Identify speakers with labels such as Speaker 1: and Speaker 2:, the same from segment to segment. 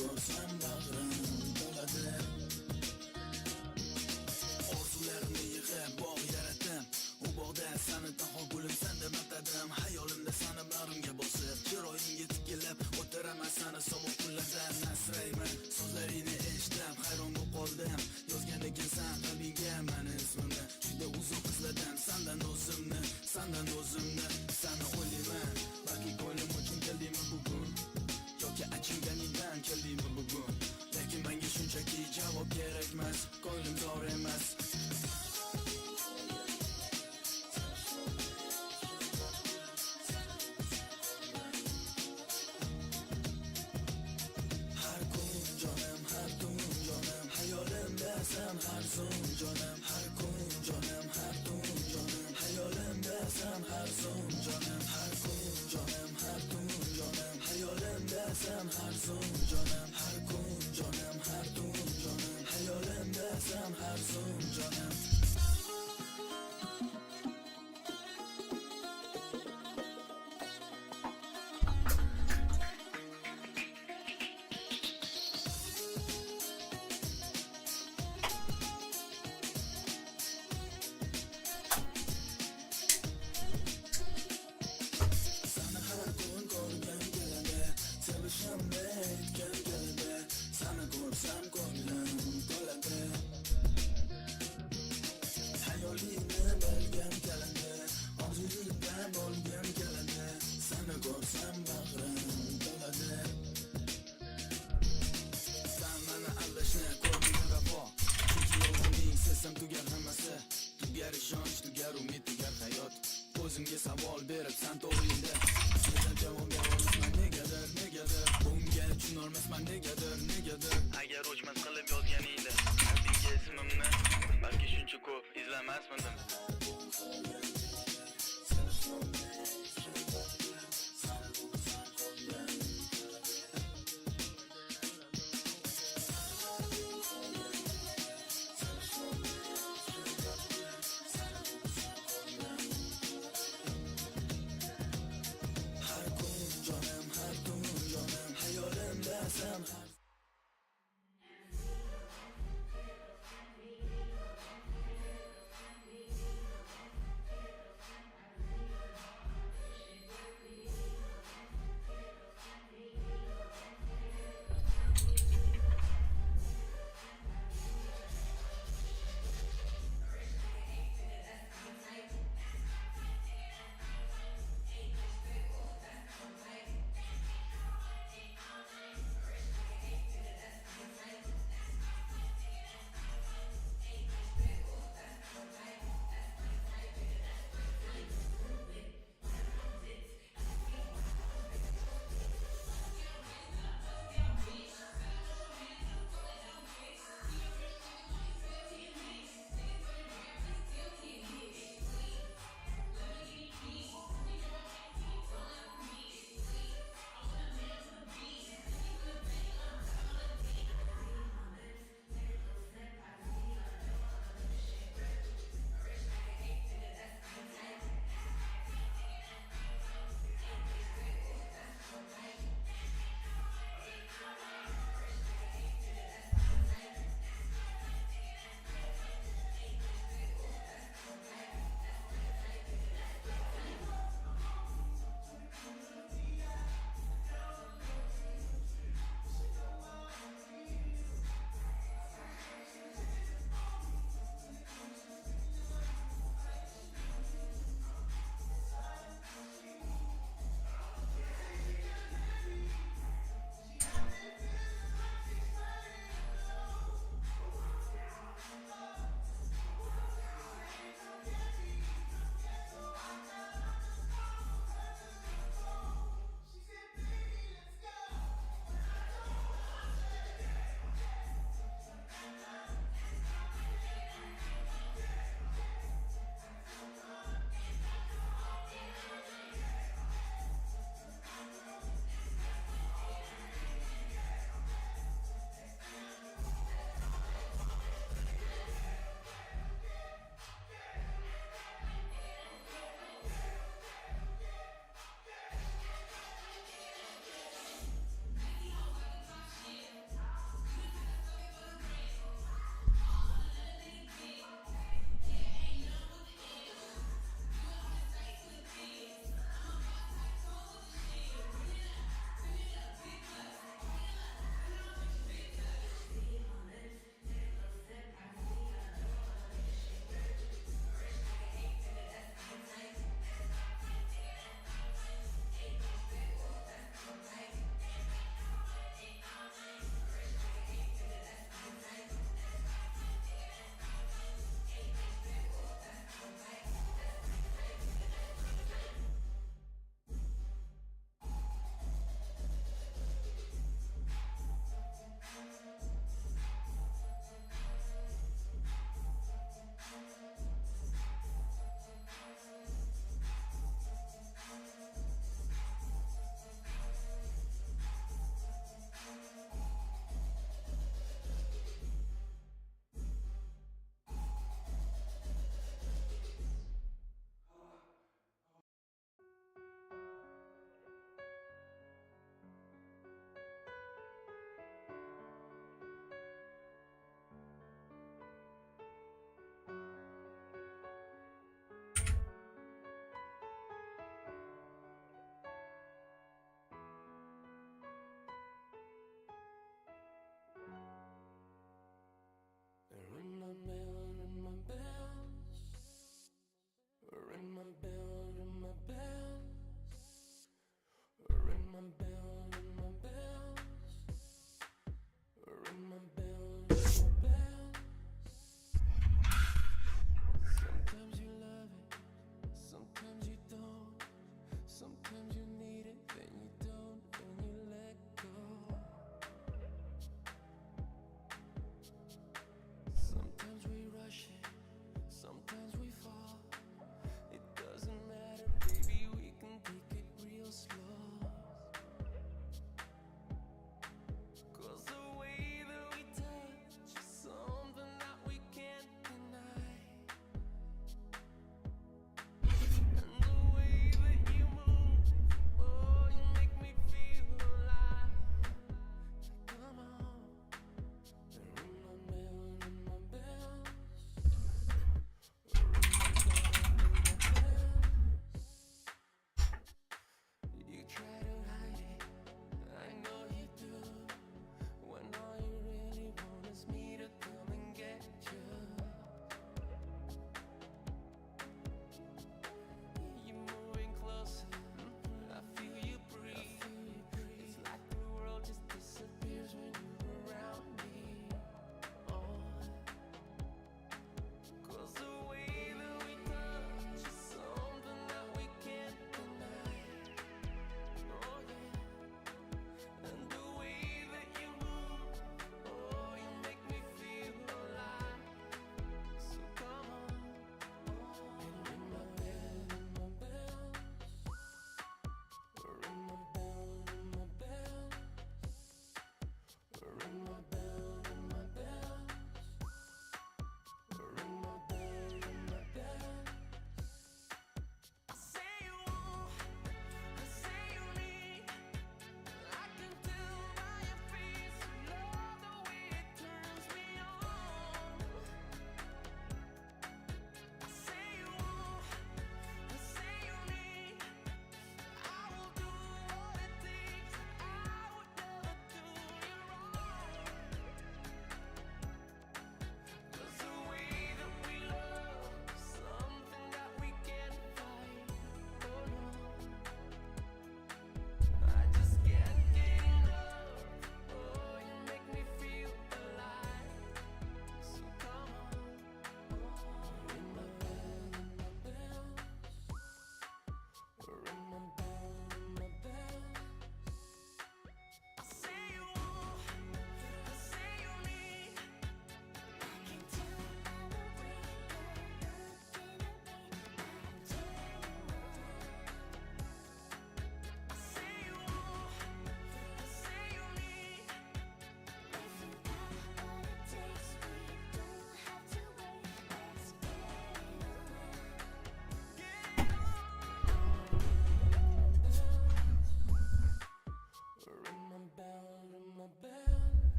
Speaker 1: ko'rsam bag'rim to'ladi. Orzularimni yig'ib bog' yaratdim, u bog'da sani tanho gulimsan deb maqtadim. Hayolimda sani bag'rimga bosib, chiroyingga tikilib o'tiraman sani sovuq kunlarda nasrayman. So'zlaringni eshitib hayron bo'lib qoldim, yozgan ekansan qalbingga mani ismimni. Juda uzoq izladim sandan o'zimni, sani o'ylayman. Balki ko'nglim uchun keldingmi bugun, yoki achinganingdan keldingmi bugun. Lekin menga shunchaki javob kerakmas, ko'nglim zor emas. Har kun jonim, har tun jonim, hayolimda sen har so'ng jonim. Har kun jonim, har tun jonim, hayolimda sen har so'ng jonim. Har kun jonim, har tun jonim, hayolimda sen har so'ng jonim. Har kun jonim, har tun jonim, hayolimda sen har so'ng jonim. Seni har kun ko'rgim keladi, sevishimni aytgim keladi. Seni ko'rsam ko'nglim to'ladi. Hayolingni bilgim keladi, orzuyingda bo'lgim keladi. Seni ko'rsam bag'rim to'ladi. Sen meni aldashni ko'rding ravo, chunki yolg'oning sezsam tugar hammasi. Tugar ishonch, tugar umid, tugar hayot. O'zimga savol berib san to'g'ringda, nega javob berolmasman negadir. Bunga tushunolmasman negadir. Agar o'chmas qilib yozganingda qalbingga ismimni, balki shuncha ko'p izlamasmidim.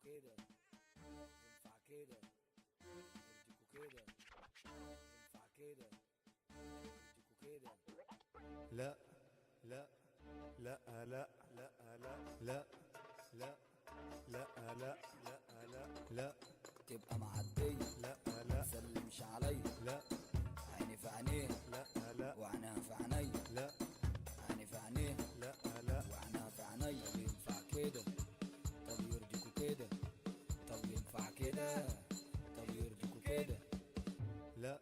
Speaker 2: كده ينفع كده يرضيكوا كده ينفع كده يرضيكوا كده
Speaker 3: لا لا لا لا لا لا لا لا لا لا لا لا لا
Speaker 2: تبقى معدية
Speaker 3: لا لا
Speaker 2: متسلمش عليا
Speaker 3: لا
Speaker 2: عيني في عينيها
Speaker 3: لا لا
Speaker 2: وعينها في عينيا
Speaker 3: لا
Speaker 2: عيني في عينيها
Speaker 3: لا لا
Speaker 2: وعينها في عينيا طب ينفع كده طب يرضيكوا كده طب ينفع كده طب يرضيكوا كده
Speaker 3: لا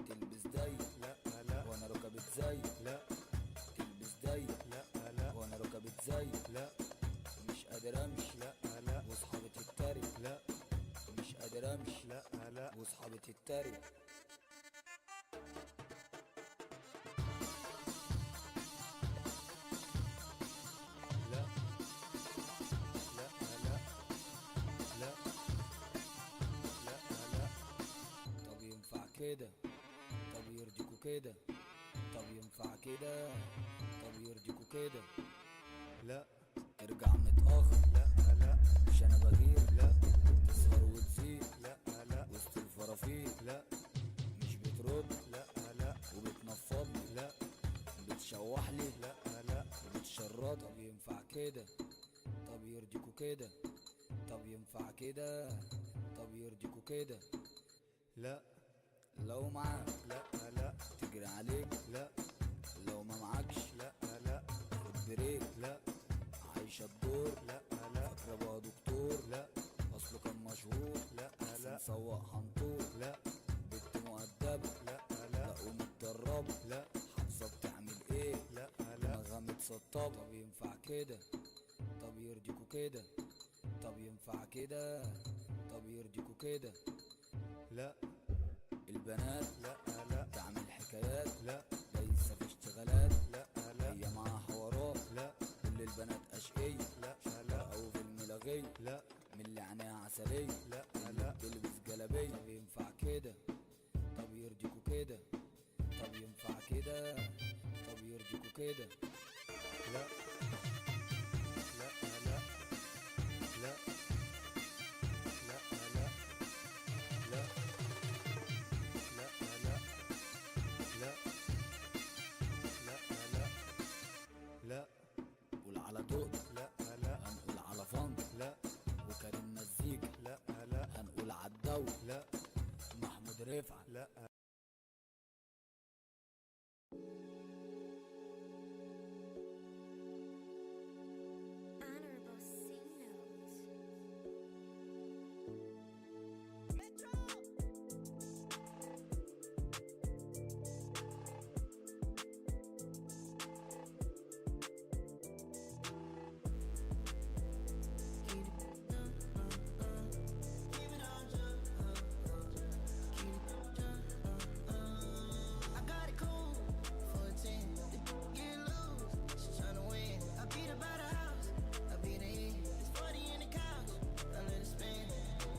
Speaker 2: تلبس ضيق
Speaker 3: لا لا
Speaker 2: وانا ركبت زيك
Speaker 3: لا
Speaker 2: تلبس ضيق
Speaker 3: لا لا
Speaker 2: وانا ركبت زيك
Speaker 3: لا
Speaker 2: مش قادر امشي
Speaker 3: لا لا
Speaker 2: واصحابي تتريق
Speaker 3: لا
Speaker 2: مش قادر امشي
Speaker 3: لا لا
Speaker 2: واصحابي تتريق
Speaker 3: لا لا لا لا لا لا
Speaker 2: طب ينفع كده طب يرضيكوا كده طب ينفع كده طب يرضيكوا كده
Speaker 3: لا
Speaker 2: ترجع متأخر
Speaker 3: لا لا
Speaker 2: مش انا بغير
Speaker 3: لا
Speaker 2: تسهر وتزيد
Speaker 3: لا لا
Speaker 2: وسط الفرافير
Speaker 3: لا
Speaker 2: مش بترد
Speaker 3: لا لا
Speaker 2: وبتنفضلي
Speaker 3: لا
Speaker 2: بتشوحلي
Speaker 3: لا لا
Speaker 2: وبتشرط طب ينفع كده طب يرضيكوا كده طب ينفع كده طب يرضيكوا كده
Speaker 3: لا
Speaker 2: لو معاك
Speaker 3: لا لا
Speaker 2: تجري عليك
Speaker 3: لا
Speaker 2: لو ما معكش
Speaker 3: لا لا
Speaker 2: خد بريك
Speaker 3: لا
Speaker 2: عايشة الدور
Speaker 3: لا لا
Speaker 2: فاكرة بقى دكتور
Speaker 3: لا
Speaker 2: اصله كان مشهور
Speaker 3: لا
Speaker 2: احسن
Speaker 3: لا
Speaker 2: سواق حنطور
Speaker 3: لا
Speaker 2: بنت مؤدبة
Speaker 3: لا
Speaker 2: لا
Speaker 3: لا
Speaker 2: ومتدربة
Speaker 3: لا
Speaker 2: حافظة بتعمل ايه
Speaker 3: لا
Speaker 2: دماغها متسطبة طب ينفع كده طب يرضيكوا كده طب ينفع كده طب يرضيكوا كده
Speaker 3: لا
Speaker 2: البنات
Speaker 3: لا لا
Speaker 2: تعمل حكايات
Speaker 3: لا
Speaker 2: ليس في اشتغالات
Speaker 3: لا لا
Speaker 2: هي معاها حوارات
Speaker 3: لا
Speaker 2: كل البنات اشقية
Speaker 3: لا لا
Speaker 2: او في الملغية
Speaker 3: لا
Speaker 2: من اللي عينيها عسلية
Speaker 3: لا
Speaker 2: اللي
Speaker 3: لا
Speaker 2: بتلبس جلابية طب ينفع كده طب يرضيكوا كده طب ينفع كده طب يرضيكوا كده
Speaker 3: لا لا لا لا لا لا لا لا لا لا لا لا
Speaker 2: قول على دق
Speaker 3: لا لا
Speaker 2: هنقول على فن
Speaker 3: لا
Speaker 2: وكريم مزيكا
Speaker 3: لا لا
Speaker 2: هنقول عالدو
Speaker 3: لا
Speaker 2: محمود رفعت
Speaker 3: لا
Speaker 4: Honorable C note.
Speaker 5: I got it cool for a 10. Get loose, she tryna win. I beat her by the house, I beat her in. It's 40 in the couch, I let it spin.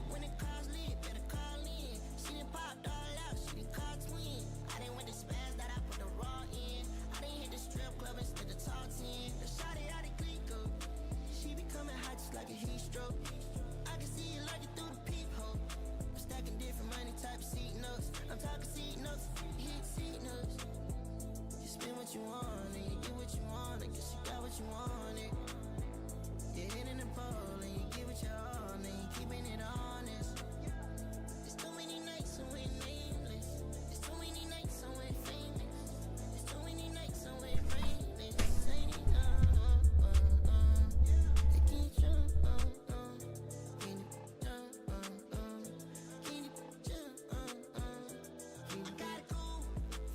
Speaker 5: When the car's lit, better call in. She done popped all out, she done caught twin. I done went to spaz that I put the raw in. I done hit the strip club instead of talk 10. The shawty out of Glico, she be coming hot just like a heat stroke. I can see you lurking through the peephole. I'm stacking different money type of seat notes. I'm talking seat notes, hit seat notes. You spend what you want and you get what you want. I guess you got what you wanted. You're hitting the pole and you give it your all and you keeping it honest. There's too many nights when we're nameless. There's too many nights when we're famous. There's too many nights when we're brainless. Ain't it, They can't jump, Can you jump, Can you jump, I got it cool,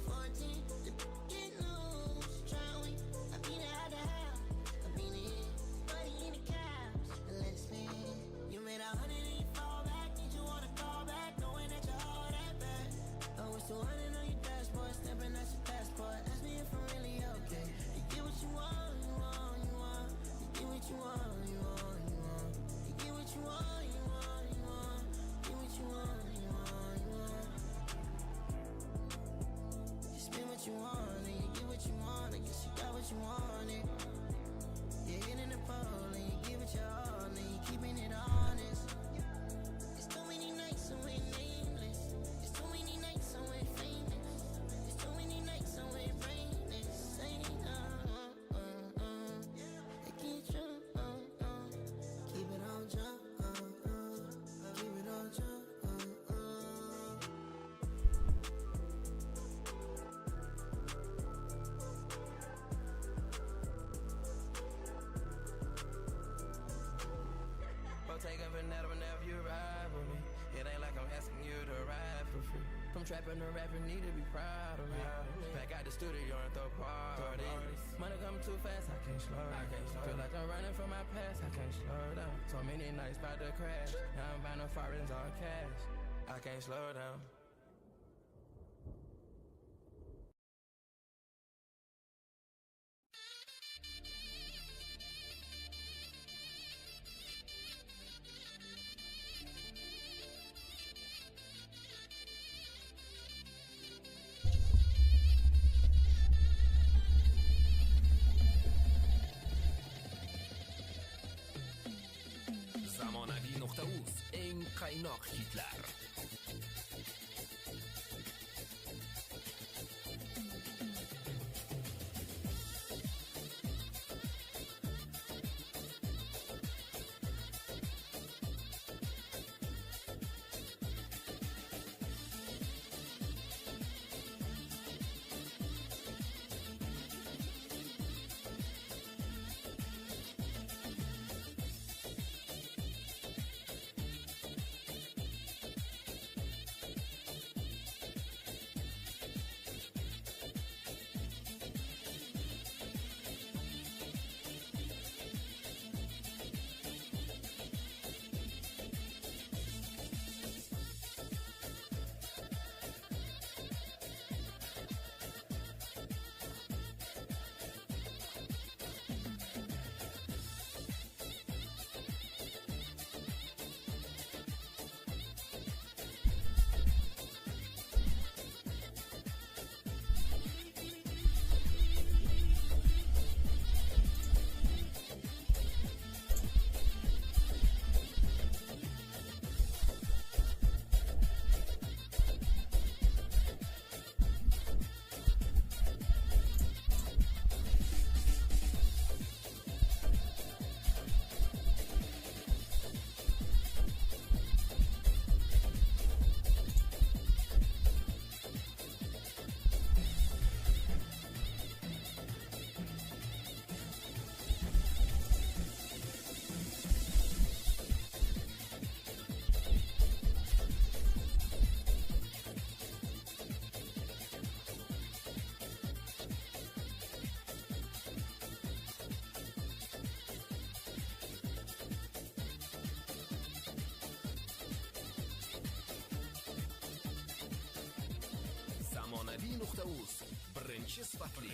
Speaker 5: 14, the get loose, try win. I beat it out the house, I beat it in, buddy in the couch, let's spin. You made 185
Speaker 6: trapping the rapper need to be proud of me. Back out the studio and throw parties. Money coming too fast, I can't slow down. Feel like I'm running from my past, I can't slow down. So many nights about to crash. Now I'm buying no foreigns on cash. I can't slow down.
Speaker 7: Zamonavi.uz en qaynoq hitlar. Zamonavi.uz birinchi sifatli.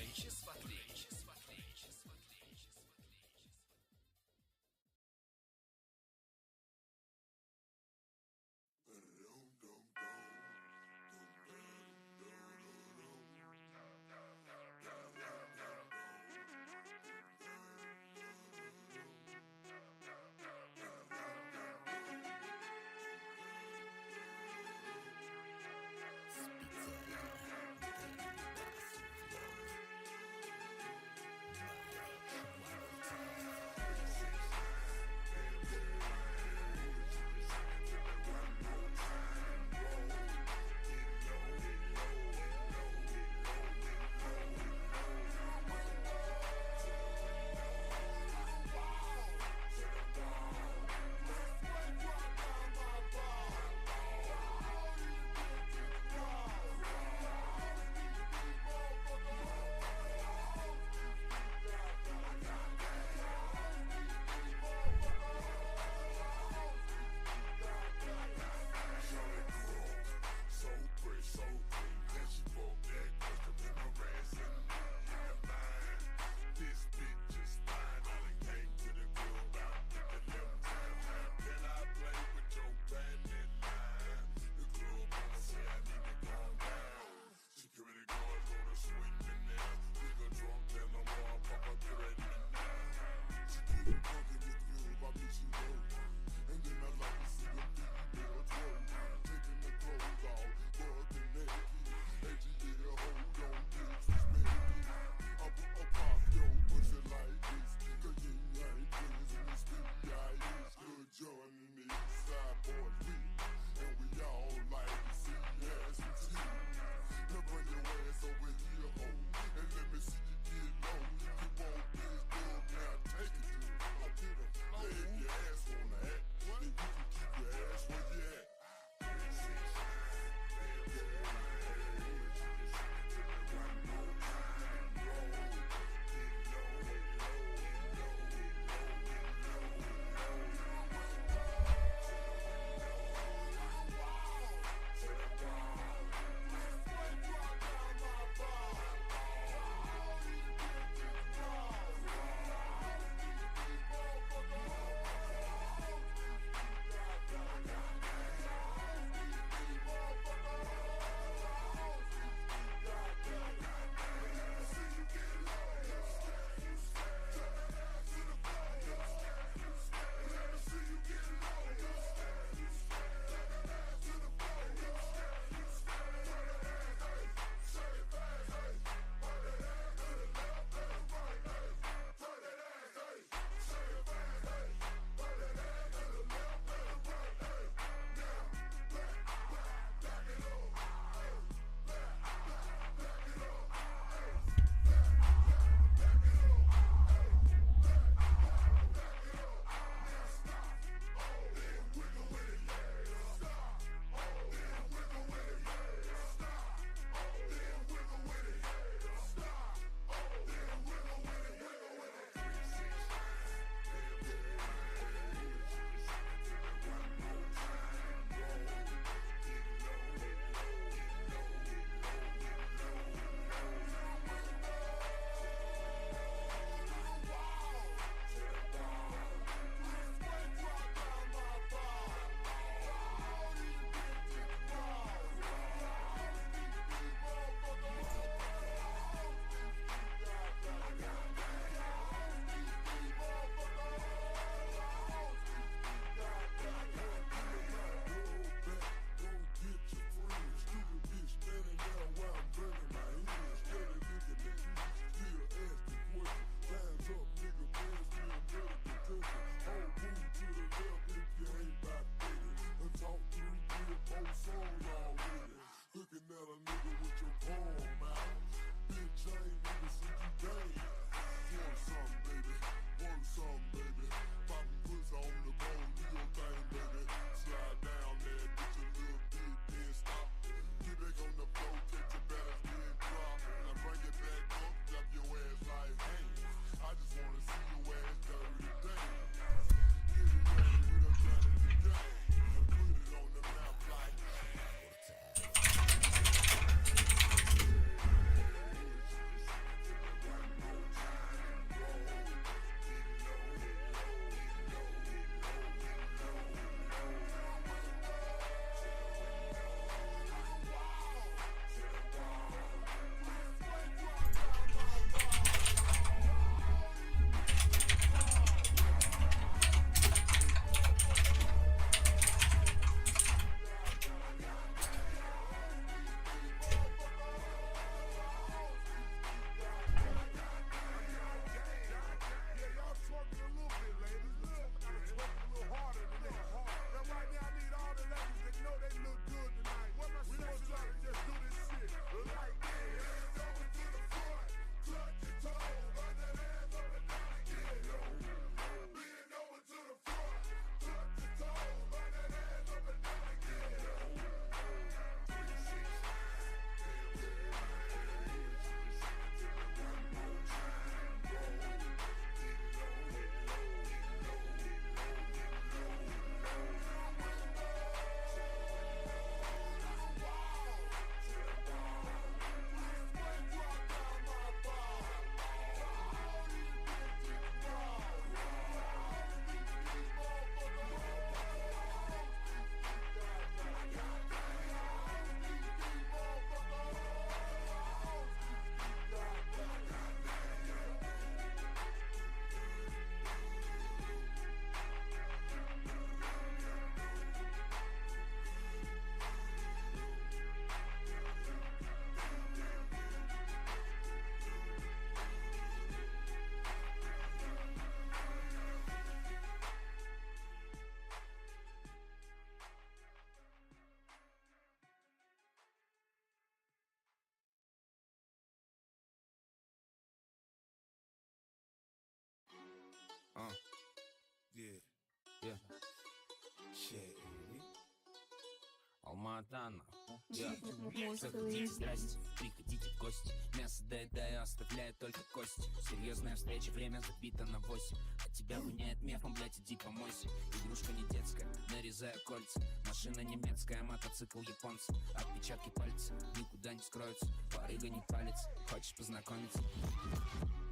Speaker 8: Монтана. Заходите, здрасте, приходите в гости. Мясо доедаю, оставляю только кости. Серьезная встреча, время забито на 8. А тебя воняет мефом, блять, иди помойся. Игрушка не детская, нарезаю кольца. Машина немецкая, мотоцикл японца. Отпечатки пальцев никуда не скроются. Барыга не палец, хочешь познакомиться?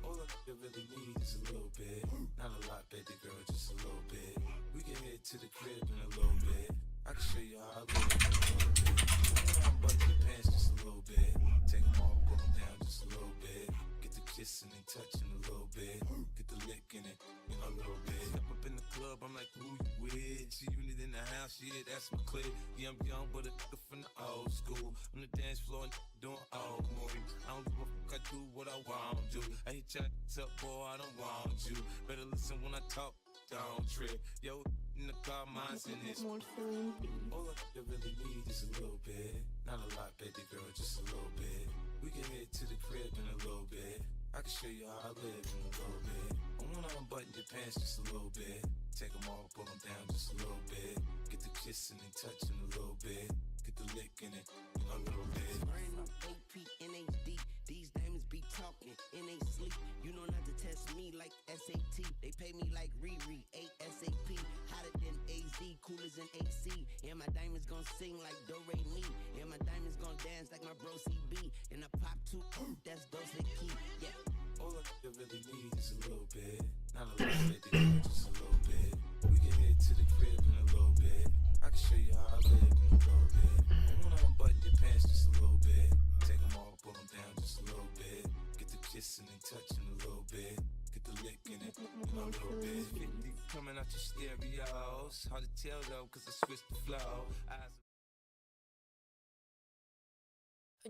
Speaker 9: All I really need is a little bit. Not a lot, baby girl, just a little bit. We can head to the crib in a little bit. I can show you how I live in a little bit. Button your pants just a little bit. Take them all, pull them down just a little bit. Get the kissing and touching a little bit. Get the licking it, you know, a little bit. Step up in the club, I'm like, who you with? G-Unit in the house, yeah, that's my clique. Yeah, I'm young, but a nigga from the old school. On the dance floor, doing old moves. I don't give a fuck, I do what I want to. I hit your ass up, boy, I don't want you. Better listen when I talk, don't trip. Yo, in the car, mine's in this. All I really need is a little bit. Not a lot, baby girl, just a little bit. We can head to the crib in a little bit. I can show you how I live in a little bit. I wanna unbutton your pants just a little bit. Take them all, pull them down just a little bit. Get the kissing and touching a little bit. Get the licking it, you know, a little bit.
Speaker 10: Brand new AP in HD. These diamonds be talking in they sleep. You know not to test me like SAT. They pay me like Riri, ASAP. Hotter than AZ, cooler than AC. And my diamonds gon' sing like Do Re Mi. And my diamonds gon' dance like my bro CB. And I pop two, that's Dose Key. Yeah.
Speaker 9: All I really need is a little bit. Not a lot, baby girl, just a little bit. We can head to the crib in a little bit. I can show you how I live in a little bit. I wanna unbutton your pants just a little bit. Take them all, pull them down just a little bit. Get the kissing and touching a little bit. Get the licking it, you know, a little bit. 50 coming out your stereos. Hard to tell though, cause I switched the flow.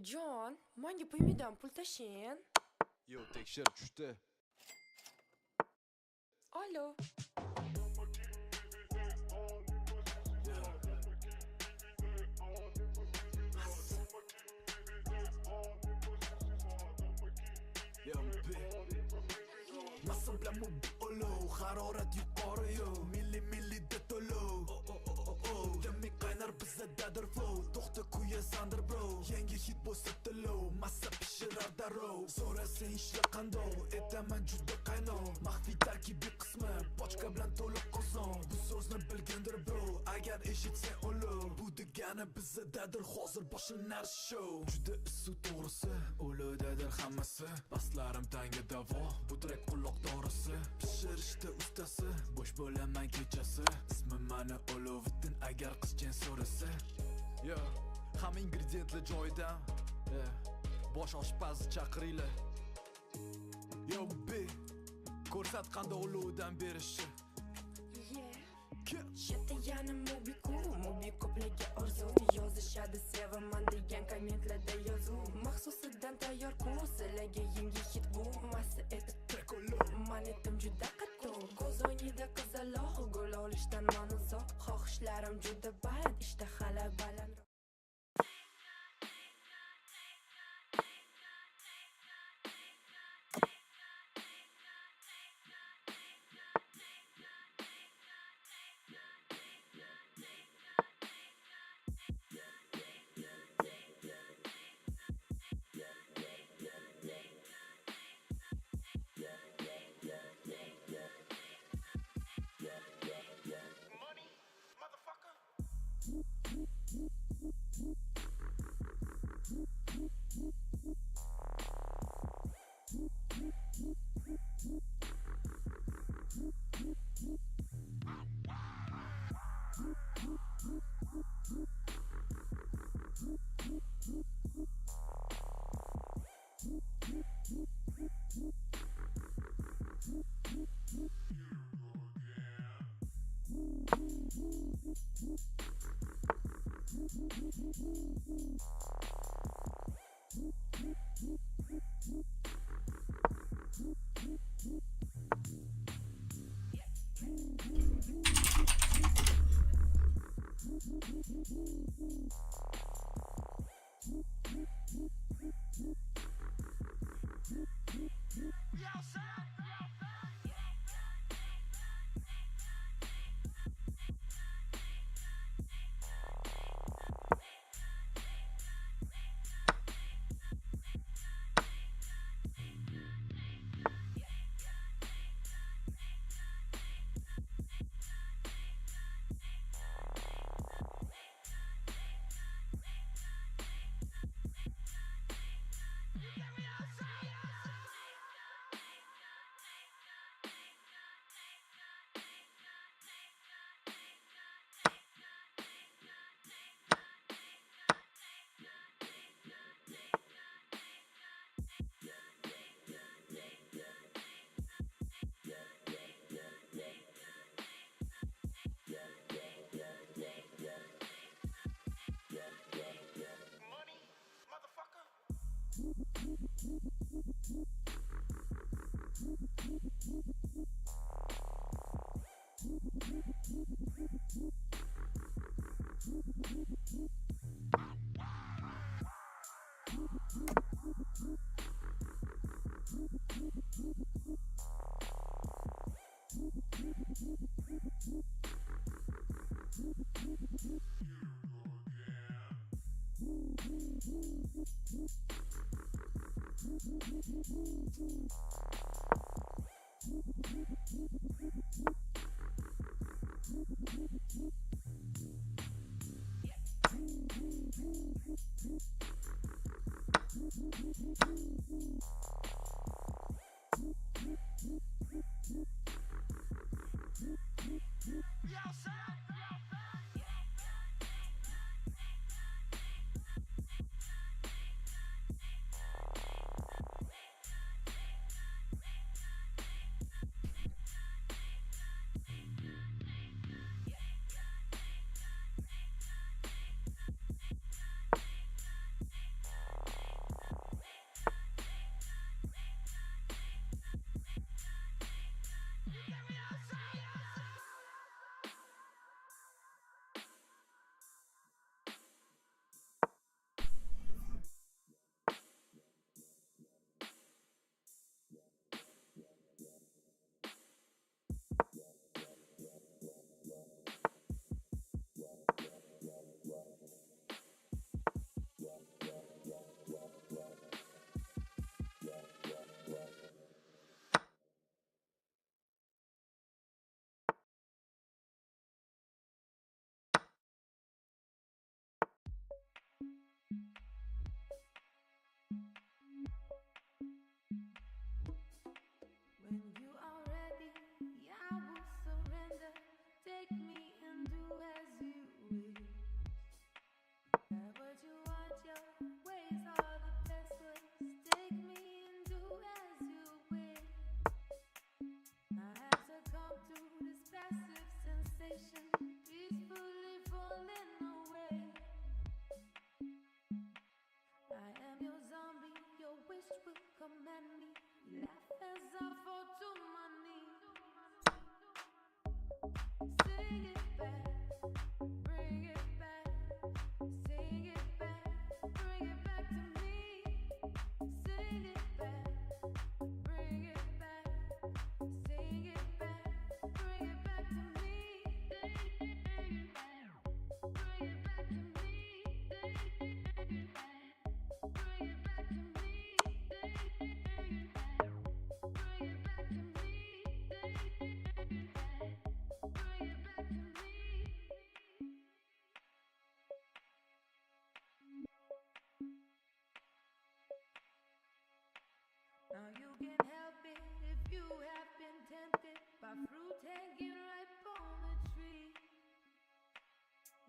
Speaker 11: John, menga pulmidan pul tashlang.
Speaker 3: Yo, tekshir tushdi.
Speaker 11: Alo.
Speaker 1: Masabla mubbi olo, harorat yuqori yo. Milli detolo. Demi qaynar bizda dadir flow. To'xta kuyasandir bro. Yangi hit bo'lsa tilo, massa pishirar darrov. So'rasang ishla qandoq, etaman juda qaynoq. Maxfiy tarkibiy qismi, bochka bilan to'liq qo'zon. Bu so'zni bilgandir bro, agar eshitsang olo. Bu degani bizda dadir hozir boshlanar show. Juda issiq to'g'risi, o'lidadir hammasi. Baslarim tanga davo, bu track quloq dorisi. Pishirishda ustasi, bo'sh bo'laman kechasi. Ismim mani Oloviddin, agar qizchaң so'rasa. Yo, hamma ingrediyentlar joyida. Bosh oshpazni chaqiringlar. Yo, B, ko'rsat qanday olovdan berishi.
Speaker 11: Shetta yana mobi ko'plaga orzu. Yozishadi sevaman degan kommentlarda yozuv. Maxsusidan tayyor kursilarga yangi hit bu. Massa etib trekolo. Manetim juda qattiq. Ko'z o'ngida qizaloq. Gol olishdan man uzoq. Xohishlarim juda baland. Ishtahalar baland.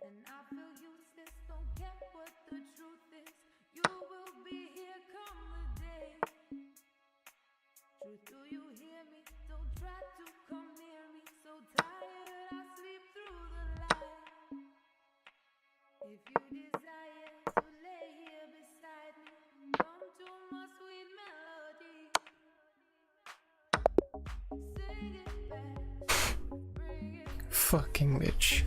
Speaker 11: And I feel useless, don't care what the truth is. You will be here come the day. Truth, do you hear me? Don't try to come near me. So tired, I sleep through the light. If you desire to lay here beside me, come to my sweet melody. Sing it back, bring it back.
Speaker 12: Fucking bitch.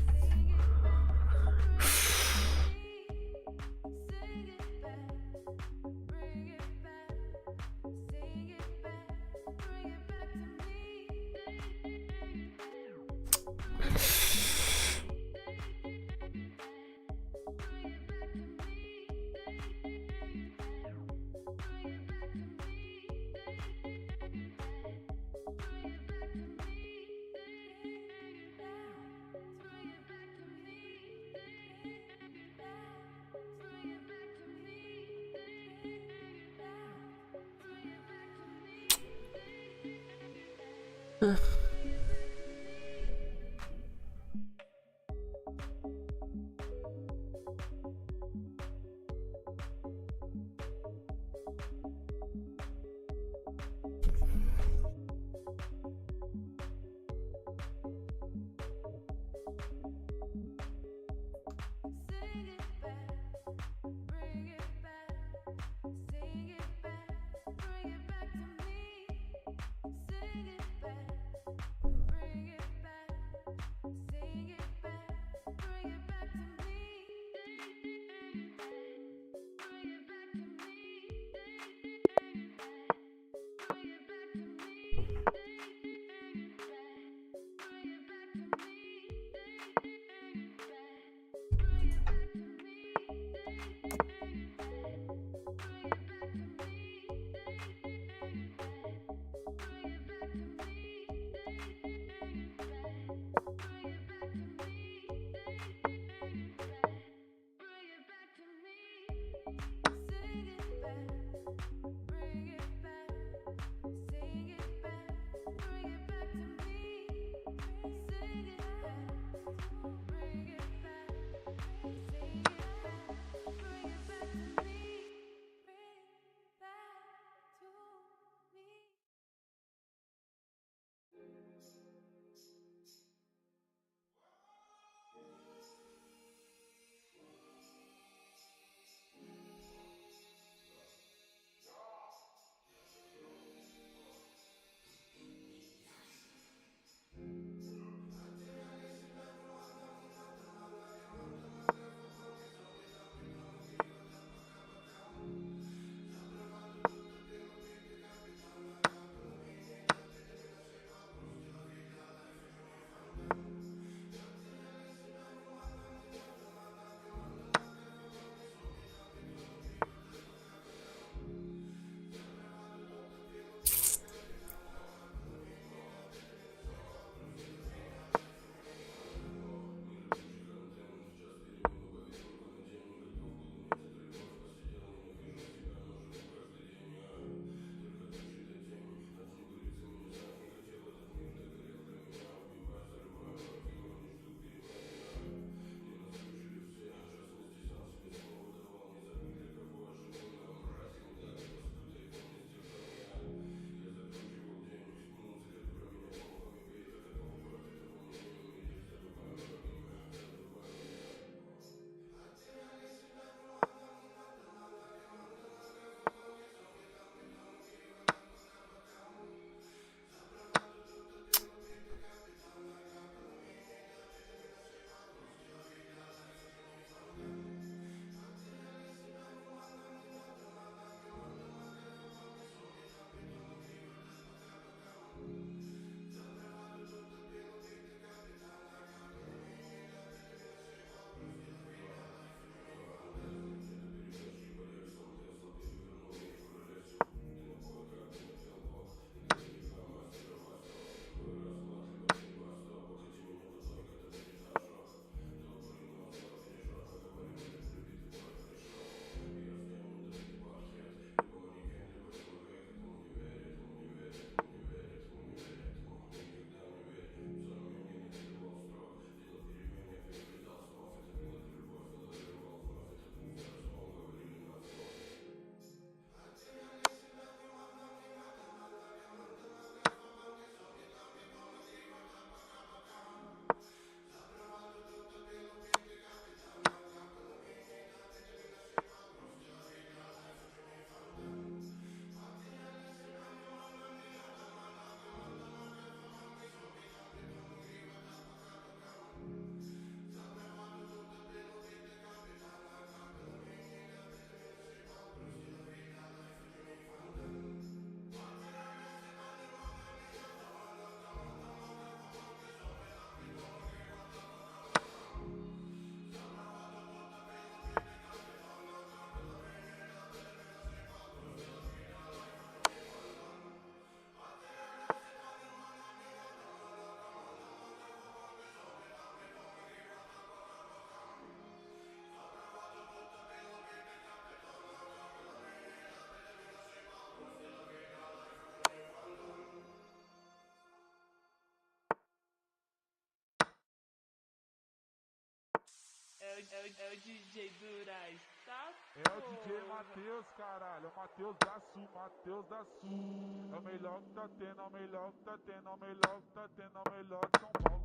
Speaker 12: o DJ Duraz, tá?
Speaker 13: É o DJ Matheus, caralho. É o Matheus da Sul, Matheus da Sul. É o melhor que tá tendo, é o melhor que tá tendo, é o melhor que tá tendo, é o melhor de São Paulo.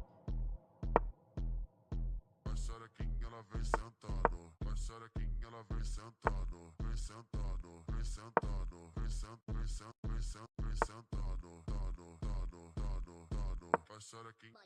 Speaker 14: Vai xerequinha, ela vem sentando. Vai xerequinha, ela vem sentando. Vem sentando, vem sentando. Vem sentando, vem sentando, vem sentando, vem sentando. Dado. Vai xerequinha.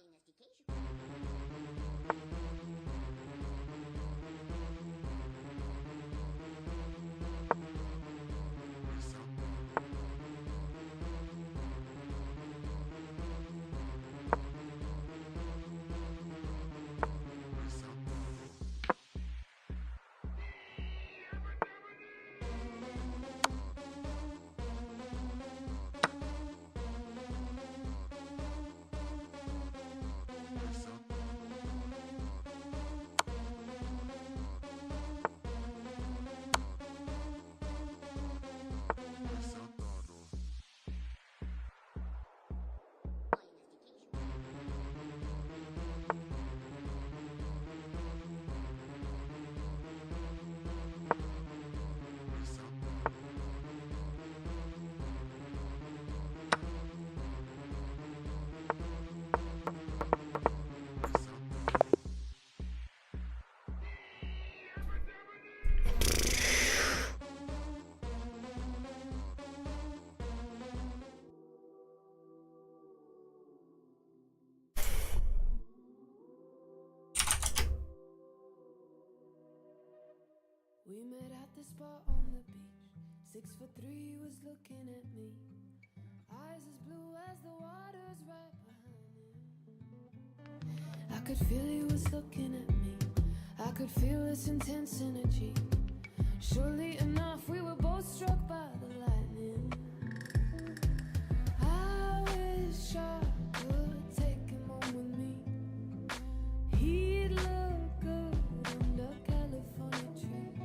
Speaker 11: We met at the spot on the beach. 6'3" was looking at me. Eyes as blue as the waters right behind him. I could feel he was looking at me. I could feel this intense energy. Surely enough, we were both struck by the lightning. I wish I could take him home with me. He'd look good under California trees.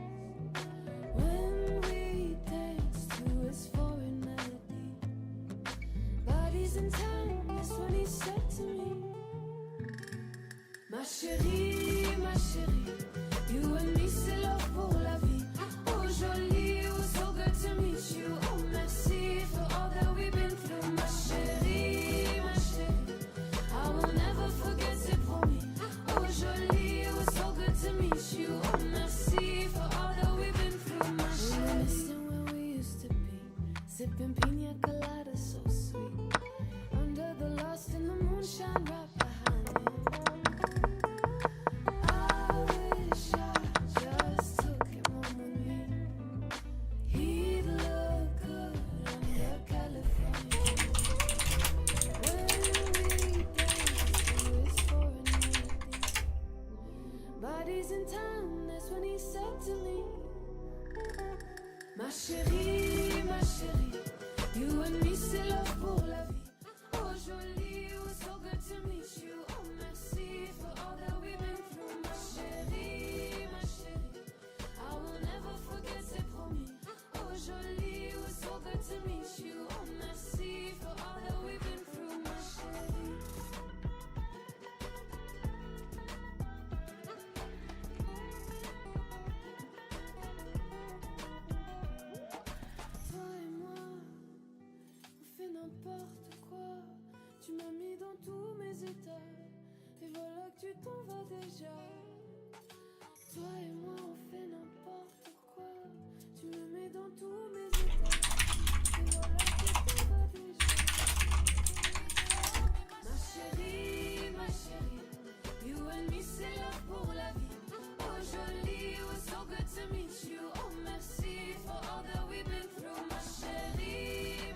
Speaker 11: When we danced to his foreign melody, bodies in time, that's when he said to me, ma chérie, you and me c'est love pour la vie. Oh jolie, it was so good to meet you. Oh merci for all that we've been through. Ma chérie, I will never forget, c'est promis. Oh jolie, it was so good to meet you. Oh merci for all that we've been through. Ma chérie, we're missing where we used to be, sipping pina colada so sweet, under the lost in the moonshine right behind him. I wish I just took him home with me. He'd look good under California. When we danced to his foreign melody, bodies in town, that's when he said to me, ma chérie, you and me c'est love pour la vie. Oh jolie, it was so good to meet you. Oh merci for all that we've been through. Ma chérie, I will never forget, c'est promis. Oh jolie, it was so good to meet you. Oh merci for all that we've been through. Ma chérie. Toi et moi, on fait n'importe quoi. Tu m'as mis dans tous mes états, et voilà que tu t'en vas déjà. Toi et moi, on fait n'importe quoi. Tu me mets dans tous mes états, et voilà que tu t'en vas déjà. Ma chérie, you and me c'est love pour la vie. Oh jolie, it was so good to meet you. Oh merci for all that we've been through. Ma chérie,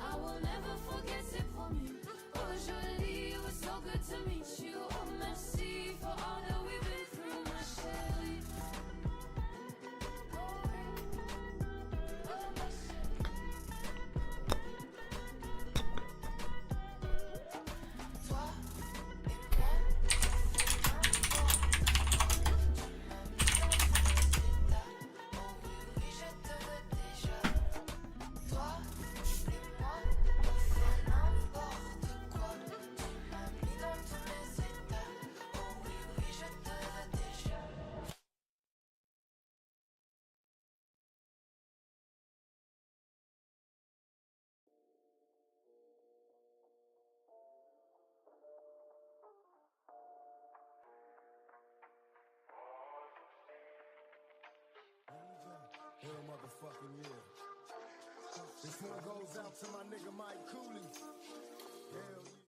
Speaker 11: I will never forget, c'est promis. Oh jolie, it was so good to meet you. Oh merci for all that we've been through. Ma chérie.
Speaker 15: one goes out to my nigga Mike Cooley. Hell yeah.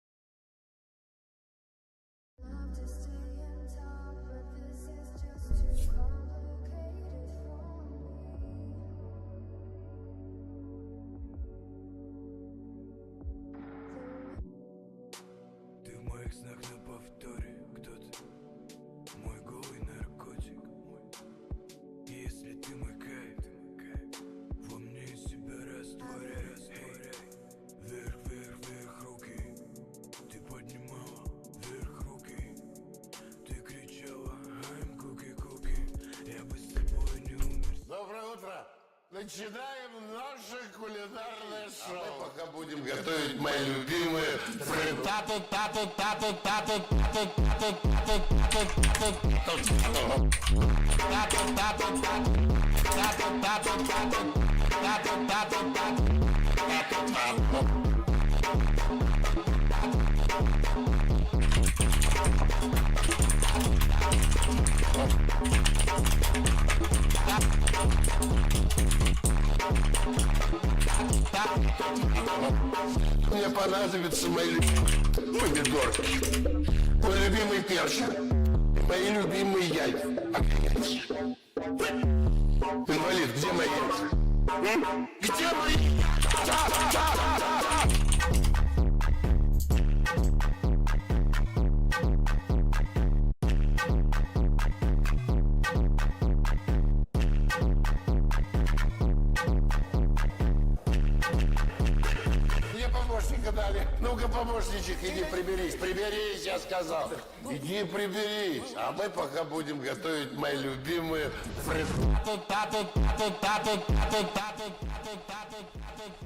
Speaker 4: Love to stay on top, but this is just too complicated for me.
Speaker 16: Ты в моих снах на повторе. Кто ты? Мой голый наркотик. Если ты мой кайф, во мне себя растворяй. Вверх, вверх, вверх руки. Ты поднимала вверх руки. Ты кричала I'm куки, куки. Я бы с тобой не умер.
Speaker 17: Доброе утро! Начинаем наше кулинарное шоу. А мы пока будем готовить мои любимые фриттату, тату, тату, тату, тату, тату, тату, тату, тату, мне понадобятся мои помидорки, мой любимый перчик, мои любимые яйца. Инвалид, где мои яйца? Где мои яйца? Мне помощника дали. Ну-ка, помощничек, иди приберись. Приберись, я сказал. Иди приберись. А мы пока будем готовить мои любимые фриттату, тату, тату, тату, тату, тату, тату, тату, тату.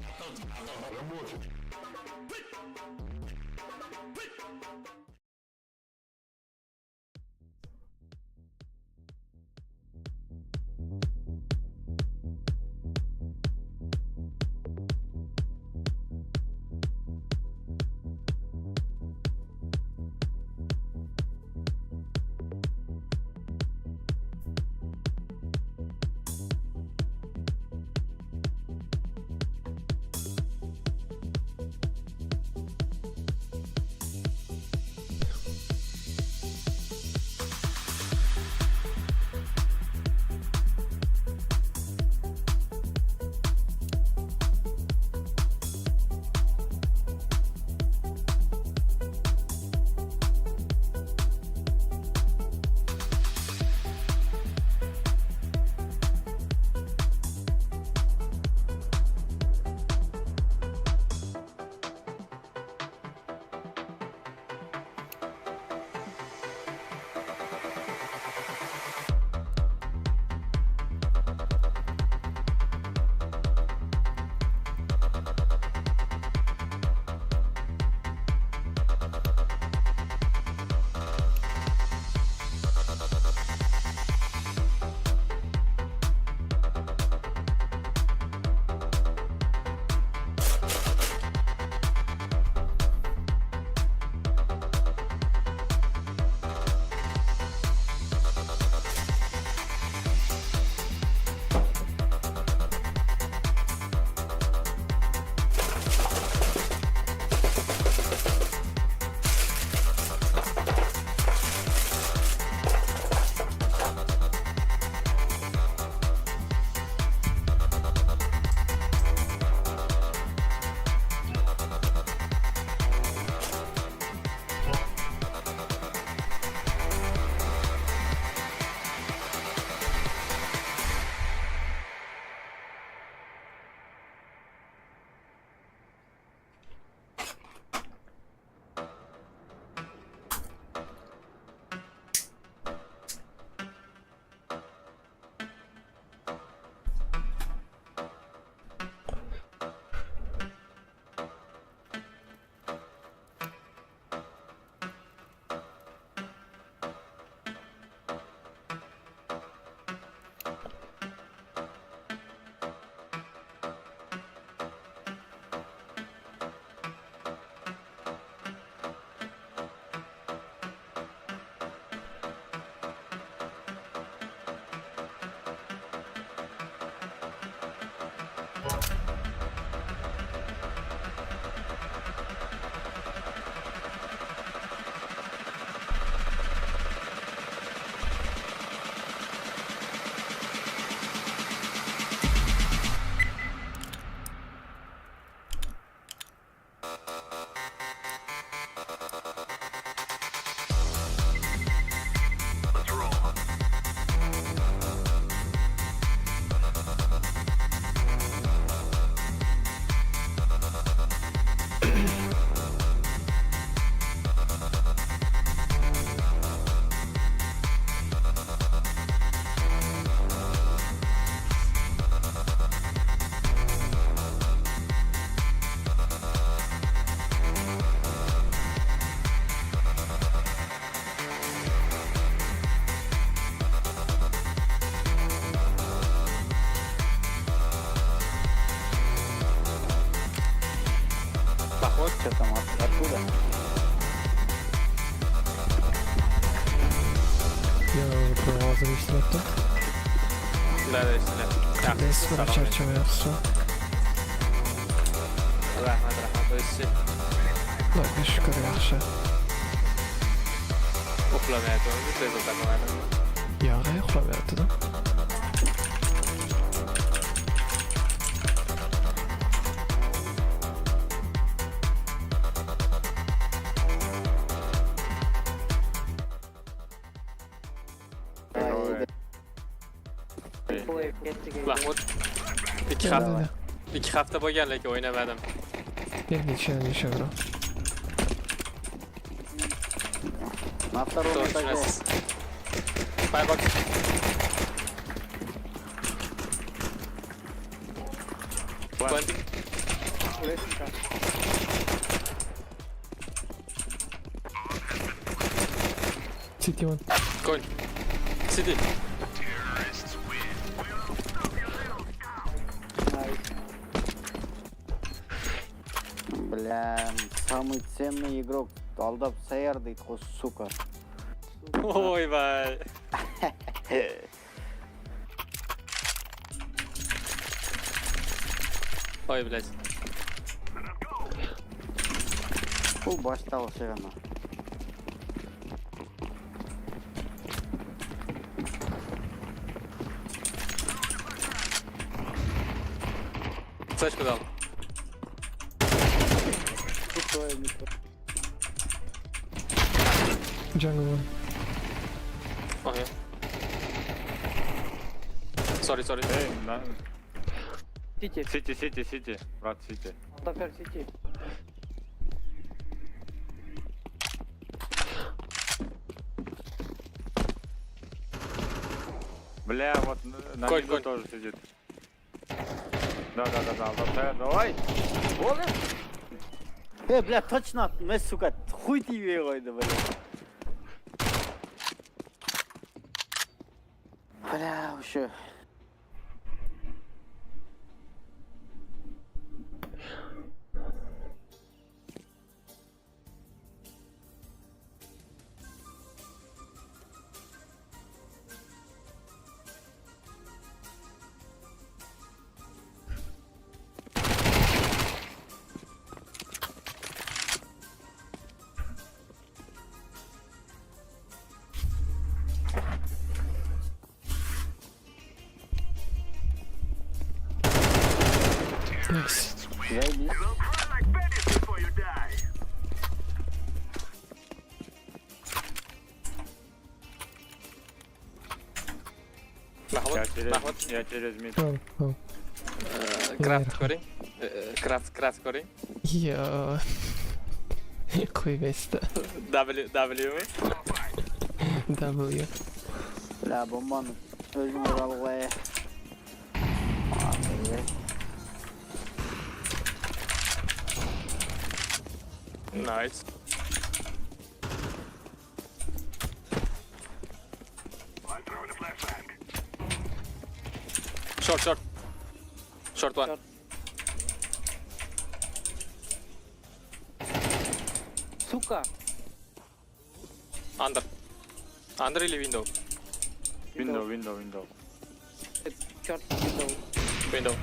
Speaker 18: Что там, откуда?
Speaker 19: Я провал зависит от того.
Speaker 20: Да, да.
Speaker 19: Здесь прочерчивается.
Speaker 20: Rahmat o'zi.
Speaker 19: Xudoga shukr yaxshi.
Speaker 20: Uxlamayapti, tez uxlamayapti.
Speaker 19: Yo'q, uxlamayapti-da.
Speaker 20: Mahmud 2 hafta bo'lgan lekin o'ynamadim.
Speaker 19: Necha bro.
Speaker 18: На втором этаже.
Speaker 20: Firebox. Planting.
Speaker 19: City one.
Speaker 20: Going. City.
Speaker 18: Бля, самый ценный игрок. Алдап саяр дейді ғой, сука.
Speaker 20: Ойбай. Ой, блядь.
Speaker 18: Бұл башталышы ғана.
Speaker 20: Сачку дал.
Speaker 19: Jungle one.
Speaker 20: Okay. Sorry.
Speaker 21: Hey, man. City. Брат, City.
Speaker 18: Как City?
Speaker 21: Бля, вот на низу тоже сидит. Да, давай.
Speaker 18: Бля, точно, мы, сука, хуй ты верой, бля. Бля, вообще.
Speaker 19: Nice.
Speaker 18: Заебись.
Speaker 20: Mahmud.
Speaker 21: Я через мид.
Speaker 20: Craft ko'ring. Craft ko'ring.
Speaker 19: Yo. Qo'ymaysiz-da.
Speaker 20: W mi?
Speaker 19: W.
Speaker 18: Bля, bombani o'zim urib qo'yay.
Speaker 20: Nice. Short one.
Speaker 18: Сука.
Speaker 20: Under или window?
Speaker 21: Window.
Speaker 18: Черт,
Speaker 20: Window.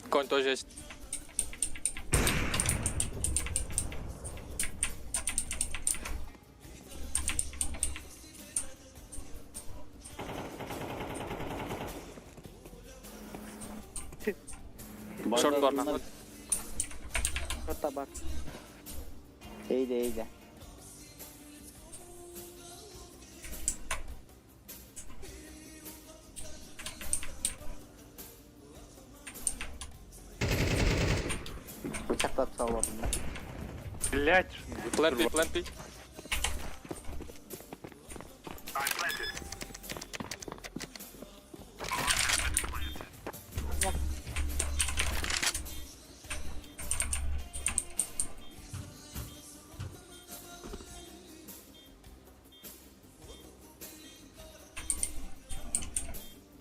Speaker 20: Конь тоже есть. Short var Mahmut.
Speaker 18: Short'a bak. İyi de. Bıçakla salladım ben.
Speaker 21: Блять.
Speaker 20: Plant B.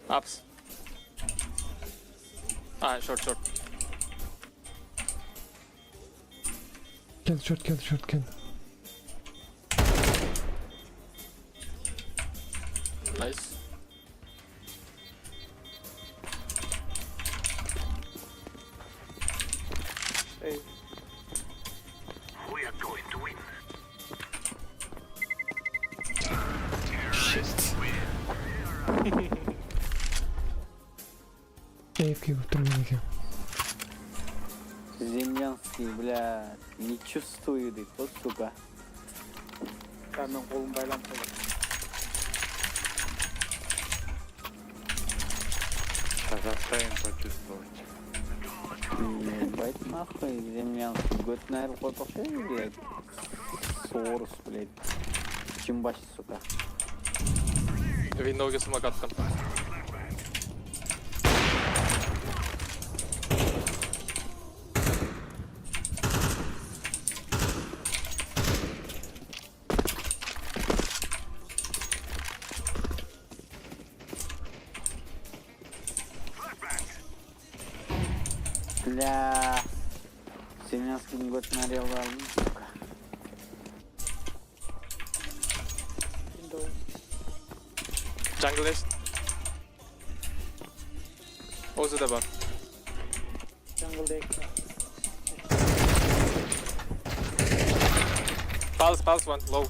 Speaker 20: Ups. Ah, short.
Speaker 19: Kill, short kill.
Speaker 20: Nice.
Speaker 2: Hey.
Speaker 22: We are going to win.
Speaker 19: Shit. AFK турнирге.
Speaker 18: Землянский, бля, не чувствую, вот сука.
Speaker 2: Мен қолым байланып қалды.
Speaker 21: Заставим почувствовать.
Speaker 18: Ебать нахуй, Землянский, год, наверное, попахай, блядь. Сорус, блядь. Чимбач, сука.
Speaker 20: Window'ga smoke attım.
Speaker 18: Бля. Землянский год нарел алdım, сука.
Speaker 20: Jungle is. Ozu da var.
Speaker 2: Jungle'da ekran.
Speaker 20: Pulse one, low.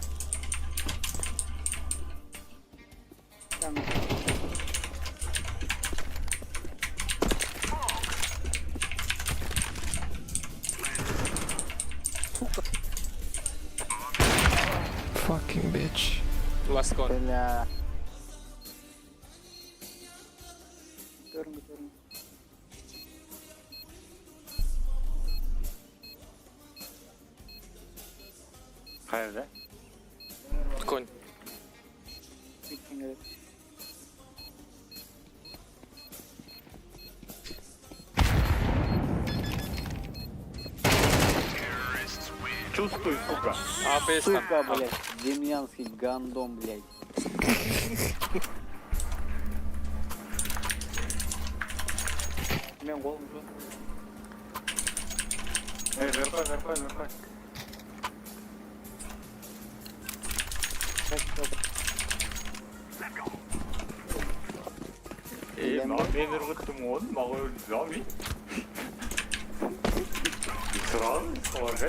Speaker 19: Fucking bitch.
Speaker 20: Last con.
Speaker 18: Bля.
Speaker 2: Görün.
Speaker 21: Hayırlı?
Speaker 20: Con.
Speaker 2: Bittin evet.
Speaker 21: Чувствуй, сука.
Speaker 20: APS
Speaker 18: Сука, блядь. Демьянский гандон, блядь.
Speaker 2: Men қолым жоқ.
Speaker 21: Ver. Мен ұрғыттым оны, маған өлді зами. Сразу, соларға.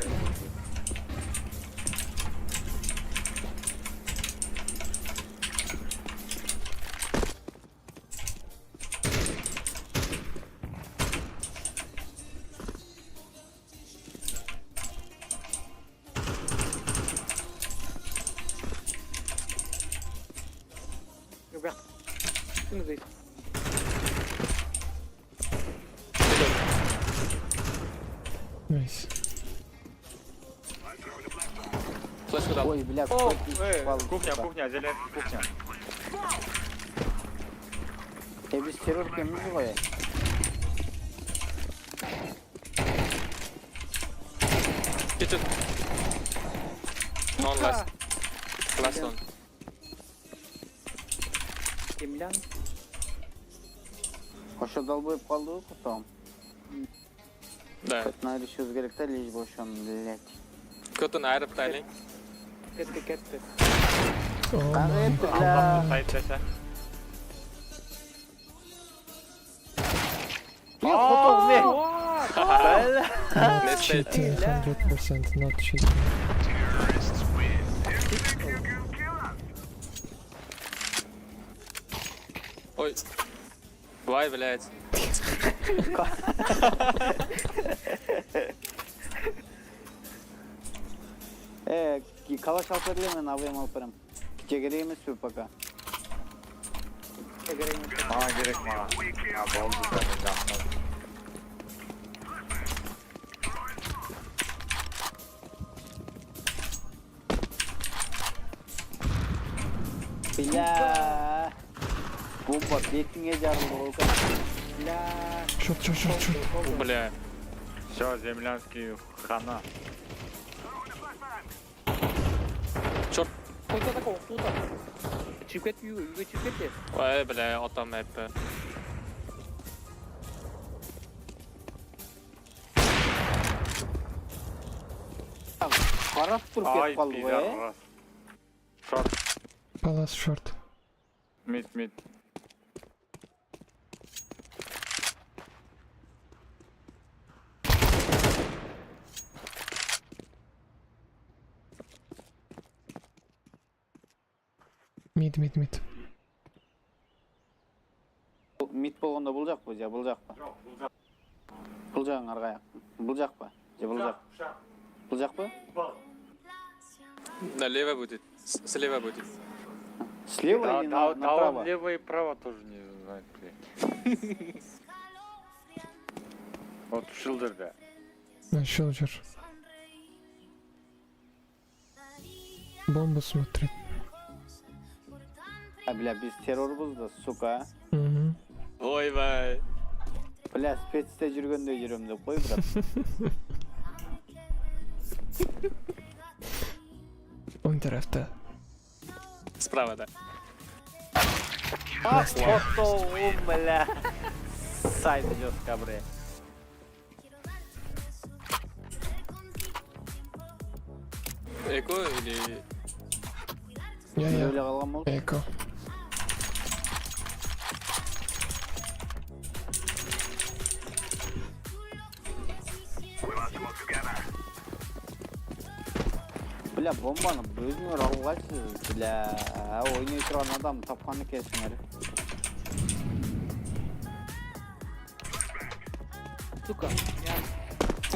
Speaker 2: Ребят, шunu değil.
Speaker 19: Nice.
Speaker 20: Flash куда?
Speaker 18: Ой, бля,
Speaker 21: Кухня, зеленая кухня.
Speaker 18: Biz terör kemiği koyar.
Speaker 20: Kitchen. Non last. Last one.
Speaker 2: Землян.
Speaker 18: Hoşa dalbayıp kaldı o kutam.
Speaker 20: Да.
Speaker 18: Kötüne düşüyoruz gerekte lej boşan, блядь.
Speaker 20: Kötün ayırıp taylayın.
Speaker 2: Ketті.
Speaker 18: Kanka etti, bля.
Speaker 21: Allah'ım sayıtlasa.
Speaker 18: Yok, kutum ne?
Speaker 19: Not cheating, 100% not cheating.
Speaker 20: Ой. Vay блядь.
Speaker 18: Kalaş alperliyim ben avayım alperim. Çekereyim sür paka.
Speaker 21: Bana gerek bana. Ya boldu zaten yapmadım.
Speaker 18: Bля. Bomba betine jarıldı o kadar. Bля.
Speaker 19: Short.
Speaker 20: Бля.
Speaker 21: Все, землянский хана.
Speaker 20: Short.
Speaker 2: Қойта такого, тута. Çıkıp et үйге çıkıp et.
Speaker 20: Vay бля, atam hep.
Speaker 18: Qarab turib ketib qoldi bu.
Speaker 21: Short.
Speaker 19: Palace short.
Speaker 21: Mid.
Speaker 19: Mid.
Speaker 18: Mid болгондо булжакпы же булжакпы? Булжагың аргая. Булжакпы? Же булжак? Булжакпы?
Speaker 20: Налево будет. Слева будет.
Speaker 18: Слева или направо?
Speaker 21: Лево и право тоже не знаю. Вот шилдерде.
Speaker 19: Шилдер. Бомбу смотрит.
Speaker 18: Бля, biz terrorbuz suka.
Speaker 20: Ойбай.
Speaker 18: Бля, спецте жүргөндөй жүрөм деп кой, брат.
Speaker 19: Он тарafta.
Speaker 20: Справа, да.
Speaker 18: Ах, фото, бля. Сайт жестко, бля.
Speaker 20: Эко или...
Speaker 19: Я. Эко.
Speaker 18: Бля, бомбаны өзүңөр алгайсыз. Бля, ойнай турган адам тапкан экенсиңер.
Speaker 2: Сука.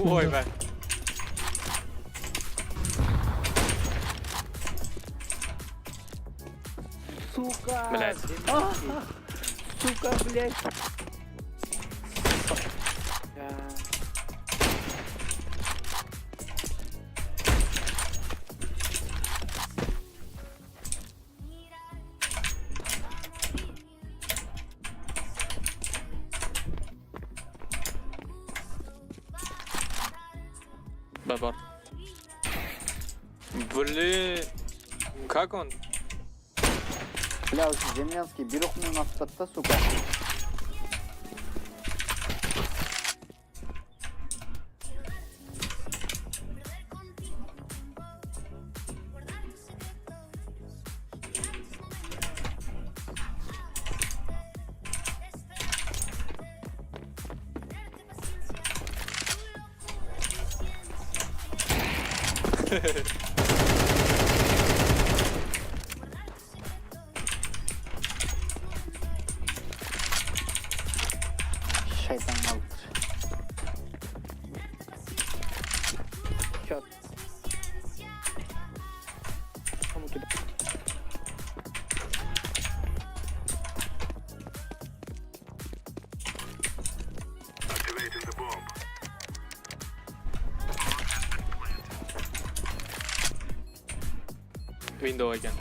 Speaker 20: Ойбай.
Speaker 2: Сука.
Speaker 20: Блядь.
Speaker 2: Сука, блядь.
Speaker 20: Бабар. Блин. Как он?
Speaker 18: Бля, Землянский bir okunun atlatta suka. Şeytan maldır.
Speaker 2: Shot. Kamu tuh.
Speaker 13: Activating the bomb.
Speaker 20: Window again.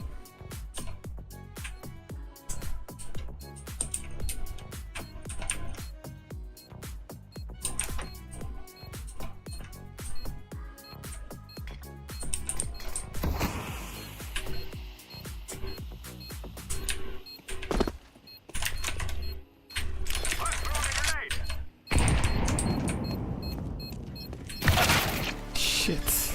Speaker 19: Shit.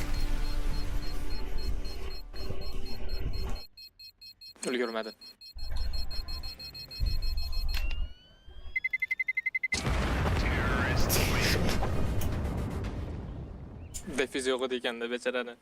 Speaker 20: Ulgurmadi. Defiz yo'q edi ekanda becharani.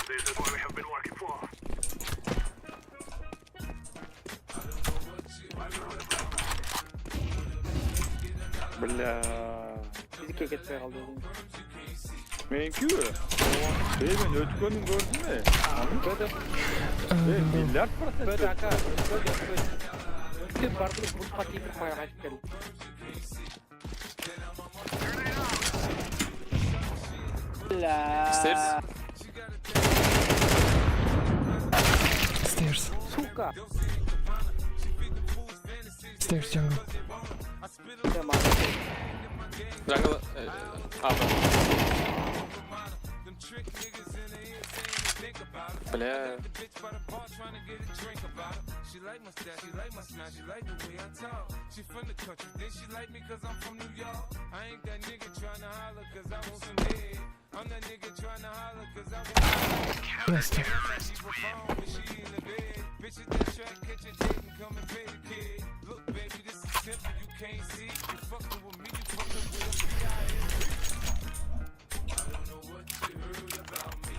Speaker 13: This is what we have been working for.
Speaker 21: Bля.
Speaker 2: Bizimki ketmeye kaldı.
Speaker 21: Menki mi? Ben ötkönün gördün mü?
Speaker 2: Böyle.
Speaker 21: Milyar %.
Speaker 2: Böyle aka. Böyle. Ötü vardı bu partiyi bir koya kaçıp geldi.
Speaker 20: Stairs.
Speaker 19: Stairs.
Speaker 2: Сука.
Speaker 19: Stairs jungle.
Speaker 20: Jungle. Upper. Bля.
Speaker 6: She like my style, she like my smile, she like the way I talk. She from the country, then she like me cause I'm from New York. I ain't that nigga tryna holler cause I want some head. I'm that nigga tryna holler cause I want
Speaker 19: Nice
Speaker 6: she perform when she in the bed. Bitch at that track, catch a date and come and pay the kid. Look baby, this is simple, you can't see. You fucking with me, you fucking with a B.I.S. I don't know what you heard about me.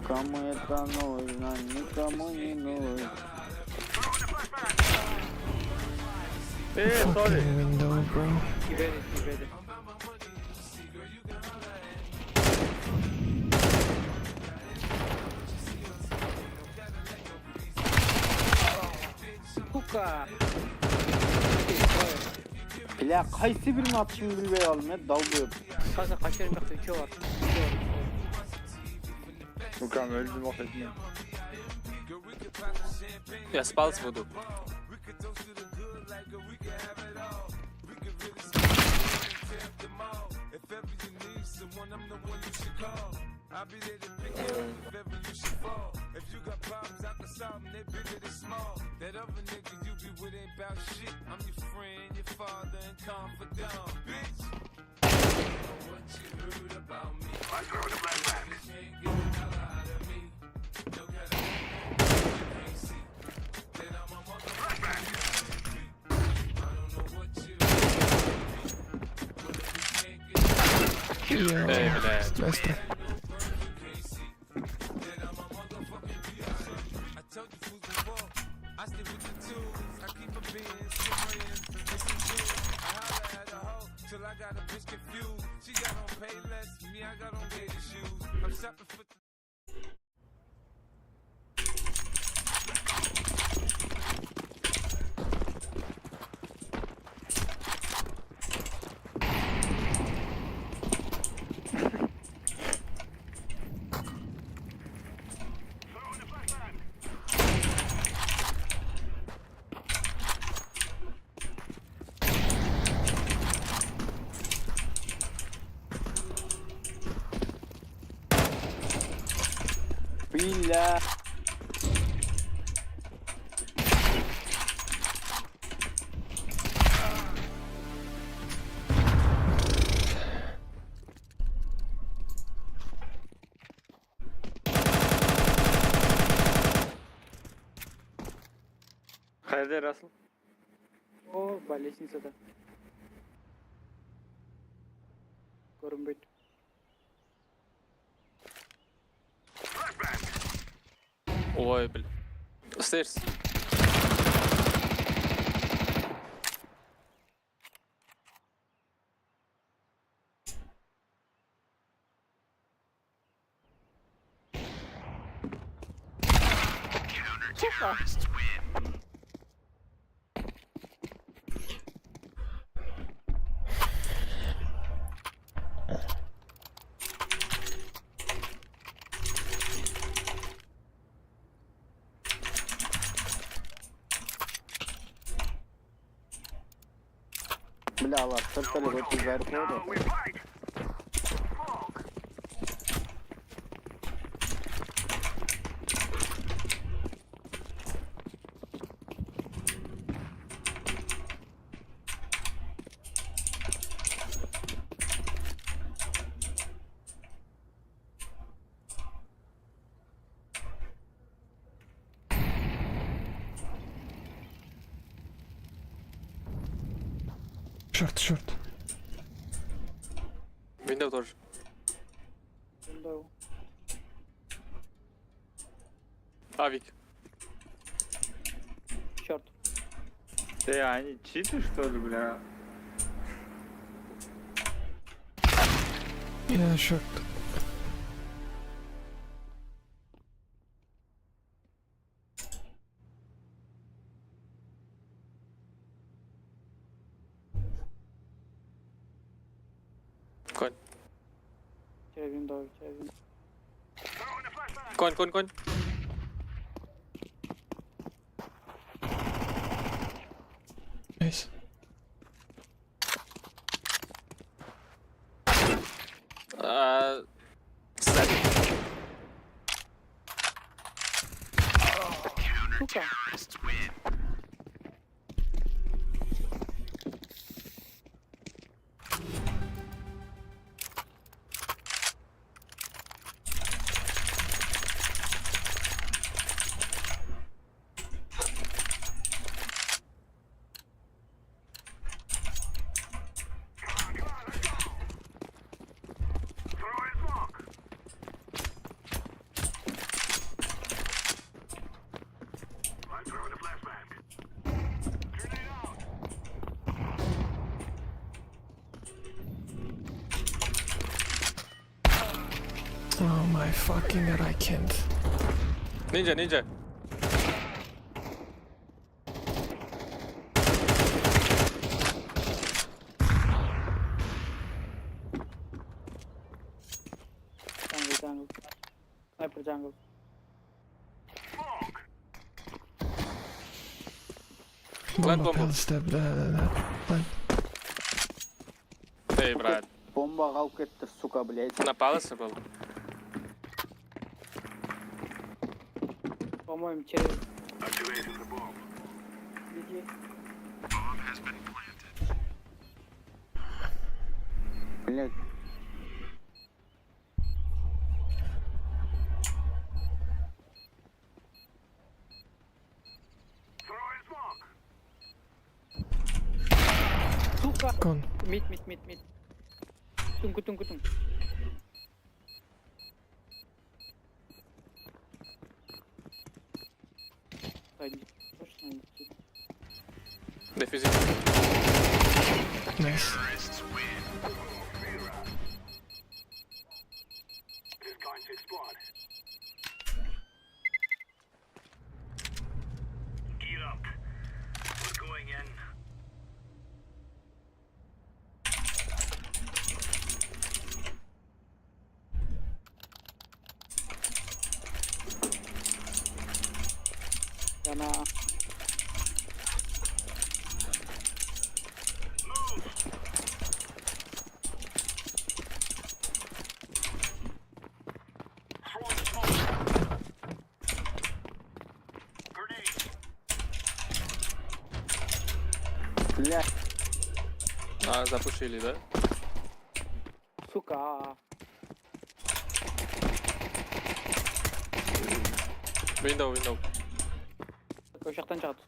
Speaker 18: Кому это нужно, никому не нужно.
Speaker 19: Fucking window, bro.
Speaker 2: Сука.
Speaker 18: Bля, qaysi birini atışını bilmey aldım ya, dalgıyor.
Speaker 2: Kanka kaç yerim yoktu, 2 var.
Speaker 21: Лукам, öldüm o etmiyor.
Speaker 20: Я спал с воду.
Speaker 6: I'll be there to pick you up if ever you should fall. If you got problems, I can solve them, they're bigger than small. That other nigga you be with ain't about shit. I'm your friend, your father, and confidant, bitch. I don't know what you heard about me. I throw the black man. You can't get the hell out of me. No got a you can't see. That I'm a motherfucker. I don't know what you heard about me. But if you can't get the hell out of me.
Speaker 19: Hey,
Speaker 20: Bля.
Speaker 6: I stick with the tools, I keep a being spraying, and some jewels. I holler at a hoe till I got a bitch confused. She got on pay less, me I got on gator shoes. I'm shopping for
Speaker 18: Billa.
Speaker 21: Хайде, Расл.
Speaker 2: О, по лестнице-то. Көрінбейді.
Speaker 20: Ой, бля. Stairs.
Speaker 18: Bля, ладно, только ли вот из аэропорта.
Speaker 19: Шорт.
Speaker 20: Window тоже.
Speaker 2: Window.
Speaker 20: Авик.
Speaker 2: Черт.
Speaker 21: Ты, они читы, что ли, бля?
Speaker 19: Я шорт.
Speaker 20: Конь.
Speaker 2: Window.
Speaker 20: Конь.
Speaker 2: Сука.
Speaker 19: Oh my fucking god, I can't.
Speaker 20: Ninja.
Speaker 2: Jungle. Sniper jungle.
Speaker 19: Bomba pelstep, plant.
Speaker 20: Эй, брат.
Speaker 18: Bomba kalk ketdi, suka, блядь.
Speaker 20: На палце был.
Speaker 2: По-моему, через... Иди.
Speaker 18: Блядь.
Speaker 2: Сука!
Speaker 19: Gone.
Speaker 2: Мид. Тунку. Пойди. Точно идти.
Speaker 20: Дефизит.
Speaker 19: Nice.
Speaker 2: Yana.
Speaker 18: Блядь.
Speaker 20: А, запушили, да?
Speaker 2: Сука.
Speaker 20: Window.
Speaker 2: O'sha yoqdan chiqadi.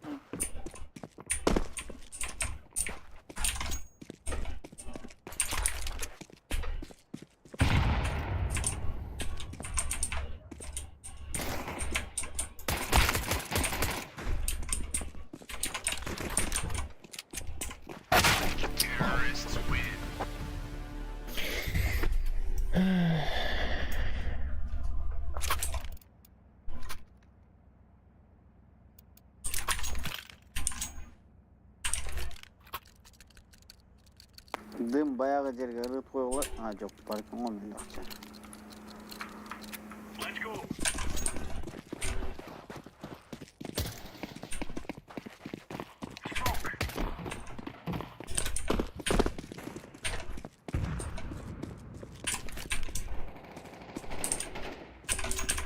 Speaker 18: Dım bayağı жерге ырыт койгула. А, жок, бар экен го менде акча.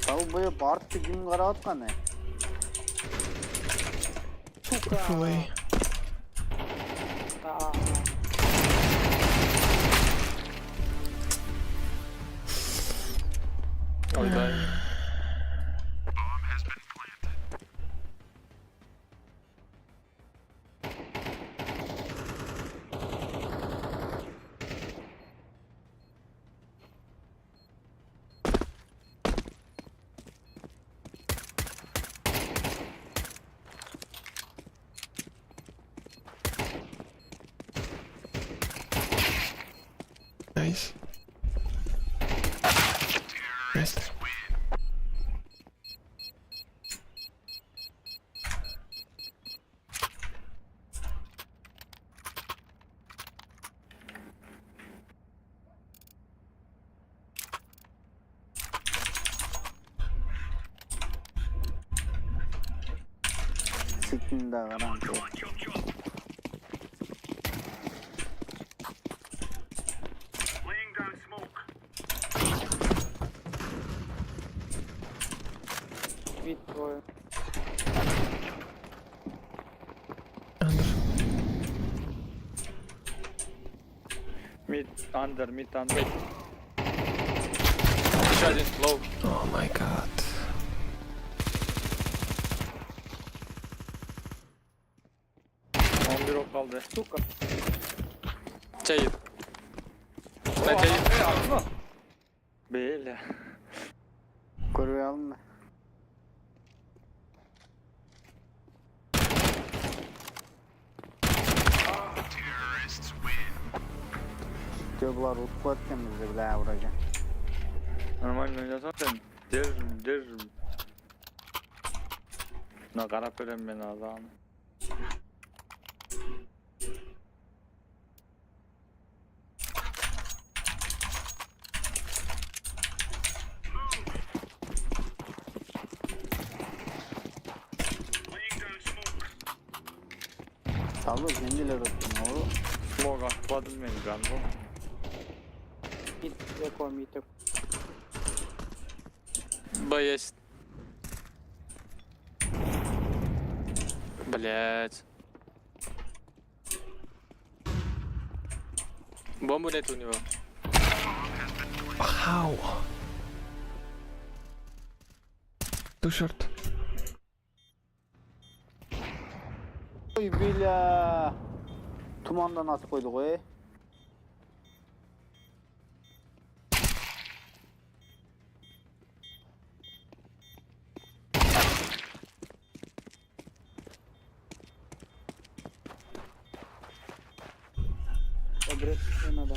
Speaker 18: Тау бою бартты ким карап аткан?
Speaker 19: Hopefully.
Speaker 20: Ой, да.
Speaker 19: Nice. Missed.
Speaker 18: Siktin de garanti.
Speaker 2: Вид твой.
Speaker 19: Under.
Speaker 21: Mid, under.
Speaker 20: Еще один, low.
Speaker 19: Oh my god.
Speaker 21: Bir ok kaldı.
Speaker 2: Сука.
Speaker 20: Чайит.
Speaker 21: Oo,
Speaker 20: Ben çayit.
Speaker 21: atma. Böyle.
Speaker 18: Kurve alma. Bular utup atken bizi bile vuracak.
Speaker 21: Normal oynasan sen der. Ne karap veren ben adam.
Speaker 18: Sağlı kendileri tuttum oğlum.
Speaker 21: Smoke atmadım beni galiba.
Speaker 2: Mid.
Speaker 20: Б есть. Блять. Бомбы нет у него.
Speaker 19: How? Too short.
Speaker 18: Oy bila. Tumanda nasıl koyduk o?
Speaker 2: Надо.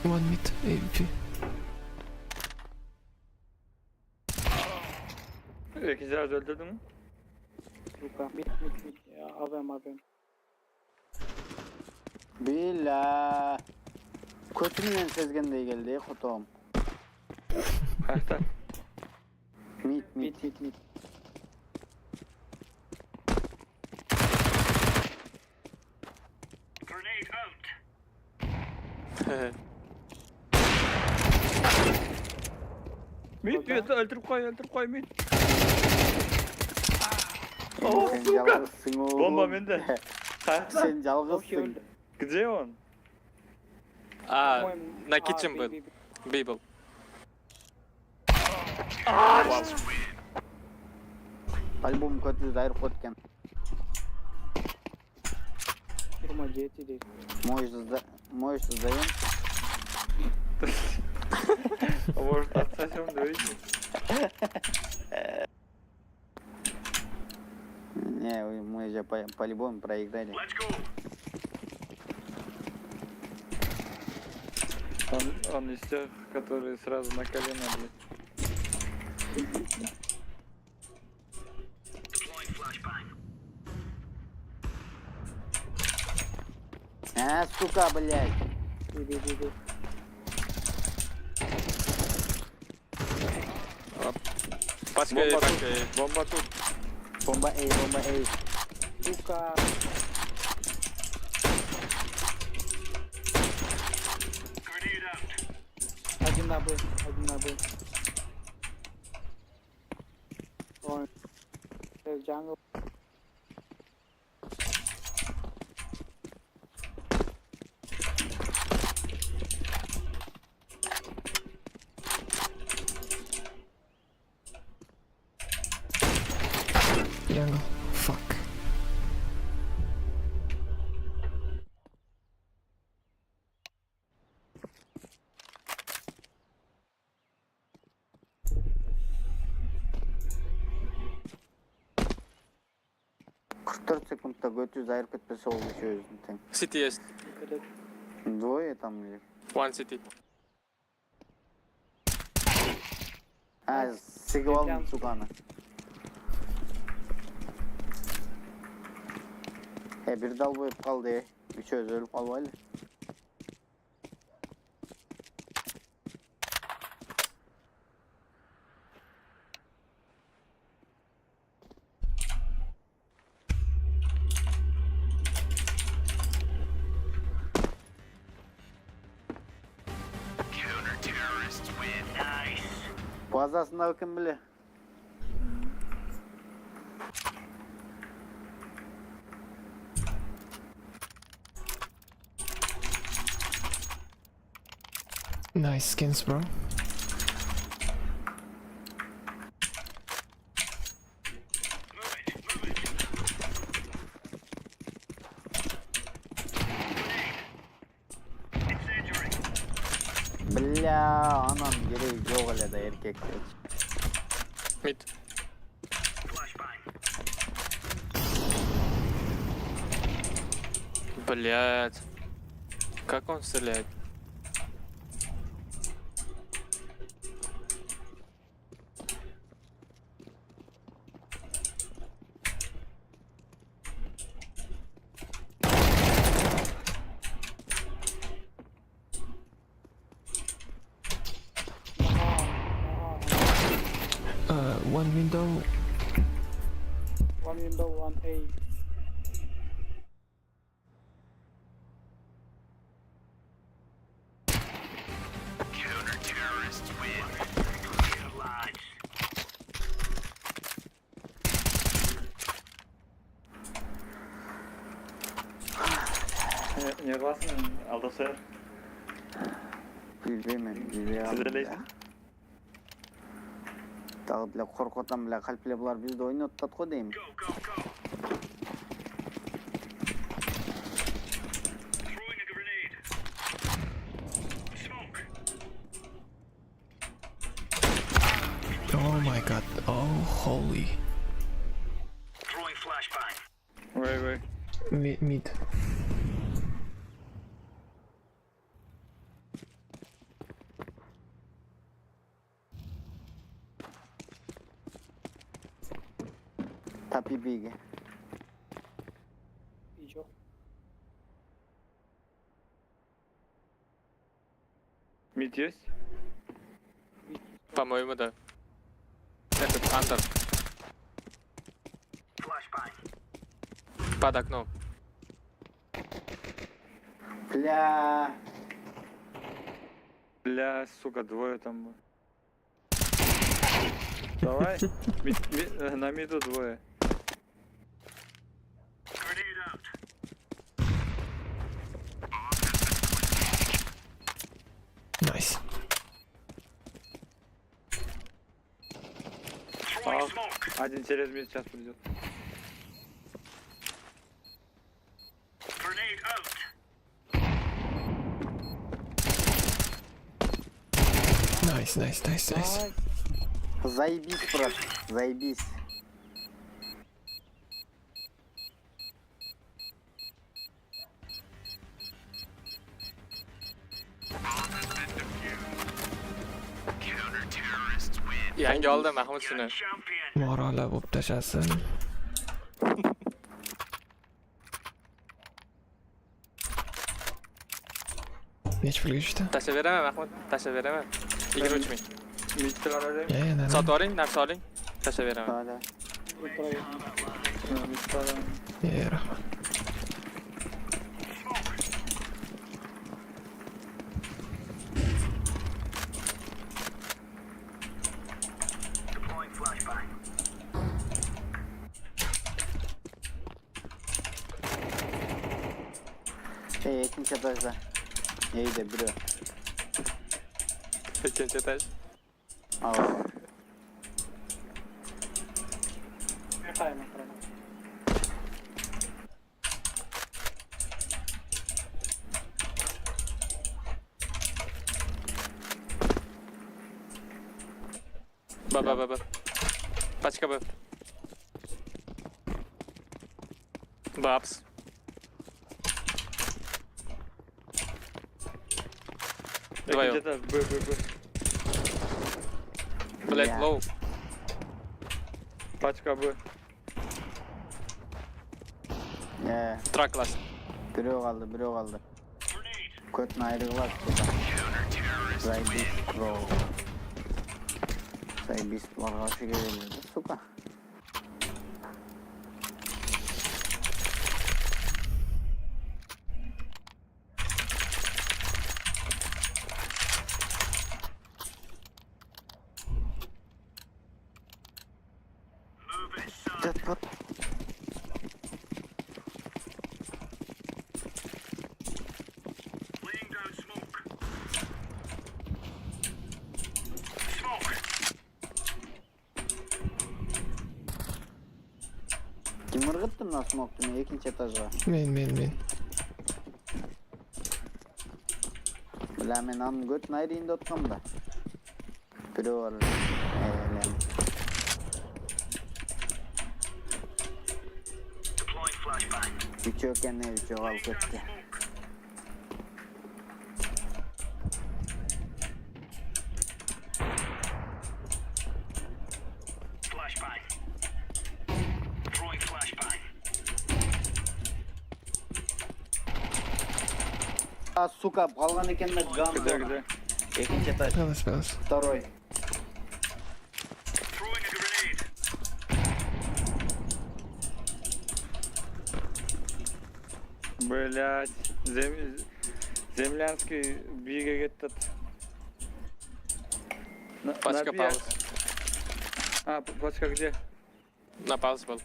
Speaker 19: One mid AWP.
Speaker 21: İkizler öldürdü mü?
Speaker 2: Сука. Мид. Авем.
Speaker 18: Bila. Kötümden sezgende geldi kutum.
Speaker 21: Kaçta?
Speaker 18: Mid.
Speaker 21: Mid öldürüp koy mid.
Speaker 18: Sen жалғызсың oğlum.
Speaker 21: Bomba bende. Kaçta?
Speaker 18: Sen жалғызсың.
Speaker 21: Где он?
Speaker 20: А, на kitchen был. B был.
Speaker 18: Альбом kötü zayır kotken.
Speaker 2: Firma GT değil.
Speaker 18: Можешь создаем?
Speaker 21: А может отсосем, давайте.
Speaker 18: Не, мы же по-любому проиграли.
Speaker 21: Он из тех, которые сразу на колено, блядь.
Speaker 18: Сука, блядь.
Speaker 2: Иди.
Speaker 20: Пачка и пачка и.
Speaker 21: Бомба тут.
Speaker 18: Bomba A.
Speaker 2: Сука. Один на Б. Ой. Джангл.
Speaker 19: Jungle. Fuck.
Speaker 18: 44 секундта Götüz ayırıp ketpese oldu şu özünü teң.
Speaker 20: City есть.
Speaker 18: Двое там или?
Speaker 20: One city.
Speaker 18: Ha, sigib aldım sugаны. Bir dal boyup kaldı. Üç öz ölüp kalbaylı. Bazasında bakın bile.
Speaker 19: Nice skins, bro.
Speaker 18: Bля, anam gereği yok öyle de erkekler.
Speaker 20: Mid. Блядь. Как он стреляет?
Speaker 19: One window.
Speaker 2: One window, one A.
Speaker 21: Не кыласың, алдаса?
Speaker 18: Bilbeymen, bilbeymen.
Speaker 21: Siz eleysin?
Speaker 18: Tағы біле қорқотан біле қалпіле бұлар бізді ойнаттат қой деймін.
Speaker 19: Oh my god. Oh, holy.
Speaker 21: Wait.
Speaker 19: Mid.
Speaker 18: Tapi big.
Speaker 2: Видео.
Speaker 21: Мид есть?
Speaker 20: По-моему, да. Этот андер. Под окном.
Speaker 18: Бля.
Speaker 21: Бля, сука, двое там. Давай. На миду двое.
Speaker 19: Nice.
Speaker 21: Один через мид сейчас придет.
Speaker 19: Nice.
Speaker 18: Заебись, брат, заебись.
Speaker 20: Yangi oldi Mahmud shuni.
Speaker 19: Morala bo'lib tashasin. Necha pulga tushdi?
Speaker 20: Tashlayveraman Mahmud, tashlayveraman. 23 ming.
Speaker 21: Midga qaraylik.
Speaker 19: Sotib
Speaker 20: oling, narsa oling. Tashlayveraman.
Speaker 19: Rahmat.
Speaker 18: İkinci etajda. İyi de biri.
Speaker 20: İkinci etaj.
Speaker 18: Aa.
Speaker 20: Ba. Пачка Б. Babs. Давай его. Блять,
Speaker 18: Я.
Speaker 20: лоу.
Speaker 5: Пачка Б.
Speaker 20: Трак класс.
Speaker 18: Бирөө калды. Көтүн айрыгылат. Зайбис кроу. Зайбис баргашы келди, сука. Жат. Kim ыргытты мына смокту экинчи этажга?
Speaker 19: Мен.
Speaker 18: Бля, мен анын көтүн айрыйын деп аткам да. Бирөө бар. Üçü kendine üçü kalk etti. Сука, қалған екен де ган. Екінші этаж.
Speaker 19: Пелес.
Speaker 18: Второй.
Speaker 5: Блять, землянский биге кетті.
Speaker 20: Пачка пауз.
Speaker 5: А, пачка где?
Speaker 20: На пауз был.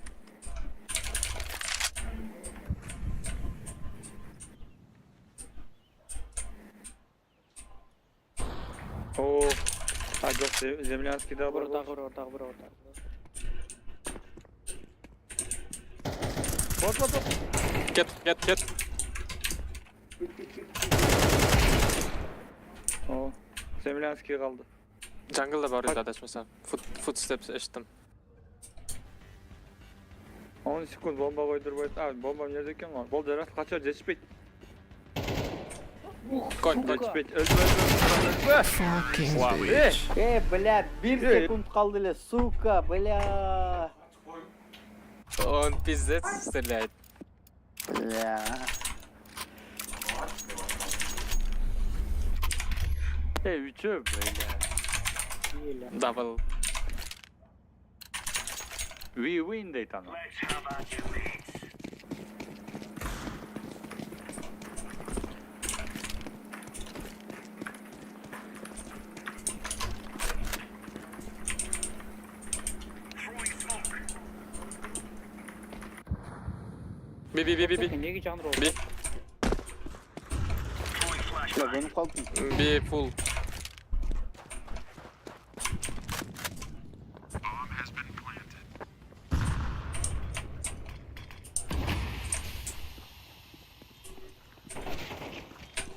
Speaker 5: О, а жоқ, землянский да бар.
Speaker 2: Ортақ.
Speaker 5: Вот.
Speaker 20: Кет.
Speaker 5: О, землянский қалды.
Speaker 20: Джанглда бар еді адашмасам. Footsteps eşittim.
Speaker 5: 10 секунд бомба қойдырбайды. А, бомба не екен ғой. Бұл жарас қачар жетішпейді. Жетішпейді. Өлді.
Speaker 19: Fucking bitch.
Speaker 18: Бля, 1 секунд қалды ле, сука, бля.
Speaker 20: Он пиздец стреляет.
Speaker 18: Бля.
Speaker 5: Üçü böyle.
Speaker 20: Double.
Speaker 5: We win deydi ana.
Speaker 20: B.
Speaker 2: Неге жанр ол?
Speaker 20: B.
Speaker 18: Ya benim kalktım.
Speaker 20: B full.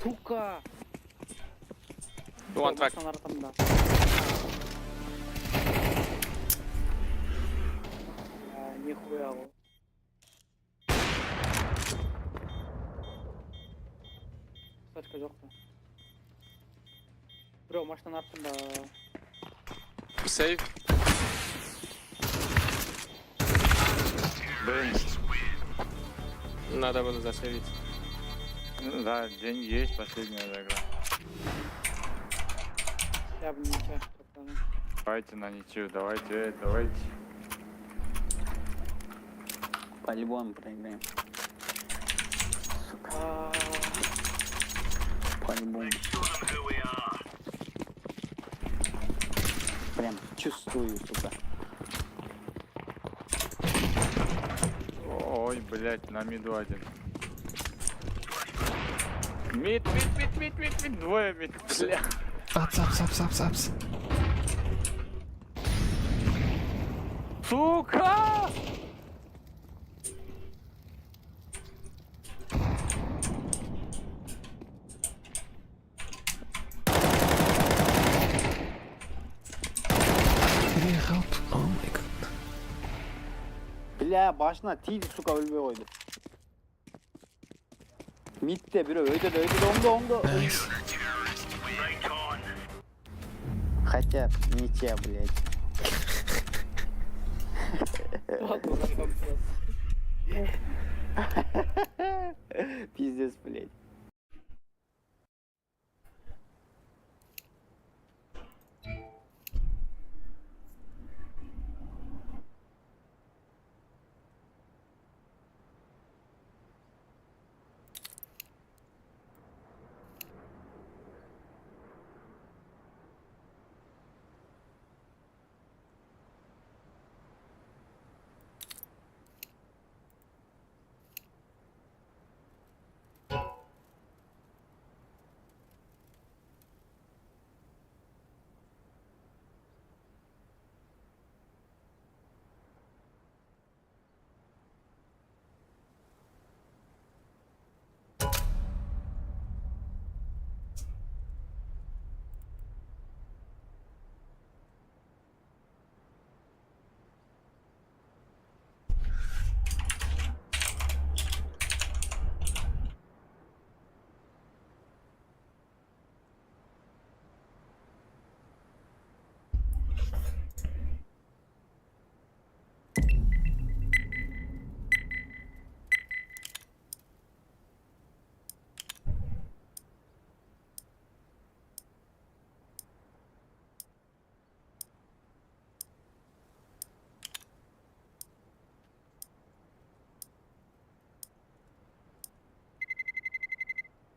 Speaker 2: Сука!
Speaker 20: One track.
Speaker 2: Арқамда. Нихуя ол. Сачка жоқ та. Бро, машинаның артында.
Speaker 20: Save. Надо было засейвить.
Speaker 5: Да, деньги есть, последняя игра.
Speaker 2: Я бы ничего.
Speaker 5: Давайте на ничью, давайте.
Speaker 18: По-любому проиграем.
Speaker 2: Сука.
Speaker 18: По-любому. Прям чувствую, сука.
Speaker 5: Ой, блять, на миду один. Мид, двое мид, бля.
Speaker 19: Апс.
Speaker 5: Сука!
Speaker 19: Oh my god.
Speaker 18: Бля, başına тиді, сука, өлбей қойды. Mid'de biri öldü onda.
Speaker 19: Nice.
Speaker 18: Хотя, ничья, блядь. Пиздец, блядь.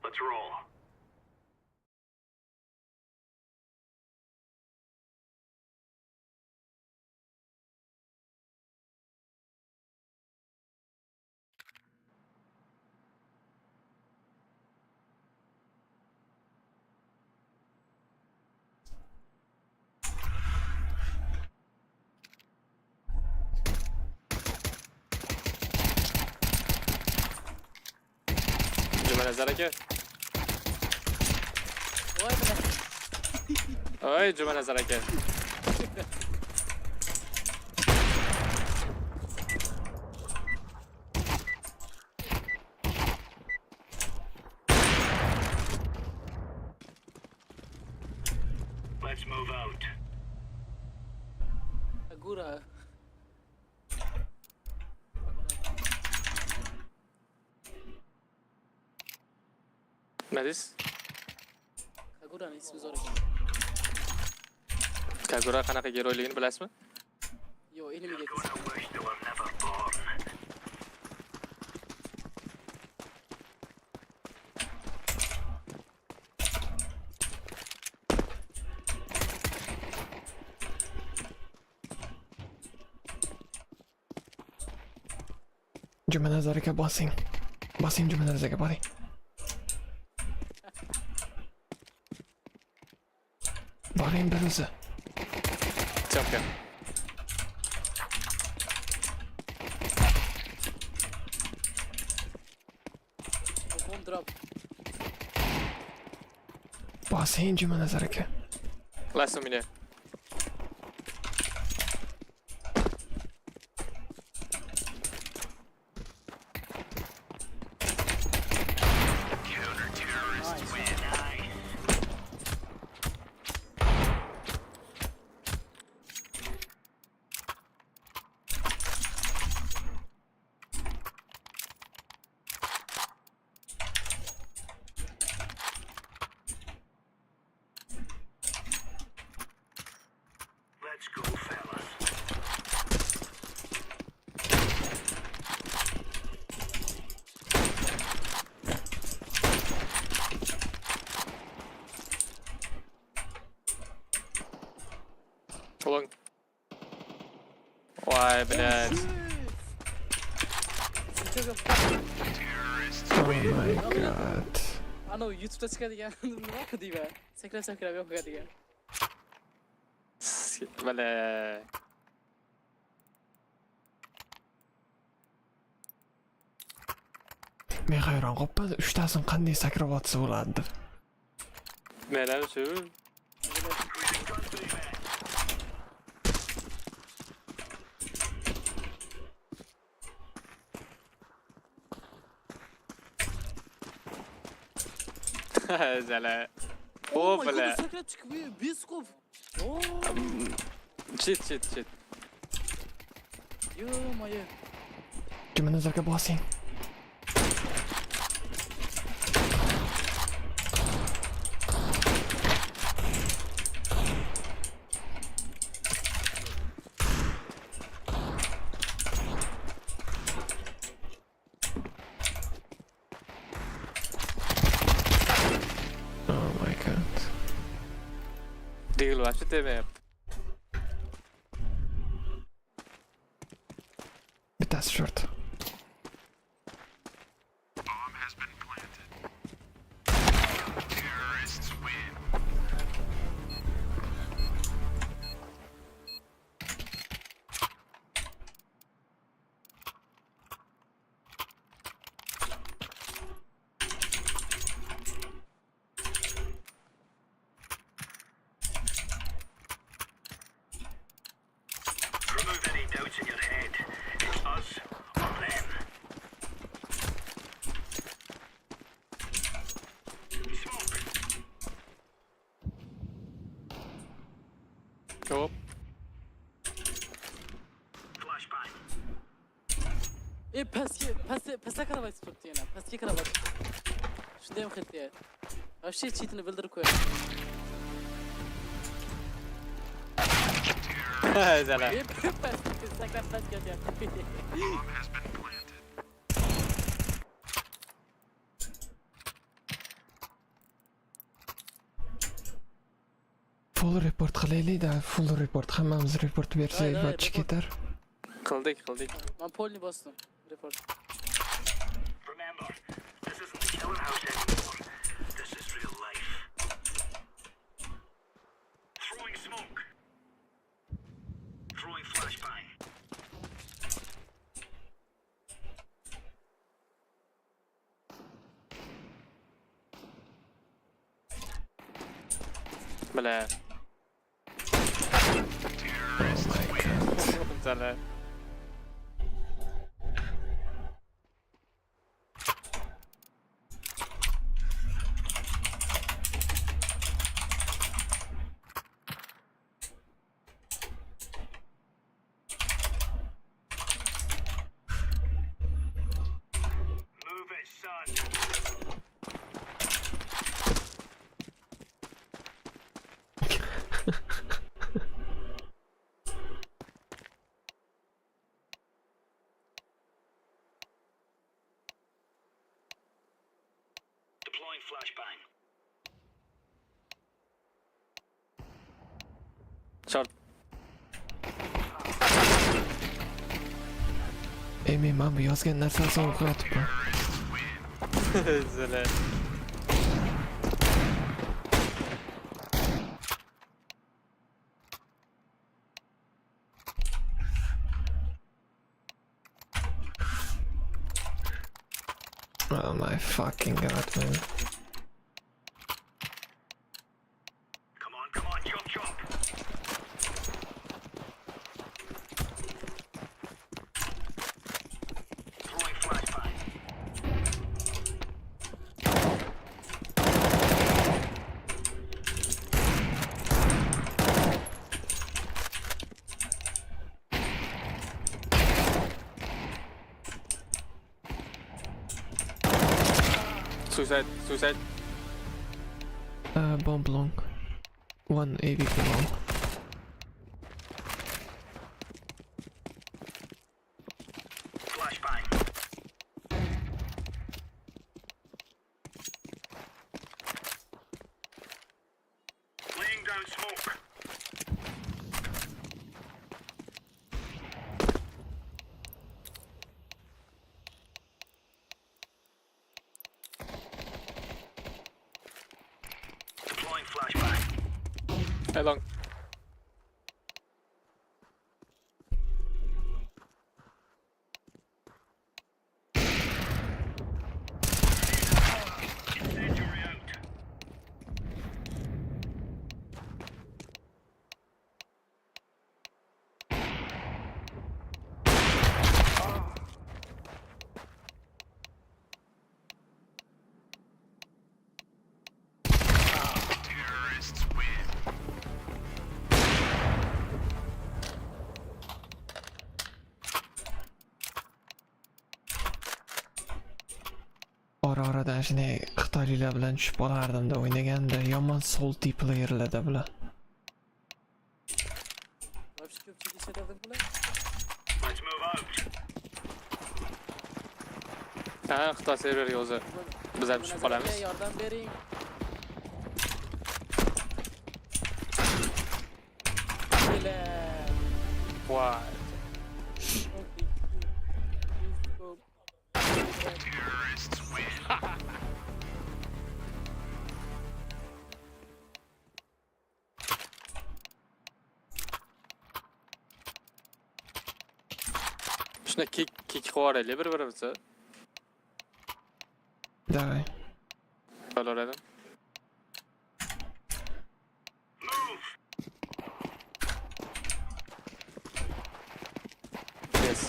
Speaker 7: Let's roll.
Speaker 20: Jumanazar aka. Oy, Jumanazar aka.
Speaker 7: Let's move out.
Speaker 2: Agura.
Speaker 20: Madis?
Speaker 2: Agurani ismi zo'r ekan.
Speaker 20: Kagura qanaqa geroyligini bilasizmi?
Speaker 2: Yo, enemiga
Speaker 19: Jumanazar aka bosing. Bosing Jumanazar aka boring. Boring bir o'zi.
Speaker 20: Chopgan.
Speaker 2: Bomb drop.
Speaker 19: Bosing Jumanazar aka.
Speaker 20: Last minute.
Speaker 7: Let's go, fellas.
Speaker 20: Tolong. Vay блядь.
Speaker 19: Oh my god.
Speaker 2: Ano YouTube'da chiqadigan nima deyman. Sakrab yoqadigan.
Speaker 20: Vale.
Speaker 19: Men hayron qoldim. 3 tasini qanday sakrab otsa bo'ladi deb.
Speaker 20: Men ham shu. Zala.
Speaker 8: Oh
Speaker 20: O
Speaker 8: my
Speaker 20: bile.
Speaker 8: god, sakat çıkıyor. Biskop. Oh.
Speaker 20: Shit.
Speaker 8: Yo my.
Speaker 19: Kimni nazarga bosing. Oh my god.
Speaker 20: Değil var şu tebe.
Speaker 19: Bittasi short.
Speaker 7: Remove any doubts in your head. It's us or them. Smoke.
Speaker 20: Hop.
Speaker 7: Flashbang.
Speaker 8: Pasta karavat sportu yana. Pasta karavat. Shunday ham xilti. Вообще chitini bildirib qo'yadi.
Speaker 20: Zala.
Speaker 8: Sakat pasta deyapti.
Speaker 19: Full report qilaylik-da, full report. Hammamiz report bersak,
Speaker 8: Hayır,
Speaker 19: vatchi ketar.
Speaker 20: Qildik.
Speaker 8: Men polni bosdim. Report.
Speaker 7: Remember, this isn't the killing house anymore. This is real life. Throwing smoke. Throwing flashbang.
Speaker 20: Bile.
Speaker 19: Oh my god.
Speaker 20: Zala.
Speaker 7: Move it, son. Deploying flashbang.
Speaker 20: Short.
Speaker 19: Men bu yozgan narsasini o'qiyotibman.
Speaker 20: Zala.
Speaker 19: Oh my fucking god, man.
Speaker 7: Come on, chop. Throwing flashbang.
Speaker 20: Suicide.
Speaker 19: Bomb long. One AVP long.
Speaker 7: Flashbang. Laying down smoke. Deploying flashbang.
Speaker 20: Hey, long.
Speaker 7: Incendiary out.
Speaker 19: Ara-aradan shunday Xitoyliklar bilan tushib qolardim-da o'ynaganda. Yomon salty playerlarda bular.
Speaker 8: Вообще ko'pchilik ishlatadi bular.
Speaker 7: Let's move out.
Speaker 20: Ha, Xitoy serveriga o'zi biz ham tushib qolamiz.
Speaker 8: Yordam bering.
Speaker 20: Voy. Shuni kick qilib yuboraylik bir-birimizni.
Speaker 19: Давай.
Speaker 20: Qo'lladim. Yes.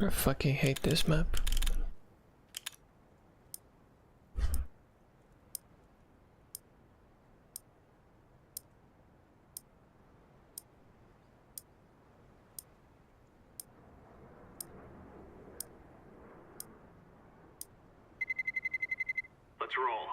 Speaker 19: I fucking hate this map.
Speaker 7: Let's roll.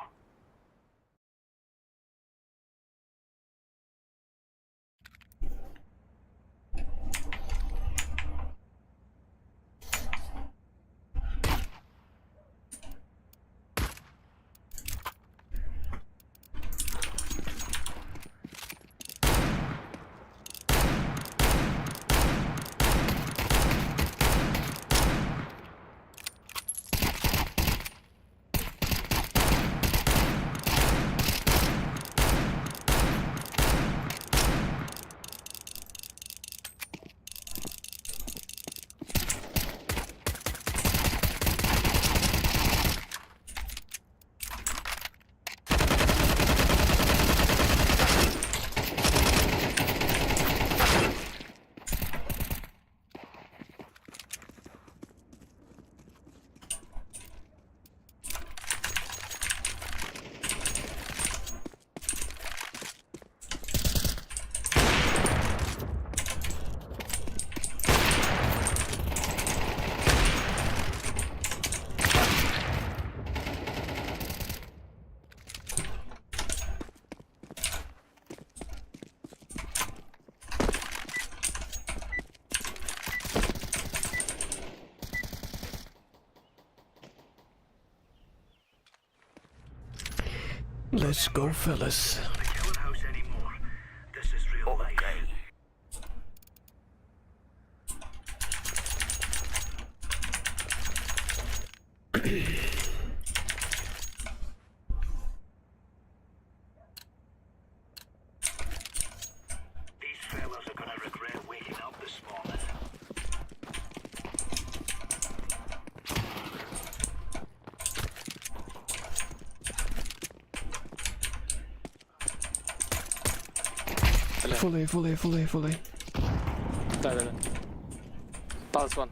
Speaker 19: Let's go, fellas.
Speaker 7: Killing house anymore. This is real life. These fellas are gonna regret waking up this morning.
Speaker 19: Fully.
Speaker 20: Da. Pulse one.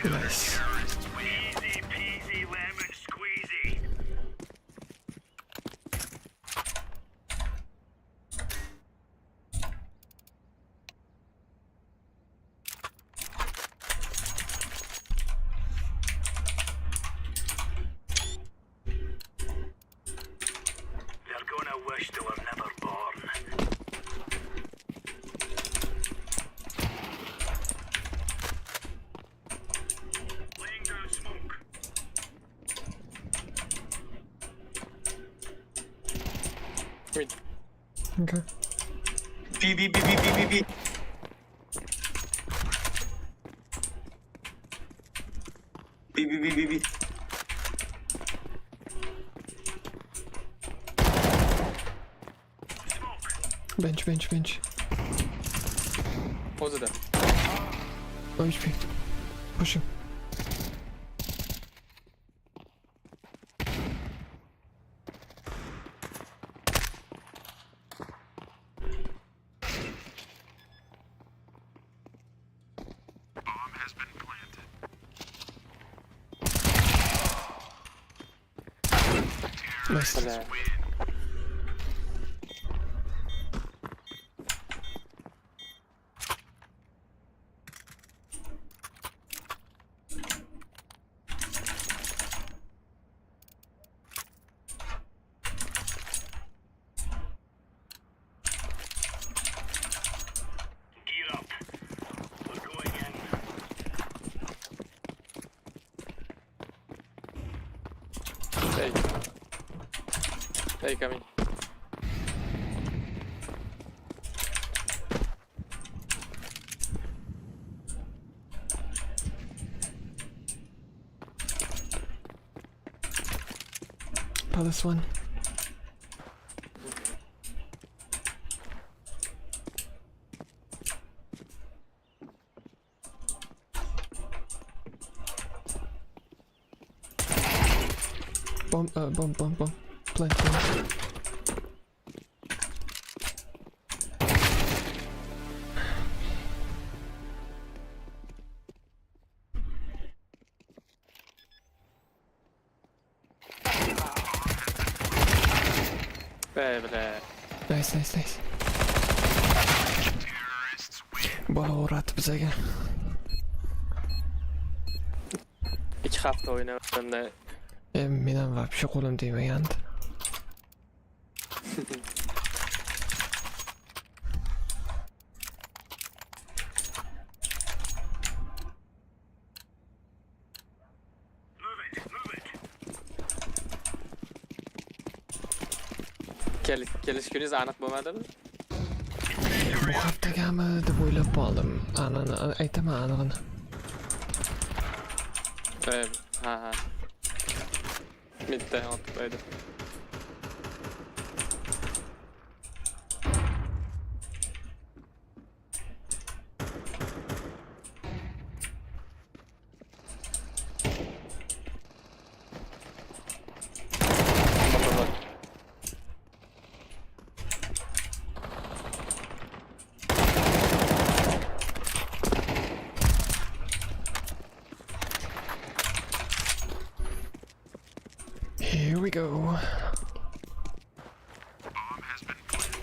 Speaker 19: Nice.
Speaker 7: Easy peasy lemon squeezy. They're gonna wish they were never born. Laying down smoke.
Speaker 20: Mid.
Speaker 19: Okay.
Speaker 20: B. B.
Speaker 19: Bench.
Speaker 20: Pause there.
Speaker 19: Low HP. Pushing.
Speaker 14: Bomb has been planted.
Speaker 19: Nice.
Speaker 20: Voilà.
Speaker 7: Gear up. We're going in.
Speaker 20: Hey, coming.
Speaker 19: Palace one. Bomb. Plant one. Nice. Bola uğrattı bize.
Speaker 20: 2 hafta oynadim.
Speaker 19: Menam вообще qo'lim tegmagandi.
Speaker 20: Kelishkuningiz aniq bo'lmadimi?
Speaker 19: Bu haftagami deb o'ylab qoldim. Aytaman anig'ini.
Speaker 20: Ha. Midda otib qo'ydi.
Speaker 19: Here we go.
Speaker 14: Bomb has been planted.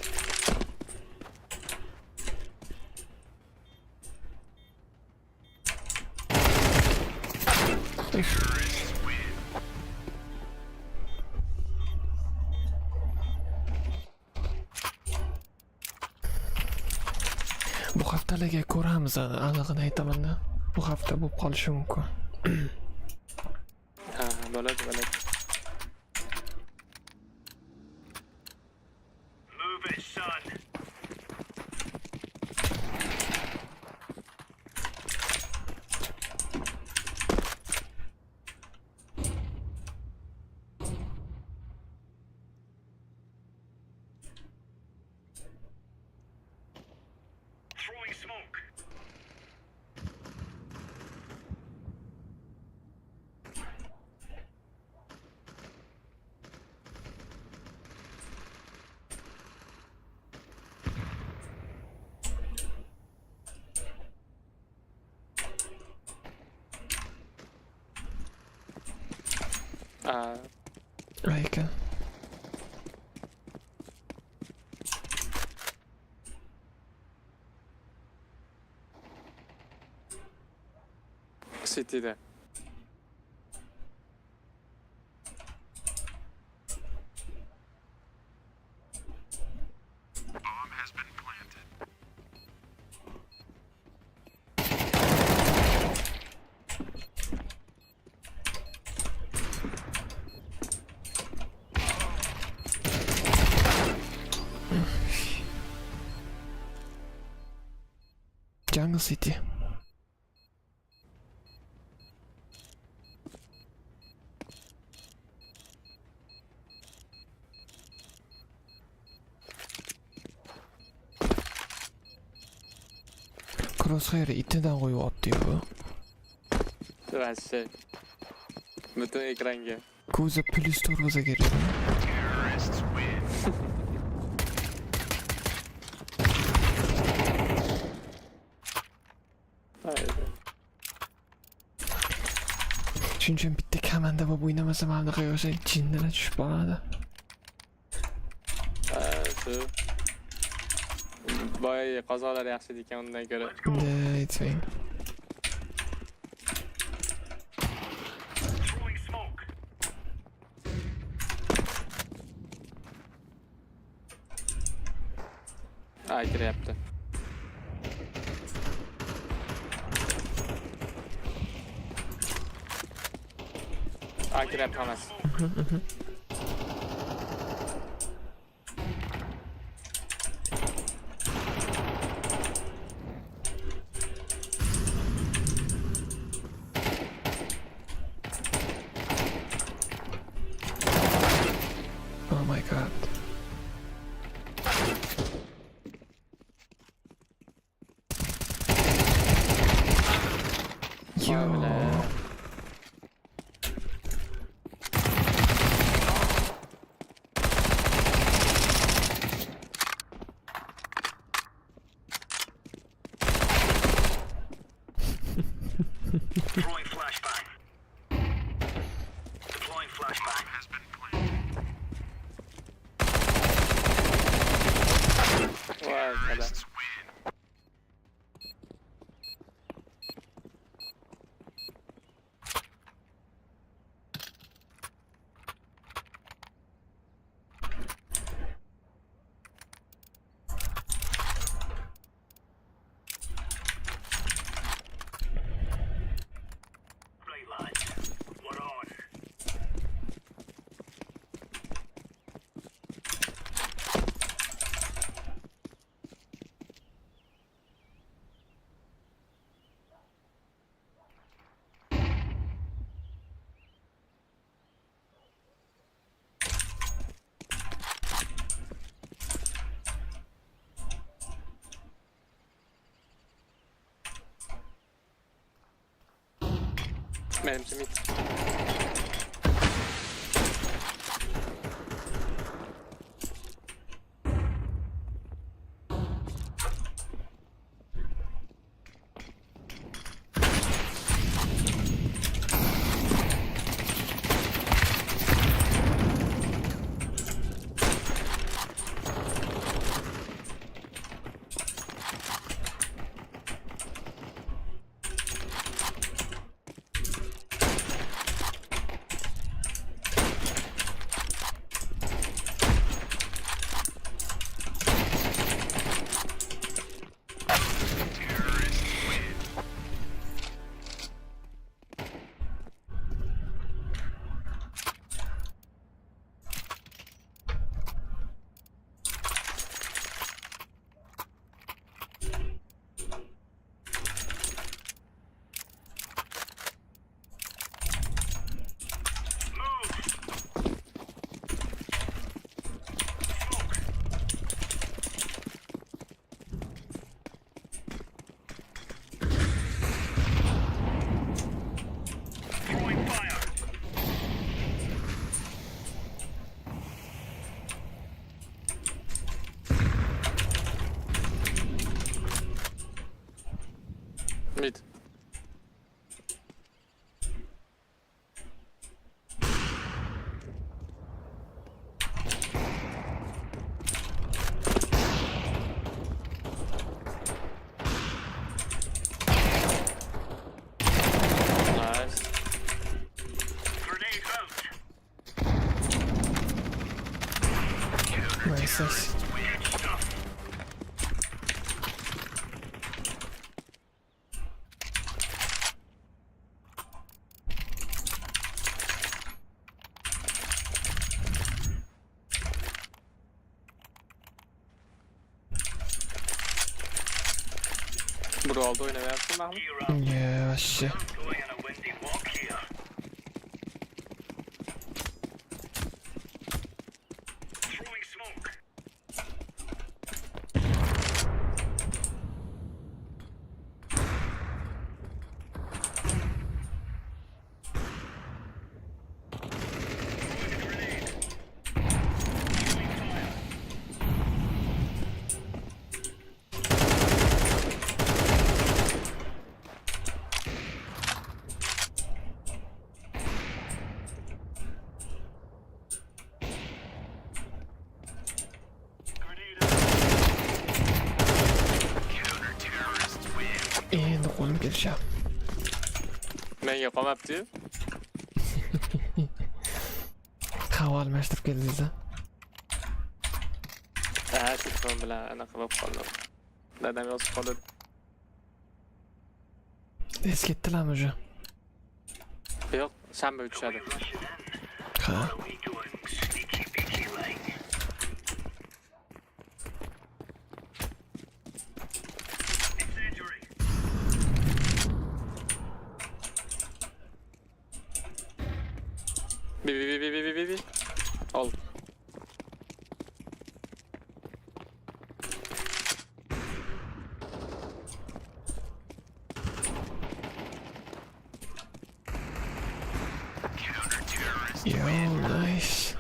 Speaker 14: Terrorists win.
Speaker 19: Bu haftalarga ko'ramiz, anig'ini aytaman-da. Bu hafta bo'lib qolishi mumkin.
Speaker 20: Ha, bo'ladi.
Speaker 7: Move it, son. Throwing smoke.
Speaker 19: Ekan.
Speaker 20: City'de.
Speaker 14: Bomb has been planted.
Speaker 19: Jungle City. Crosshair'i itidan qo'yib bu.
Speaker 20: Вообще. Butun ekranga.
Speaker 19: Ko'zi plyus to'rg'iza kerak.
Speaker 14: Terrorists win.
Speaker 19: Chunki bitta komanda bo'lib o'ynamasam ham bunaqa yo'sa jinnilar tushib qoladi.
Speaker 20: Shu. Boya qozolar yaxshi ekan undan ko'ra.
Speaker 19: Aytmang.
Speaker 7: Throwing smoke.
Speaker 20: Kiryapti. Kiryapti hammasi.
Speaker 19: Oh my god. Yo.
Speaker 7: Throwing flashbang. Deploying flashbang.
Speaker 14: Has been planted.
Speaker 20: Vay kadar.
Speaker 14: Terrorists win.
Speaker 7: Right, lads. We're on.
Speaker 20: Benimki mid. Mid. Nice.
Speaker 19: Nice.
Speaker 20: Bro oldu oynamayapsın Mahmut.
Speaker 19: Yeah, вообще. Endi qo'lim kelishadi.
Speaker 20: Menga qolmabdi.
Speaker 19: Havo almashtirib keldingiz-a?
Speaker 20: Ha, telefon bilan anaqa bo'lib qoldim. Dadam yozib qoldi.
Speaker 19: Es ketdilarmi уже?
Speaker 20: Yo'q, shanba uchishadi.
Speaker 19: Ha.
Speaker 20: Bi. Ol.
Speaker 19: Yo, nice.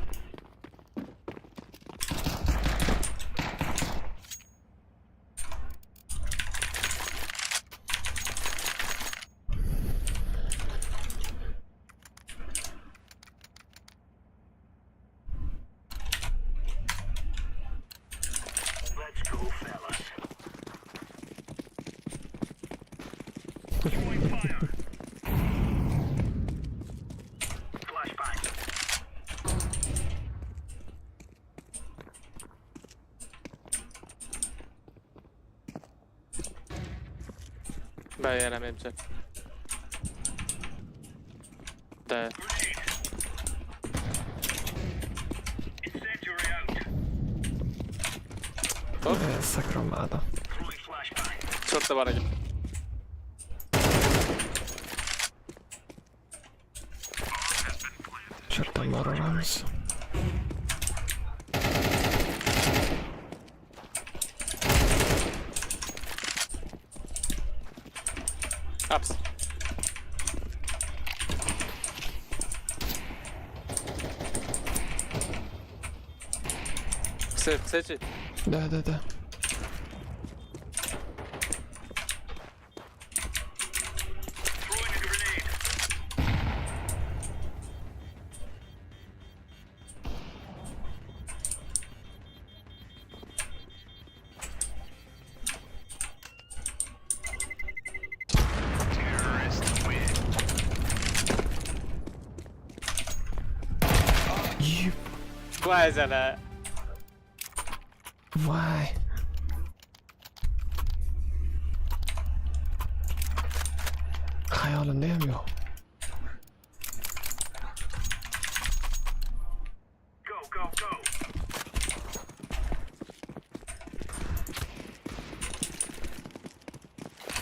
Speaker 7: Let's go, fellas. Flashbang.
Speaker 20: Bayaramayapti. Da.
Speaker 7: Incendiary out.
Speaker 19: Sakromado.
Speaker 7: Throwing flashbang.
Speaker 20: Shortda bor ekan.
Speaker 19: Shortdan boraveramiz.
Speaker 20: Ups. Seç.
Speaker 19: Da.
Speaker 7: Throwing a grenade. Terrorist win.
Speaker 20: Vay sana.
Speaker 19: Vay. Hayolimda ham yo'q.
Speaker 7: Go.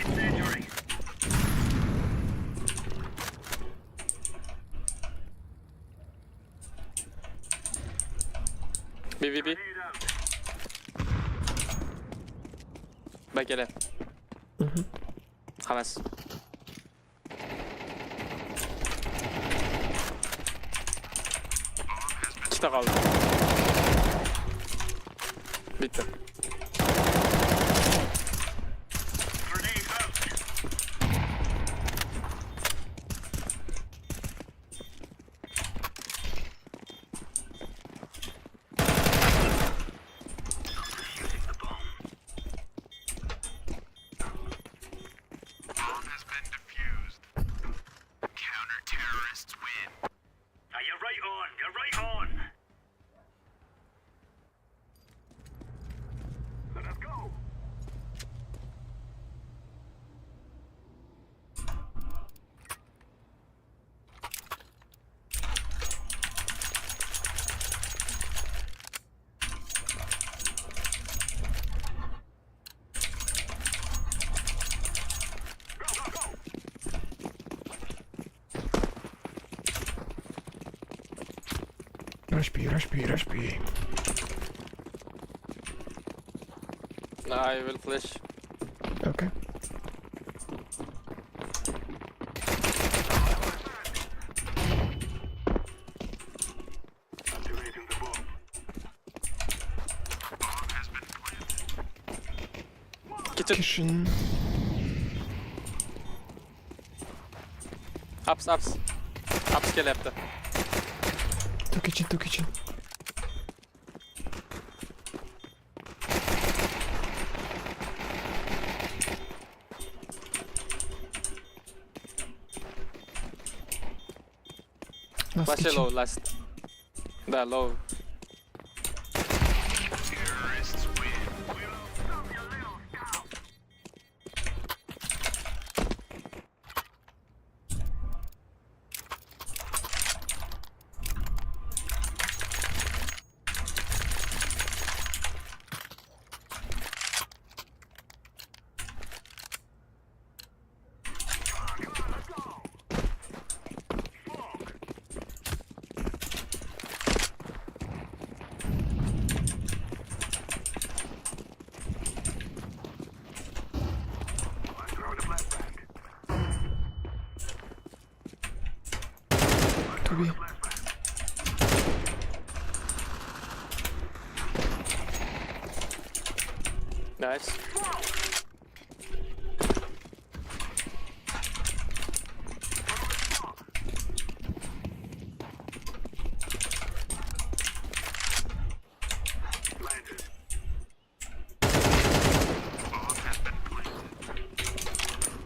Speaker 7: Incendiary.
Speaker 20: Bi.
Speaker 7: Grenade out.
Speaker 20: Bakele. Hamas. İkide kaldı. Bitti.
Speaker 7: Grenade out.
Speaker 19: Rush B, rush B, rush B.
Speaker 20: I will flash.
Speaker 19: Okay. Kitchen.
Speaker 20: Ups. Ups kelyapti.
Speaker 19: To kitchen.
Speaker 20: Last low, last. Da, low.
Speaker 19: To be.
Speaker 20: Nice.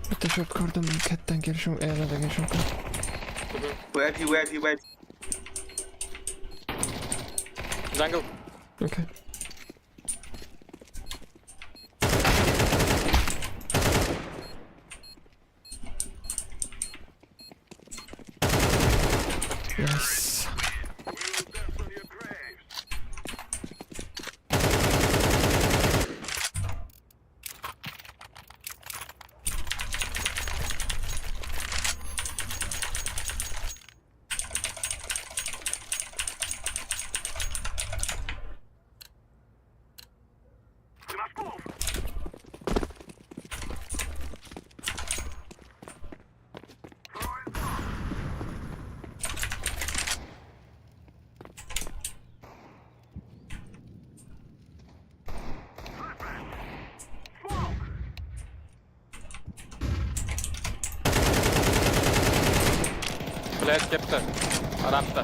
Speaker 19: Bitta shot ko'rdim, kattadan kelishim, e'lodagi shot.
Speaker 21: Where you?
Speaker 20: Jungle.
Speaker 19: Okay. Yes.
Speaker 20: Flash kepti. Rampda.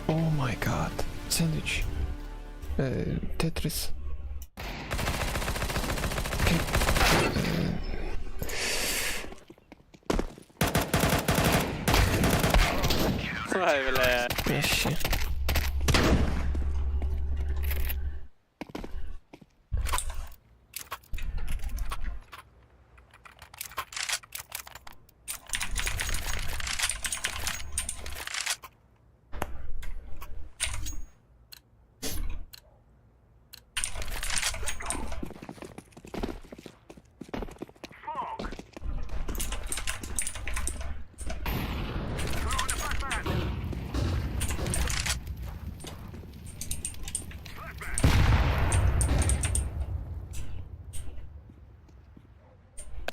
Speaker 19: Oh my god. Sandwich. Tetris.
Speaker 20: Vay bile.
Speaker 19: Eşi.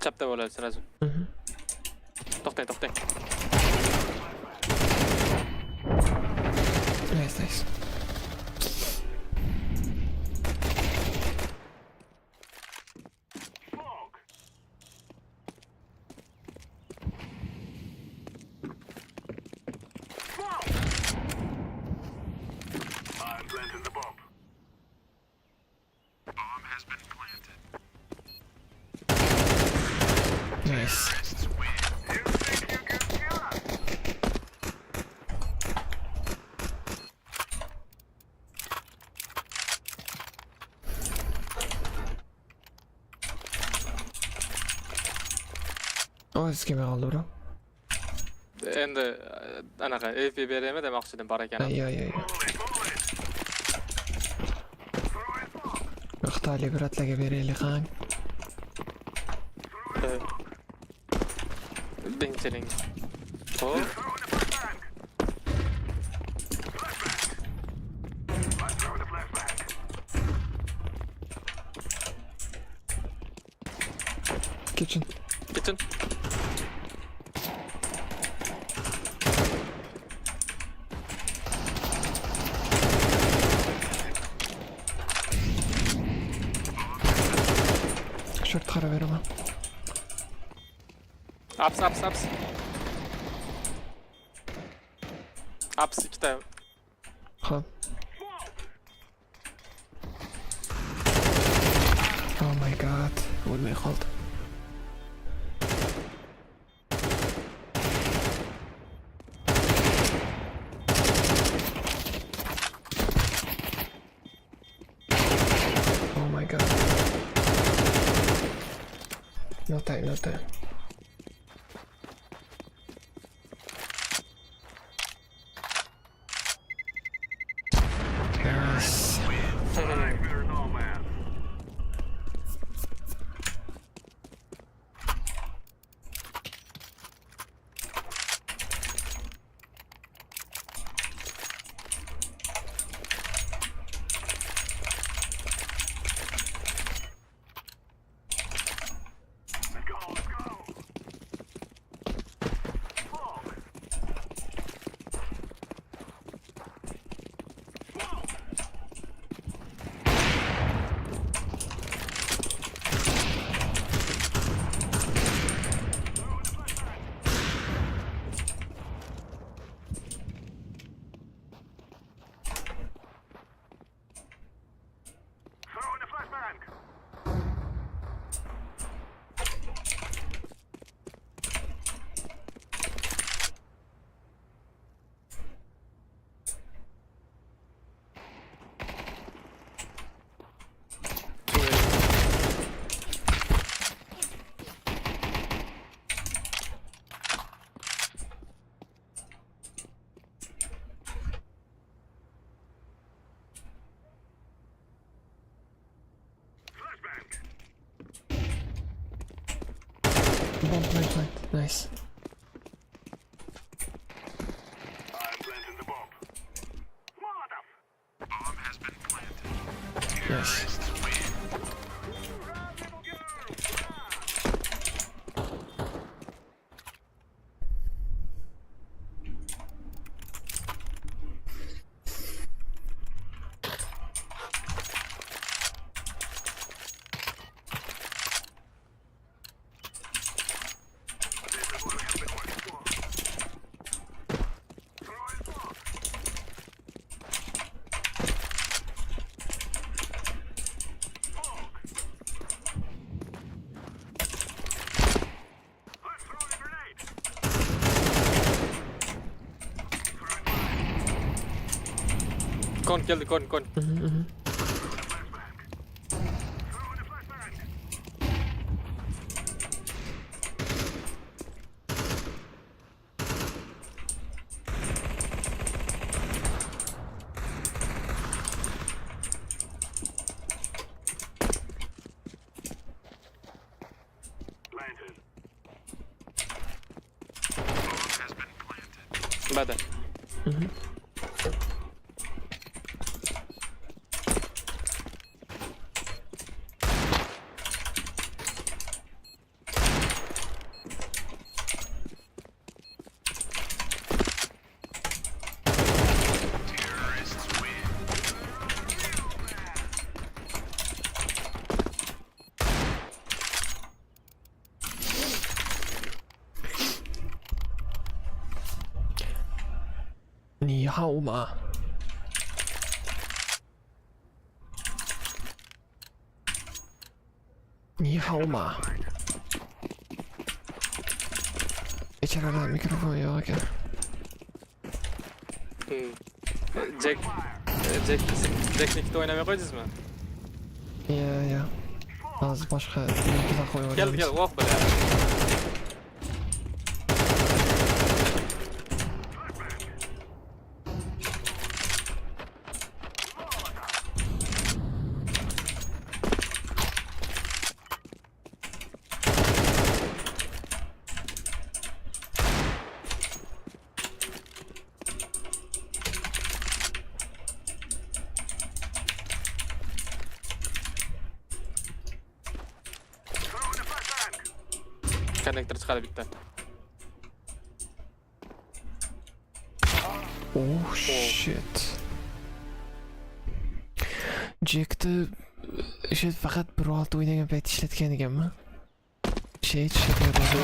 Speaker 20: Chapta bo'ladi сразу. To'xtang.
Speaker 19: Nice.
Speaker 7: I'm planting the bomb. Bomb has been planted.
Speaker 19: Nice. O eski oldu bro.
Speaker 20: Endi anaqa AP beraymi demoqchi edim, bor ekan.
Speaker 19: Yo. Xitoylik biratlarga beraylik qang.
Speaker 20: Dengchiling. Xo'p.
Speaker 19: Kitchen.
Speaker 20: Kitchen.
Speaker 19: Short qaraveraman.
Speaker 20: Ups. Ups ikkita.
Speaker 19: Xo'p. Oh my god. O'lmay qoldi. Oh my god. No time. Yes. Bomb plant. Nice. Yes.
Speaker 20: Kon geldi kon. Bada.
Speaker 19: Ni hao ma. Ni hao ma. İçeride mikrofon yok ekan.
Speaker 20: Jack'nikda o'ynamay qo'ydingizmi?
Speaker 19: Ya. Hozir boshqa linkga qo'yib
Speaker 20: Gel, voq bo'l. Connector chiqadi bitta.
Speaker 19: Oh shit. Jack'ni o'sha faqat 1.6 o'ynagan payt ishlatgan ekanman. Ishlatmayapti.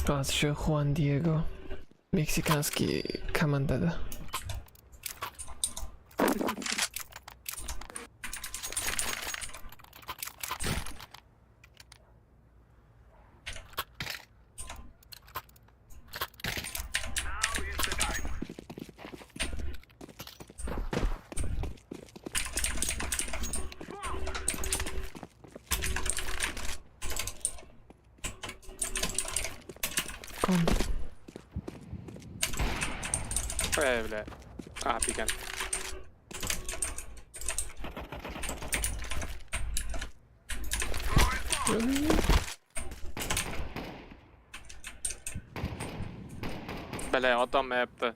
Speaker 19: Hozir shu Juan Diego meksikanskiy komandada.
Speaker 20: Öyle. Ah piken. Bele atamayapti.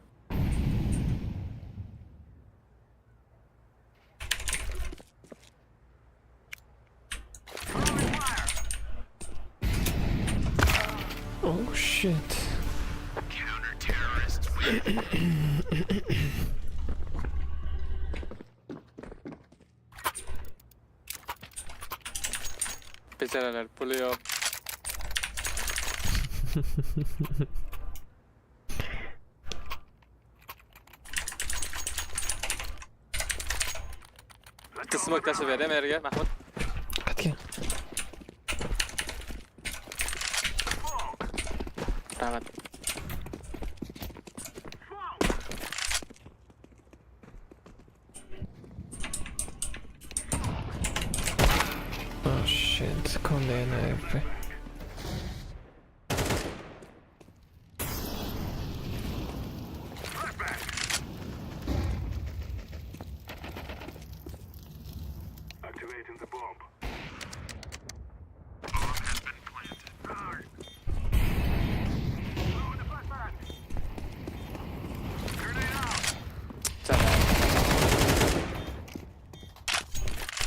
Speaker 19: Oh shit.
Speaker 20: Beçereler pulu yok. Kısmak taşı vereyim Erge, Mahmut.
Speaker 19: Hadi.
Speaker 20: Rahmet.
Speaker 19: Oh shit, kom igen här uppe.
Speaker 7: Activating the bomb.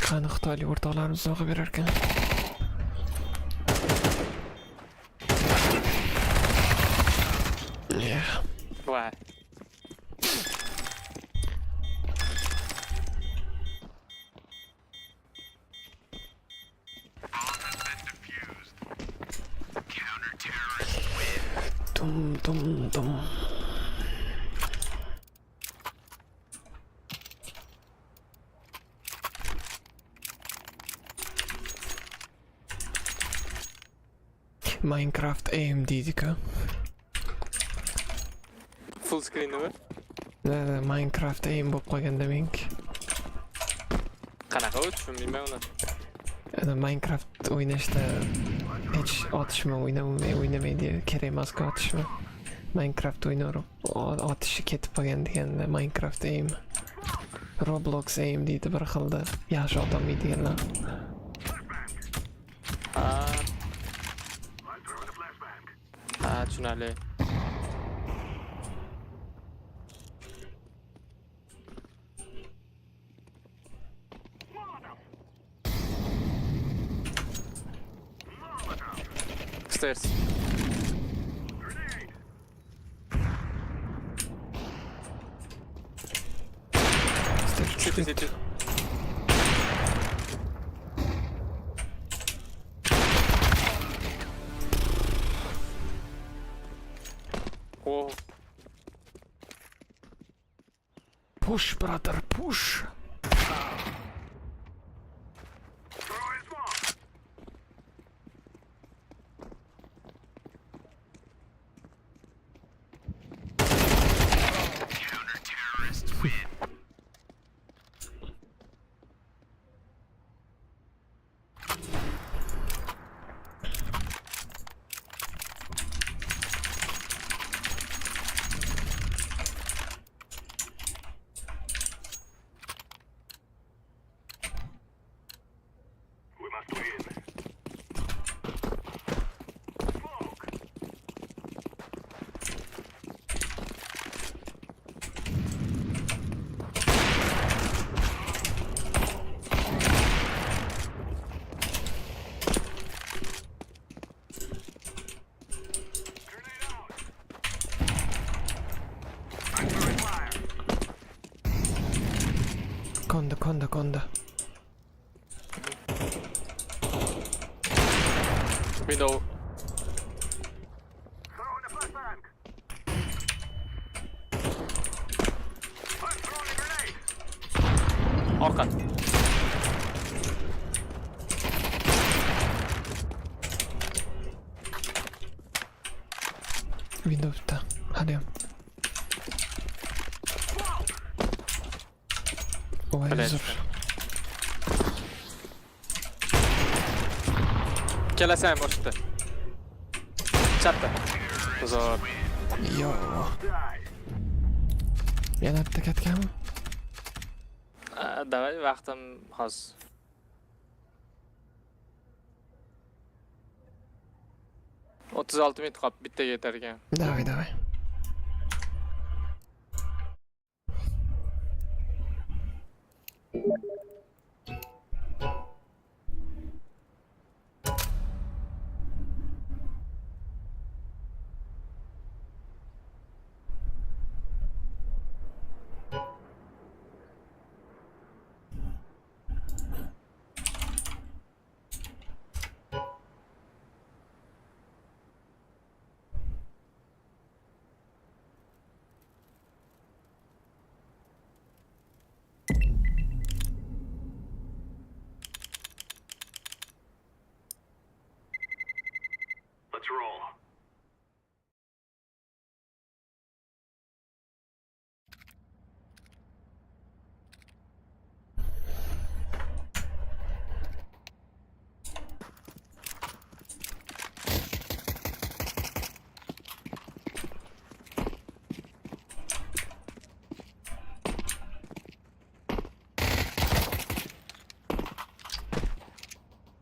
Speaker 19: Qani Xitoylik o'rtoqlarimiz sovg'a berar ekan. Yeah.
Speaker 20: Vay.
Speaker 19: Dum dum dum. Minecraft AMD-dika.
Speaker 20: Full screen mi?
Speaker 19: Minecraft aim bo'lib qolganda menki.
Speaker 20: Qanaqa u tushunmayman uni.
Speaker 19: Minecraft o'ynashda hech otishma o'ynamaydi, kerak emas-ku otishma. Minecraft o'ynarib otishi ketib qolgan deganda Minecraft aim. Roblox aim deydi bir xilda. Yaxshi otolmaydiganlar.
Speaker 20: Ha, tushunarli. Stairs. City. Oh.
Speaker 19: Push, brother, push. Konda.
Speaker 20: Window. Orqa.
Speaker 19: Window bitta. Haliyam. Voy uzr.
Speaker 20: Kelasam o'shda. Chatda. Uzr.
Speaker 19: Yo. Yana bitta ketganmi?
Speaker 20: Davay vaqtim hozir. O'ttiz olti minut qolib bittaga yetar ekan.
Speaker 19: Davay.
Speaker 7: Let's roll.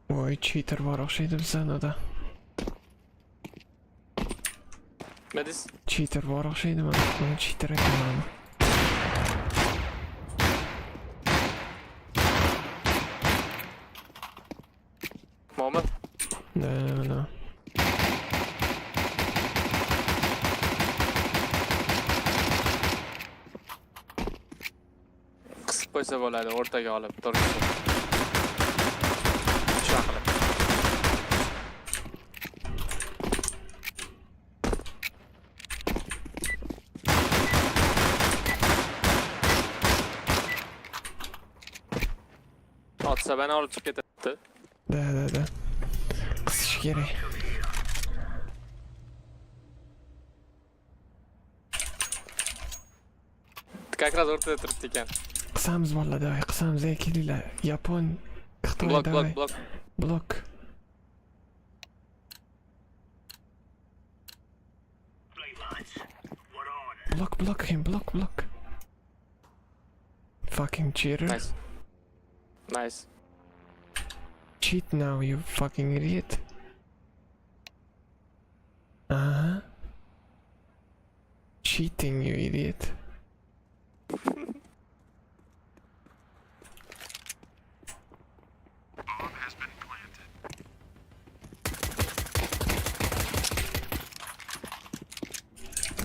Speaker 19: Voy cheater bor o'xshaydi bizda.
Speaker 20: Medis.
Speaker 19: Cheater bor o'xshaydi mana cheater ekanman.
Speaker 20: Mo'min.
Speaker 19: No.
Speaker 20: Qisib qo'ysa bo'ladi, o'rtaga olib turishni. Shunaqa qilib. Otsa beni olib chiqib ketadi.
Speaker 19: Da. Qisish kerak.
Speaker 20: Как раз o'rtada turibdi ekan.
Speaker 19: Qisamiz bolalar, davay, qisamiz kelinglar. Yapon, Xitoy davay. Blok. Block. Fucking cheater.
Speaker 20: Nice.
Speaker 19: Cheat now, you fucking idiot. Cheating, you idiot.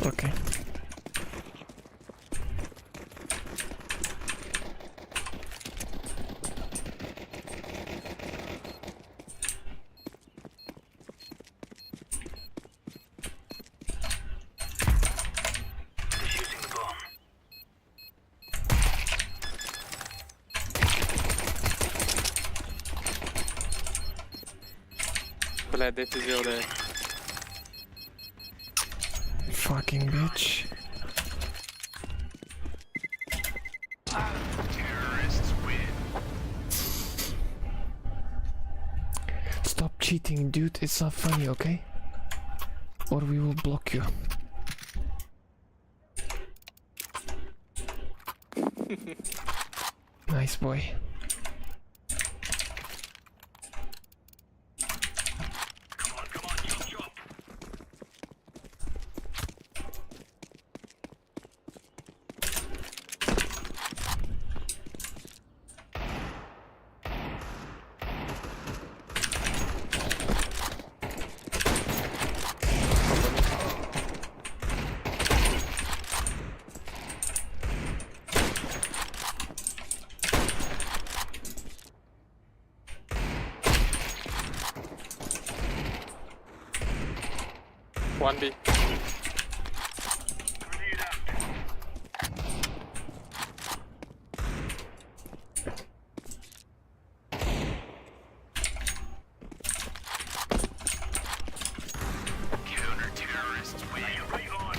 Speaker 19: Okay.
Speaker 20: Блядь, дефизил, да.
Speaker 19: Fucking bitch. Stop cheating, dude. It's not funny, okay? Or we will block you. Nice boy.
Speaker 20: One B.
Speaker 7: Counter-terrorists win. Right on.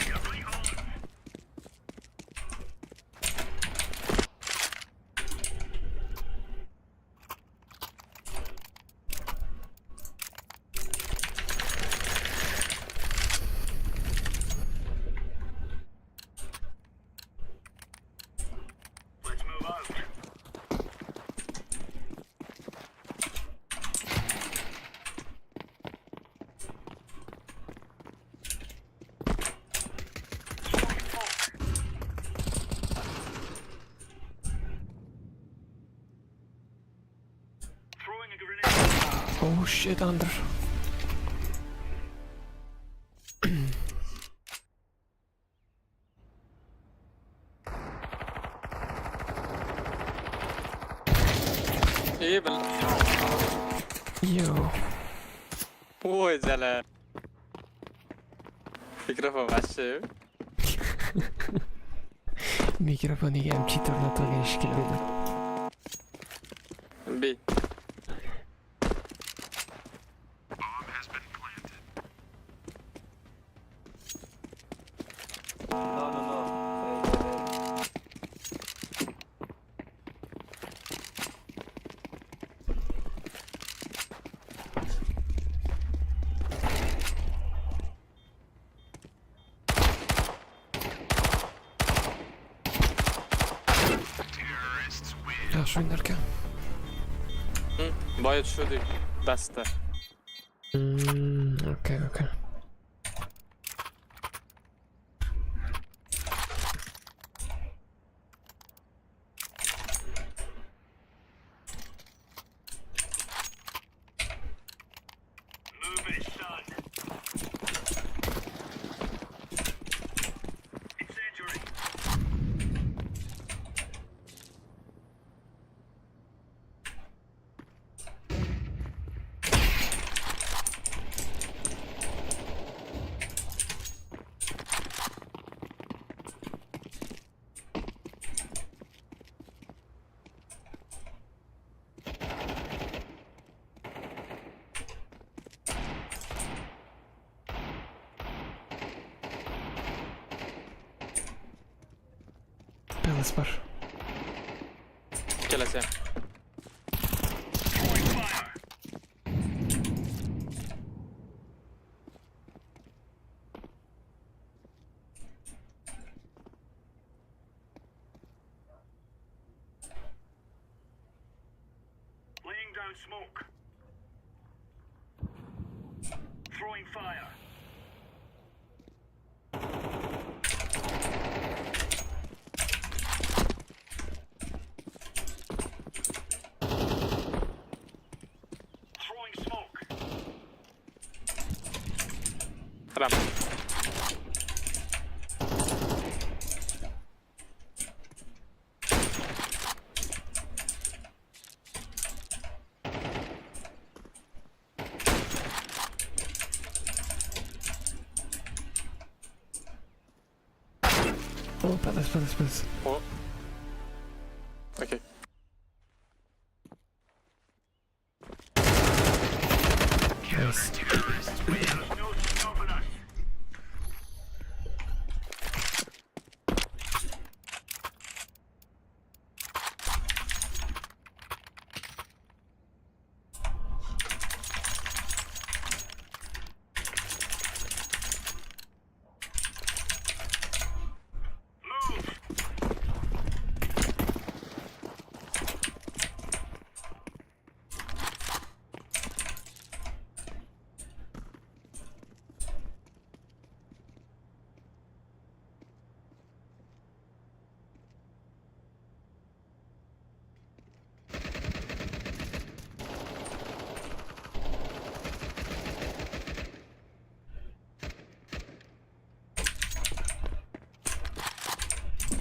Speaker 7: Let's move out. Throwing a grenade.
Speaker 19: Oh shit, under.
Speaker 20: İyi ben.
Speaker 19: Yo.
Speaker 20: Oy zala. Mikrofon açı.
Speaker 19: Mikrofoniga ham cheat o'rnatilgan shekilli.
Speaker 20: B.
Speaker 19: Yaxshi o'ynarkan.
Speaker 20: Boya tushirdik. Dasta.
Speaker 19: Okay, okay.
Speaker 7: Move it, son. Incendiary.
Speaker 19: Palace var.
Speaker 20: Kelese.
Speaker 7: Throwing fire. Laying down smoke. Throwing fire. Throwing smoke.
Speaker 20: Ram.
Speaker 19: Oh, Palace.
Speaker 20: Oh. Okay.
Speaker 19: Nice.
Speaker 7: Terrorists win. No stopping us. Move.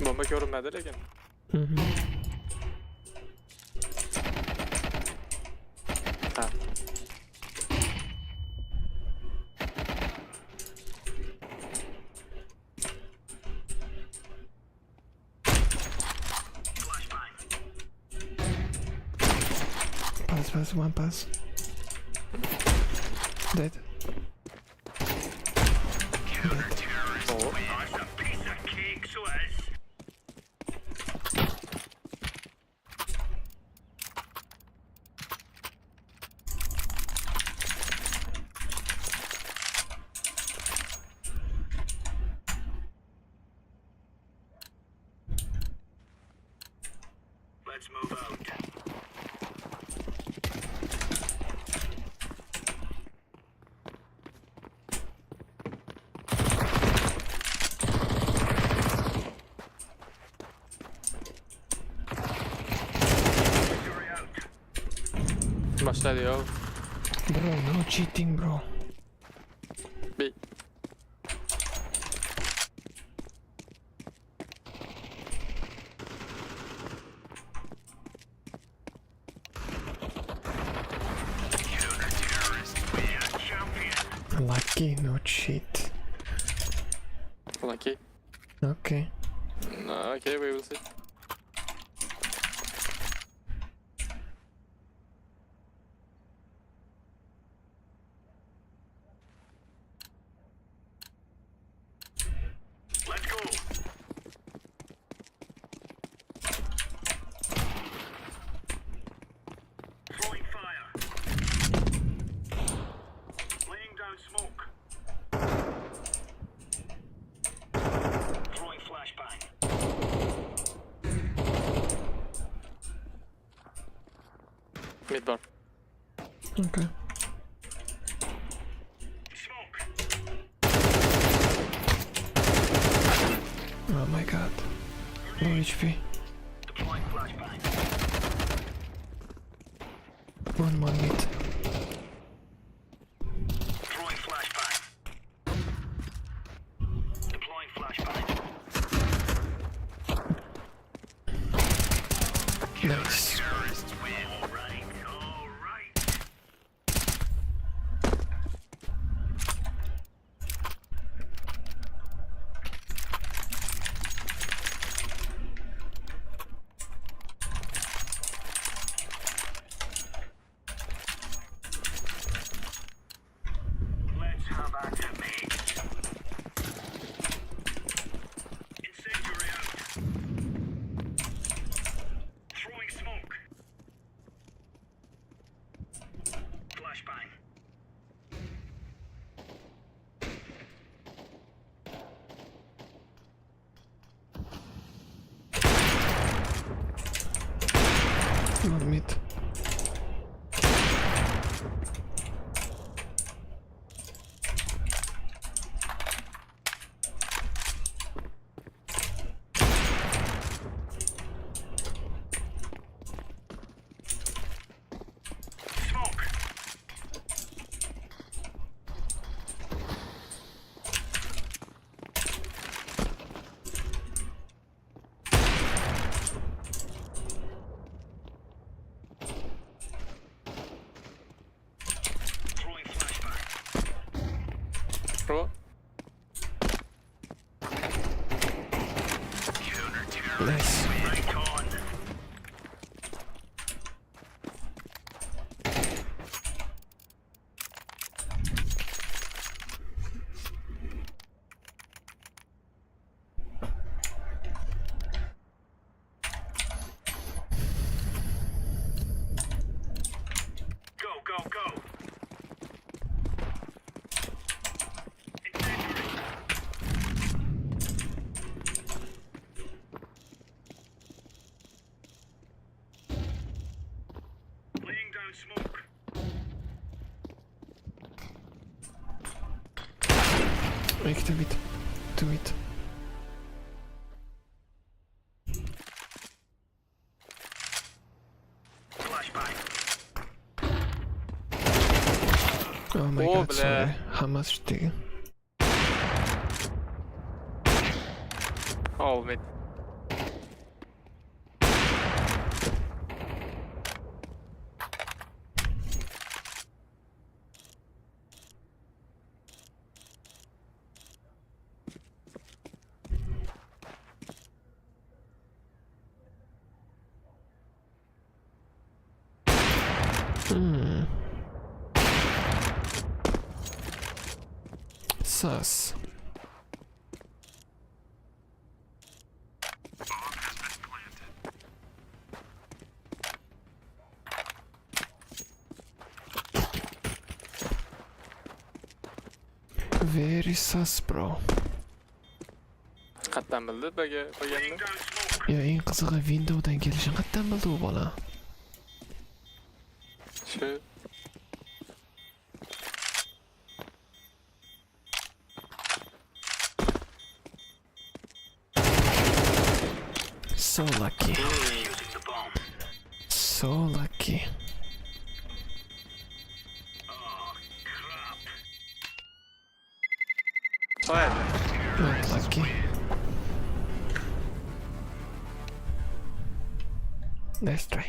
Speaker 20: Bomba görünmedi lekin. Ha.
Speaker 19: pass, one pass. Dead.
Speaker 7: That's a piece of cake, so it is. Let's move out.
Speaker 20: Başladı yo.
Speaker 19: Bro, no cheating, bro.
Speaker 20: B.
Speaker 19: Lucky, no cheat.
Speaker 20: Lucky.
Speaker 19: Okay.
Speaker 20: No, okay, we will see.
Speaker 7: Let's go. Throwing fire. Laying down smoke. Throwing flashbang.
Speaker 20: Mid bar.
Speaker 19: Okay. Oh my god. Low HP.
Speaker 7: Deploying flashbang.
Speaker 19: One more mid.
Speaker 7: Throwing flashbang. Deploying flashbang.
Speaker 19: Nice.
Speaker 7: Alright, alright. Let's have at it, mate. Incendiary out. Throwing smoke. Flashbang.
Speaker 19: More mid.
Speaker 7: Smoke. Throwing flashbang.
Speaker 20: Bro.
Speaker 19: Nice.
Speaker 7: Right on. Go, go, go. Incendiary. Laying down smoke.
Speaker 19: Make the bit. Do it.
Speaker 7: Flashbang.
Speaker 19: Oh my
Speaker 20: Oh,
Speaker 19: god,
Speaker 20: blah.
Speaker 19: sorry. How much do you?
Speaker 20: All mid.
Speaker 19: Sus. Very sus, bro.
Speaker 20: Qatdan bildi bo'lganini.
Speaker 19: Ya eng qizig'i Windows'dan kelishini qatdan bildi u bola.
Speaker 20: Shu
Speaker 19: So lucky. So lucky. Not lucky. Let's try.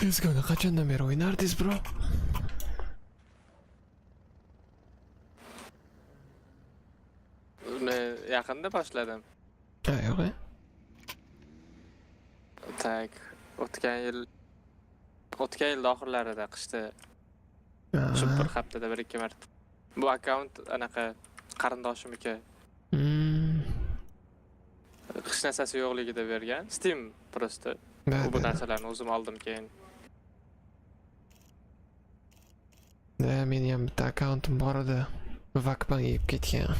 Speaker 19: Tezgahni qachondan beri o'ynardingiz, bro?
Speaker 20: Men yaqinda boshladim.
Speaker 19: Yo'q.
Speaker 20: Tak, o'tgan yil oxirlarida qishda. Shu bir haftada 1-2 marta. Bu akkaunt anaqa qarindoshimniki. Hech narsasi yo'qligida bergan. Steam prosta. Bu narsalarni o'zim oldim keyin.
Speaker 19: Mening ham bitta akkauntim bor edi. Vakban yeb ketgan.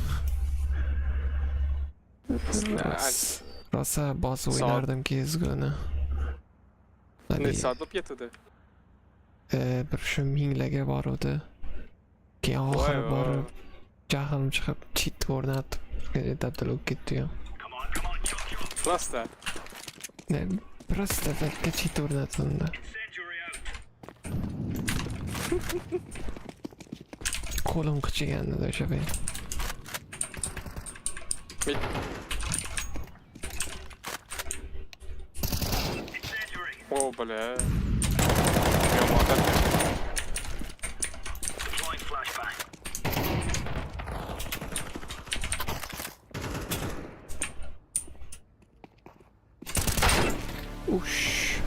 Speaker 19: Rosa bosib o'ynardim kezguni.
Speaker 20: Ne soat bo'lib ketdi?
Speaker 19: Bir shu minglarga boruvdi. Keyin oxiri borib jahlim chiqib cheat o'rnatib dabdal bo'lib ketdi.
Speaker 20: Prosta.
Speaker 19: Prosta takka cheat o'rnatildi. Qo'lim qichigandi o'sha payt.
Speaker 20: Oh, bala.
Speaker 7: Deploying flashbang.
Speaker 19: Ush.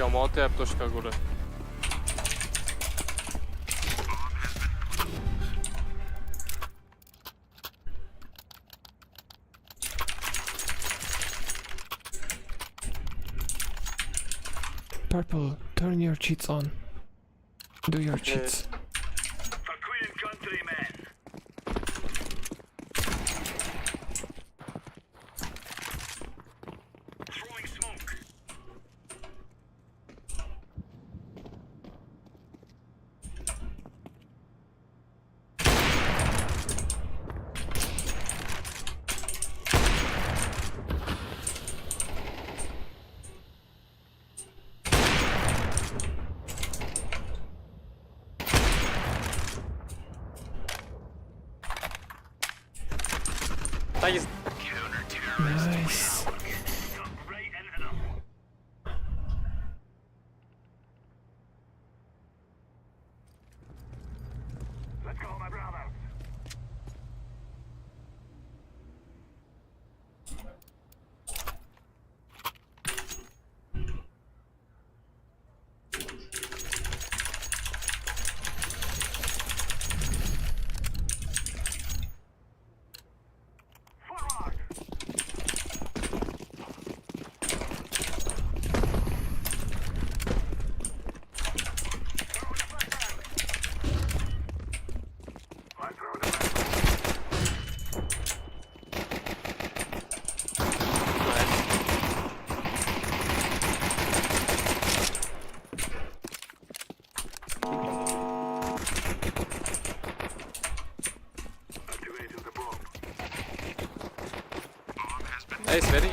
Speaker 20: Yomon otyapti o'shqa goli.
Speaker 19: Purple, turn your cheats on. Do your cheats.
Speaker 7: For Queen and Country, men. Throwing smoke.
Speaker 20: Nice.
Speaker 19: Nice.
Speaker 7: Let's go, my brother.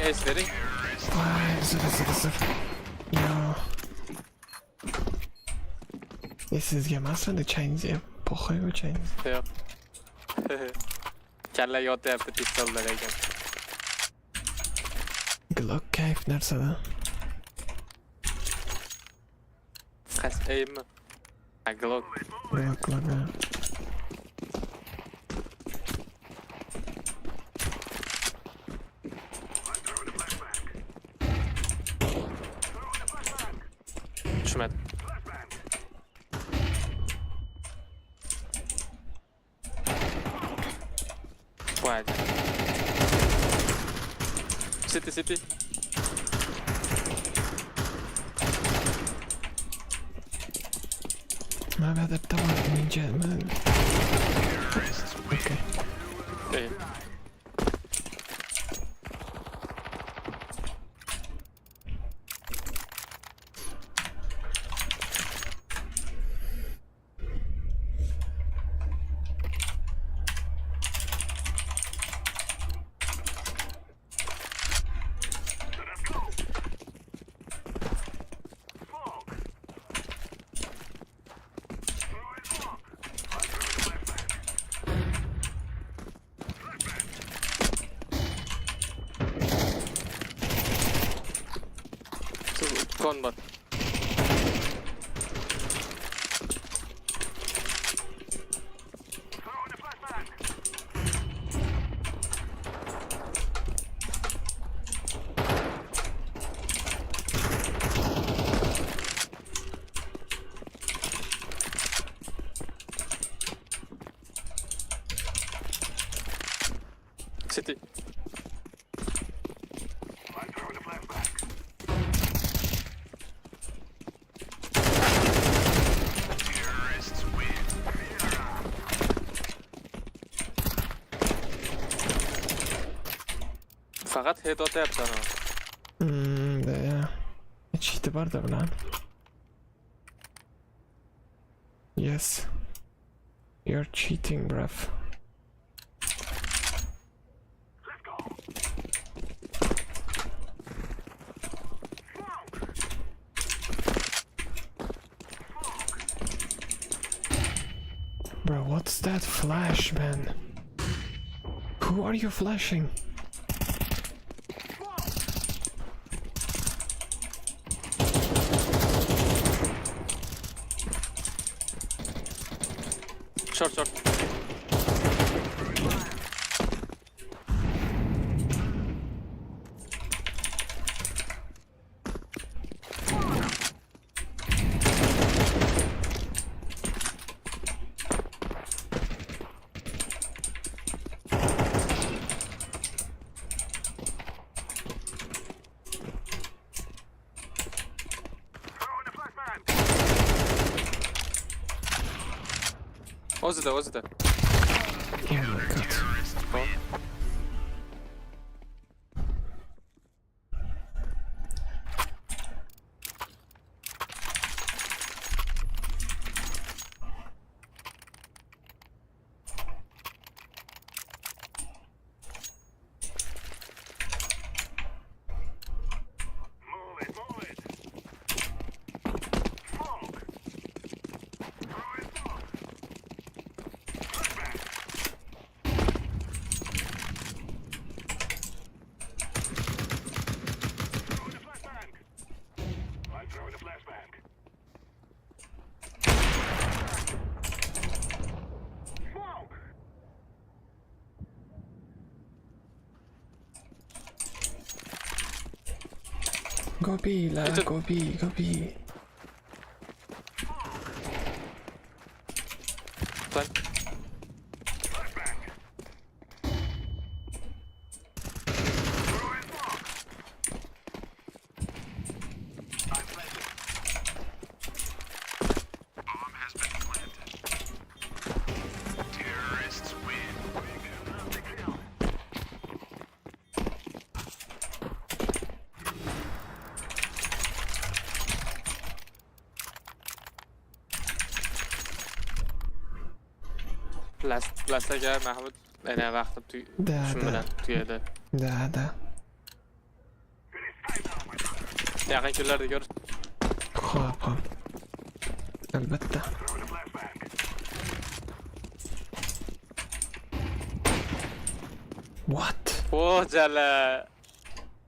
Speaker 20: Ace ready.
Speaker 19: Zır. Ya. Sizga emasmi change pokhoy change.
Speaker 20: Yo'q. Kalla yotyapti pistollar ekan.
Speaker 19: Glock kayf narsada.
Speaker 20: Qas aimmi? Ha, Glock.
Speaker 19: Glock.
Speaker 20: Tushmadi. Voy. City.
Speaker 19: ما بعد الطوال من جد ما. اوكي.
Speaker 20: ايه. Con bot. City. Faqat head otyapsan o.
Speaker 19: Da. Cheat bor da bilan. Yes. You're cheating, bruv. Bro, what's that flash, man? Who are you flashing?
Speaker 20: Short. O'zida.
Speaker 19: Oh my god. Go B, la, go B, go B.
Speaker 20: Plastaga Mahmud ana vaqti shu bilan tugadi.
Speaker 19: Da.
Speaker 20: Yaqin kunlarda ko'rish.
Speaker 19: Xo'p. Albatta. What?
Speaker 20: Voy jala.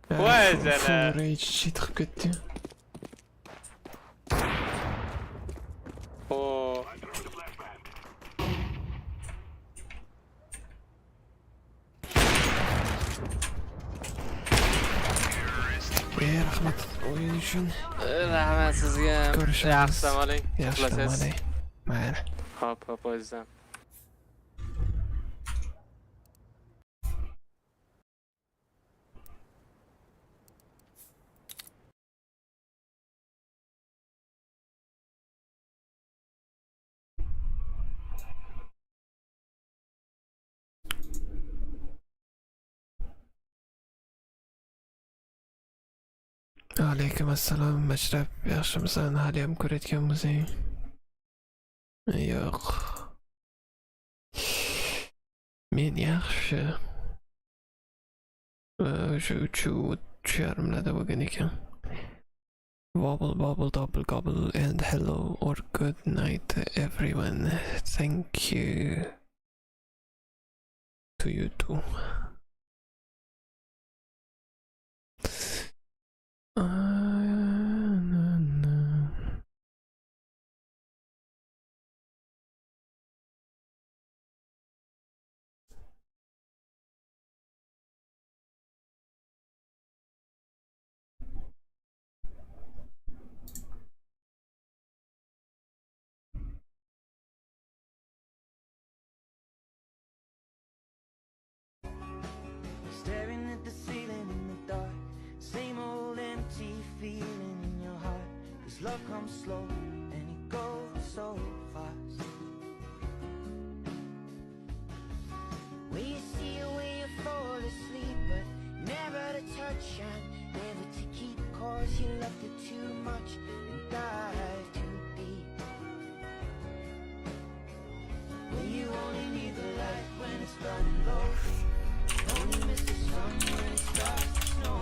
Speaker 20: Voy jala.
Speaker 19: Rage chiqib ketdi. Rahmat o'yin uchun.
Speaker 20: Rahmat sizga.
Speaker 19: Ko'rishamiz.
Speaker 20: Yaxshi oling.
Speaker 19: Yaxshi oling. Mayli.
Speaker 20: Hop, o'zim.
Speaker 19: Alaykum assalom, Mashrab, yaxshimisan? Hali ham ko'rayotganmizing? Yo'q. Men yaxshi. O'sha 3:30larda bo'lgan ekan. Wobble, bobble, double, gobble, and hello or good night, everyone. Thank you to you too.
Speaker 10: Staring at the ceiling in the dark, same old empty feeling in your heart. 'Cause love comes slow and it goes so fast. Where you see it, where you fall asleep, but never to touch and never to keep. 'Cause you loved it too much and dive too deep. When you only need the light when it's burning low. Only miss the sun when it starts to snow.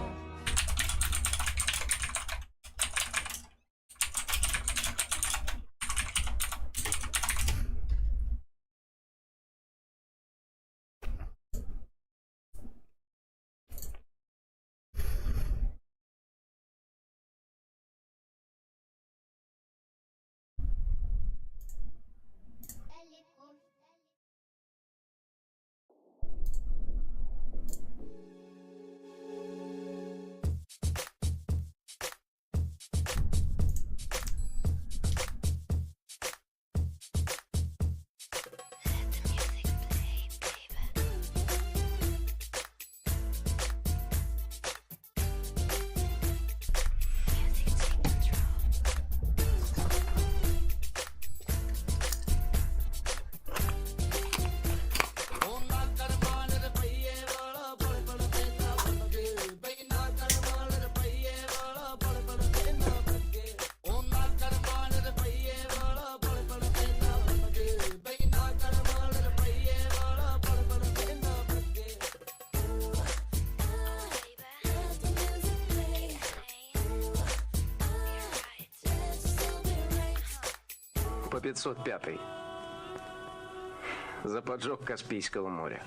Speaker 22: По 505 за поджог Каспийского моря.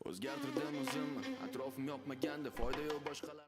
Speaker 23: O'zgartirdim o'zimni, atrofim yoqmaganda foyda yo'q boshqalar.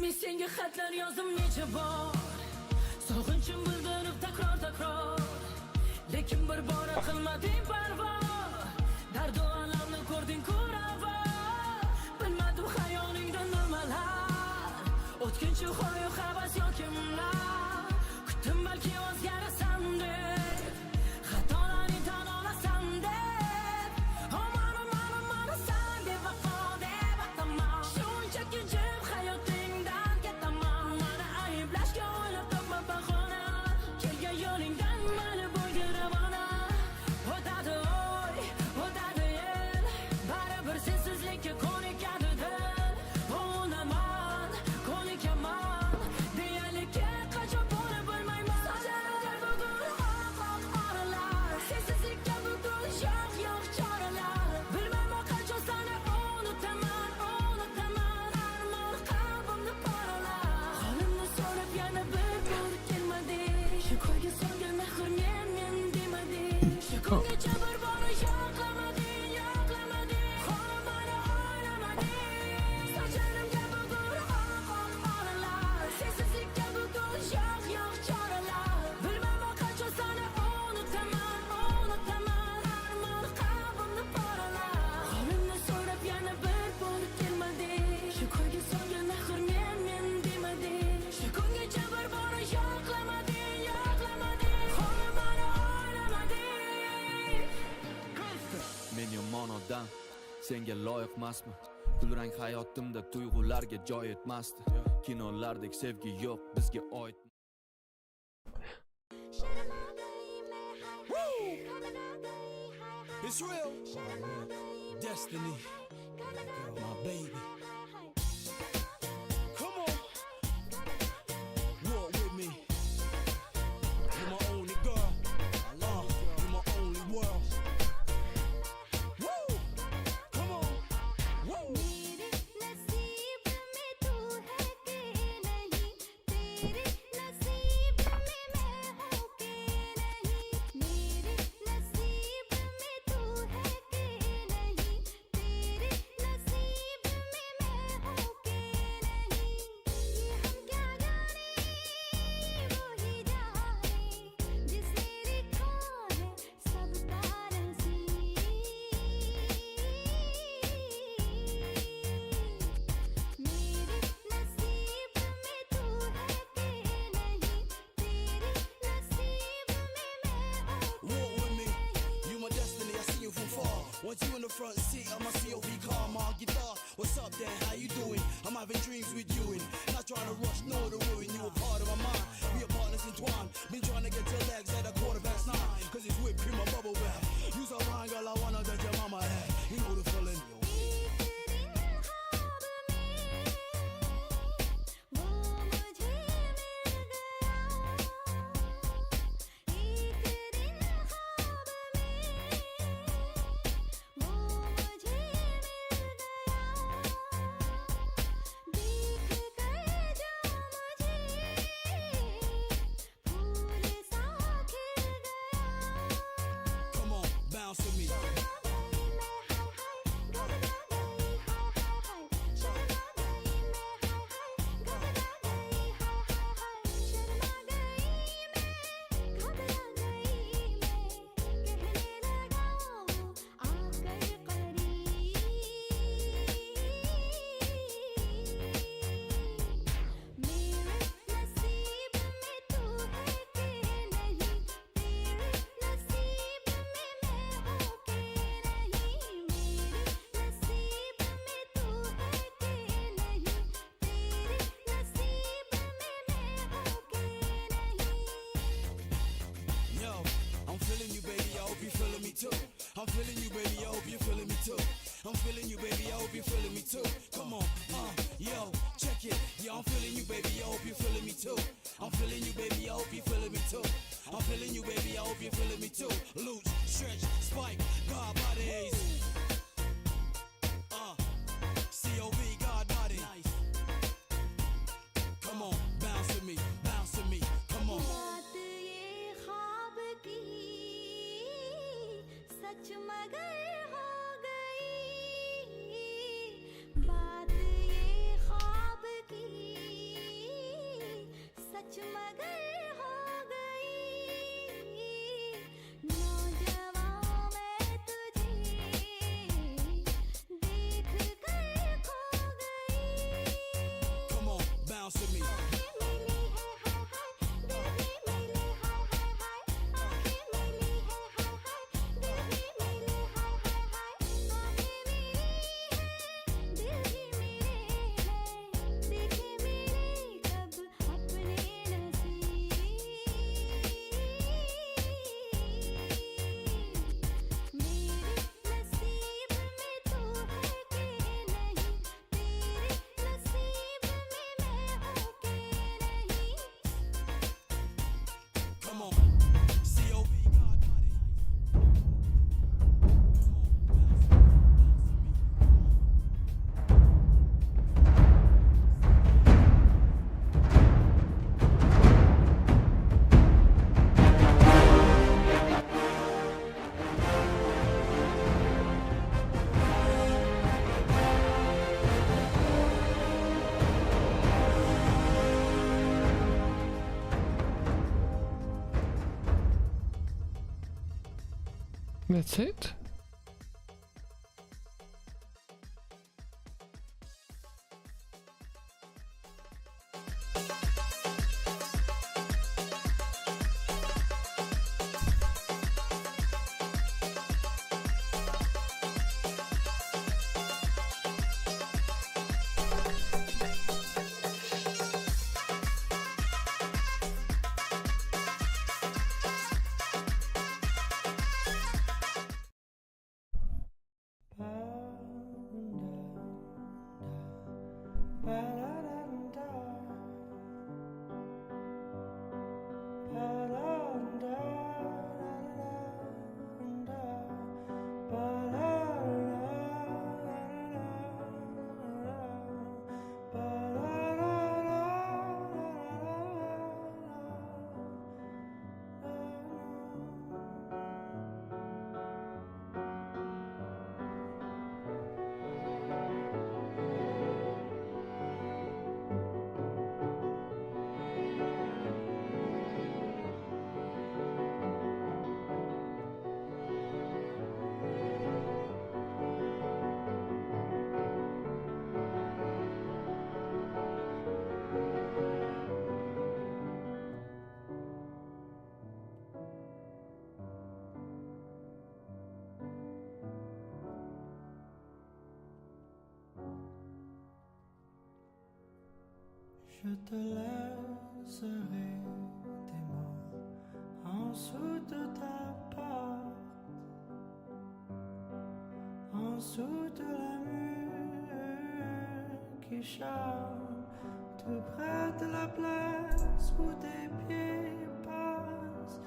Speaker 11: Men senga xatlar yozdim necha bor, sog'inchim bildirib takror lekin bir bora qilmading parvo, dardu alamni ko'rding ko'rava, bilmadim xayolingda nimalar, o'tkinchi hoyu havas yoki kimlar, kutdim balki o'zgarasan deb, xatolaring tan olasan deb, mana san deb vafo deb ataman, shunchaki jim hayotingdan ketaman, mana ayblashga o'ylab topma bahona, kelgan yo'lingdan mani bo'yga ravona, o'tadi oy, o'tadi yil, baribir sensizlikka ko'nikadi dil, o'naman, ko'nikaman, deyarlikka qachon bo'lib bilmayman, socharimga bugun oq oralar, sensizlikka bugun yo'q choralar, bilmayman qachon seni unutaman, armon qalbimni poralar, holimni so'rab yana bir bor kelmading, shu ko'yga solgan mehr men demading, shu kungacha bir bora yo'qlamading, holim mani o'ylamading, socharimga bugun oq oralar, sensizlikka bugun yo'q choralar, bilmayman qachon seni unutaman, armon qalbimni poralar, holimni so'rab yana bir bor kelmading, shu ko'yga solgan mehr men demading, shu kungacha bir bora yo'qlamading, holim mani o'ylamading.
Speaker 23: Men yomon odam, senga loyiqmasman. Kulrang hayotimda tuyg'ularga joy etmasdi. Kinolardek sevgi yo'q bizga oid.
Speaker 16: It's real. Destiny. My baby. Come on. Walk with me. You're my only girl. You're my only world. Woo! Come on. Woo!
Speaker 4: मेरे नसीब में तू है कि नहीं, तेरे नसीब में मैं हूँ कि नहीं, मेरे नसीब में तू है कि नहीं, तेरे नसीब में मैं हूँ कि नहीं, ये हम क्या जाने वही जाने, जिसने लिखा है सब तारसी, मेरे नसीब में तू है कि नहीं, तेरे नसीब में मैं हूँ
Speaker 16: Walk with me, you my destiny, I see you from far. Want you in the front seat of my COV car, my guitar. What's up then, how you doing? I'm having dreams with you and not trying to rush, no to ruin. You a part of my mind, we are partners entwined. Been trying to get your legs at 9:15, cause it's whipped cream, my bubble bath. You so fine, girl, I wanna that your mama had. You know the feeling.
Speaker 4: वो मुझे मिल गया, एक दिन ख्वाब में वो मुझे मिल गया, देख कर जो मुझे फूल सा खिल गया,
Speaker 16: Come on, bounce with me. Yo, I'm feeling you, baby. I hope you're feeling me too. I'm feeling you, baby. I hope you're feeling me too. I'm feeling you, baby. I hope you're feeling me too. Come on, yo, check it. Yeah, I'm feeling you, baby. I hope you're feeling me too. I'm feeling you, baby. I hope you're feeling me too. I'm feeling you, baby. I hope you're feeling me too. Luch, stretch, spike, God bodies. COV, God body. Come on, bounce with me, bounce with me. Come on.
Speaker 4: बात ये ख्वाब की सच मगर हो गई, बात ये ख्वाब की
Speaker 19: That's it?
Speaker 1: Je te laisserai des mots en dessous de ta porte, en dessous de la mur qui chante, tout près de la place où tes pieds passent,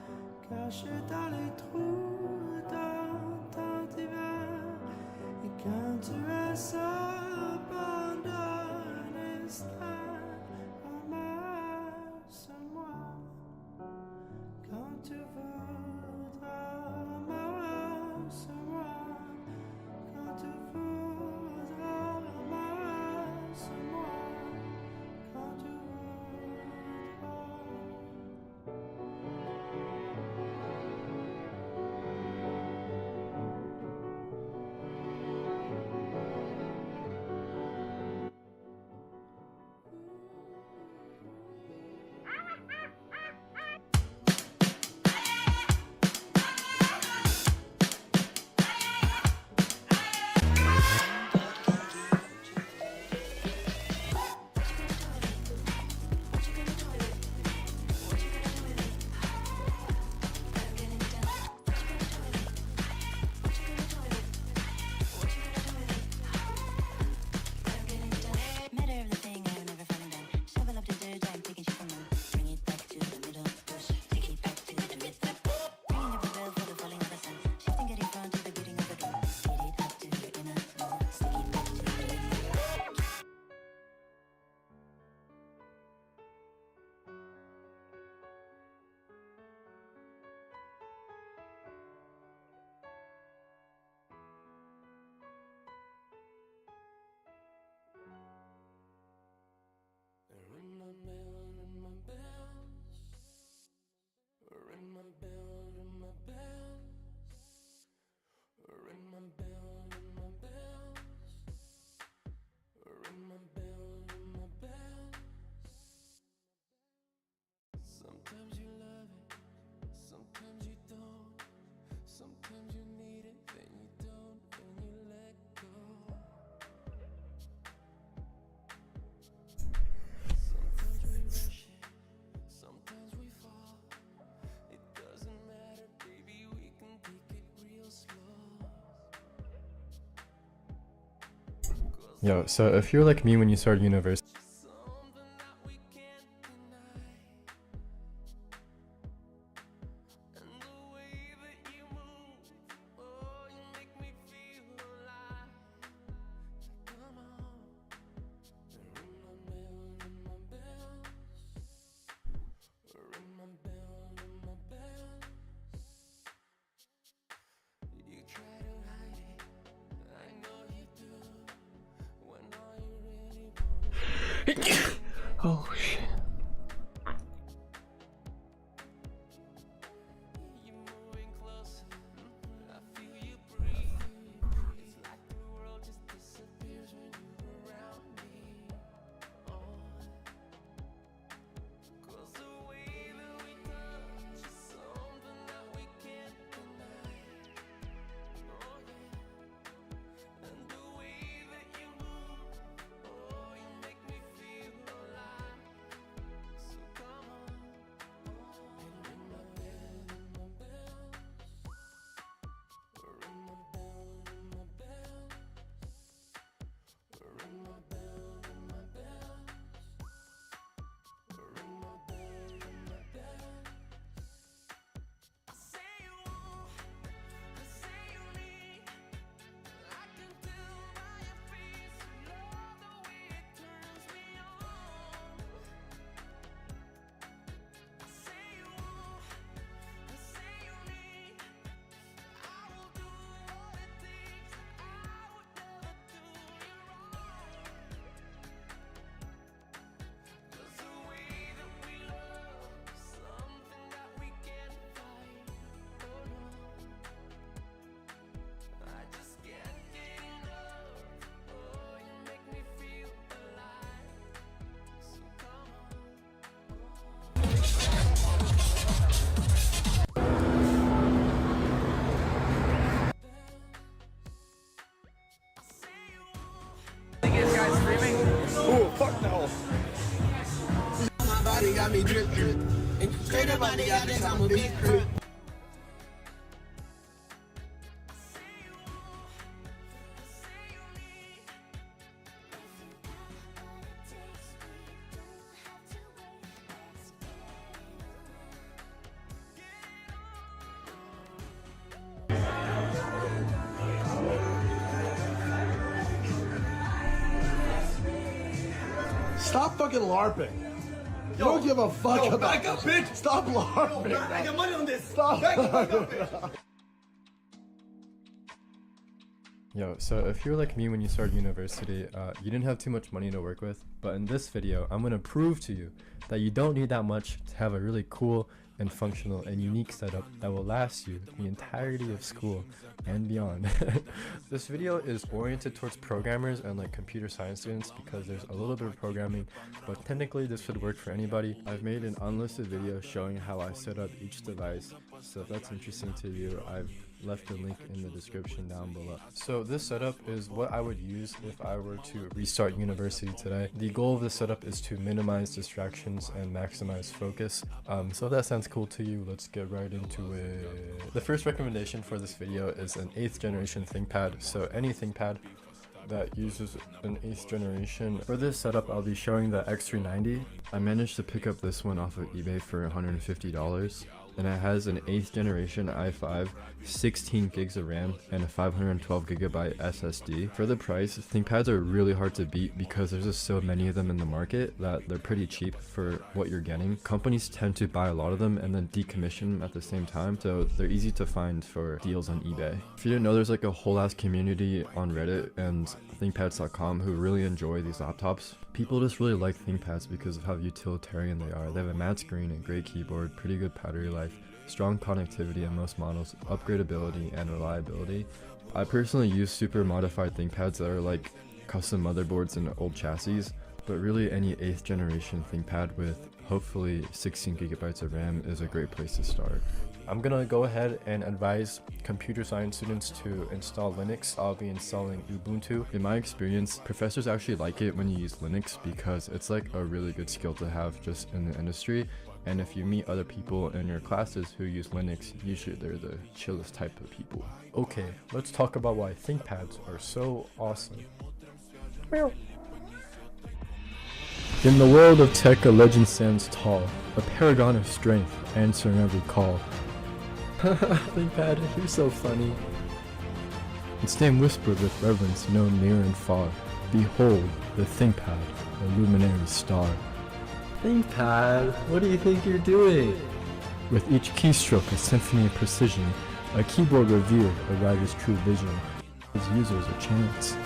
Speaker 1: cachés dans les trous dans ton divan. Et quand tu es seul, abandonne, ramasse-moi quand tu voudras, ramasse-moi quand tu voudras, ramasse-moi quand tu
Speaker 6: Sometimes you love it, sometimes you don't. Sometimes you need it, then you don't, and you let go. Sometimes we rush it, sometimes we fall. It doesn't matter, baby, we can take it real slow.
Speaker 3: Yo, so if you're like me when you started university,
Speaker 19: oh shit.
Speaker 9: got me drip drip. And straight up out the office, I'm a big crip.
Speaker 12: Stop fucking LARPing. You don't give a fuck about
Speaker 9: back up, bitch.
Speaker 12: Stop LARPing.
Speaker 9: Yo, I got money on this.
Speaker 12: Stop.
Speaker 9: Back up, bitch.
Speaker 3: Yo, so if you're like me when you started university, you didn't have too much money to work with, but in this video, I'm gonna prove to you that you don't need that much to have a really cool and functional and unique setup that will last you the entirety of school and beyond. This video is oriented towards programmers and like computer science students because there's a little bit of programming, but technically this would work for anybody. I've made an unlisted video showing how I set up each device, so if that's interesting to you, I've left a link in the description down below. So this setup is what I would use if I were to restart university today. The goal of this setup is to minimize distractions and maximize focus. So if that sounds cool to you, let's get right into it. The first recommendation for this video is an 8th generation ThinkPad. So any ThinkPad that uses an 8th generation. For this setup, I'll be showing the X390. I managed to pick up this one off of eBay for $150. And it has an 8th generation i5, 16 gigs of RAM, and a 512 gigabyte SSD. For the price, ThinkPads are really hard to beat because there's just so many of them in the market that they're pretty cheap for what you're getting. Companies tend to buy a lot of them and then decommission them at the same time, so they're easy to find for deals on eBay. If you didn't know, there's like a whole ass community on Reddit and ThinkPads.com who really enjoy these laptops. People just really like ThinkPads because of how utilitarian they are. They have a matte screen, a great keyboard, pretty good battery life, strong connectivity in most models, upgradability, and reliability. I personally use super modified ThinkPads that are like custom motherboards and old chassis, but really any 8th generation ThinkPad with hopefully 16 gigabytes of RAM is a great place to start. I'm gonna go ahead and advise computer science students to install Linux. I'll be installing Ubuntu. In my experience, professors actually like it when you use Linux because it's like a really good skill to have just in the industry. And if you meet other people in your classes who use Linux, usually they're the chillest type of people. Okay, let's talk about why ThinkPads are so awesome. In the world of tech, a legend stands tall, a paragon of strength, answering every call. ThinkPad, you're so funny. Its name whispered with reverence, known near and far. Behold, the ThinkPad, a luminary star. ThinkPad, what do you think you're doing? With each keystroke a symphony of precision, a keyboard revered a writer's true vision. Its users a chance.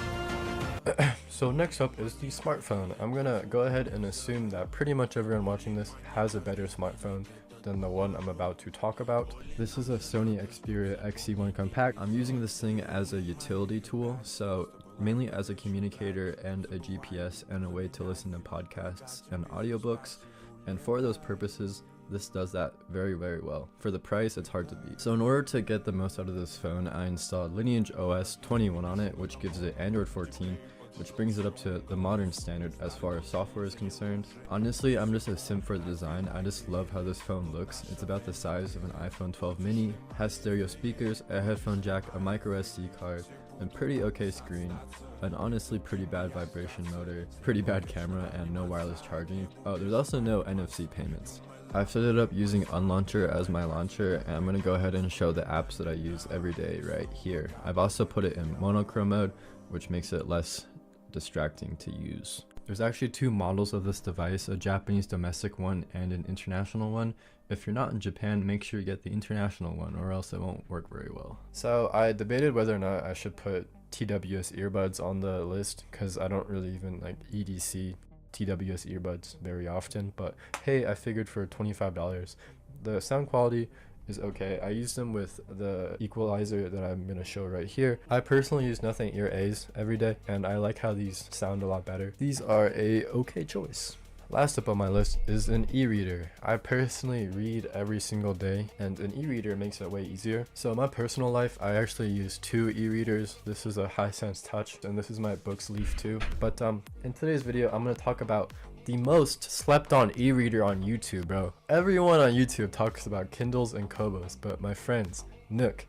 Speaker 3: So next up is the smartphone. I'm gonna go ahead and assume that pretty much everyone watching this has a better smartphone than the one I'm about to talk about. This is a Sony Xperia XC1 Compact. I'm using this thing as a utility tool, so mainly as a communicator and a GPS and a way to listen to podcasts and audiobooks. And for those purposes, this does that very, very well. For the price, it's hard to beat. So in order to get the most out of this phone, I installed Lineage OS 21 on it, which gives it Android 14, which brings it up to the modern standard as far as software is concerned. Honestly, I'm just a simp for the design. I just love how this phone looks. It's about the size of an iPhone 12 mini, has stereo speakers, a headphone jack, a micro SD card, a pretty okay screen, an honestly pretty bad vibration motor, pretty bad camera, and no wireless charging. Oh, there's also no NFC payments. I've set it up using Unlauncher as my launcher, and I'm going to go ahead and show the apps that I use every day right here. I've also put it in monochrome mode, which makes it less distracting to use. There's actually two models of this device, a Japanese domestic one and an international one. If you're not in Japan, make sure you get the international one or else it won't work very well. So I debated whether or not I should put TWS earbuds on the list because I don't really even like EDC TWS earbuds very often, but hey, I figured for $25 the sound quality is okay. I use them with the equalizer that I'm gonna show right here. I personally use Nothing Ear A's every day, and I like how these sound a lot better. These are a okay choice. Last up on my list is an e-reader. I personally read every single day, and an e-reader makes it way easier. So in my personal life, I actually use two e-readers. This is a Hisense Touch, and this is my Books Leaf 2. But in today's video, I'm gonna talk about the most slept on e-reader on YouTube, bro. Everyone on YouTube talks about Kindles and Kobos, but my friends, Nook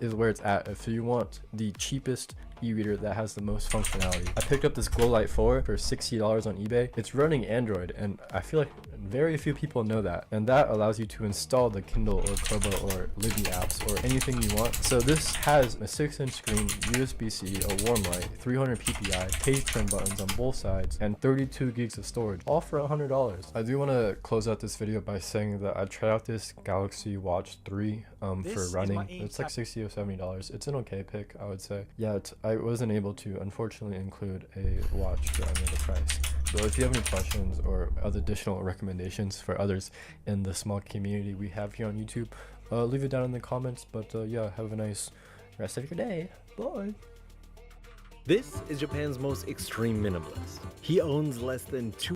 Speaker 3: is where it's at if you want the cheapest e-reader that has the most functionality. I picked up this Glowlight 4 for $60 on eBay. It's running Android, and I feel like very few people know that. And that allows you to install the Kindle or Kobo or Libby apps or anything you want. So this has a 6-inch screen, USB-C, a warm light, 300 PPI, page turn buttons on both sides, and 32 gigs of storage, all for $100. I do want to close out this video by saying that I tried out this Galaxy Watch 3 for running. It's like $60 or $70. It's an okay pick, I would say. Yet I wasn't able to unfortunately include a watch for any of the price. So if you have any questions or other additional recommendations for others in the small community we have here on YouTube, leave it down in the comments. But yeah, have a nice rest of your day. Bye.
Speaker 13: This is Japan's most extreme minimalist. He owns less than 2.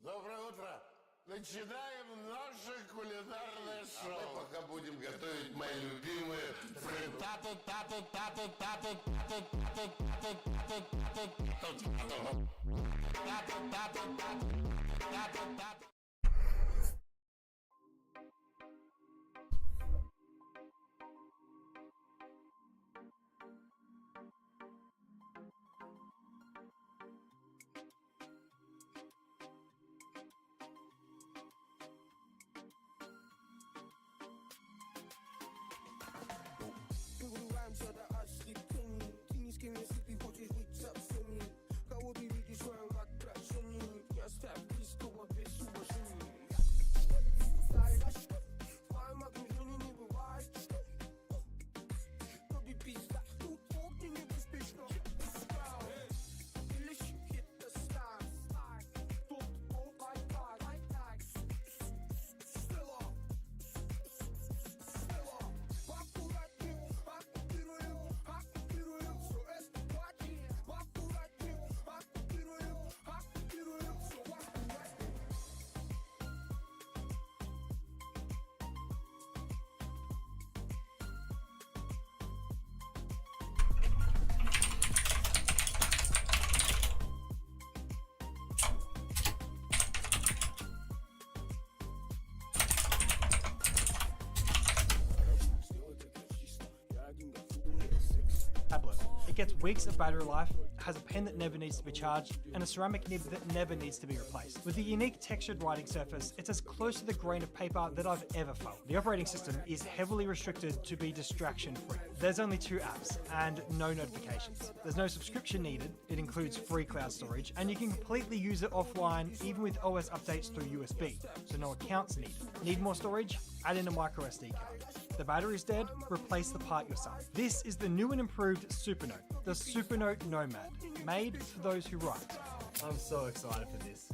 Speaker 12: Доброе утро! Начинаем наше кулинарное шоу. А мы пока будем готовить мои любимые фриттату тату тату тату тату тату тату тату тату тату тату.
Speaker 15: Tablet. It gets weeks of battery life, has a pen that never needs to be charged, and a ceramic nib that never needs to be replaced. With a unique textured writing surface, it's as close to the grain of paper that I've ever felt. The operating system is heavily restricted to be distraction-free. There's only 2 apps and no notifications. There's no subscription needed, it includes free cloud storage, and you can completely use it offline even with OS updates through USB, so no accounts needed. Need more storage? Add in a microSD card. The battery's dead? Replace the part yourself. This is the new and improved Supernote, the Supernote Nomad, made for those who write.
Speaker 17: I'm so excited for this.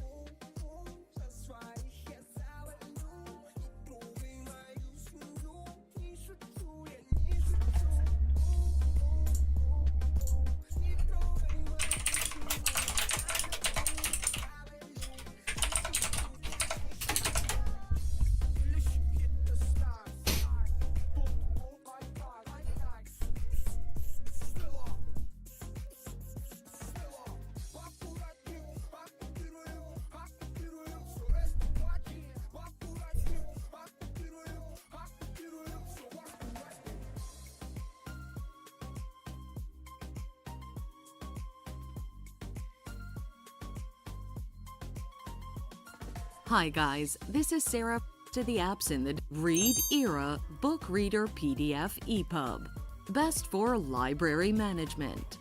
Speaker 2: Hi guys, this is Sarah to the apps in the Read Era Book Reader PDF EPUB. Best for library management.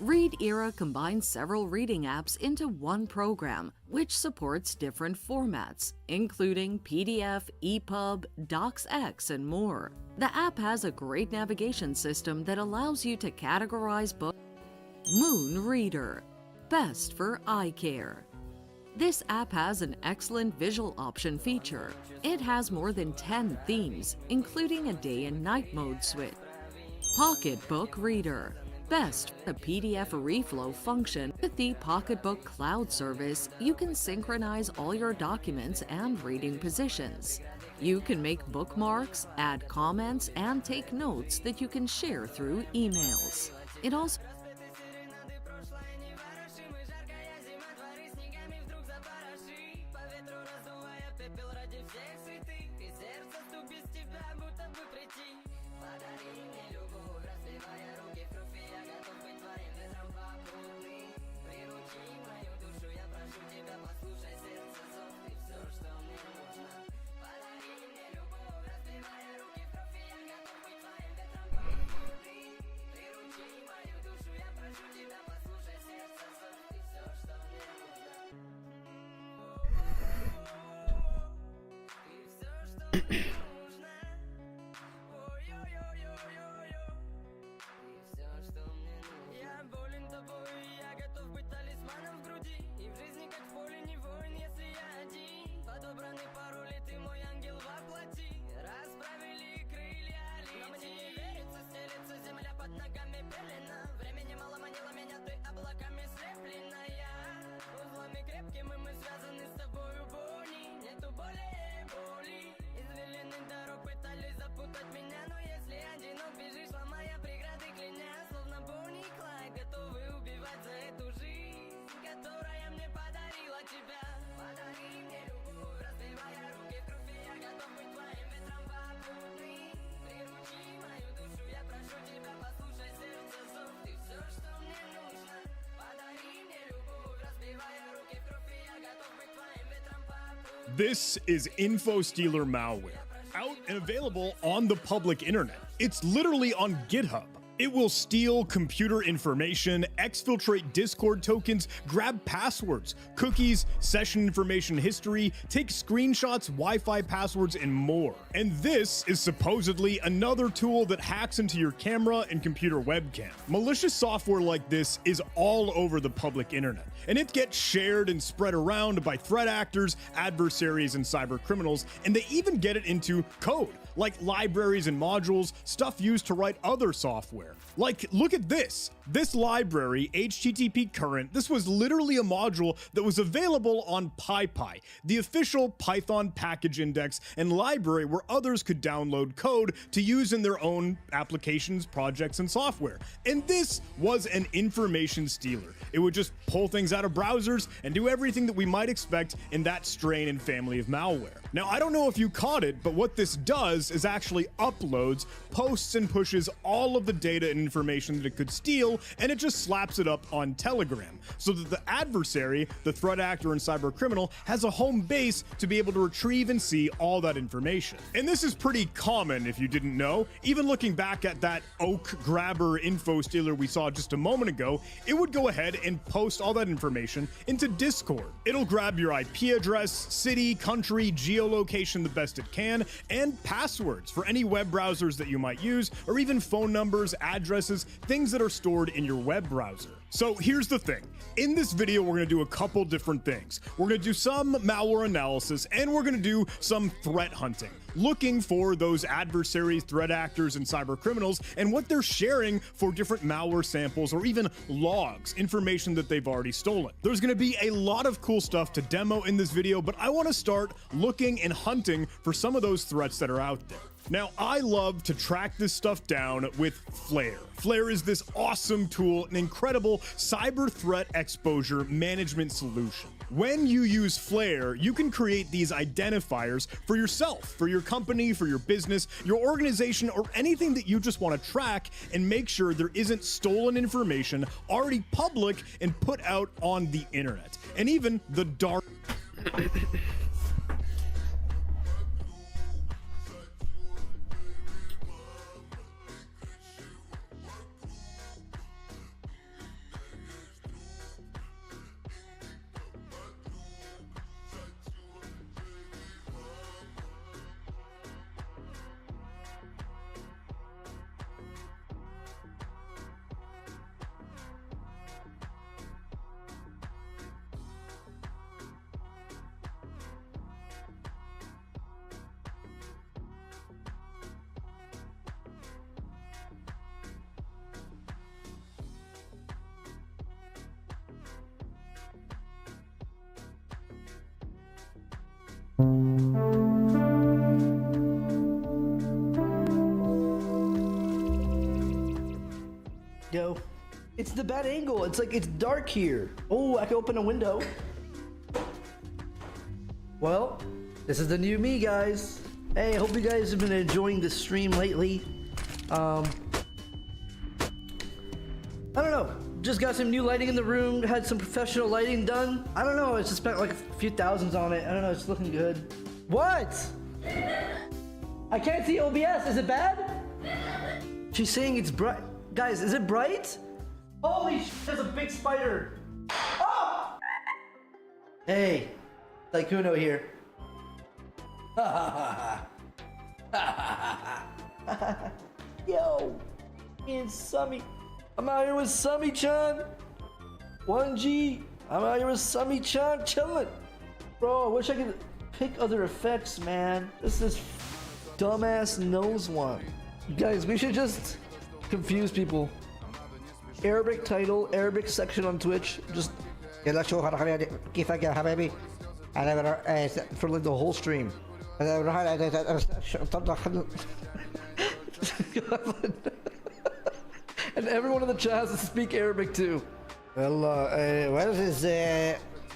Speaker 2: Read Era combines several reading apps into one program, which supports different formats, including PDF, EPUB, DocsX, and more. The app has a great navigation system that allows you to categorize books. Moon Reader. Best for eye care. This app has an excellent visual option feature. It has more than 10 themes, including a day and night mode switch. Pocketbook Reader. Best for the PDF reflow function. With the Pocketbook Cloud service, you can synchronize all your documents and reading positions. You can make bookmarks, add comments, and take notes that you can share through emails. It also
Speaker 5: This is InfoStealer malware, out and available on the public internet. It's literally on GitHub. It will steal computer information, exfiltrate Discord tokens, grab passwords, cookies, session information history, take screenshots, Wi-Fi passwords, and more. And this is supposedly another tool that hacks into your camera and computer webcam. Malicious software like this is all over the public internet, and it gets shared and spread around by threat actors, adversaries, and cyber criminals, and they even get it into code, like libraries and modules, stuff used to write other software. Like, look at this. This library, HTTP current, this was literally a module that was available on PyPy, the official Python package index and library where others could download code to use in their own applications, projects, and software. And this was an information stealer. It would just pull things out of browsers and do everything that we might expect in that strain and family of malware. Now, I don't know if you caught it, but what this does is actually uploads, posts, and pushes all of the data and information that it could steal, and it just slaps it up on Telegram, so that the adversary, the threat actor and cyber criminal, has a home base to be able to retrieve and see all that information. And this is pretty common if you didn't know. Even looking back at that Oak Grabber info stealer we saw just a moment ago, it would go ahead and post all that information into Discord. It'll grab your IP address, city, country, geolocation the best it can, and passwords for any web browsers that you might use, or even phone numbers, addresses, things that are stored in your web browser. So here's the thing. In this video, we're going to do a couple different things. We're going to do some malware analysis, and we're going to do some threat hunting, looking for those adversaries, threat actors, and cyber criminals, and what they're sharing for different malware samples or even logs, information that they've already stolen. There's going to be a lot of cool stuff to demo in this video, but I want to start looking and hunting for some of those threats that are out there. Now, I love to track this stuff down with Flare. Flare is this awesome tool, an incredible cyber threat exposure management solution. When you use Flare, you can create these identifiers for yourself, for your company, for your business, your organization, or anything that you just want to track and make sure there isn't stolen information already public and put out on the internet, and even the dark.
Speaker 8: Yo, it's the bad angle. It's like it's dark here. Oh, I can open a window. Well, this is the new me, guys. Hey, I hope you guys have been enjoying the stream lately. I don't know. Just got some new lighting in the room. Had some professional lighting done. I don't know. I just spent like a few thousands on it. I don't know. It's looking good. What? I can't see OBS. Is it bad? She's saying it's bright. Guys, is it bright? Holy shit, there's a big spider. Oh! Hey, Tycuno here. Yo, me and Summy. I'm out here with Summy-chan. 1G. I'm out here with Summy-chan chilling. Bro, I wish I could pick other effects, man. This is dumbass knows one. Guys, we should just confuse people. Arabic title, Arabic section on Twitch. Just يلا شو كيفك يا حبيبي انا for like the whole stream. And everyone in the chat has to speak Arabic too.
Speaker 14: Well, this is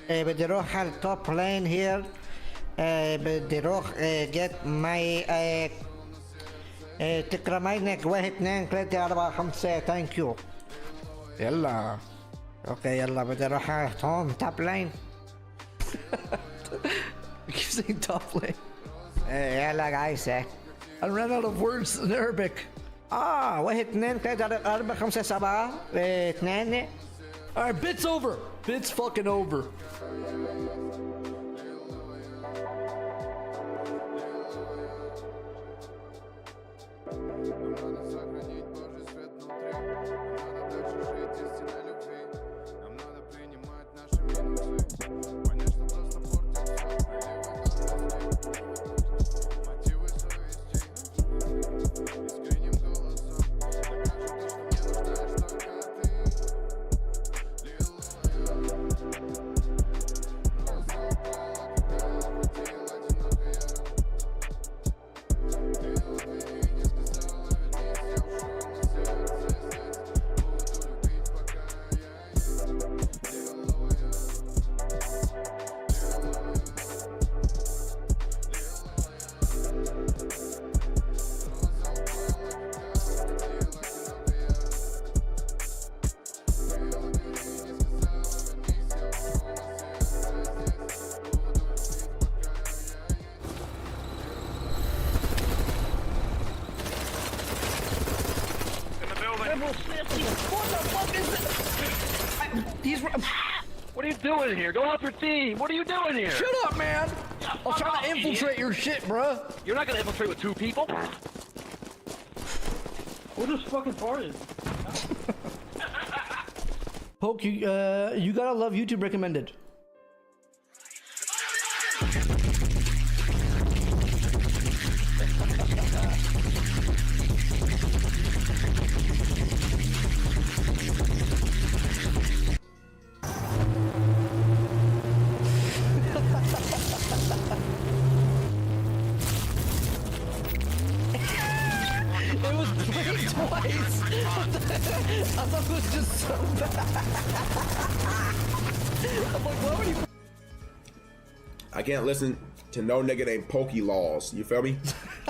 Speaker 14: بدي اروح على التوب لين here. بدي اروح get my تقرا ماينك 1 2 3 4 5 ثانك يو. يلا اوكي يلا بدي اروح هون توب لين.
Speaker 8: I keep saying top lane.
Speaker 14: يلا guys.
Speaker 8: I ran out of words in Arabic.
Speaker 14: 1 2 3 4 5 7 2.
Speaker 8: Alright, bit's over. Bit's fucking over.
Speaker 18: What are you doing here? Go help your team. What are you doing here?
Speaker 8: Shut up, man! I'm trying to infiltrate your shit, bruh.
Speaker 18: You're not gonna infiltrate with 2 people.
Speaker 15: What is fucking farted?
Speaker 8: Poke, you gotta love YouTube recommended. It was played twice. I thought it was just so bad. I'm like, why would you?
Speaker 24: I can't listen to no nigga named Pokey Laws. You feel me?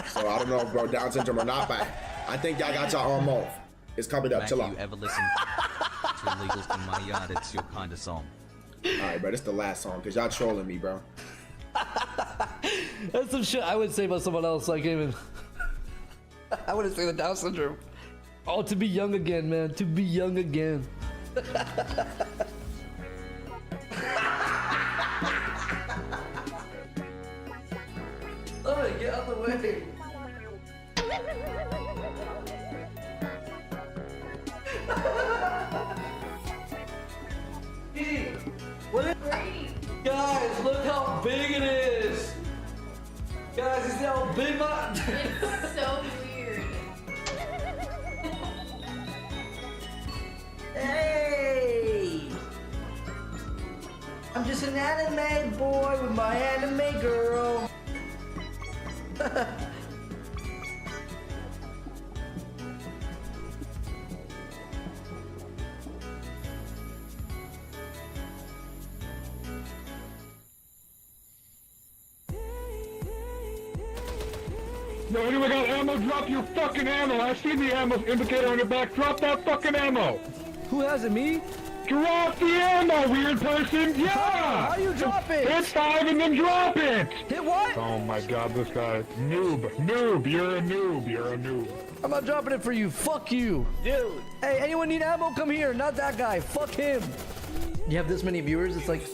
Speaker 24: So I don't know if bro Down syndrome or not, but I think y'all got y'all arm off. It's coming up. Chill out.
Speaker 25: You ever listen to Illegals in My Yard? It's your kind of song.
Speaker 24: Alright, bro, this the last song because y'all trolling me, bro.
Speaker 8: That's some shit I would say about someone else. Like even, I wouldn't say the Down syndrome. Oh, to be young again, man. To be young again. Oh, get out the way. What is Guys, look how big it is. Guys, you see how big my...
Speaker 26: It's so weird.
Speaker 8: Hey! I'm just just an anime boy with my anime girl.
Speaker 7: Yo, anyone got ammo? Drop your fucking ammo. I see the ammo indicator on your back. Drop that fucking ammo.
Speaker 8: Who has it, me?
Speaker 7: Drop the ammo, weird person. Yeah.
Speaker 8: How you drop it?
Speaker 7: Hit 5 and then drop it.
Speaker 8: Hit what?
Speaker 7: Oh my god, this guy. Noob. You're a noob.
Speaker 8: I'm not dropping it for you. Fuck you. Dude. Hey, anyone need ammo? Come here. Not that guy. Fuck him. You have this many viewers, it's like,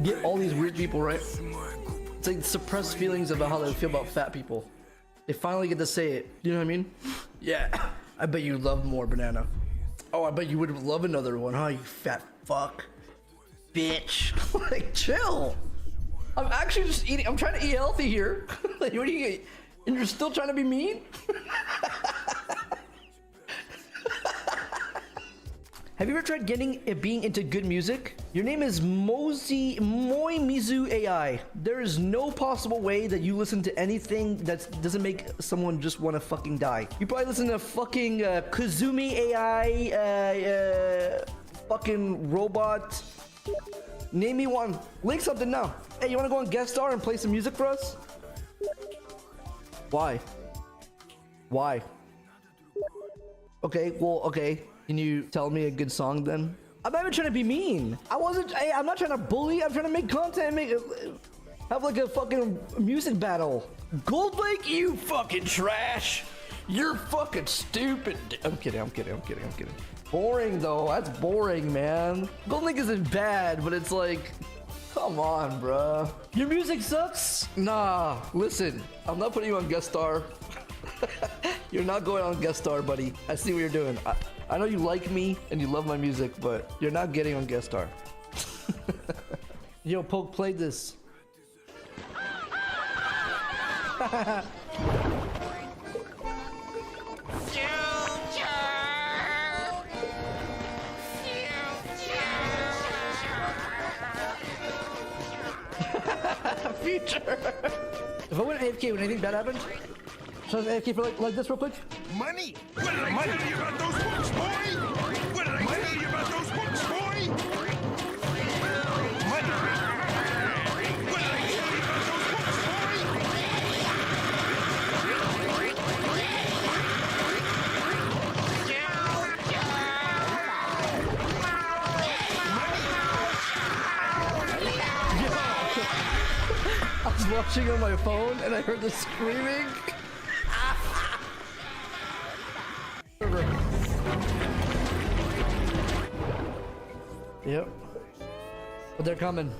Speaker 8: get all these weird people, right? It's like suppressed feelings about how they feel about fat people. They finally get to say it. You know what I mean? Yeah. I bet you love more banana. Oh, I bet you would love another one, huh? You fat fuck. Bitch. Like, chill. I'm actually just eating. I'm trying to eat healthy here. Like, what do you get? And you're still trying to be mean? Have you ever tried being into good music? Your name is Moimizu AI. There is no possible way that you listen to anything that doesn't make someone just want to fucking die. You probably listen to fucking Kazumi AI, fucking robot. Name me one. Link something now. Hey, you want to go on guest star and play some music for us? Why? Why? Okay, well, okay. Can you tell me a good song then? I'm not even trying to be mean. I'm not trying to bully. I'm trying to make content and have like a fucking music battle. Gold Lake, you fucking trash. You're fucking stupid. I'm kidding. Boring though. That's boring, man. Gold Lake isn't bad, but it's like, come on, bruh. Your music sucks? Nah, listen. I'm not putting you on guest star. You're not going on guest star, buddy. I see what you're doing. I know you like me and you love my music, but you're not getting on guest star. Yo, Poke, play this. Future. If I went AFK, would anything bad happen? Should I AFK for like this real quick?
Speaker 12: Money! What did I tell you about those books, boy? What did I tell you about those books, boy? Money! What did I tell you about those books,
Speaker 8: I was watching on my phone and I heard the screaming. Yep. But they're coming.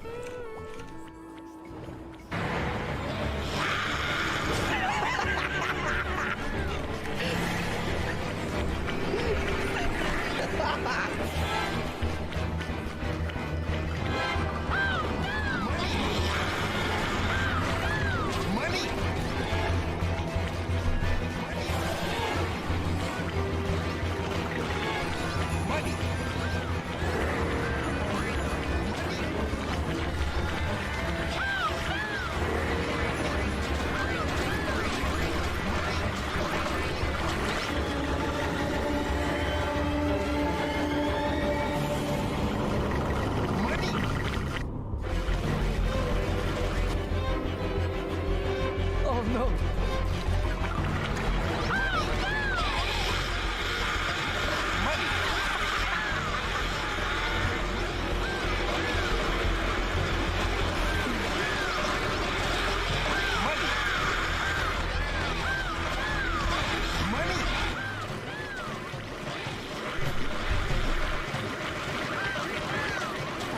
Speaker 8: Oh no.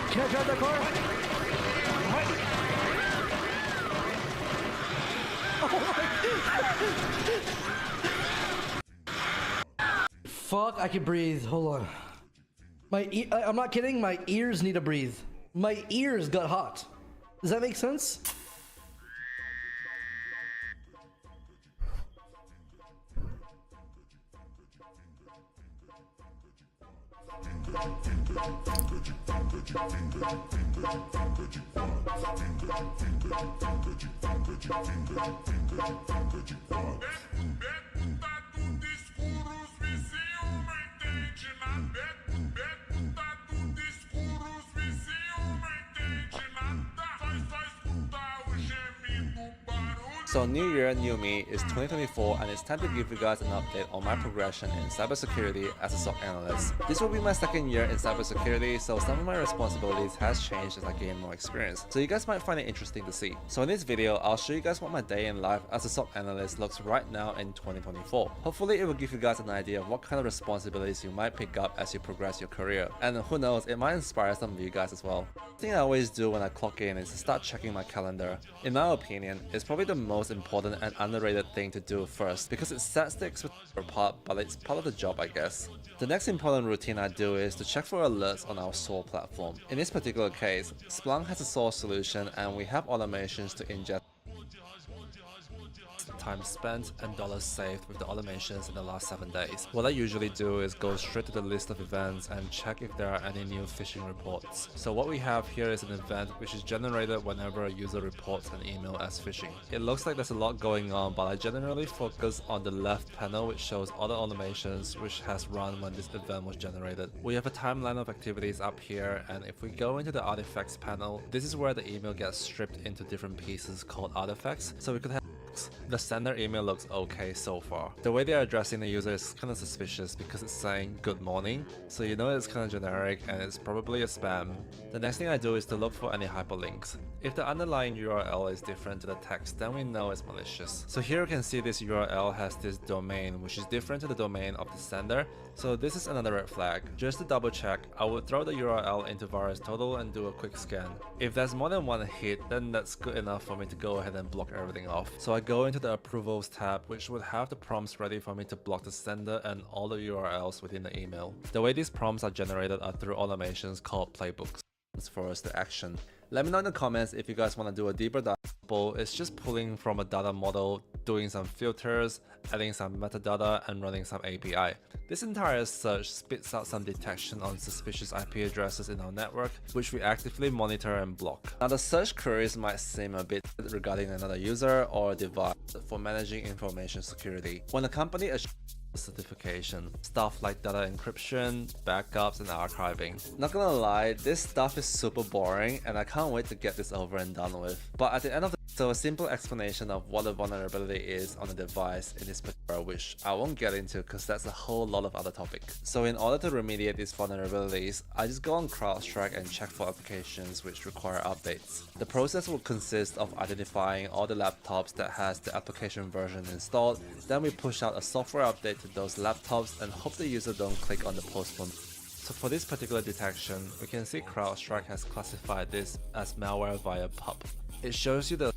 Speaker 8: Can I drive that car? Fuck, I can breathe. Hold on. I'm not kidding. My ears need to breathe. My ears got hot. Does that make sense?
Speaker 10: So New Year, New Me is 2024 and it's time to give you guys an update on my progression in cybersecurity as a SOC analyst. This will be my second year in cybersecurity, so some of my responsibilities has changed as I gain more experience. So you guys might find it interesting to see. So in this video, I'll show you guys what my day in life as a SOC analyst looks right now in 2024. Hopefully it will give you guys an idea of what kind of responsibilities you might pick up as you progress your career. And who knows, it might inspire some of you guys as well. The thing I always do when I clock in is to start checking my calendar. In my opinion, it's probably the most important and underrated thing to do first because it sets the expectation apart, but it's part of the job, I guess. The next important routine I do is to check for alerts on our SOAR platform. In this particular case, Splunk has a SOAR solution and we have automations to ingest time spent and dollars saved with the automations in the last 7 days. What I usually do is go straight to the list of events and check if there are any new phishing reports. So what we have here is an event which is generated whenever a user reports an email as phishing. It looks like there's a lot going on, but I generally focus on the left panel which shows all the automations which has run when this event was generated. We have a timeline of activities up here, and if we go into the artifacts panel, this is where the email gets stripped into different pieces called artifacts. So we could have the sender email looks okay so far. The way they're addressing the user is kind of suspicious because it's saying good morning, so you know it's kind of generic and it's probably a spam. The next thing I do is to look for any hyperlinks. If the underlying URL is different to the text, then we know it's malicious. So here you can see this URL has this domain which is different to the domain of the sender, so this is another red flag. Just to double check, I would throw the URL into VirusTotal and do a quick scan. If there's more than one hit, then that's good enough for me to go ahead and block everything off. So I go into the approvals tab, which would have the prompts ready for me to block the sender and all the URLs within the email. The way these prompts are generated are through automations called playbooks for us to action. Let me know in the comments if you guys want to do a deeper dive. It's just pulling from a data model, doing some filters, adding some metadata, and running some API. This entire search spits out some detection on suspicious IP addresses in our network, which we actively monitor and block. Now the search queries might seem a bit regarding another user or device for managing information security. When a company achieves certification, stuff like data encryption, backups, and archiving. Not gonna lie, this stuff is super boring and I can't wait to get this over and done with. But at the end of the so a simple explanation of what a vulnerability is on a device in this particular, which I won't get into because that's a whole lot of other topic. So in order to remediate these vulnerabilities, I just go on CrowdStrike and check for applications which require updates. The process will consist of identifying all the laptops that has the application version installed, then we push out a software update to those laptops and hope the user don't click on the postpone. So for this particular detection, we can see CrowdStrike has classified this as malware via PUP. It shows you the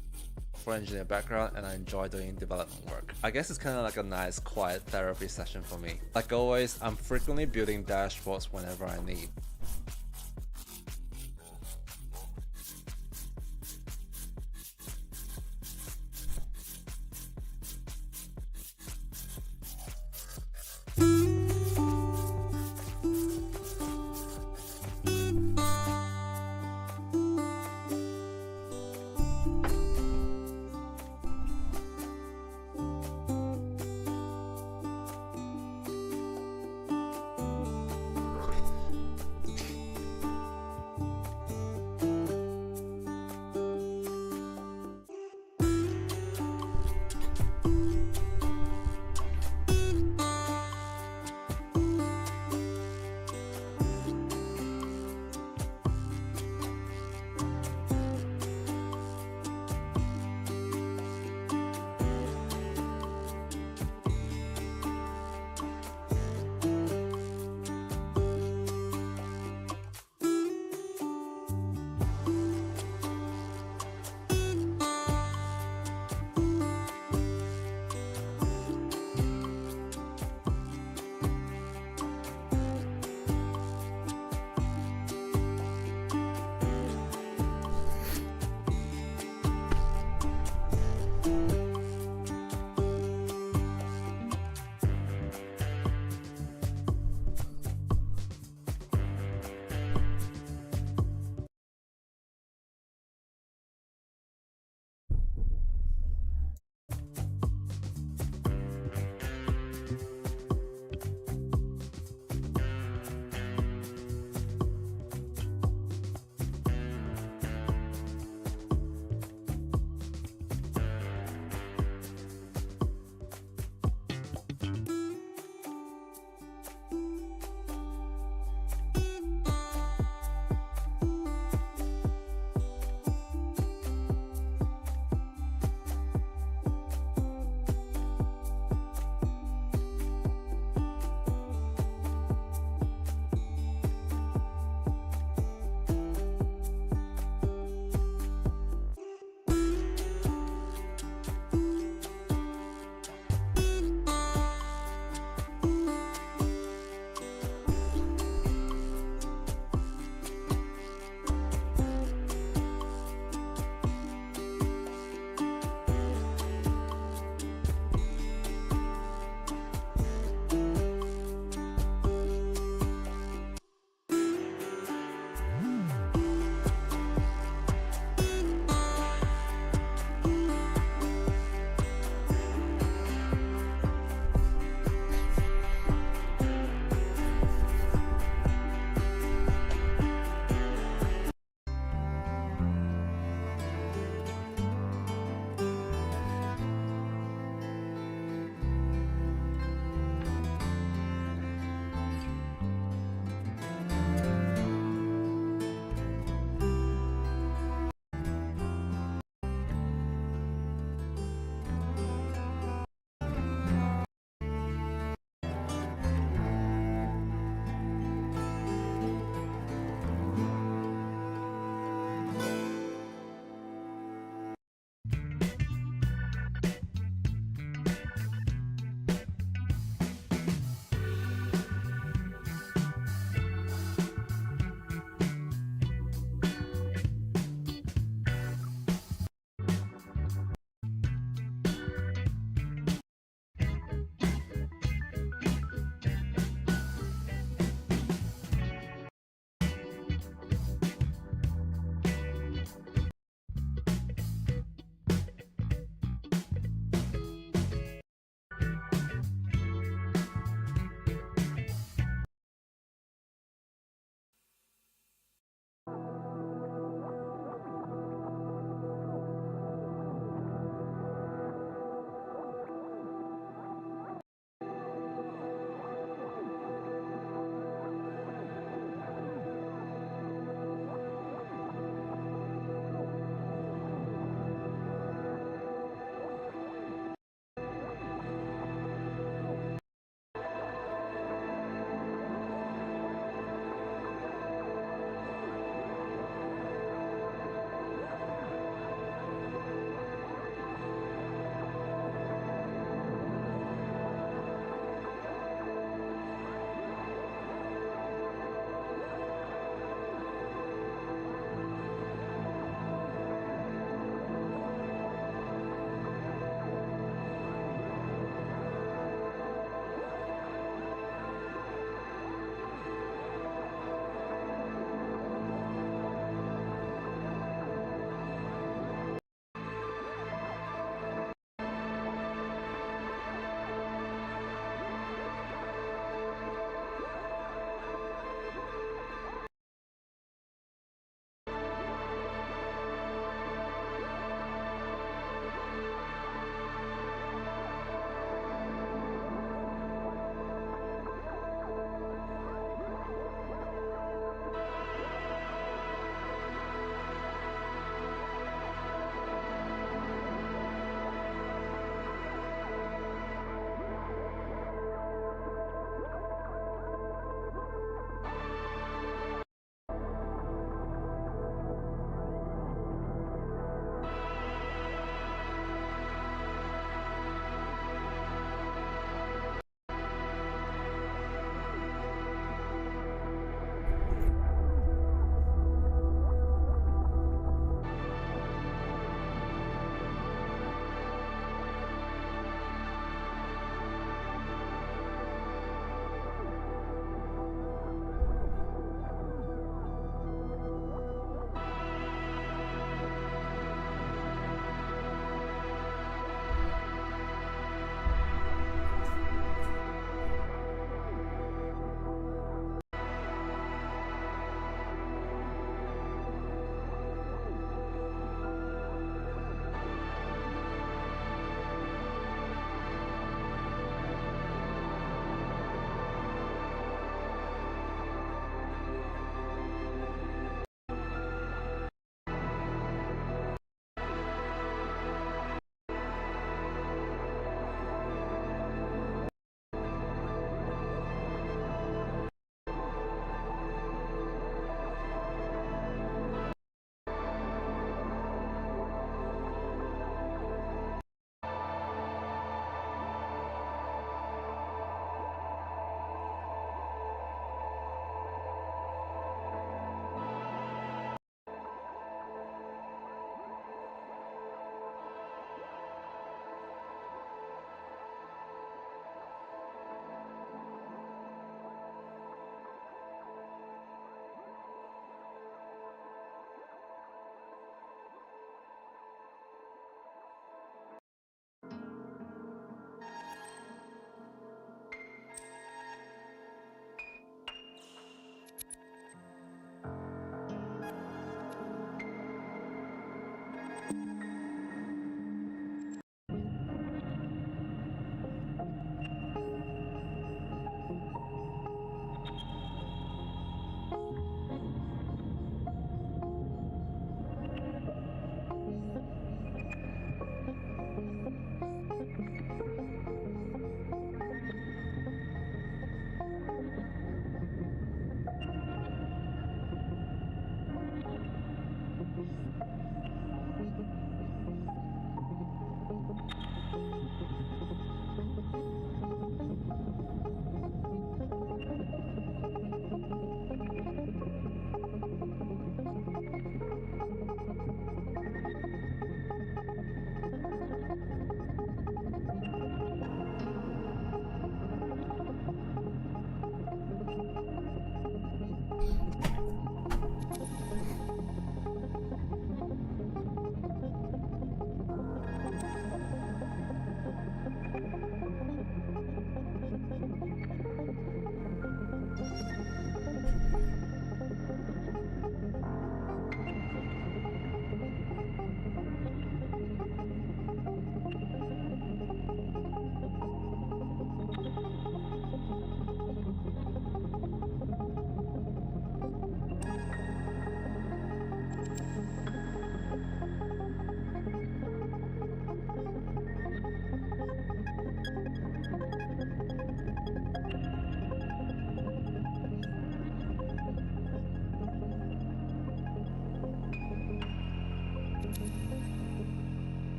Speaker 10: software engineer background and I enjoy doing development work. I guess it's kind of like a nice quiet therapy session for me. Like always, I'm frequently building dashboards whenever I need.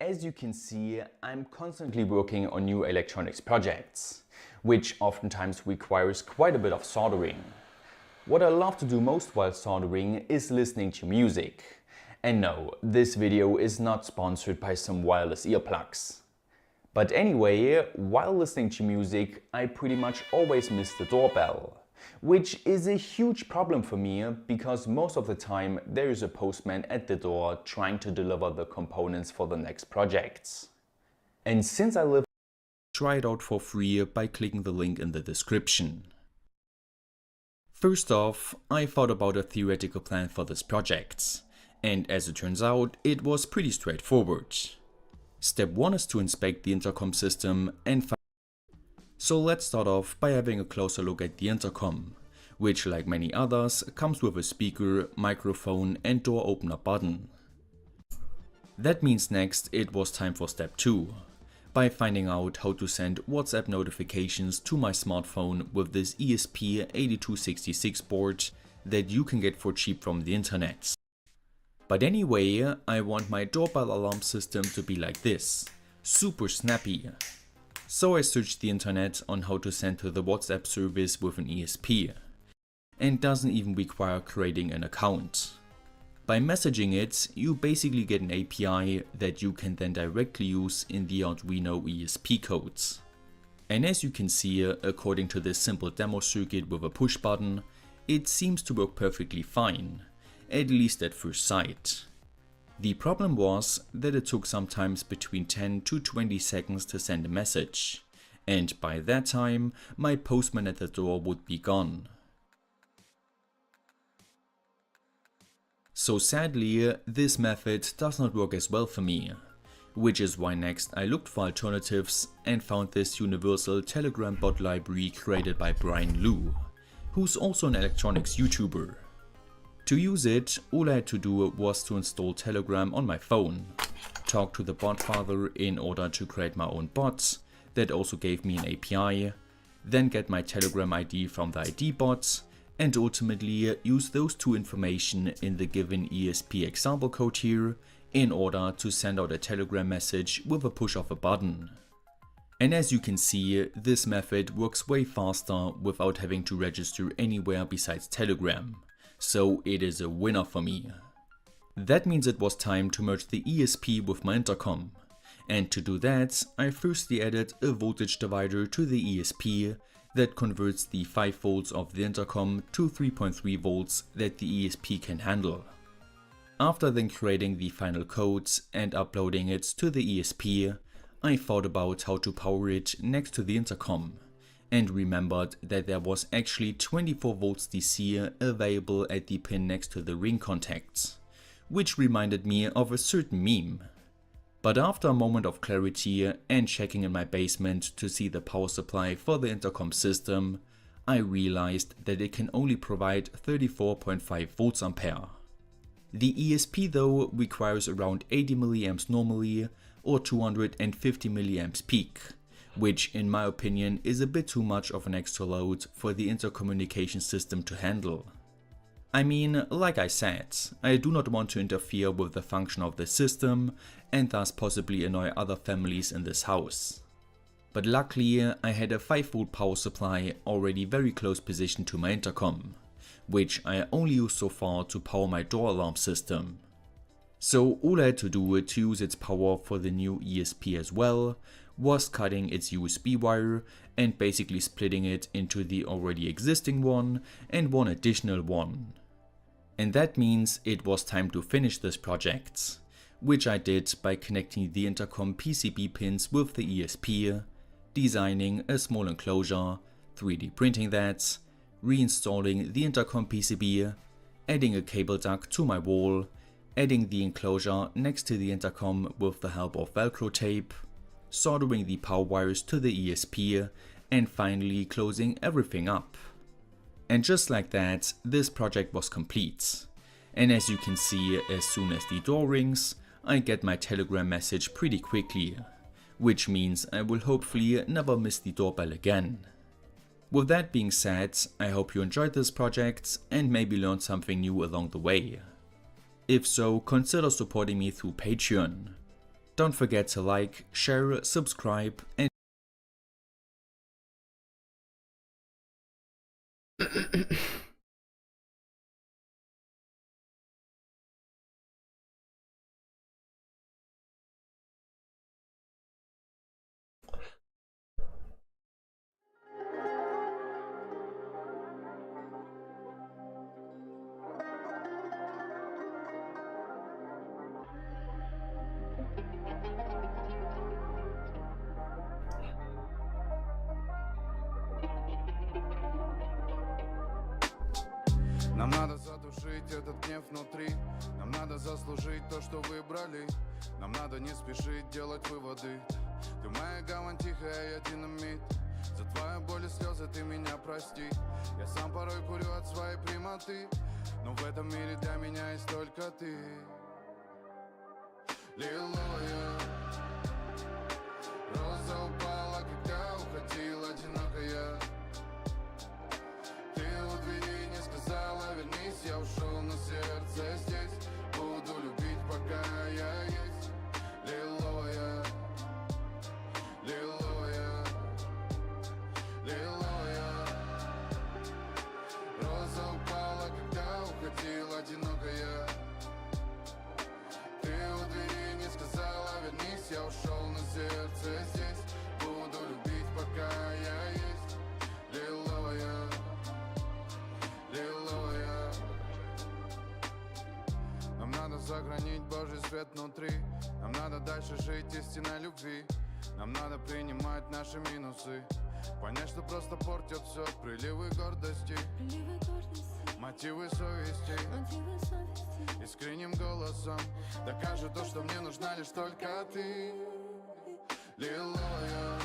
Speaker 11: As you can see, I'm constantly working on new electronics projects, which oftentimes requires quite a bit of soldering. What I love to do most while soldering is listening to music. And no, this video is not sponsored by some wireless earplugs. But anyway, while listening to music, I pretty much always miss the doorbell. Which is a huge problem for me, because most of the time there is a postman at the door trying to deliver the components for the next projects. And since I live, try it out for free by clicking the link in the description. First off, I thought about a theoretical plan for this project, and as it turns out, it was pretty straightforward. Step 1 is to inspect the intercom system and so let's start off by having a closer look at the intercom, which like many others comes with a speaker, microphone and door opener button. That means next it was time for step 2, by finding out how to send WhatsApp notifications to my smartphone with this ESP8266 board that you can get for cheap from the internet. But anyway, I want my doorbell alarm system to be like this, super snappy. So I searched the internet on how to send to the WhatsApp service with an ESP, and doesn't even require creating an account. By messaging it, you basically get an API that you can then directly use in the Arduino ESP codes. And as you can see, according to this simple demo circuit with a push button, it seems to work perfectly fine, at least at first sight. The problem was that it took sometimes between 10 to 20 seconds to send a message, and by that time my postman at the door would be gone. So sadly, this method does not work as well for me, which is why next I looked for alternatives and found this universal Telegram bot library created by Brian Liu, who's also an electronics YouTuber. To use it, all I had to do was to install Telegram on my phone, talk to the bot father in order to create my own bots that also gave me an API, then get my Telegram ID from the ID bot, and ultimately use those two information in the given ESP example code here in order to send out a Telegram message with a push of a button. And as you can see, this method works way faster without having to register anywhere besides Telegram, so it is a winner for me. That means it was time to merge the ESP with my intercom, and to do that I firstly added a voltage divider to the ESP that converts the 5 volts of the intercom to 3.3 volts that the ESP can handle. After then creating the final codes and uploading it to the ESP, I thought about how to power it next to the intercom, and remembered that there was actually 24 volts DC available at the pin next to the ring contacts, which reminded me of a certain meme. But after a moment of clarity and checking in my basement to see the power supply for the intercom system, I realized that it can only provide 34.5 volts ampere. The ESP though requires around 80 mA normally or 250 mA peak, which in my opinion is a bit too much of an extra load for the intercommunication system to handle. I mean, like I said, I do not want to interfere with the function of the system and thus possibly annoy other families in this house. But luckily I had a 5 volt power supply already very close position to my intercom, which I only used so far to power my door alarm system. So all I had to do to use its power for the new ESP as well was cutting its USB wire and basically splitting it into the already existing one and one additional one. And that means it was time to finish this project, which I did by connecting the intercom PCB pins with the ESP, designing a small enclosure, 3D printing that, reinstalling the intercom PCB, adding a cable duct to my wall, adding the enclosure next to the intercom with the help of Velcro tape, soldering the power wires to the ESP, and finally closing everything up. And just like that, this project was complete. And as you can see, as soon as the door rings, I get my Telegram message pretty quickly, which means I will hopefully never miss the doorbell again. With that being said, I hope you enjoyed this project and maybe learned something new along the way. If so, consider supporting me through Patreon. Don't forget to like, share, subscribe and
Speaker 4: потушить этот гнев внутри. Нам надо заслужить то, что выбрали. Нам надо не спешить делать выводы. Ты моя гавань тихая, я динамит. За твою боль и слезы ты меня прости. Я сам порой курю от своей прямоты, но в этом мире для меня есть только ты. Лиловая роза упала, когда уходила одинокая. Ты у двери не сказала вернись, я ушел, но сердце здесь. Буду любить, пока я есть. Лиловая, лиловая, лиловая роза упала, когда уходила одинокая. Ты у двери не сказала вернись, я ушел, но сердце здесь. Буду любить, пока я есть. Лиловая, лиловая. Нам надо сохранить Божий свет внутри. Нам надо дальше жить истинной любви. Нам надо принимать наши минусы. Понять, что просто портят все приливы гордости, мотивы совести. Искренним голосом докажу то, что мне нужна лишь только ты. Лиловая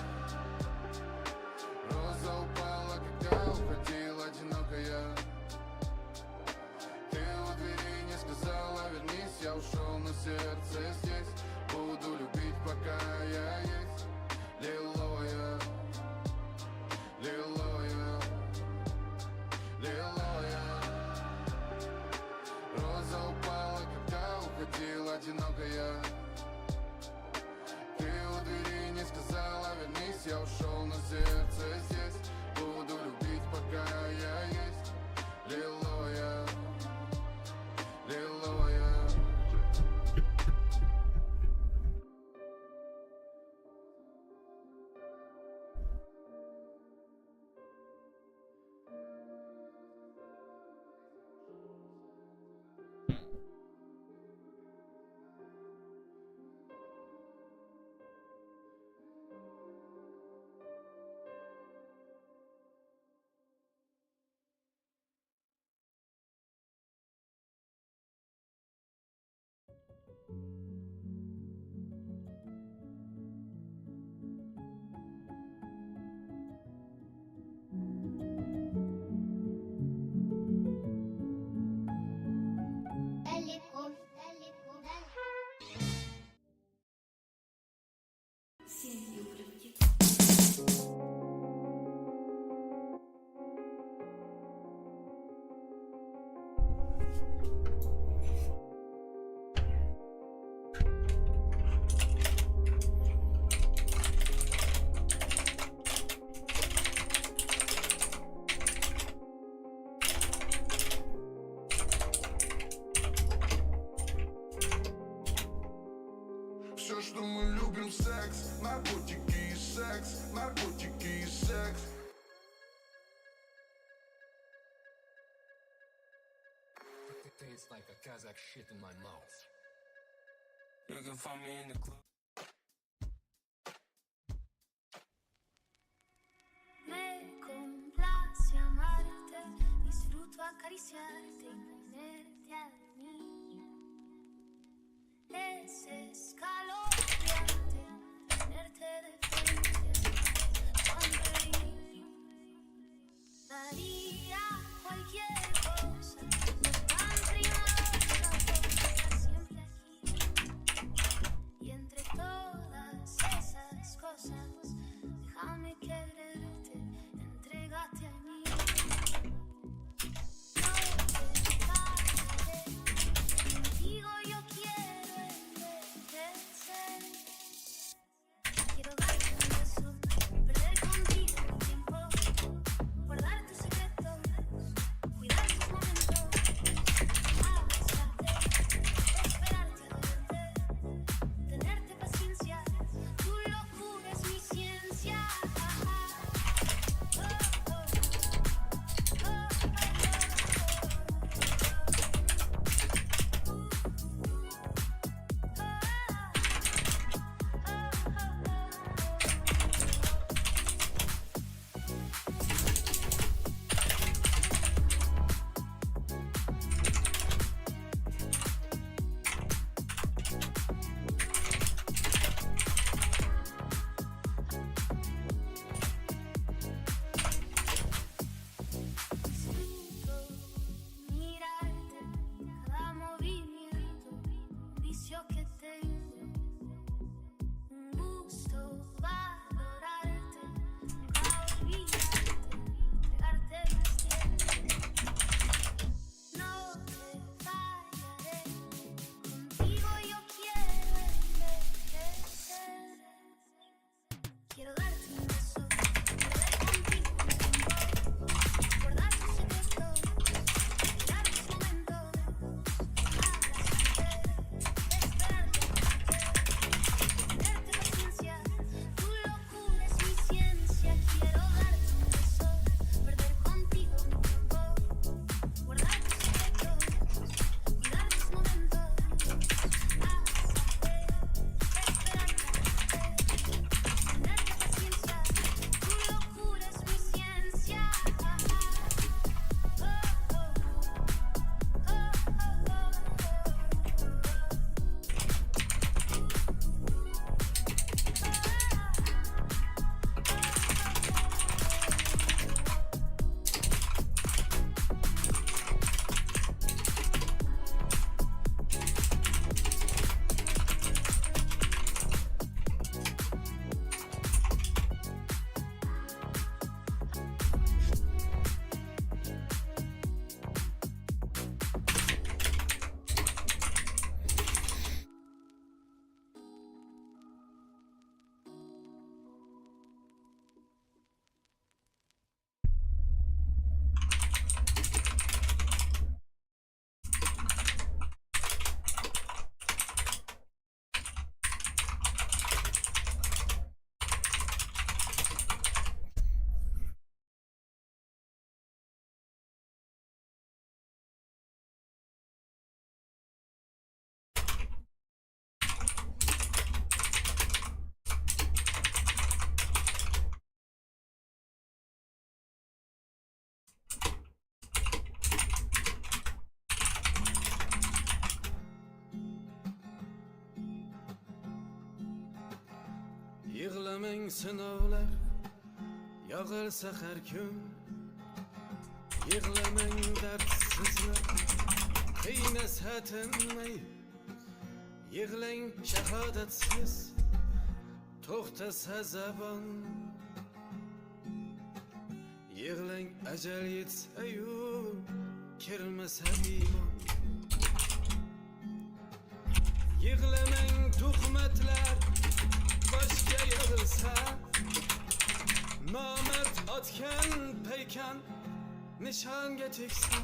Speaker 4: роза упала, когда уходила одинокая. Ты у двери не сказала вернись, я ушел, но сердце здесь. Буду любить, пока я есть. Лиловая, лиловая, лиловая роза упала, когда уходила одинокая. Ты у двери не сказала вернись, я ушел, но сердце здесь. Буду любить, пока я есть. Лиловая, лиловая. Все, что мы любим, секс, наркотики и секс, наркотики и секс.
Speaker 16: It tastes like a Kazakh shit in my mouth.
Speaker 1: You can find me in the club.
Speaker 20: Me complace amarte, disfruto acariciarte y ponerte a dormir. Es escalofriante tenerte de frente, sonreír. Daría cualquier cosa, tan primorosa, siempre aquí. Y entre todas esas cosas, déjame quererte, entrégate a mí. No te
Speaker 6: Yığılamang sınavlar yağılsa her gün Yığılamang dertsizler qiynasa tinmay Yığılang shahodatsiz to'xtasa zabon Yığılang ajal yetsa-yu kirmasa iymon Yığılamang tuhmatlar boshga yig'ilsa nomard otgan paykan nishonga tegsa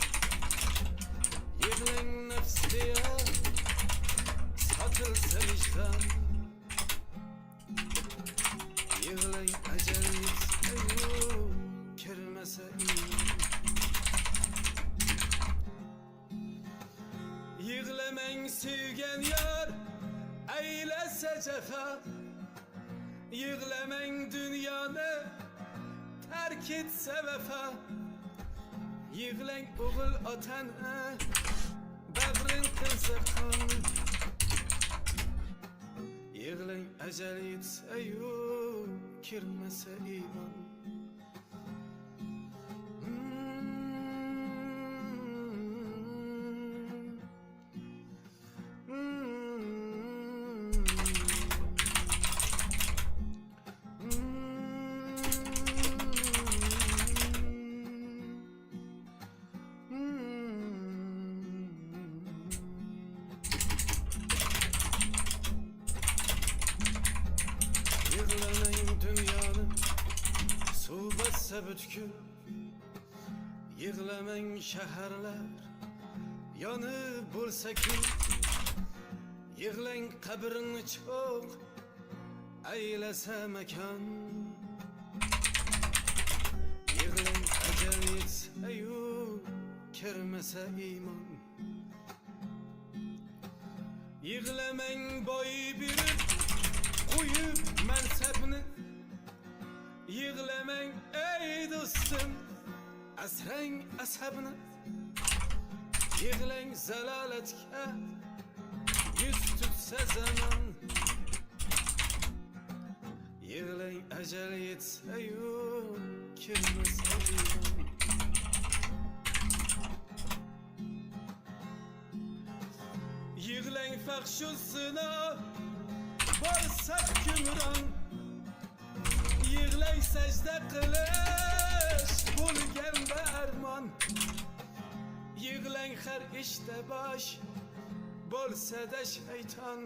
Speaker 6: Yığılang nafsliya sotilsa vijdon Yığılang ajal yetsa-yu kirmasa iymon Yığılamang sevgan yor aylasa jafa Yığılamang dunyoni tark etsa vafa Yığılang o'g'il otani bag'rin qilsa qon Yığılang ajal yetsa-yu kirmasa iymon Yığılamang dunyoni suv bassa butkul Yığılamang shaharlar yonib bo'lsa kun Yığılang qabrini cho'q aylasa makon Yığılang ajal yetsa-yu kirmasa iymon Yığılamang boy berib qo'yib mansabni Yığılamang ey do'stim asrang asabni Yığılang zalolatga yuz tutsa zamon Yığılang ajal yetsa-yu kirmasa iymon Yığılang faxshu zino bo'lsa hukmron Yığılang sajda qilish bo'lgan armon Yığılang har ishda bosh bo'lsa-da shayton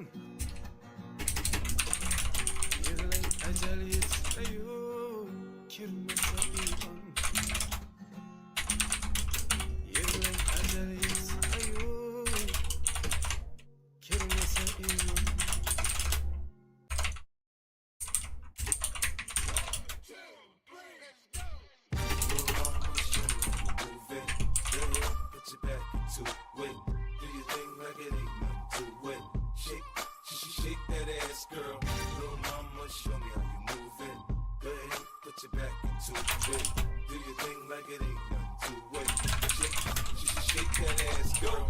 Speaker 6: Yığılang ajal yetsa-yu kirmasa iymon Yığılang ajal yetsa-yu kirmasa iymon
Speaker 1: Shake that ass, girl. Little mama, show me how you move it. Go ahead, put your back into it. Do your thing like it ain't nothing to it. Shake that ass, girl.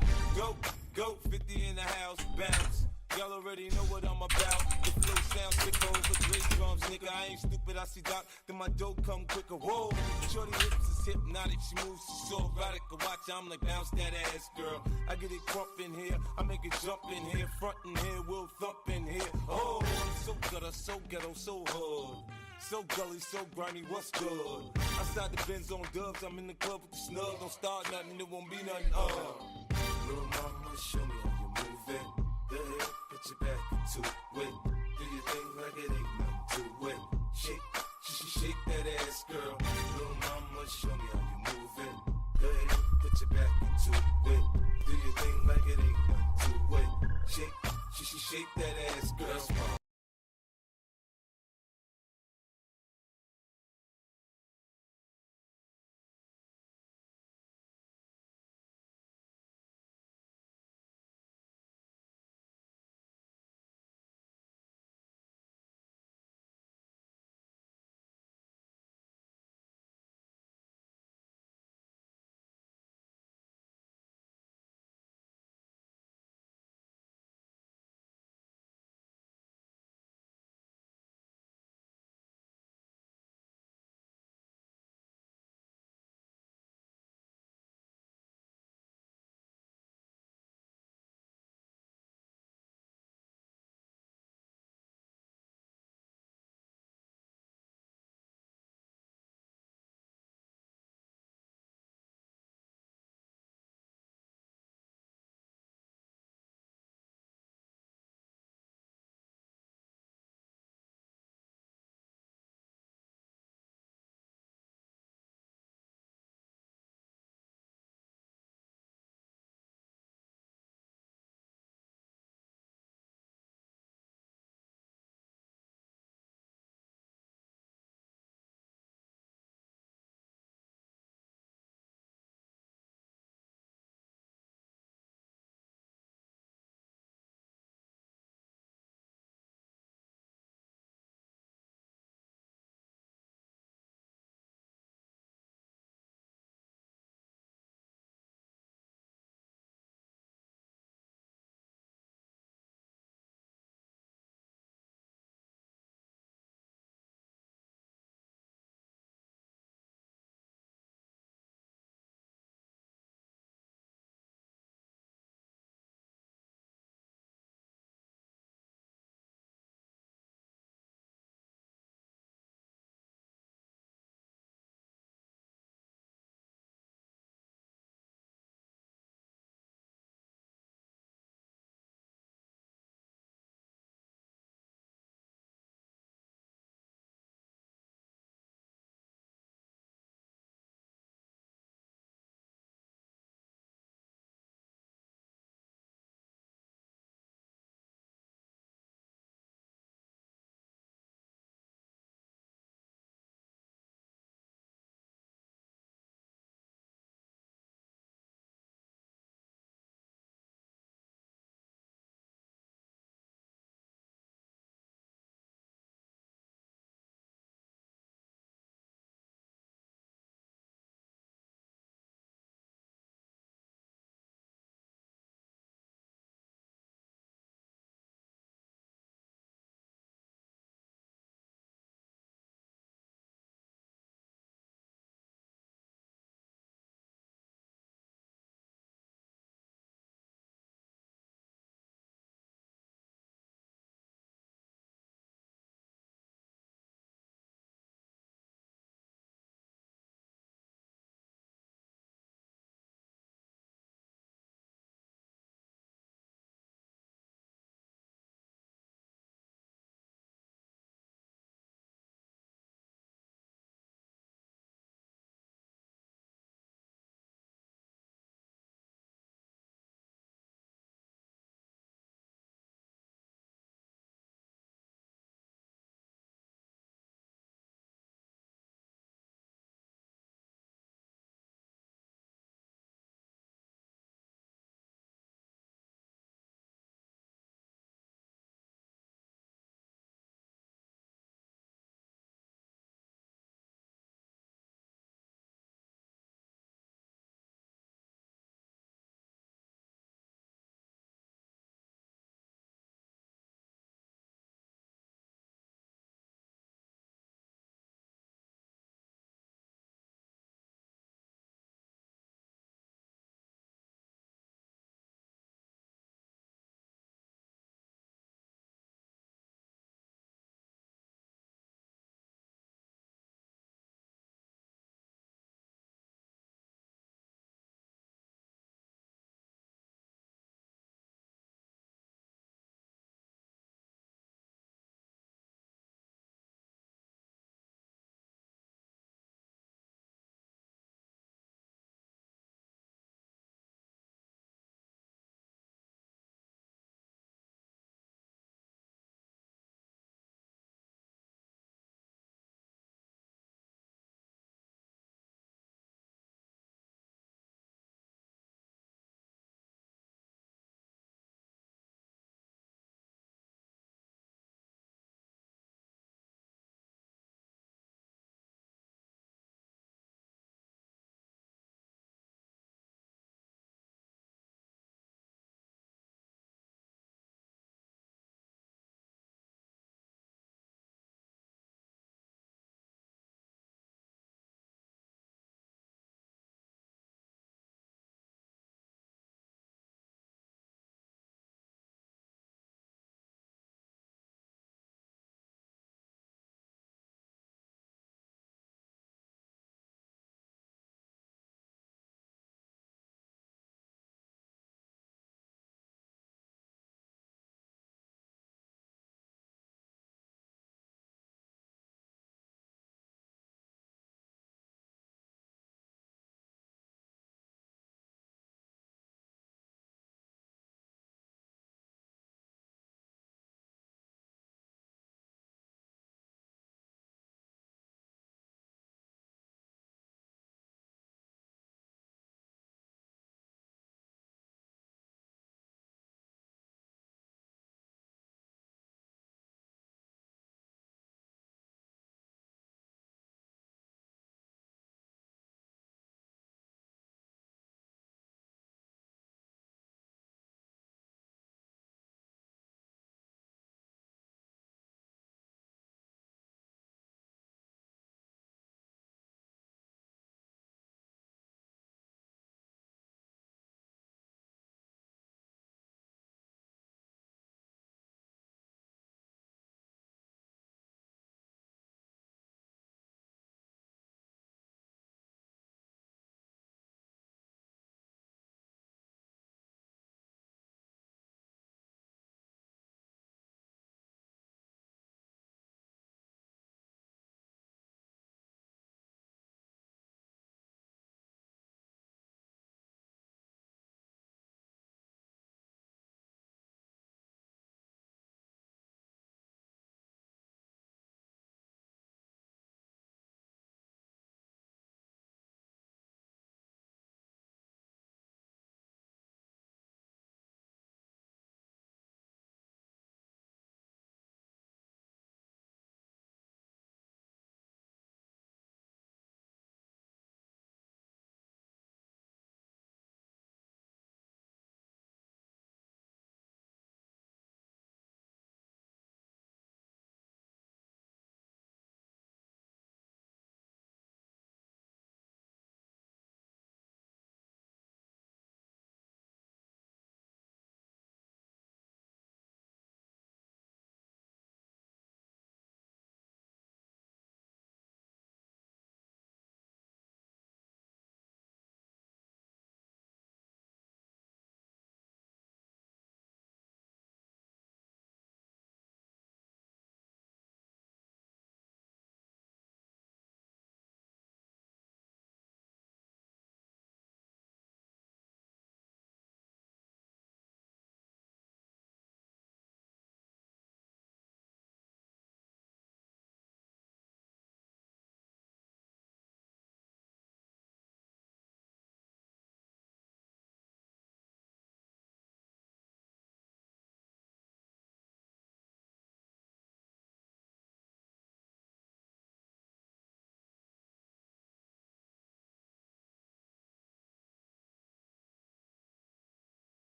Speaker 1: Go, 50 in the house, bounce. Y'all already know what I'm about. The flow sounds sick over great drums, nigga. I ain't stupid, I see Doc, then my dough come quicker. Whoa, shorty hips is hypnotic, she moves, she's so erotic. I watch, I'm like, bounce that ass, girl. I get it crump in here, I make it jump in here, front in here, we'll thump in here. Oh, I'm so gutter, so ghetto, so hood. So gully, so grimy, what's good? Outside the Benz on dubs, I'm in the club with the snug. Don't start nothing, it won't be nothing, Little mama, show me how you move it. Go ahead, put your back into it. Do your thing like it ain't nothing to it. Shake that ass, girl. Little mama, show me how you move it. Go ahead, put your back into it. Do your thing like it ain't nothing to it. Shake that ass, girl.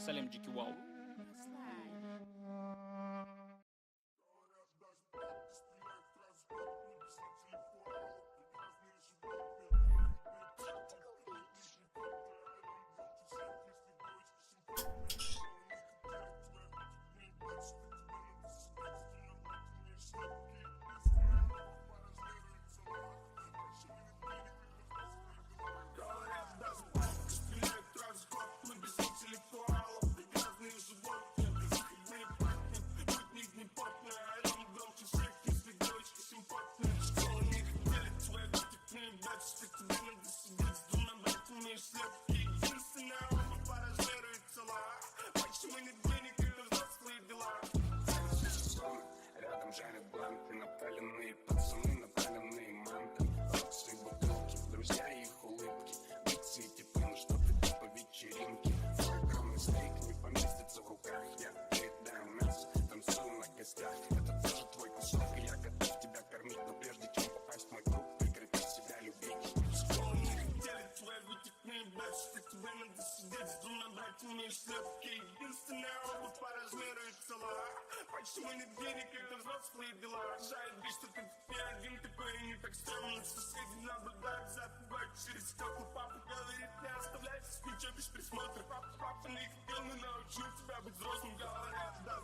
Speaker 3: салемчики, вау.
Speaker 9: Рядом жарят бланты, напаленные пацаны, напаленные манты. Боксы, бутылки, друзья и их улыбки. Битсы и типы, ну что-то типа вечеринки. Твой огромный стейк не поместится в руках. Я передаю мясо, танцую на гостях. Это тоже твой кусок, и я готов тебя кормить. Но прежде чем попасть в мой круг, прекрати себя любить. Школу не хотели твои вытекные бэчки. Тебе надо сидеть с двумя братьями и слепки. Единственная обувь по размеру и цела. Почему нет денег, это взрослые дела. Жаль, что ты не один такой и не так стрёмно. Соседи наблюдают за тобой через стёкла. Папа говорит, не оставляйся с ничего без присмотра. Папа не хотел, но научил тебя быть взрослым. Говорят, да,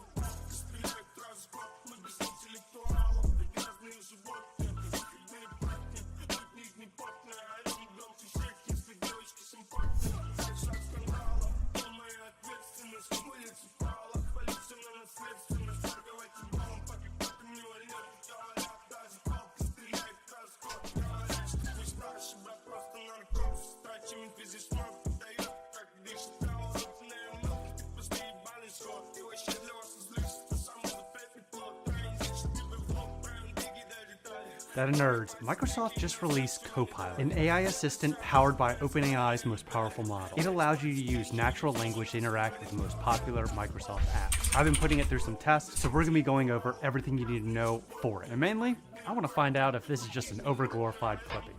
Speaker 9: стреляют раз в год. Мы без интеллектуалов, прекрасные животные. Выходные парни, от них не потные. А я не громче всех, если девочки симпатные. Шаг скандала, полная ответственность. Улица пала, полиция на наследственность. Торговать футболом, пока кто-то не вольнет. Говорят, даже палка стреляет раз в год. Говорят, что ты старше, брат, просто наркотик. Стачи инквизишман подает, как дышит. Кровотная мелки, ты просто ебаный сход. И вообще для вас излишь, это самый запретный плод. Правильно, тебе в лоб, правильно, беги до деталей.
Speaker 19: Data nerds, Microsoft just released Copilot, an AI assistant powered by OpenAI's most powerful model. It allows you to use natural language to interact with the most popular Microsoft apps. I've been putting it through some tests, so we're going to be going over everything you need to know for it. And mainly, I want to find out if this is just an overglorified clipping.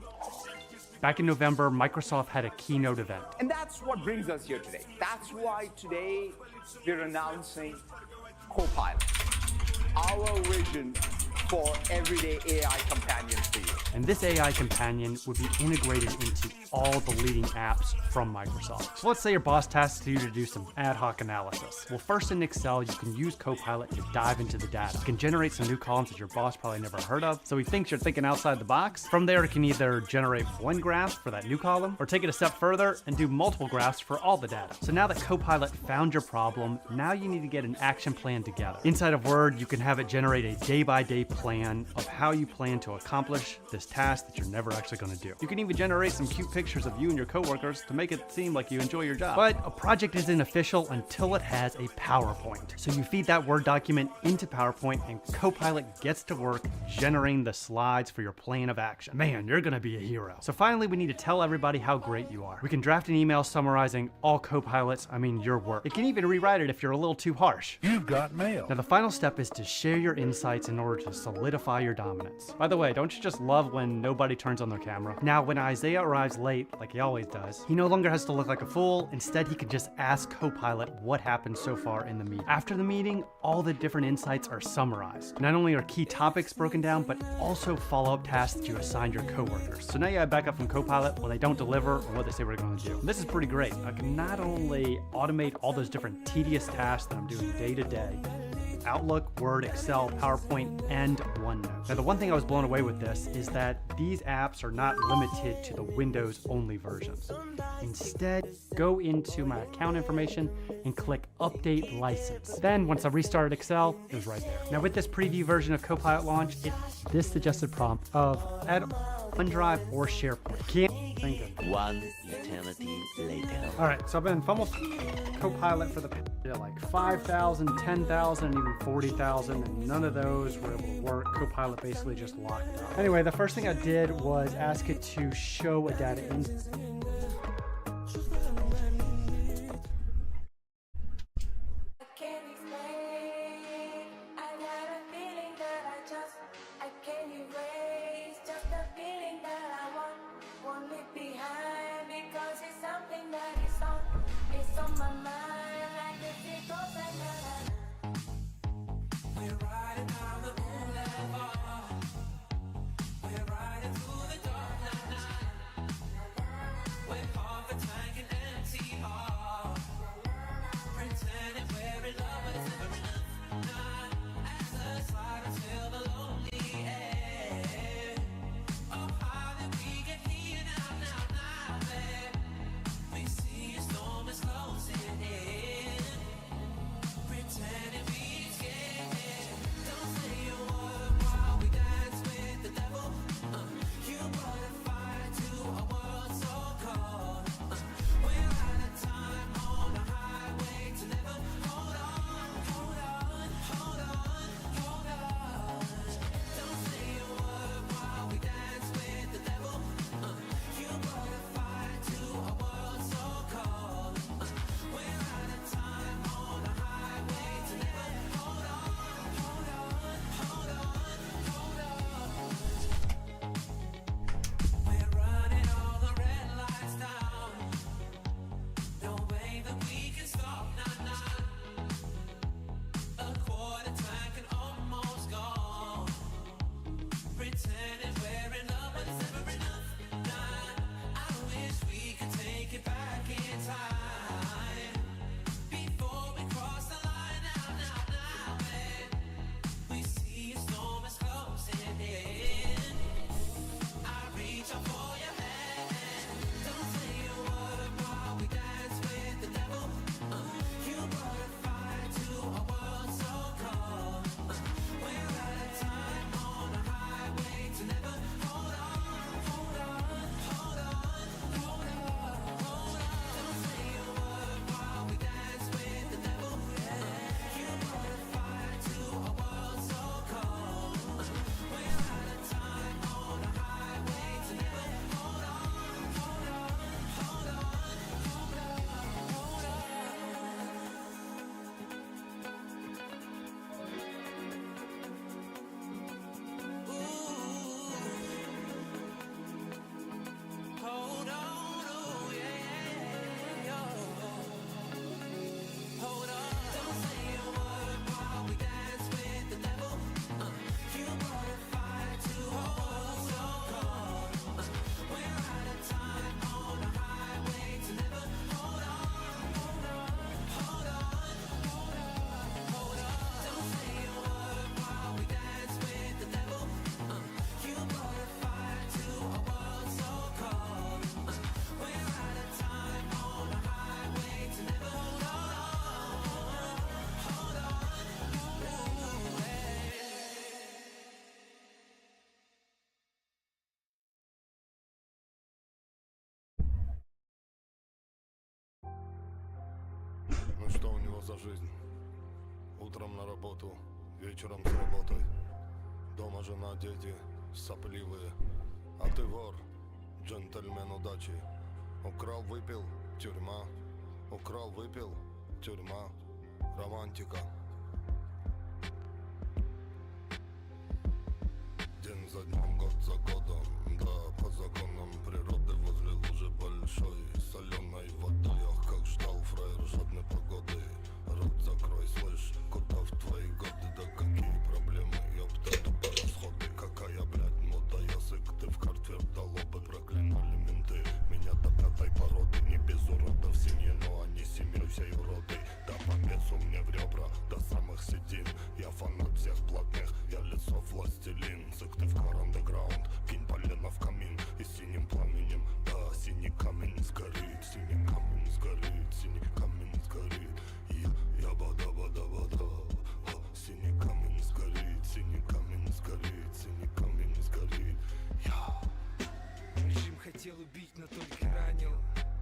Speaker 19: Back in November, Microsoft had a keynote event.
Speaker 21: And that's what brings us here today. That's why today we're announcing Copilot, our vision for everyday AI companions for you.
Speaker 19: And this AI companion would be integrated into all the leading apps from Microsoft. So let's say your boss tasks you to do some ad hoc analysis. Well, first in Excel, you can use Copilot to dive into the data. You can generate some new columns that your boss probably never heard of, so he thinks you're thinking outside the box. From there, it can either generate one graph for that new column, or take it a step further and do multiple graphs for all the data. So now that Copilot found your problem, now you need to get an action plan together. Inside of Word, you can have it generate a day-by-day plan of how you plan to accomplish this task that you're never actually going to do. You can even generate some cute pictures of you and your coworkers to make it seem like you enjoy your job. But a project isn't official until it has a PowerPoint. So you feed that Word document into PowerPoint and Copilot gets to work generating the slides for your plan of action. Man, you're going to be a hero. So finally, we need to tell everybody how great you are. We can draft an email summarizing all Copilots, your work. It can even rewrite it if you're a little too harsh. You've got mail. Now the final step is to share your insights in order to solidify your dominance. By the way, don't you just love when nobody turns on their camera? Now, when Isaiah arrives late, like he always does, he no longer has to look like a fool. Instead, he can just ask Copilot what happened so far in the meeting. After the meeting, all the different insights are summarized. Not only are key topics broken down, but also follow-up tasks that you assigned your coworkers. So now you have backup from Copilot when they don't deliver or what they say we're going to do. And this is pretty great. I can not only automate all those different tedious tasks that I'm doing day to day, Outlook, Word, Excel, PowerPoint, and OneNote. Now, the one thing I was blown away with this is that these apps are not limited to the Windows-only versions. Instead, go into my account information and click Update License. Then, once I restarted Excel, it was right there. Now, with this preview version of Copilot launch, it's this suggested prompt of add OneDrive or SharePoint. Can't think of it.
Speaker 22: One eternity later.
Speaker 19: All right, so I've been almost Copilot for the like 5,000, 10,000, and even 40,000, and none of those were able to work. Copilot basically just locked up. Anyway, the first thing I did was ask it to show a data in.
Speaker 12: него за жизнь. Утром на работу, вечером с работы. Дома жена, дети, сопливые. А ты вор, джентльмен удачи. Украл, выпил, тюрьма. Украл, выпил, тюрьма. Романтика. День за днем, год за годом. Да, по законам природы возле лужи большой соленой водой. Ах, как ждал фраер жадной погоды. Рот закрой, слышь, куда в твои годы? Да какие проблемы, ёпта, тупо расходы. Какая, блядь, мода, язык, ты в карте вдало бы проклинали менты. Меня до пятой породы, не без уродов синие, но они семьей всей уроды. Да по бесу мне в ребра, до самых седин. Я фанат всех блатных, я лицо властелин. Сык ты в кар андеграунд, кинь полено в камин. И синим пламенем, да, синий камень сгорит. Синий камень сгорит, синий камень сгорит. Я бада-бада-бада. Синий камень сгорит, синий камень сгорит, синий камень сгорит.
Speaker 2: Режим хотел убить, но только ранил.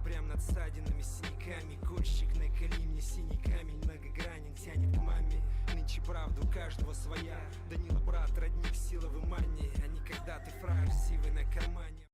Speaker 2: Прям над ссадинами, синяками. Кольщик наколи мне синий камень. Многогранен, тянет к маме. Нынче правда у каждого своя. Данила брат, родник, сила в имане. А не когда ты фраер, сивый на кармане.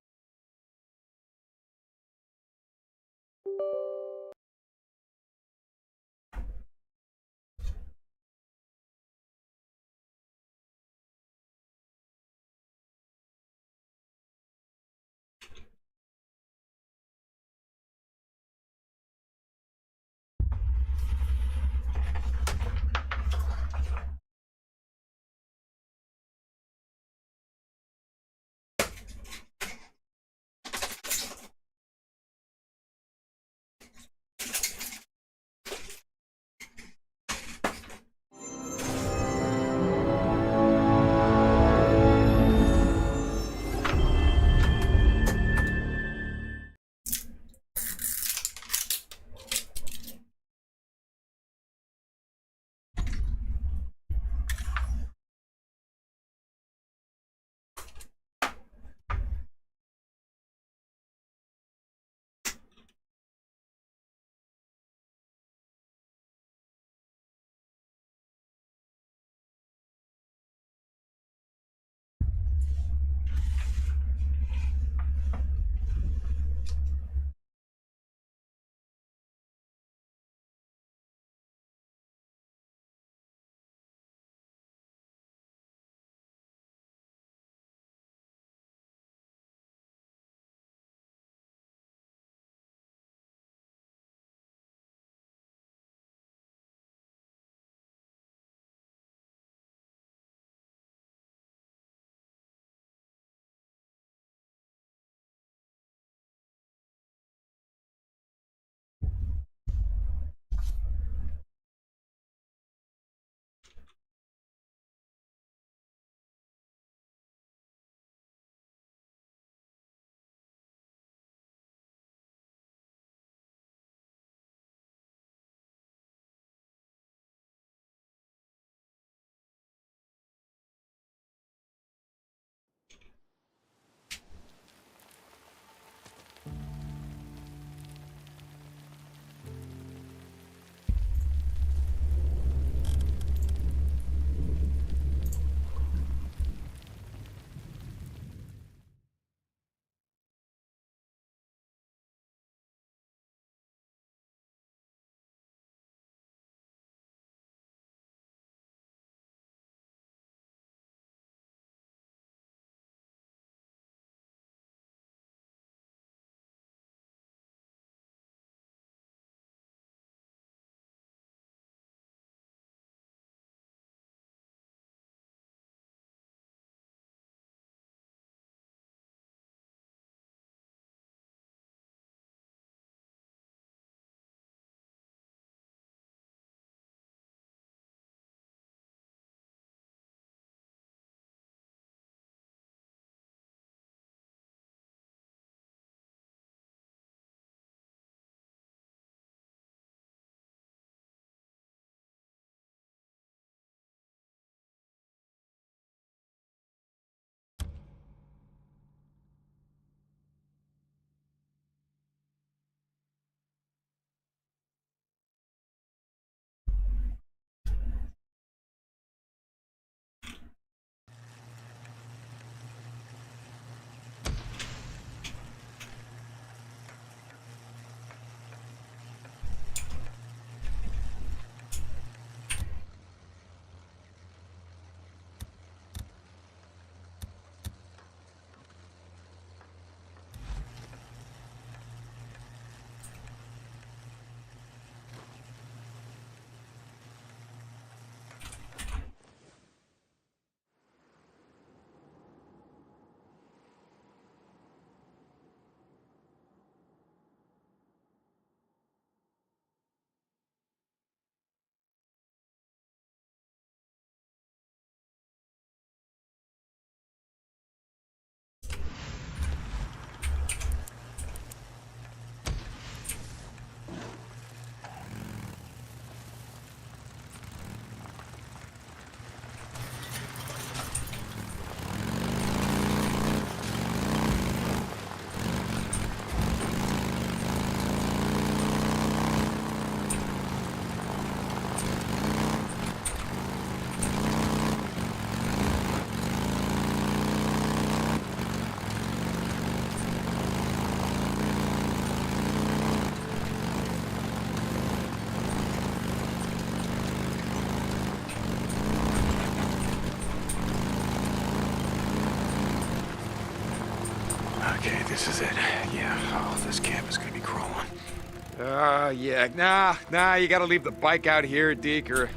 Speaker 3: Yeah. Nah, you gotta leave the bike out here, Deke, or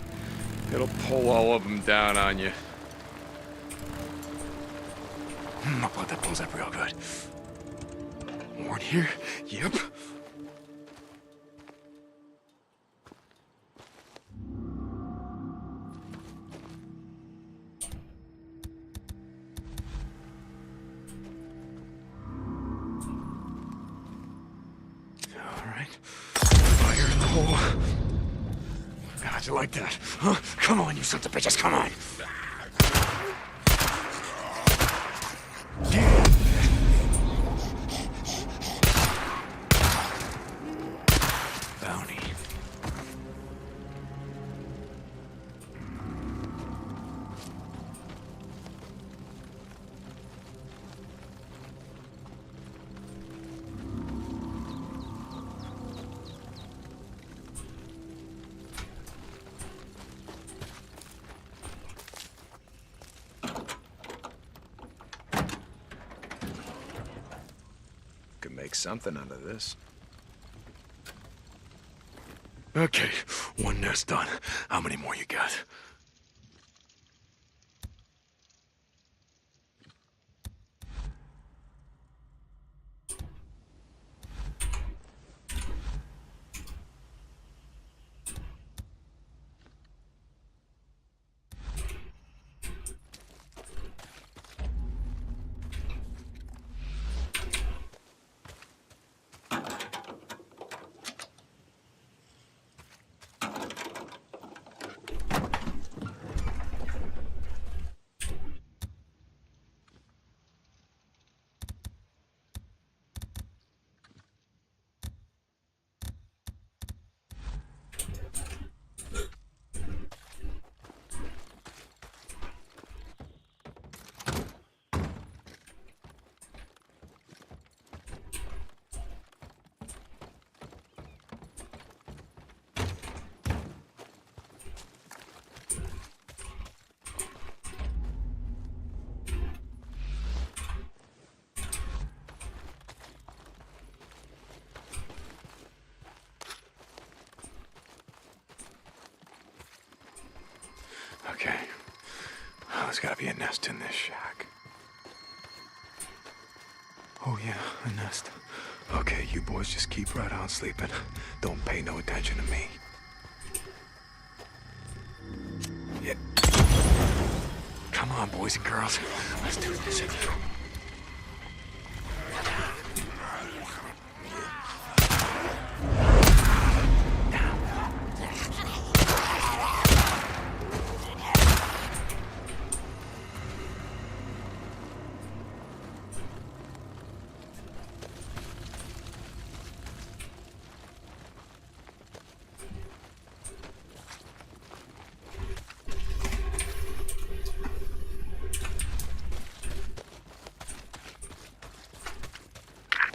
Speaker 3: it'll pull all of them down on you. I thought that pulls up real good. More in here? Yep. Fire in the hole. How'd you like that? Huh? Come on, you sons of bitches, come on! Bounty. Could make something out of this. Okay, one nest done. How many more you got? Okay. Oh, there's gotta be a nest in this shack. Oh yeah, a nest. Okay, you boys just keep right on sleeping. Don't pay no attention to me. Yeah. Come on, boys and girls. Let's do this.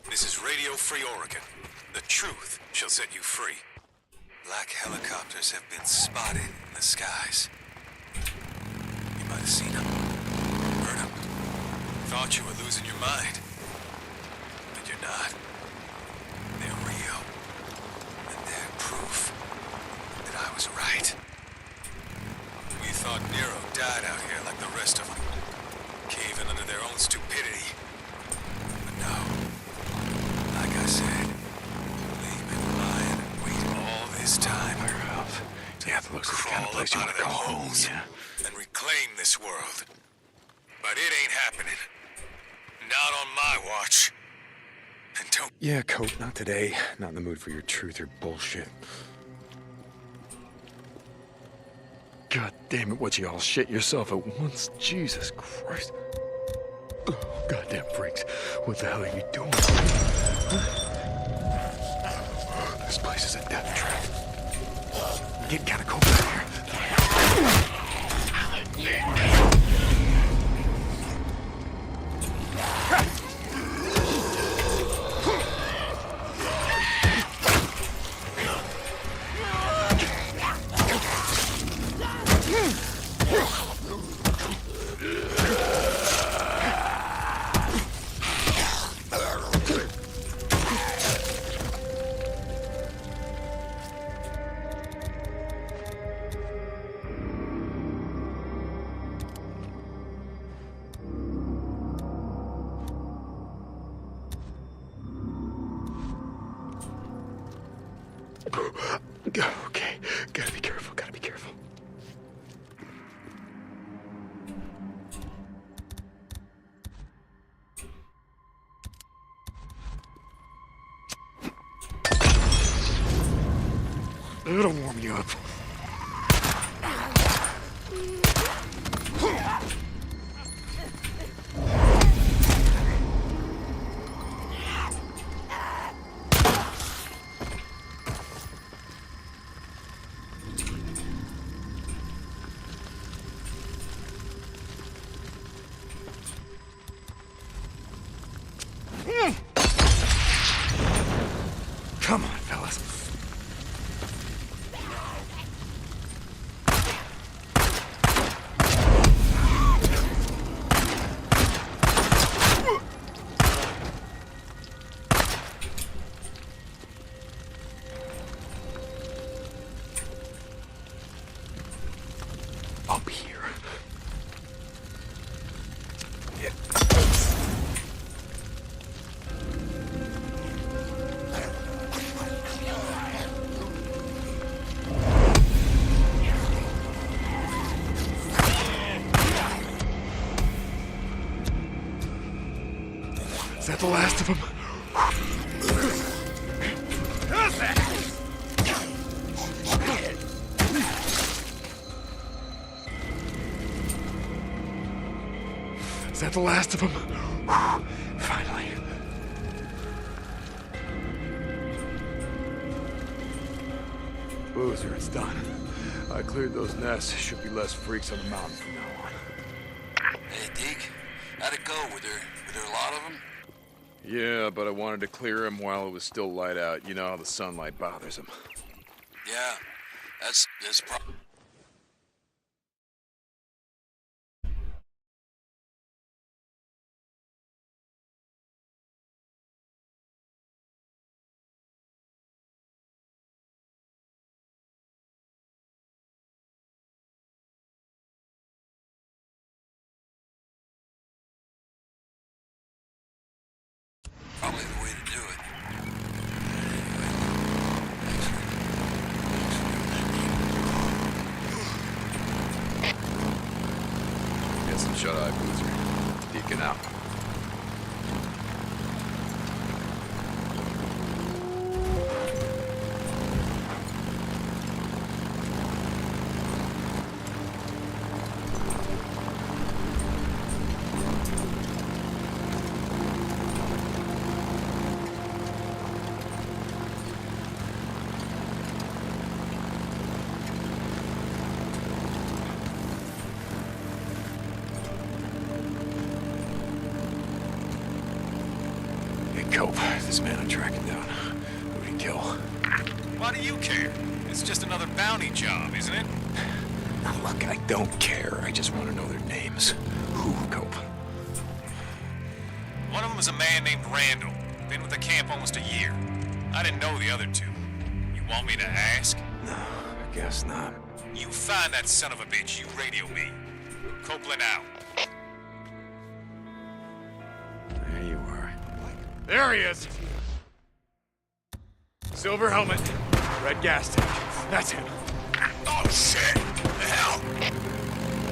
Speaker 5: This is Radio Free Oregon. The truth shall set you free. Black helicopters have been spotted in the skies. You might have seen them, heard them, thought you were losing your mind. But you're not. They're real. And they're proof that I was right. We thought Nero died out here like the rest of them, caving under their own stupidity. But no. Like I said, they've been lying and waiting all this time.
Speaker 3: Yeah, it looks like the kind of place you want to go home, yeah.
Speaker 5: And reclaim this world. But it ain't happening. Not on my watch. And don't...
Speaker 3: Yeah, Cope, not today. Not in the mood for your truth or bullshit. God damn it, what you all shit yourself at once? Jesus Christ. Oh, goddamn freaks. What the hell are you doing? This place is a death trap. I'm getting kind of cold out here. Okay, gotta be careful, gotta be careful. It'll warm you up. Come on, fellas. Up here. Yeah. Is that the last of them? Is that the last of them? Finally. Boozer, it's done. I cleared those nests. Should be less freaks on the mountain from now on.
Speaker 5: Hey, Deke, how'd it go? Were there a lot of them?
Speaker 3: Yeah, but I wanted to clear them while it was still light out. You know how the sunlight bothers them.
Speaker 5: Yeah, that's probably... Probably the way to do it.
Speaker 3: Get some shut-eye, Boozer. Deacon out. Cope, this man I'm tracking down. Who'd he kill?
Speaker 5: Why do you care? It's just another bounty job, isn't it?
Speaker 3: Now look, I don't care. I just want to know their names. Who, Cope?
Speaker 5: One of them is a man named Randall. Been with the camp almost a year. I didn't know the other two. You want me to ask?
Speaker 3: No, I guess not.
Speaker 5: You find that son of a bitch, you radio me. Copeland out.
Speaker 3: There you are. There he is! Silver helmet, red gas tank. That's him.
Speaker 5: Oh, shit! The hell?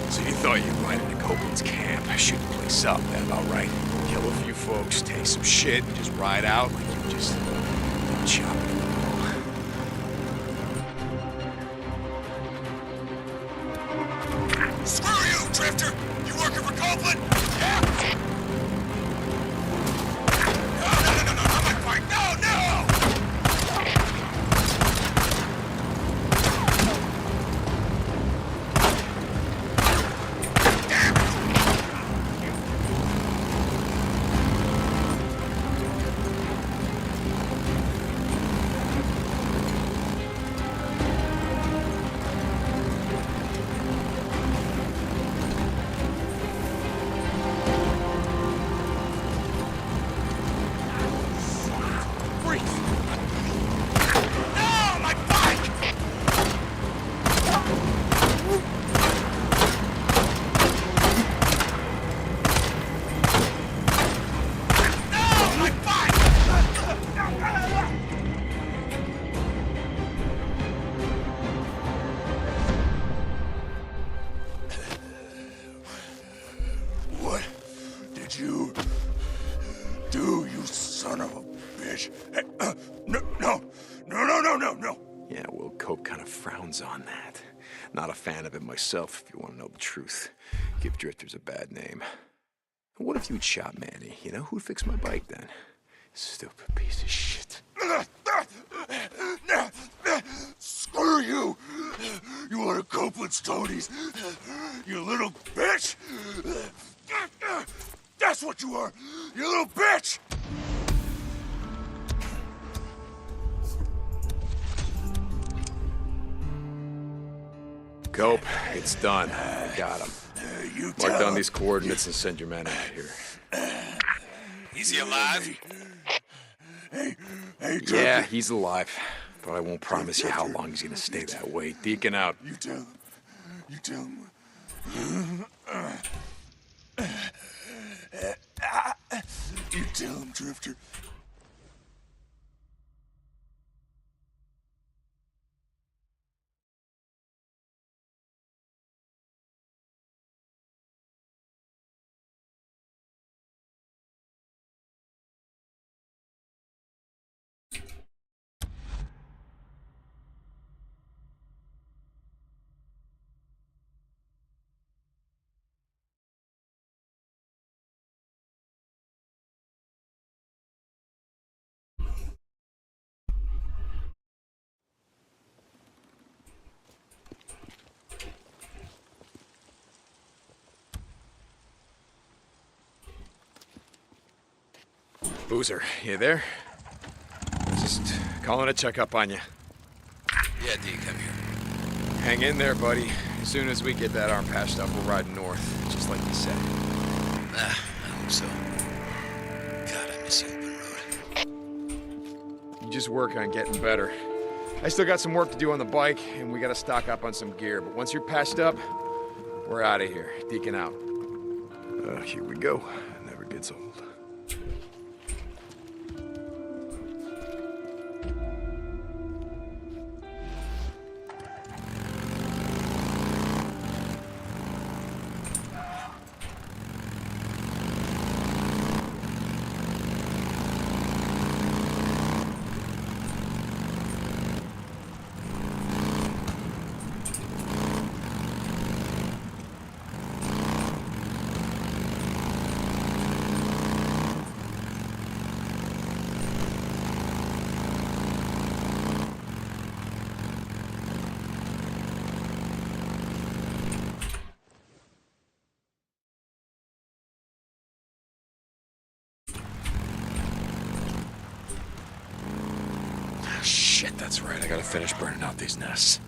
Speaker 3: So you thought you'd ride into Copeland's camp, shoot the place up, that about right? Kill a few folks, take some shit, and just ride out like you just chop it.
Speaker 5: Screw you, Drifter! You working for Copeland? Yeah! No, I'm not quite. No!
Speaker 3: No. Yeah, well, Cope kind of frowns on that. Not a fan of it myself, if you want to know the truth. Give drifters a bad name. What if you'd shot Manny? You know, who'd fix my bike then? Stupid piece of shit. Screw you! You want to cope with Tony's? You little bitch! That's what you are! You little bitch! Cope, it's done. I got him. Mark down these coordinates and send your man out here.
Speaker 5: Is he alive?
Speaker 3: Yeah, he's alive. But I won't promise you how long he's gonna stay that way. Deacon out.
Speaker 12: You tell him. You tell him. You tell him, Drifter.
Speaker 3: Boozer, you there? Just calling to check up on you.
Speaker 5: Yeah, Deke, I'm here.
Speaker 3: Hang in there, buddy. As soon as we get that arm patched up, we'll ride north, just like you said.
Speaker 5: I hope so. God, I miss the open road.
Speaker 3: You just work on getting better. I still got some work to do on the bike, and we gotta stock up on some gear. But once you're patched up, we're out of here. Deacon out. Here we go. Never gets old. Shit, that's right. I gotta finish burning out these nests.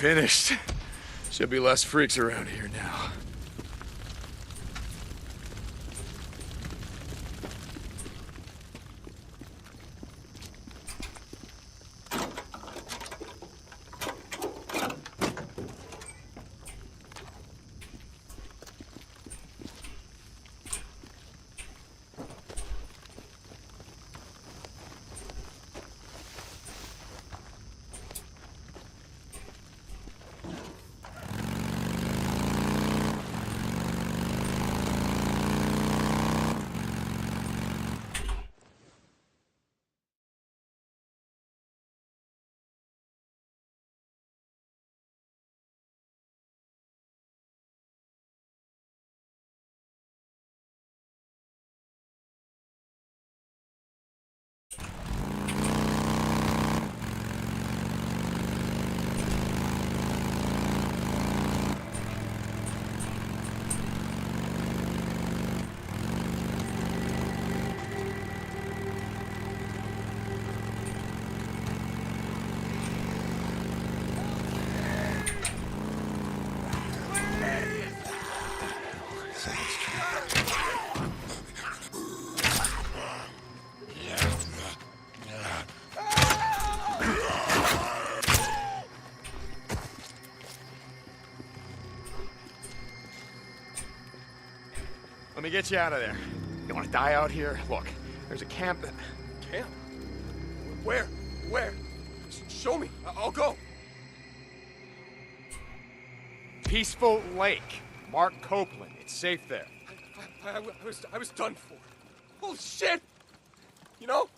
Speaker 3: Finished. Should be less freaks around here now. Let me get you out of there. You want to die out here? Look, there's a camp that... Camp? Where? Where? Show me. I'll go. Peaceful Lake. Mark Copeland. It's safe there. I was done for. Holy shit! You know?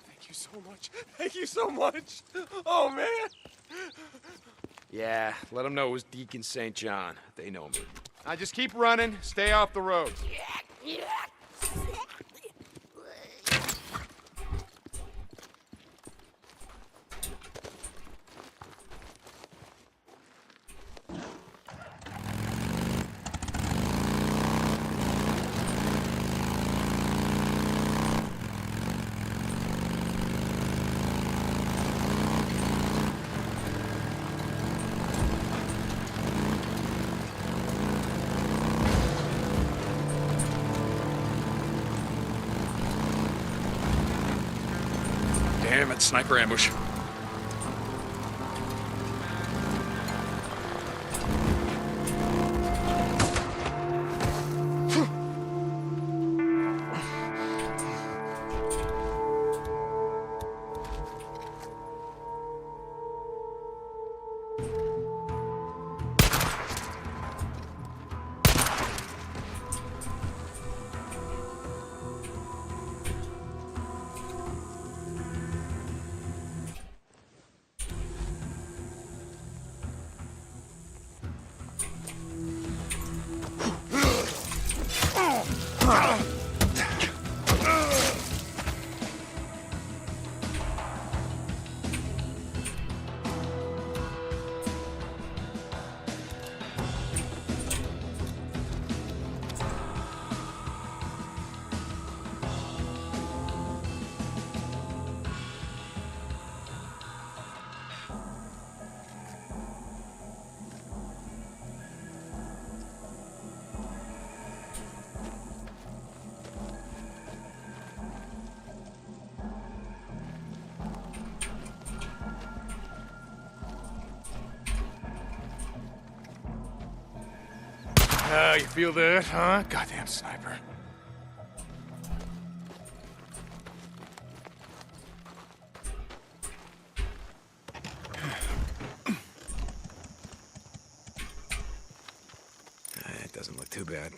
Speaker 3: Thank you so much. Thank you so much. Oh, man. Yeah, let them know it was Deacon St. John. They know me. Now just keep running. Stay off the road. Damn it, sniper ambush. You feel that, huh? Goddamn sniper. It doesn't look too bad.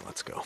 Speaker 3: Let's go.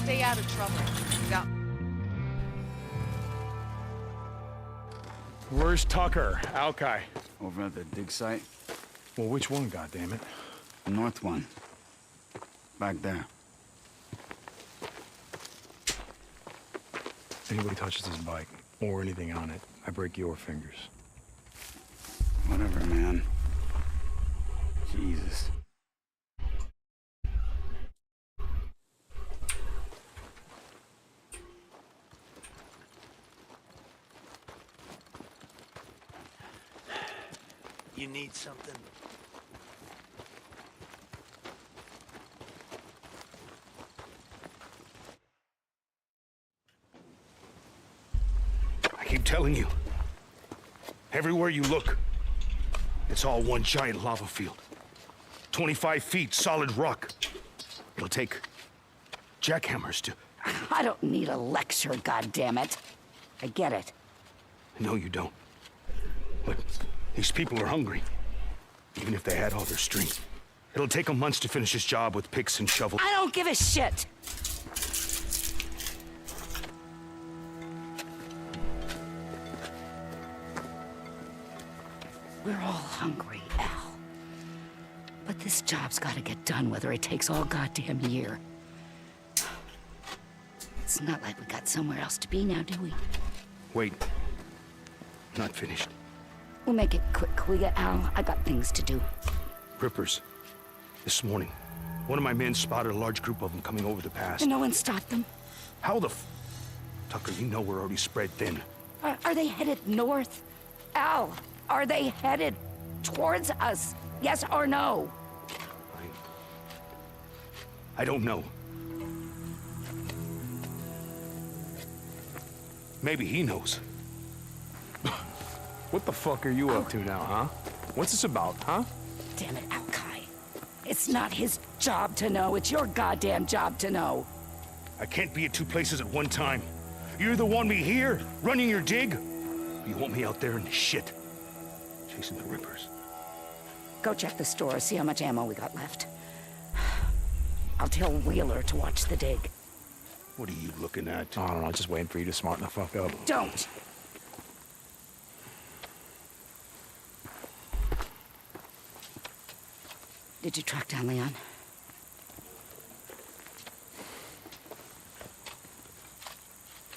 Speaker 13: stay out of trouble. Got
Speaker 14: Where's Tucker, Alki?
Speaker 15: Over at the dig site.
Speaker 14: Well, which one, goddammit?
Speaker 15: The north one. Back there.
Speaker 14: Anybody touches this bike, or anything on it, I break your fingers.
Speaker 15: Whatever, man. Jesus.
Speaker 17: You need something?
Speaker 14: I keep telling you. Everywhere you look, it's all one giant lava field. 25 feet solid rock. It'll take jackhammers to...
Speaker 18: I don't need a lecture, goddammit. I get it.
Speaker 14: No, you don't. But these people are hungry. Even if they had all their strength. It'll take them months to finish this job with picks and shovels.
Speaker 18: I don't give a shit! We're all hungry, Al. But this job's gotta get done whether it takes all goddamn year. It's not like we got somewhere else to be now, do we?
Speaker 14: Wait. Not finished.
Speaker 18: We'll make it quick, will ya, Al? I got things to do.
Speaker 14: Rippers. This morning, one of my men spotted a large group of them coming over the pass.
Speaker 18: And no one stopped them?
Speaker 14: How the Tucker, you know we're already spread thin.
Speaker 18: Are they headed north? Al, are they headed towards us? Yes or no?
Speaker 14: I don't know. Maybe he knows. What the fuck are you up to now, huh? What's this about, huh?
Speaker 18: Damn it, Alki. It's not his job to know. It's your goddamn job to know.
Speaker 14: I can't be at two places at one time. You either want me here, running your dig, or you want me out there in the shit, chasing the Rippers.
Speaker 18: Go check the store, see how much ammo we got left. I'll tell Wheeler to watch the dig.
Speaker 14: What are you looking at?
Speaker 3: I don't know, just waiting for you to smarten the fuck up.
Speaker 18: Don't! Did you track down Leon?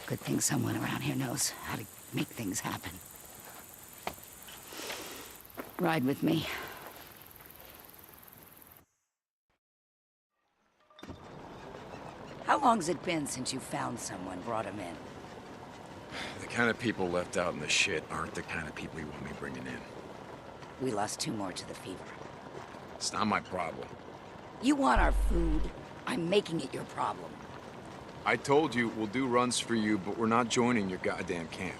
Speaker 18: Good thing someone around here knows how to make things happen. Ride with me. How long's it been since you found someone, brought him in?
Speaker 3: The kind of people left out in the shit aren't the kind of people you want me bringing in.
Speaker 18: We lost 2 more to the fever.
Speaker 3: It's not my problem.
Speaker 18: You want our food? I'm making it your problem.
Speaker 3: I told you we'll do runs for you, but we're not joining your goddamn camp.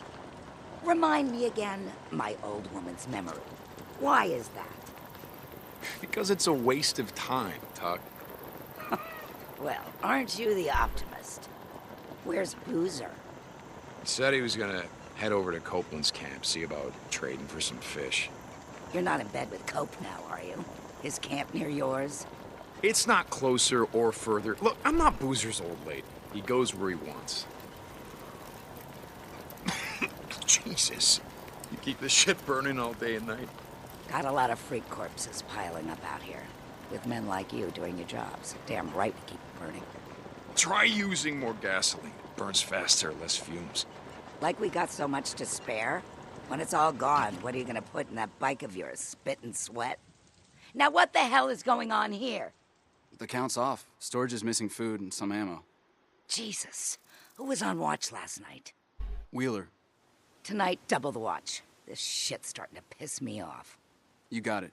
Speaker 18: Remind me again, my old woman's memory. Why is that?
Speaker 3: Because it's a waste of time, Tuck.
Speaker 18: Well, aren't you the optimist? Where's Boozer?
Speaker 3: He said he was gonna head over to Copeland's camp, see about trading for some fish.
Speaker 18: You're not in bed with Cope now, are you? His camp near yours?
Speaker 3: It's not closer or further. Look, I'm not Boozer's old lady. He goes where he wants. Jesus. You keep this shit burning all day and night.
Speaker 18: Got a lot of freak corpses piling up out here. With men like you doing your jobs. Damn right we keep it burning.
Speaker 3: Try using more gasoline. It burns faster, less fumes.
Speaker 18: Like we got so much to spare? When it's all gone, what are you gonna put in that bike of yours? Spit and sweat? Now what the hell is going on here?
Speaker 15: The count's off. Storage is missing food and some ammo.
Speaker 18: Jesus. Who was on watch last night?
Speaker 15: Wheeler.
Speaker 18: Tonight, double the watch. This shit's starting to piss me off.
Speaker 15: You got it.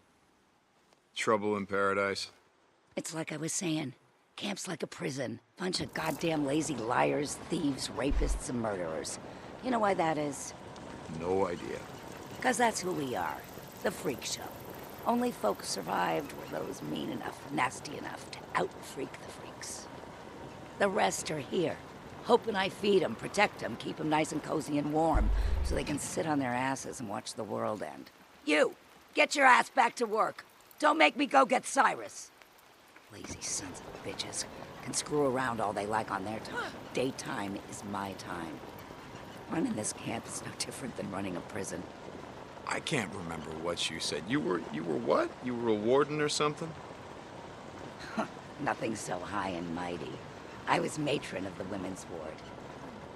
Speaker 3: Trouble in paradise?
Speaker 18: It's like I was saying. Camp's like a prison. Bunch of goddamn lazy liars, thieves, rapists, and murderers. You know why that is?
Speaker 3: No idea.
Speaker 18: 'Cause that's who we are. The freak show. Only folks survived were those mean enough, nasty enough to out-freak the freaks. The rest are here. Hoping I feed them, protect them, keep them nice and cozy and warm, so they can sit on their asses and watch the world end. You! Get your ass back to work. Don't make me go get Cyrus. Lazy sons of bitches can screw around all they like on their time. Daytime is my time. Running this camp is no different than running a prison.
Speaker 3: I can't remember what you said. You were what? You were a warden or something?
Speaker 18: Nothing so high and mighty. I was matron of the women's ward.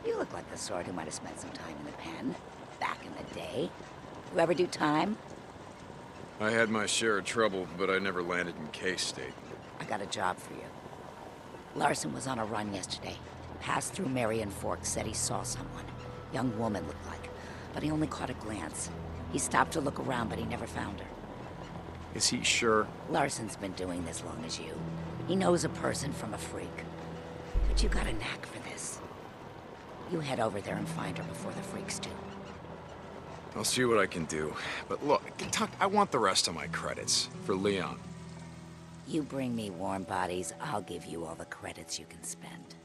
Speaker 18: You look like the sort who might have spent some time in the pen, back in the day. You ever do time?
Speaker 3: I had my share of trouble, but I never landed in K-State.
Speaker 18: I got a job for you. Larson was on a run yesterday. Passed through Marion Fork, said he saw someone. Young woman looked like, but he only caught a glance. He stopped to look around, but he never found her.
Speaker 3: Is he sure?
Speaker 18: Larson's been doing this long as you. He knows a person from a freak. But you got a knack for this. You head over there and find her before the freaks do.
Speaker 3: I'll see what I can do. But look, Tuck, I want the rest of my credits for Leon.
Speaker 18: You bring me warm bodies, I'll give you all the credits you can spend.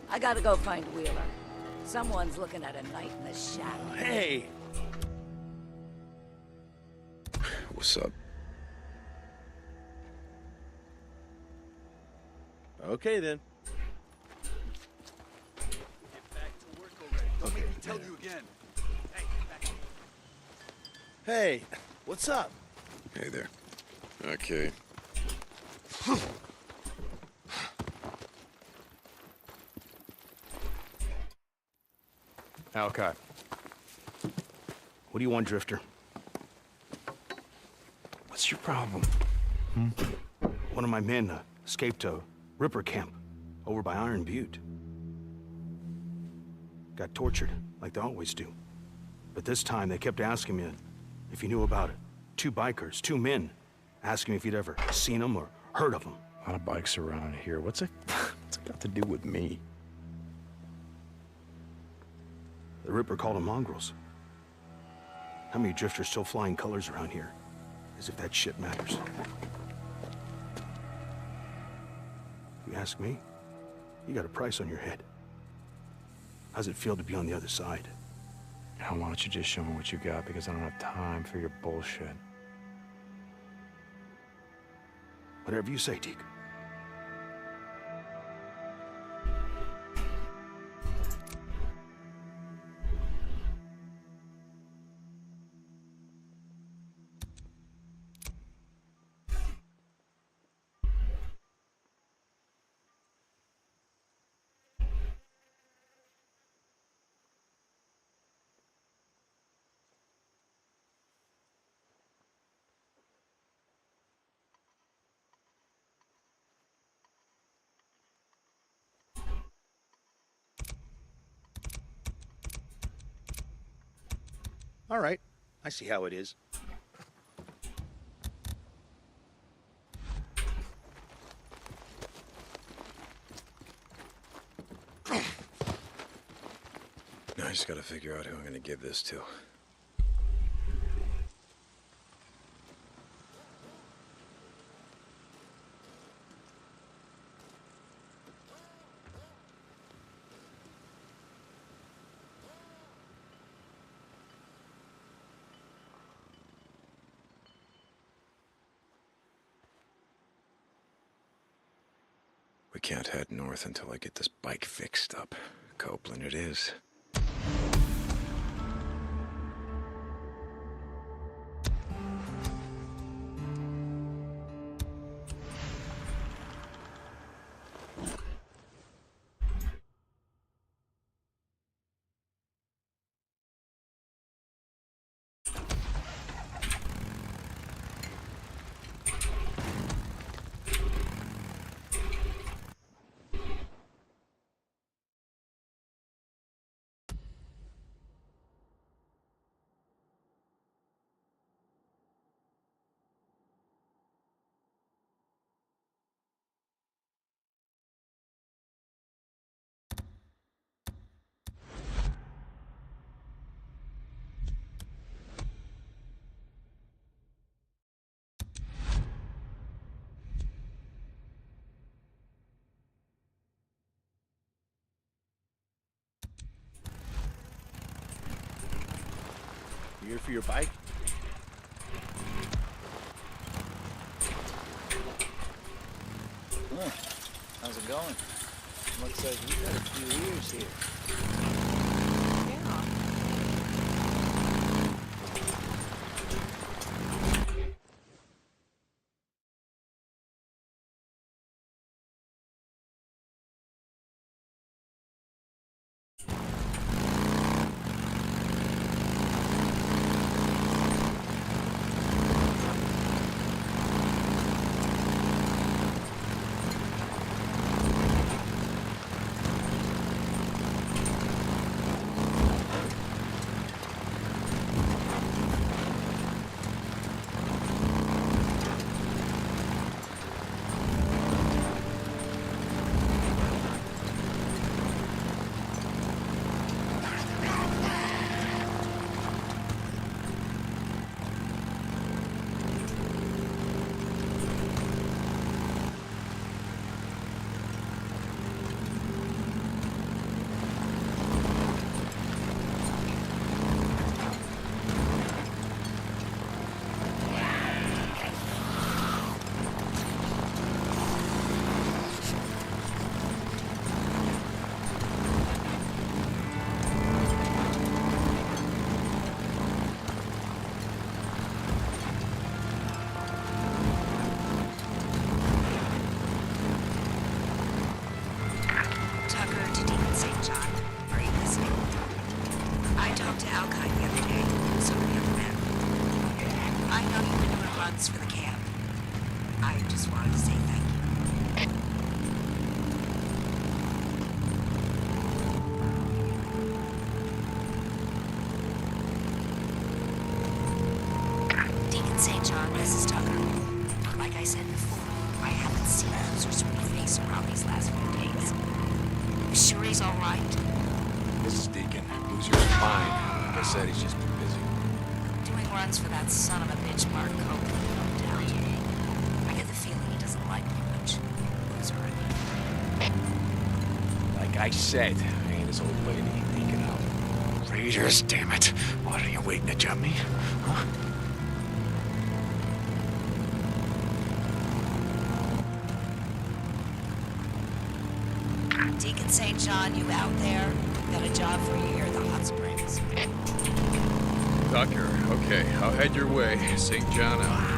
Speaker 18: I gotta go find Wheeler. Someone's looking at a night in the shadow.
Speaker 14: Hey!
Speaker 3: What's up?
Speaker 13: Okay, then.
Speaker 17: Don't make me tell you again.
Speaker 13: Hey, what's up?
Speaker 3: Hey there. Okay.
Speaker 14: Alcott. What do you want, Drifter?
Speaker 3: What's your problem?
Speaker 14: One of my men escaped a Ripper camp over by Iron Butte. Got tortured, like they always do. But this time, they kept asking me if you knew about it. Two bikers, two men, asking me if you'd ever seen them or heard of them.
Speaker 3: A lot of bikes around here. What's it got to do with me?
Speaker 14: The Ripper called them mongrels. How many drifters still flying colors around here? As if that shit matters. If you ask me, you got a price on your head. How's it feel to be on the other side?
Speaker 3: Now, why don't you just show me what you got, because I don't have time for your bullshit.
Speaker 14: Whatever you say, Deke. All right, I see how it is.
Speaker 3: Now I just gotta figure out who I'm gonna give this to. We can't head north until I get this bike fixed up. Copeland it is.
Speaker 13: You here for your bike?
Speaker 7: Huh. How's it going? Looks like you got a few years here.
Speaker 18: Tucker to Deacon St. John. Are you listening? I talked to Al-Qaeda the other day, so are the other men. I know you've been doing runs for the camp. I just wanted to say thank you. Deacon St. John, this is Tucker. Like I said before, I haven't seen Loser's sweet face around these last few days. You sure he's all right?
Speaker 3: This is Deacon. Loser's fine. Like I said, he's just been busy.
Speaker 18: Doing runs for that son of a bitch Mark Cope in town. I get the feeling he doesn't like me much. Loser, I mean.
Speaker 3: Like I said, me and this old lady making out. Raiders, damn it. What, are you waiting to jump me? Huh?
Speaker 18: Deacon St. John, you out there? Got a job for you here at the hot springs.
Speaker 3: Tucker, okay, I'll head your way. St. John out.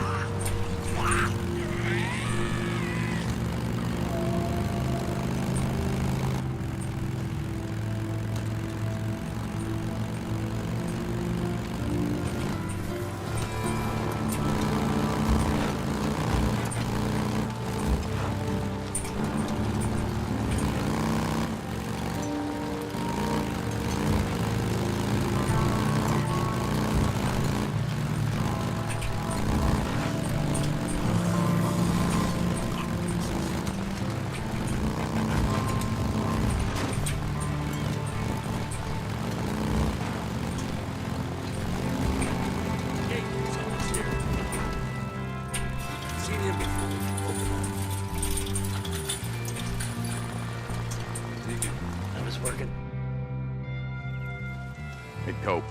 Speaker 3: Hey, Cope.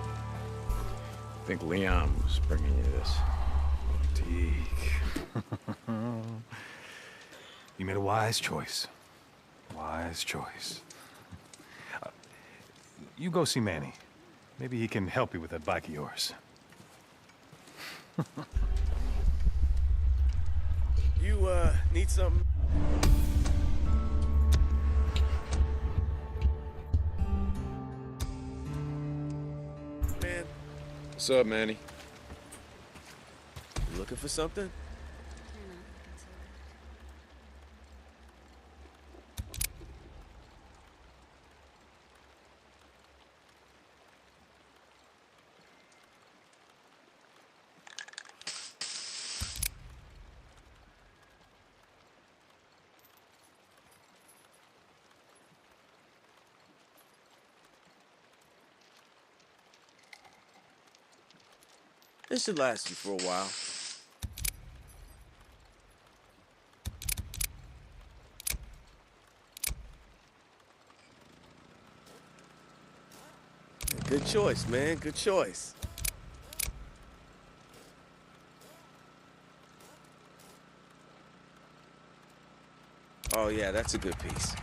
Speaker 3: I think Leon was bringing you this.
Speaker 14: Deke. You made a wise choice. Wise choice. You go see Manny. Maybe he can help you with that bike of yours.
Speaker 13: You, need something? Man,
Speaker 3: What's up, Manny?
Speaker 13: you looking for something? This should last you for a while. Good choice, man. Good choice. Oh, yeah, that's a good piece.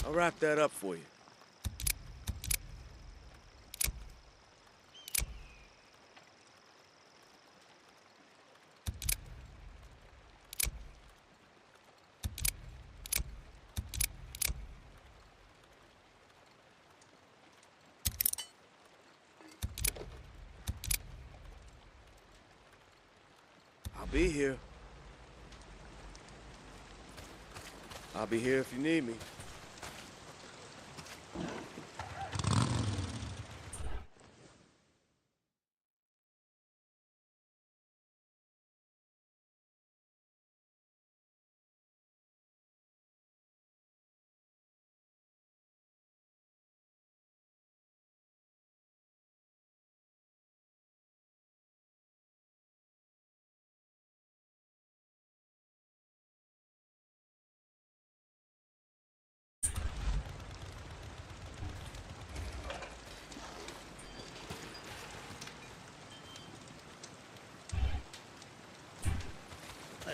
Speaker 13: I'll wrap that up for you. I'll be here. I'll be here if you need me.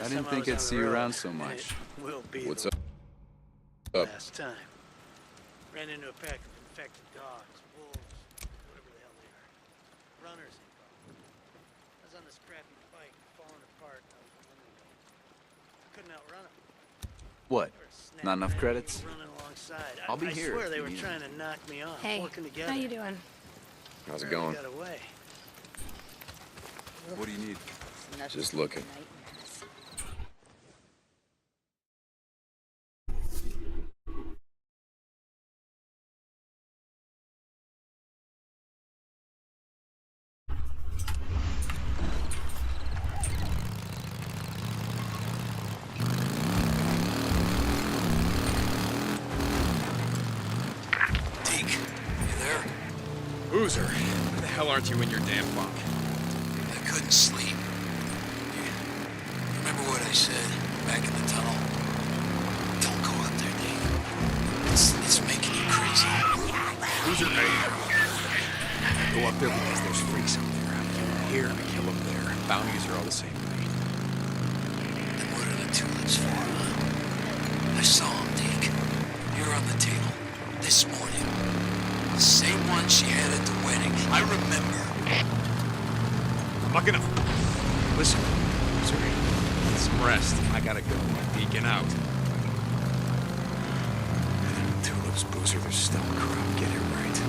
Speaker 15: I didn't think I'd see you around so much.
Speaker 6: What's
Speaker 15: up?
Speaker 6: Last time. Ran into a pack of infected dogs, wolves, whatever the hell they are. Runners, they call them. I was on this crappy bike, falling apart. I was running away. I couldn't outrun them.
Speaker 15: What? Not enough credits?
Speaker 6: Running alongside.
Speaker 15: I'll be
Speaker 6: I
Speaker 15: here
Speaker 6: swear
Speaker 15: if
Speaker 6: they
Speaker 15: you
Speaker 6: were
Speaker 15: need
Speaker 6: trying to knock me off.
Speaker 8: Hey,
Speaker 6: working together.
Speaker 8: how you doing?
Speaker 3: How's it
Speaker 6: Barely
Speaker 3: going?
Speaker 6: got away.
Speaker 15: What do you need?
Speaker 3: Just looking.
Speaker 5: Deke, you there?
Speaker 17: Boozer, why the hell aren't you in your damn bunk?
Speaker 5: I couldn't sleep. You remember what I said back in the tunnel? Don't go up there, Deke. It's making you crazy.
Speaker 17: Boozer, go up there because there's freaks out there. I kill them here and I kill them there. Bounties are all the same to me.
Speaker 5: Then what are the tulips for, huh? I saw him, Deke. You're on the table. This morning. The same one she had at the wedding. I remember.
Speaker 17: Fucking up. Listen, Boozer, get some rest. I gotta go. I'm deacon out.
Speaker 3: Tulips, Boozer, they're stump crop. Get it right.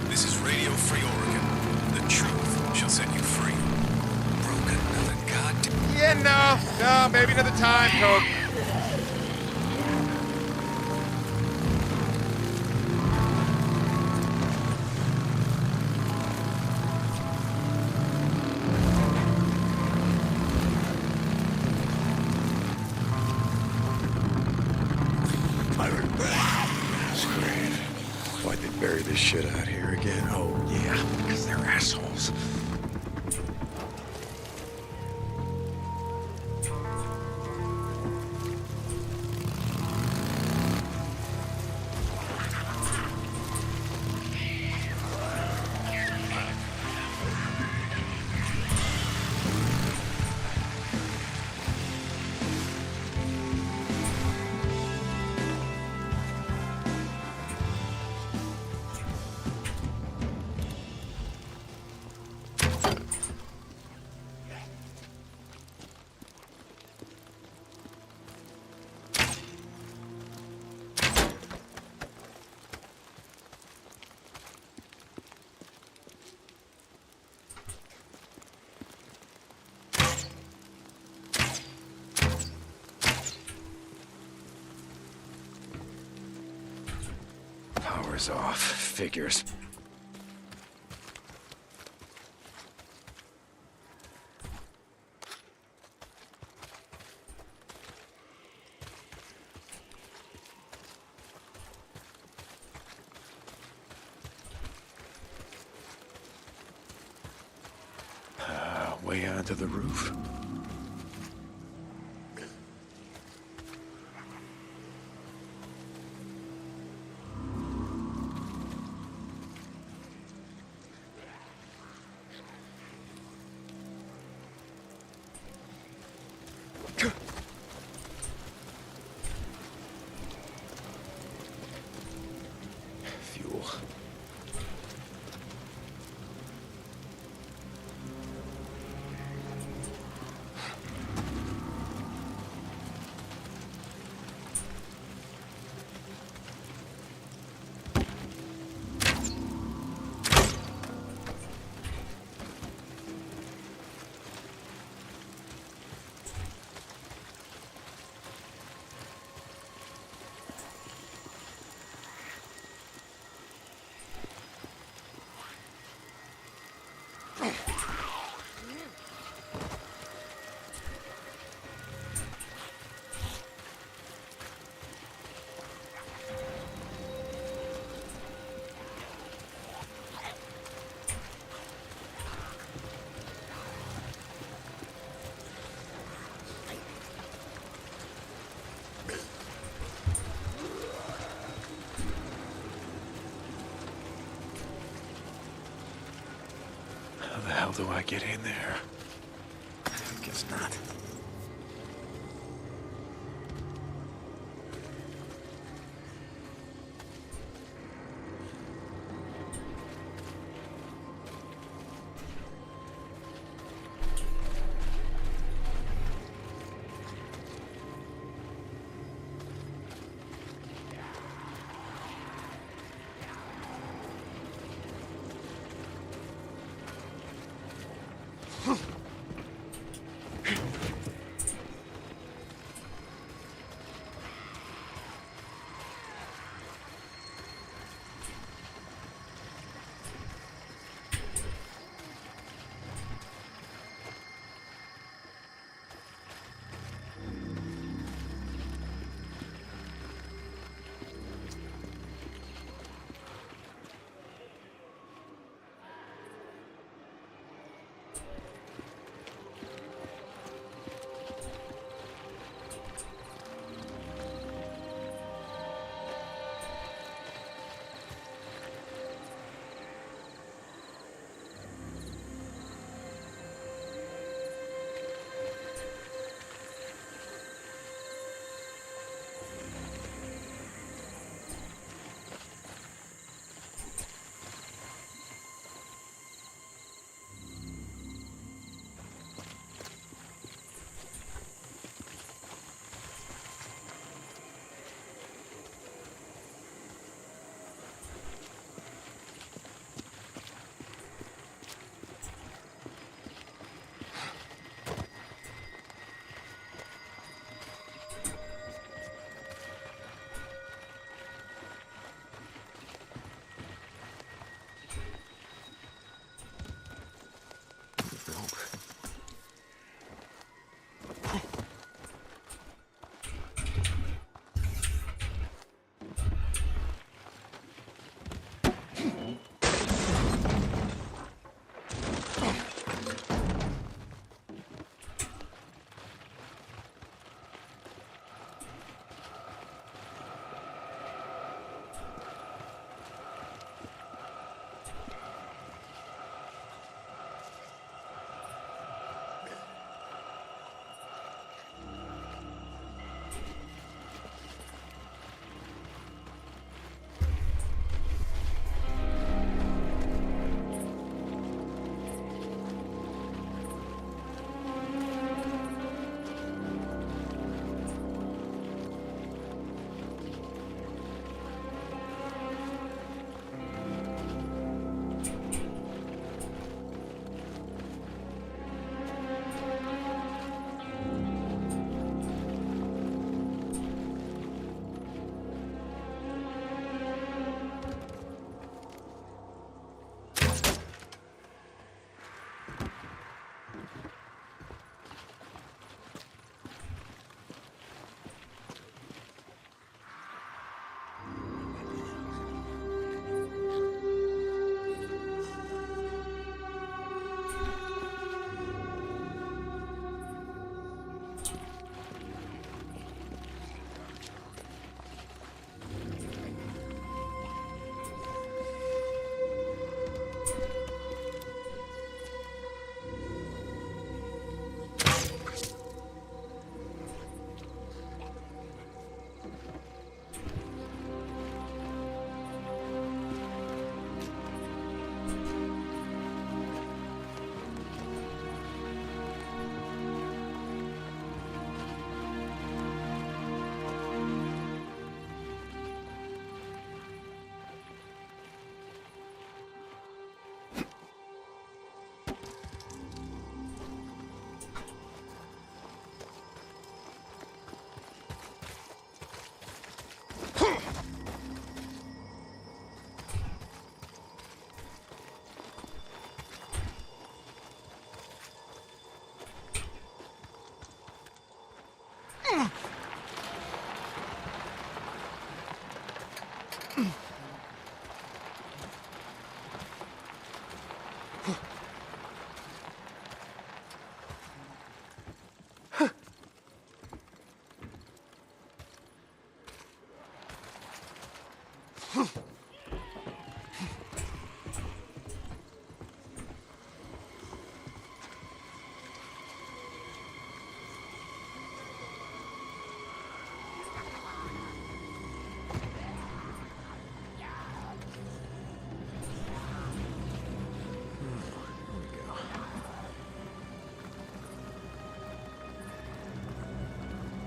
Speaker 5: This is Radio Free Oregon. The truth shall set you free. Broken another goddamn...
Speaker 17: Yeah, no, maybe another time, Coke.
Speaker 3: That's great. Why'd they bury this shit out here again? Oh, yeah, because they're assholes. Power's off. Figures. Way onto the roof. Fuel. How the hell do I get in there? I guess not.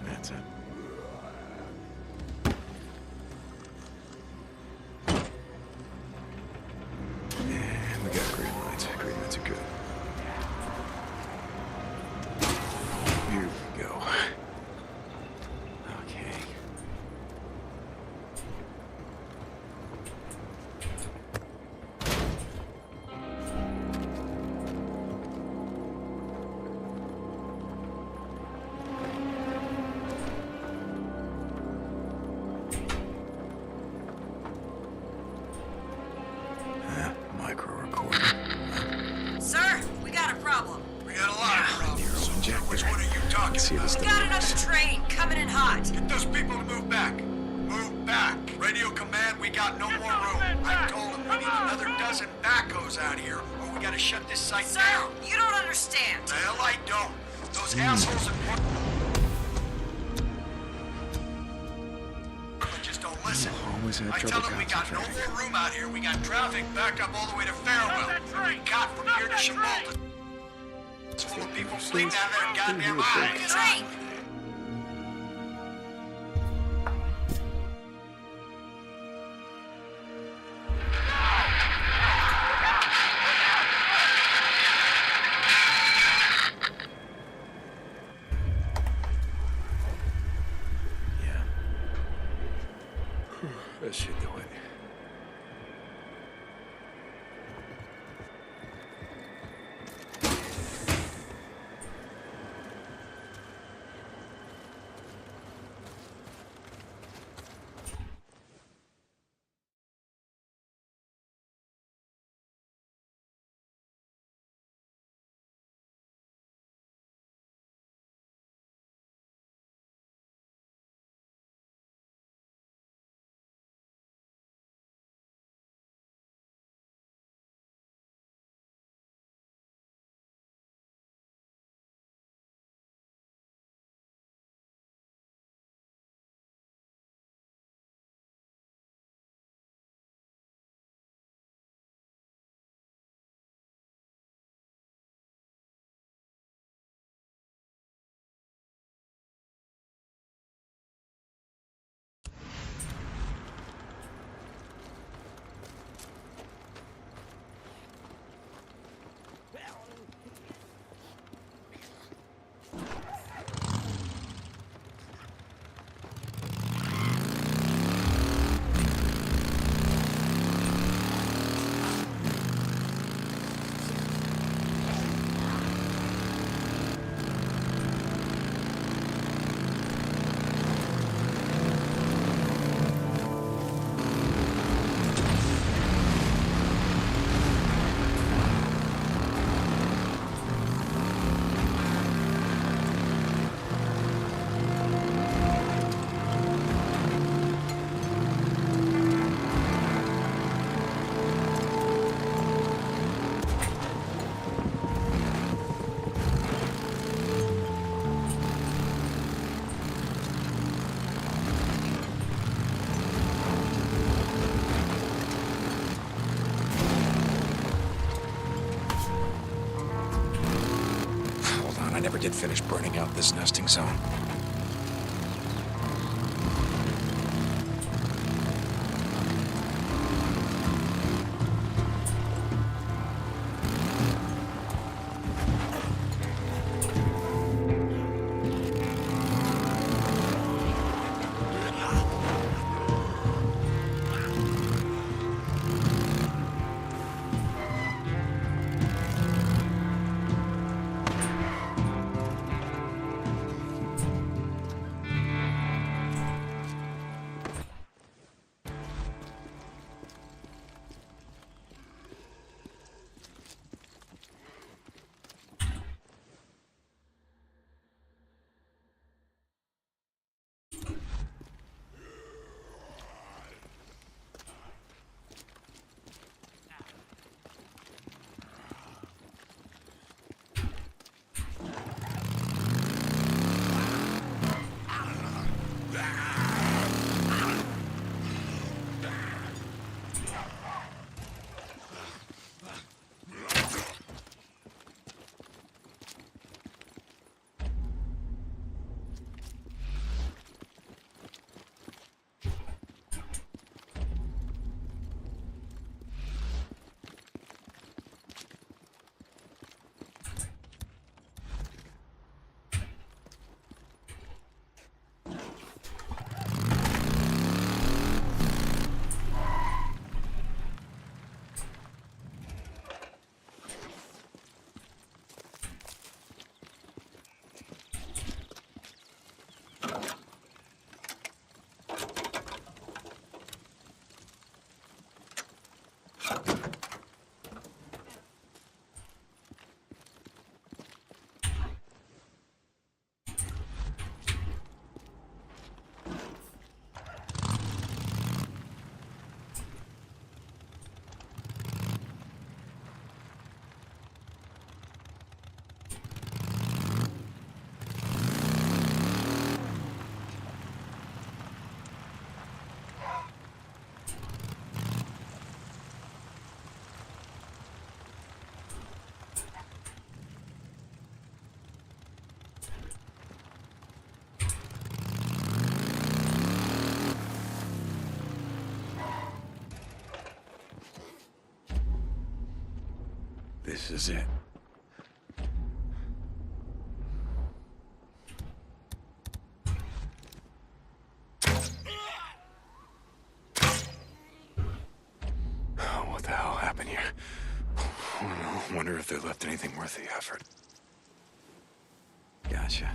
Speaker 3: That's it. And we got green lights. Green lights are good. Here we go. Okay. Micro recorder.
Speaker 8: Sir, we got a problem.
Speaker 5: We got a lot of problems. Which one are you talking
Speaker 3: See
Speaker 5: about?
Speaker 3: this
Speaker 8: We got another train coming in hot.
Speaker 5: Get those people to move back. Move back. Radio command, we got no more room. I told them we need another dozen backhoes out here, or we gotta shut this site
Speaker 8: Sir,
Speaker 5: down.
Speaker 8: you don't understand.
Speaker 5: The hell I don't. Those assholes at work just don't listen.
Speaker 3: Always had
Speaker 5: I
Speaker 3: trouble
Speaker 5: tell them we got no
Speaker 3: concentrating.
Speaker 5: more room out here. We got traffic back up all the way to Farewell. We got from here to Shamalta. It's full of people fleeing down their goddamn eyes.
Speaker 8: Train!
Speaker 3: That should do it.
Speaker 17: never did finish burning out this nesting zone.
Speaker 3: This is it. What the hell happened here? I wonder if they left anything worth the effort. Gotcha.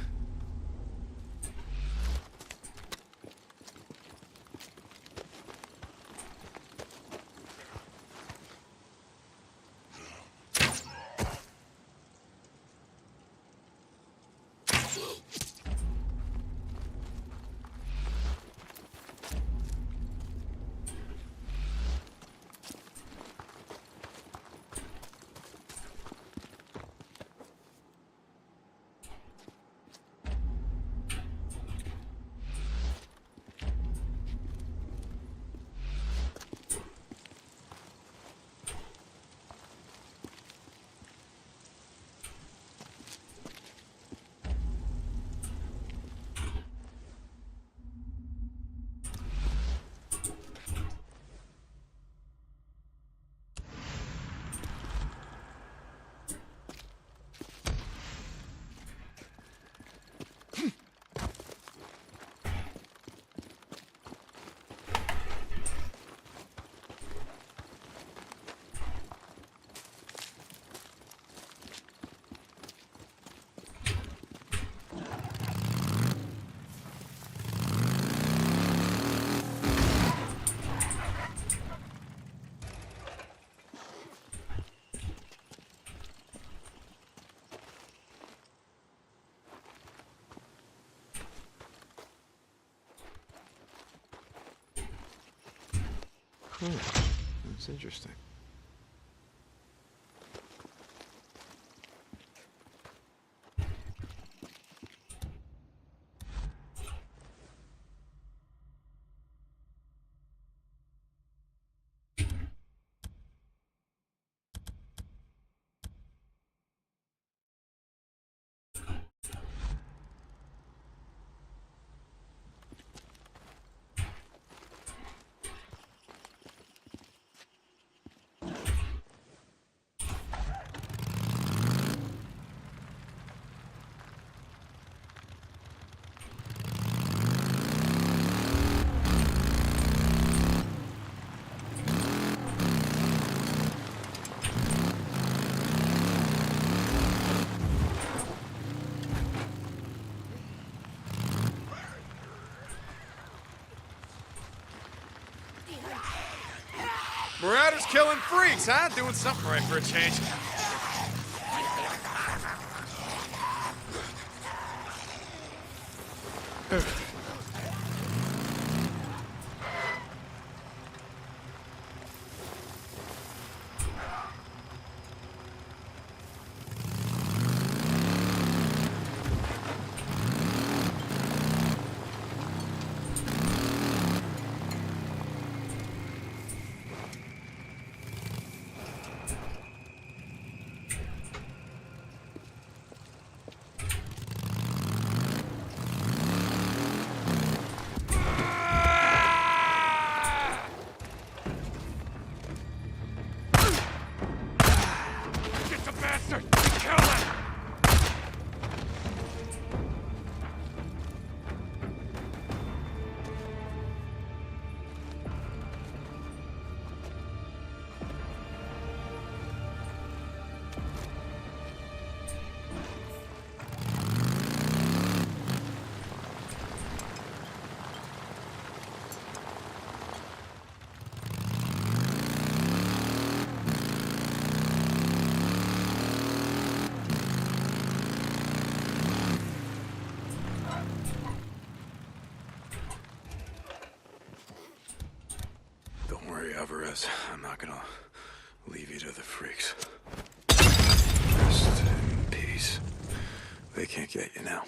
Speaker 3: That's interesting.
Speaker 17: Marauders killing freaks, huh? Doing something right for a change.
Speaker 3: Alvarez, I'm not gonna leave you to the freaks. Rest in peace. They can't get you now.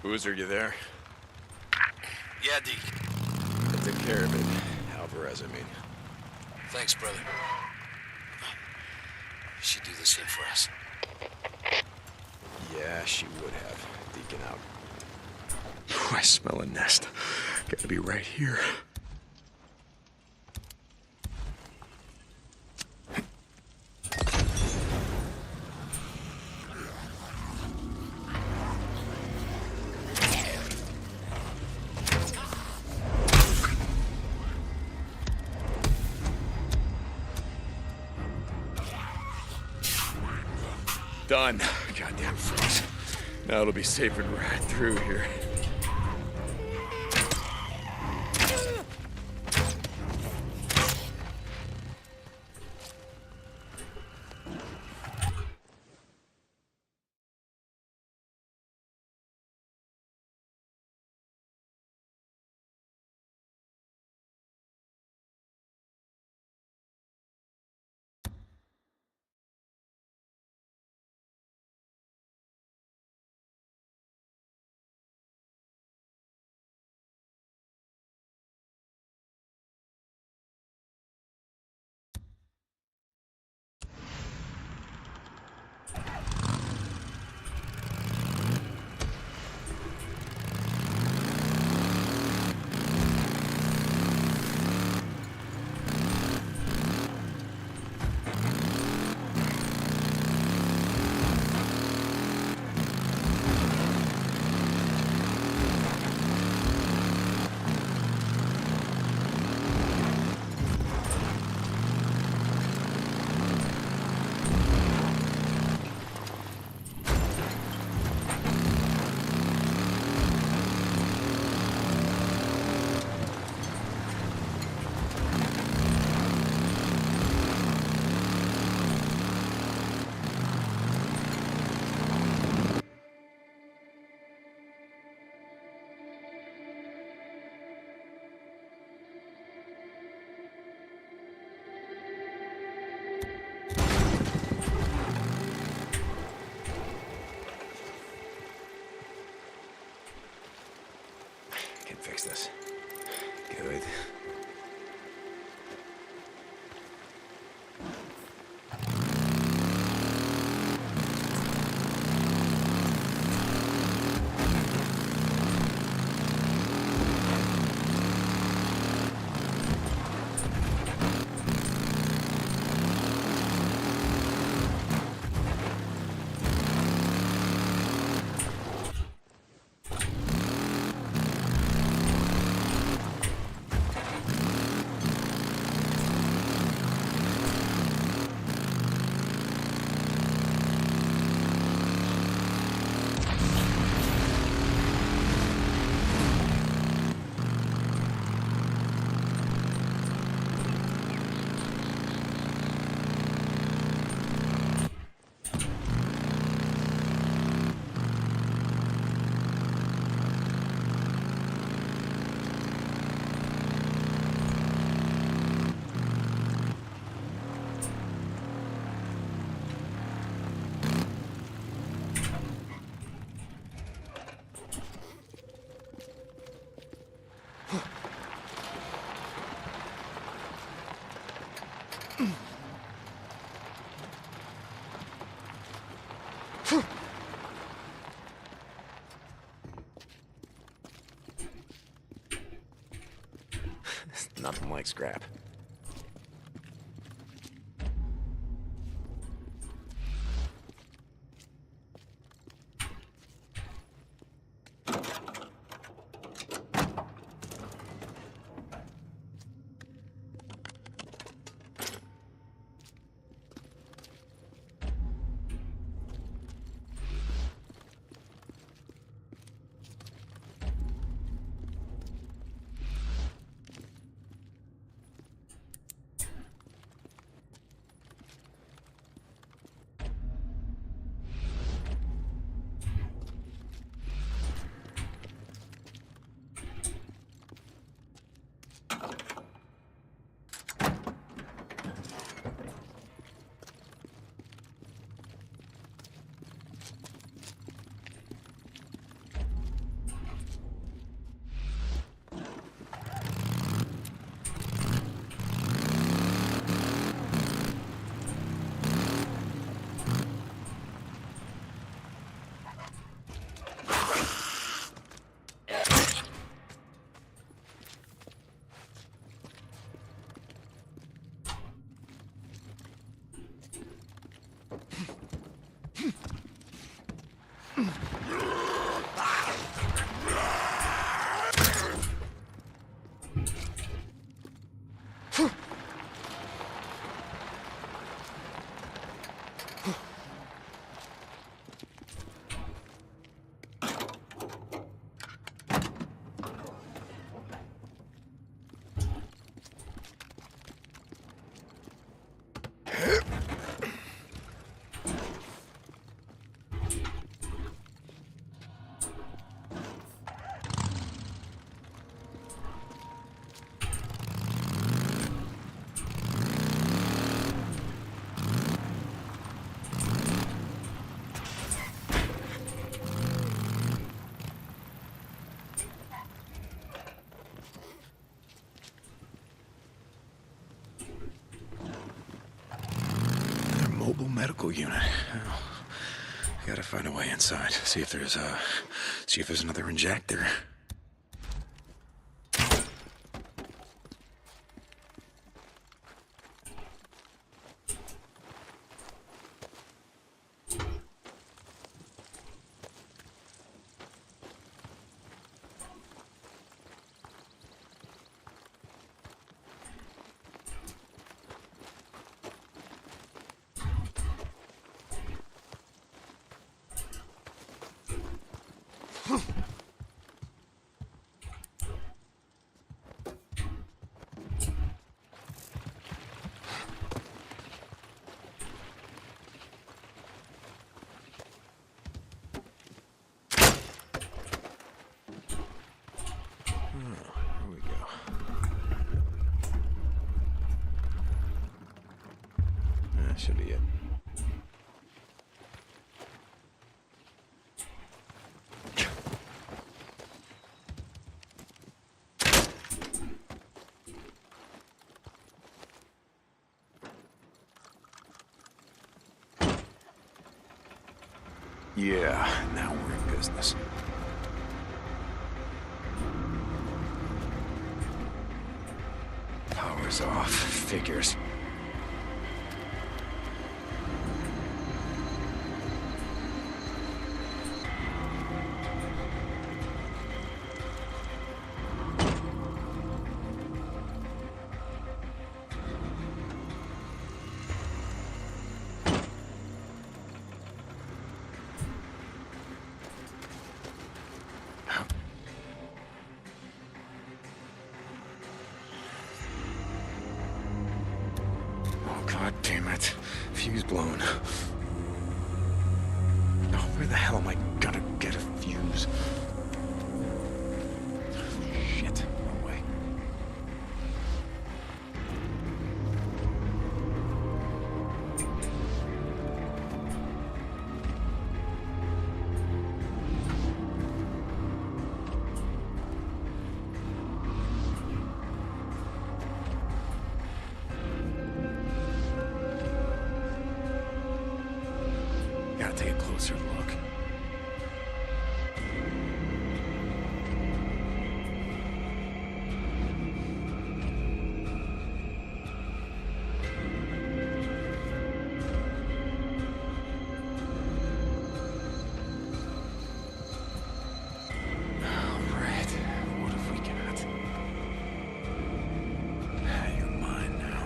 Speaker 3: Boozer, you there?
Speaker 17: Yeah, Deke.
Speaker 3: I took care of it. Alvarez, I mean.
Speaker 17: Thanks, brother. She'd do the same for us.
Speaker 3: Yeah, she would have. Deacon out. I smell a nest. Gotta be right here. Done. Goddamn freaks. Now it'll be safer to ride through here. Can fix this. Good. Nothing like scrap. medical unit. Well, I gotta find a way inside. See if there's another injector. That should be it. Yeah, now we're in business. Power's off. Figures. God damn it. Fuse blown. Oh, where the hell am I gonna get a fuse? Shit. No way. Gotta take a closer look. All right, what have we got? You're mine now.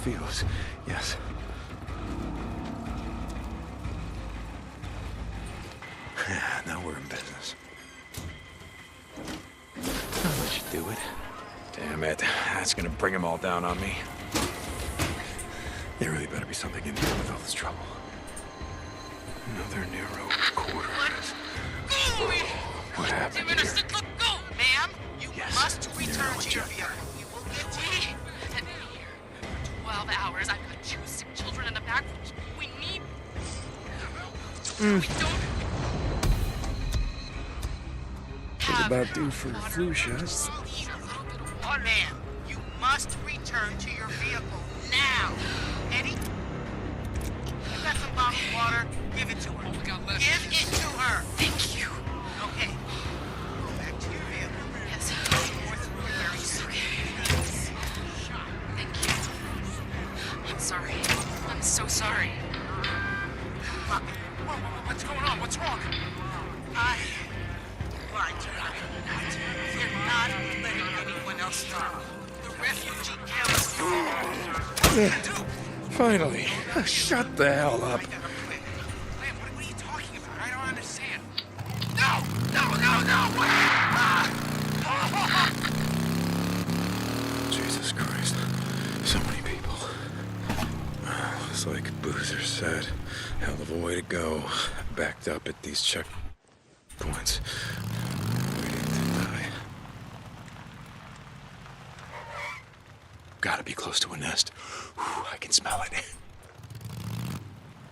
Speaker 3: Feels, yes. Now we're in business. I'll let you do it. Damn it. That's gonna bring them all down on me. There really better be something in here with all this trouble. Another narrow quarters. What happened here?
Speaker 10: Let go, ma'am. You must return to your vehicle. We will get to you.
Speaker 11: And here, 12 hours, I've got 2 sick children in the back. We need... We don't...
Speaker 13: That's about due for a flu shot.
Speaker 10: Oh, ma'am, you must return to your vehicle now. Eddie, you got some bottled water? Give it to her. Give it to her.
Speaker 11: Thank you.
Speaker 10: Okay. Go back to your vehicle.
Speaker 11: Yes.
Speaker 10: We're very sorry.
Speaker 11: Thank you. I'm sorry. I'm so sorry.
Speaker 10: What's going on? What's wrong? I lied to you. We're not letting anyone else stop. The refugee camps.
Speaker 3: Finally. Shut the hell up.
Speaker 10: What are you talking about? I don't understand. No!
Speaker 3: Jesus Christ. of a way to go. Backed up at these checkpoints. Waiting to die. Gotta be close to a nest. Whew, I can smell it.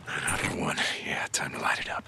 Speaker 3: Another one. Yeah, time to light it up.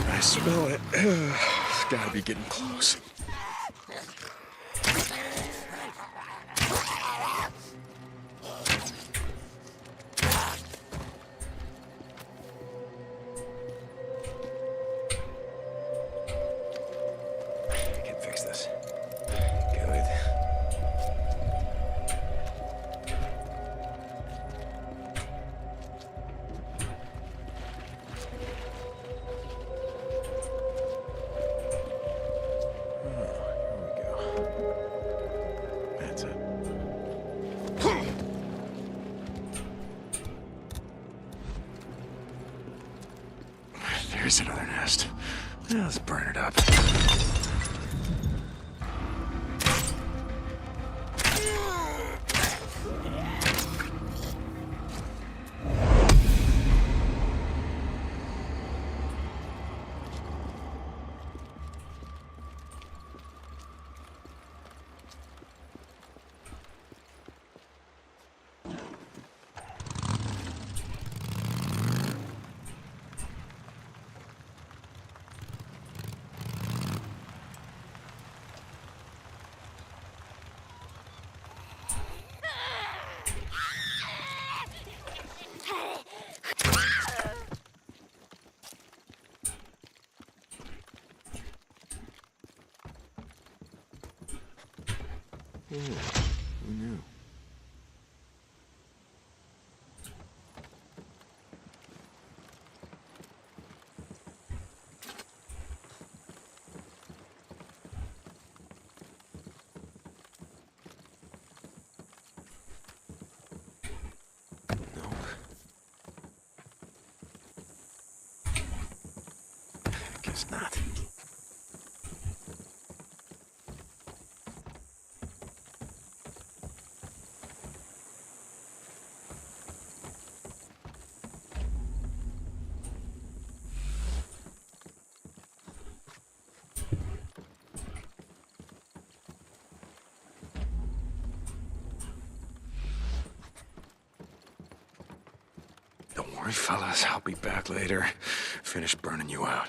Speaker 3: I smell it. It's gotta be getting close. I can fix this. Good. That's it. There's another nest. Well, let's burn it up. Ooh, who knew? Nope. Guess not. Don't worry, fellas. I'll be back later. Finish burning you out.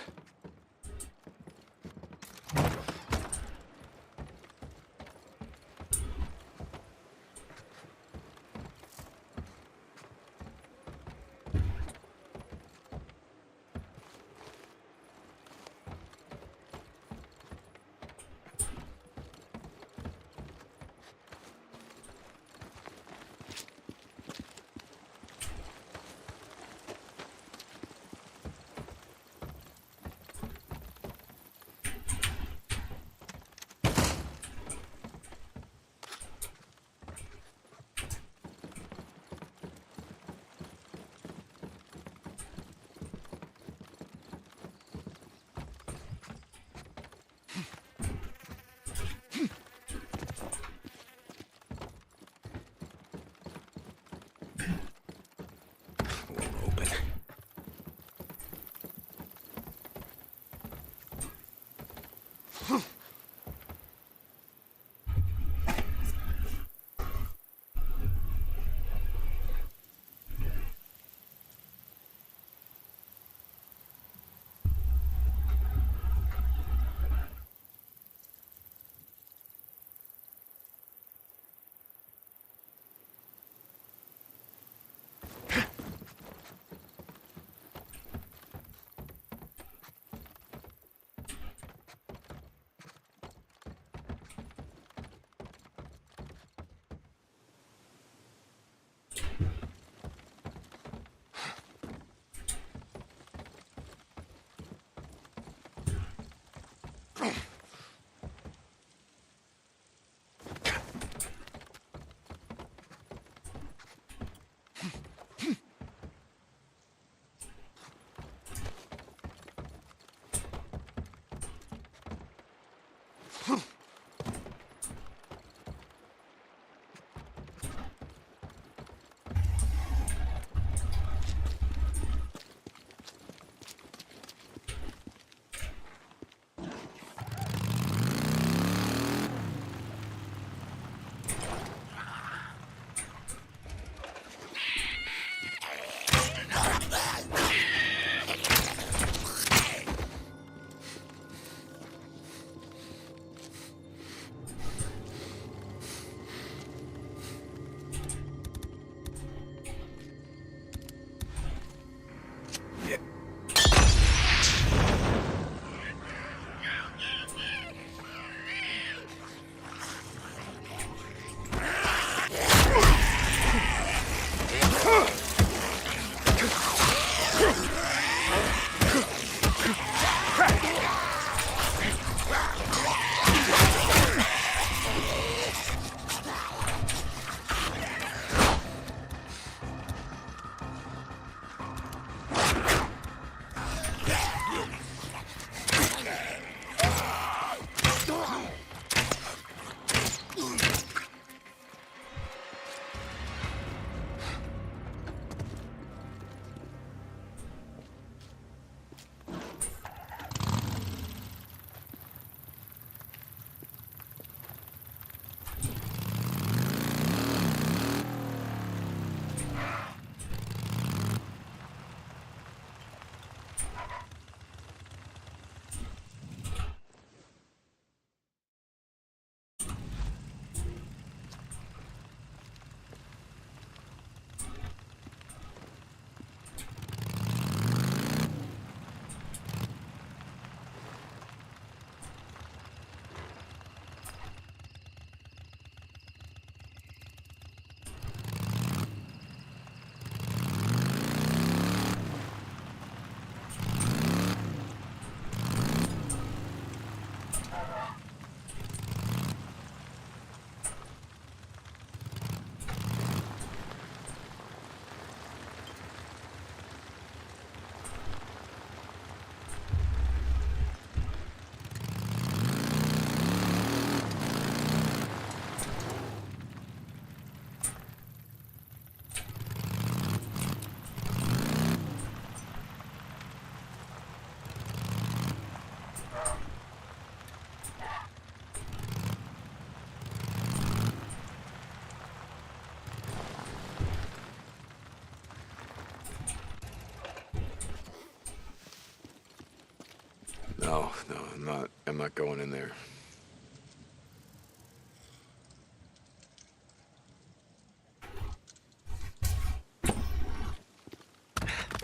Speaker 3: No, I'm not going in there.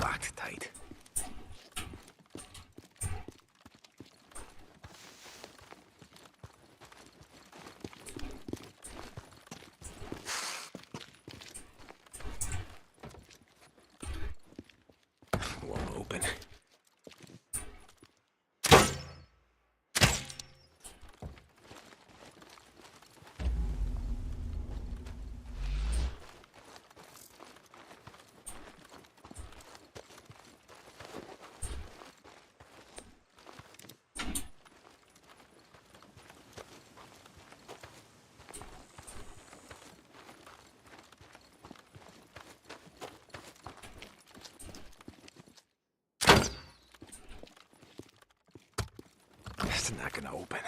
Speaker 3: Locked tight. Won't open. It's not gonna open.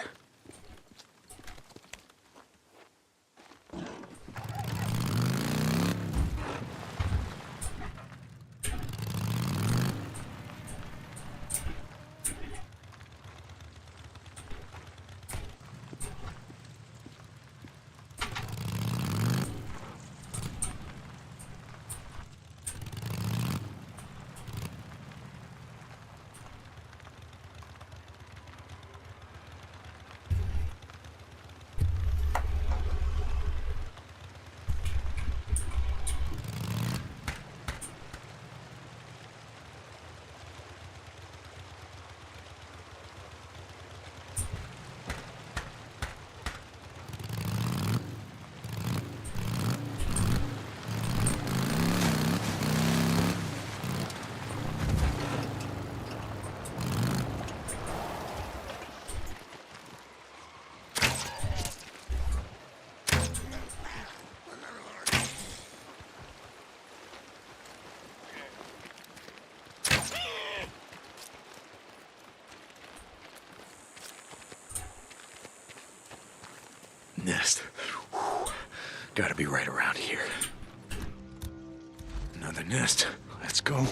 Speaker 3: Nest. Whew. Gotta be right around here. Another nest. Let's go.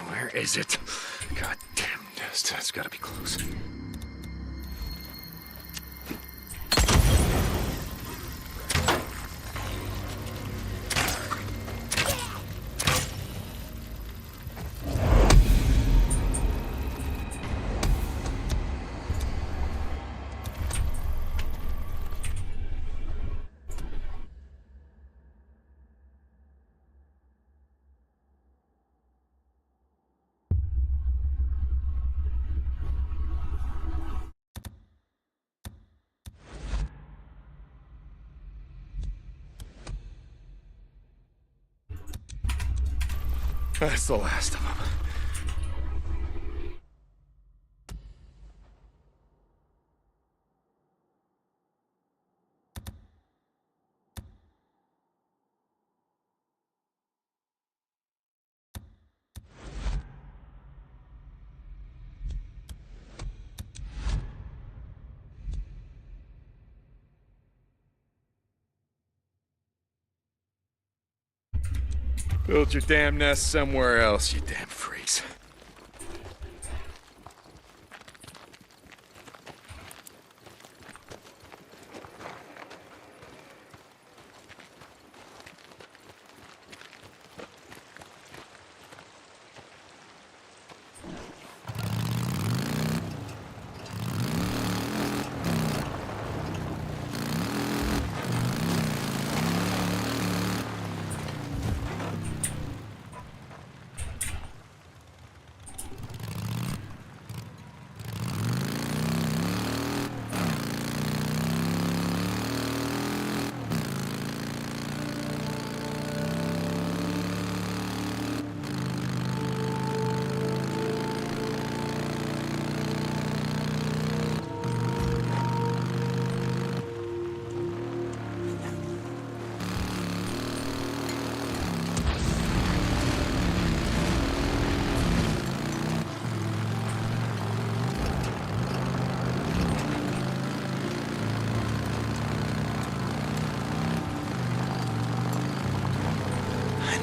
Speaker 3: Where is it? God damn nest. It's gotta be close. That's the last of them. Build your damn nest somewhere else, you damn freaks.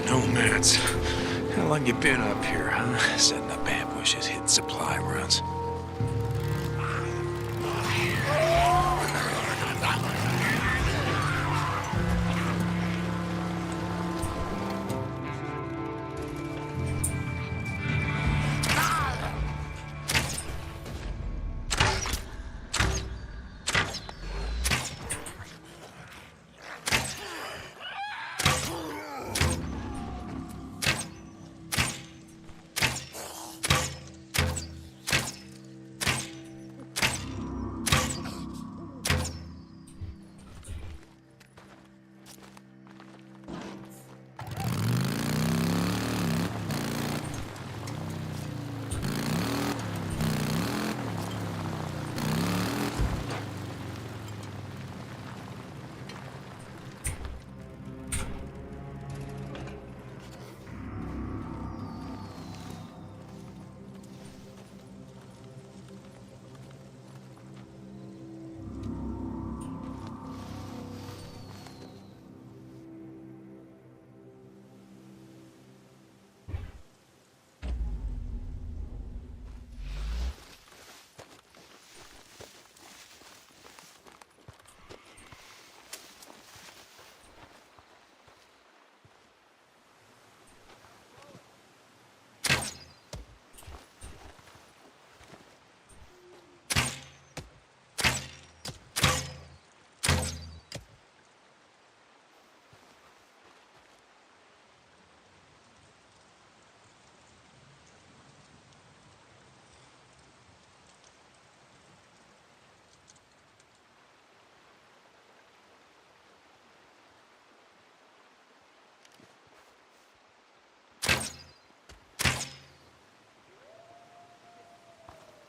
Speaker 3: Nomads. How long you been up here, huh? Setting up ambushes, hitting supply runs.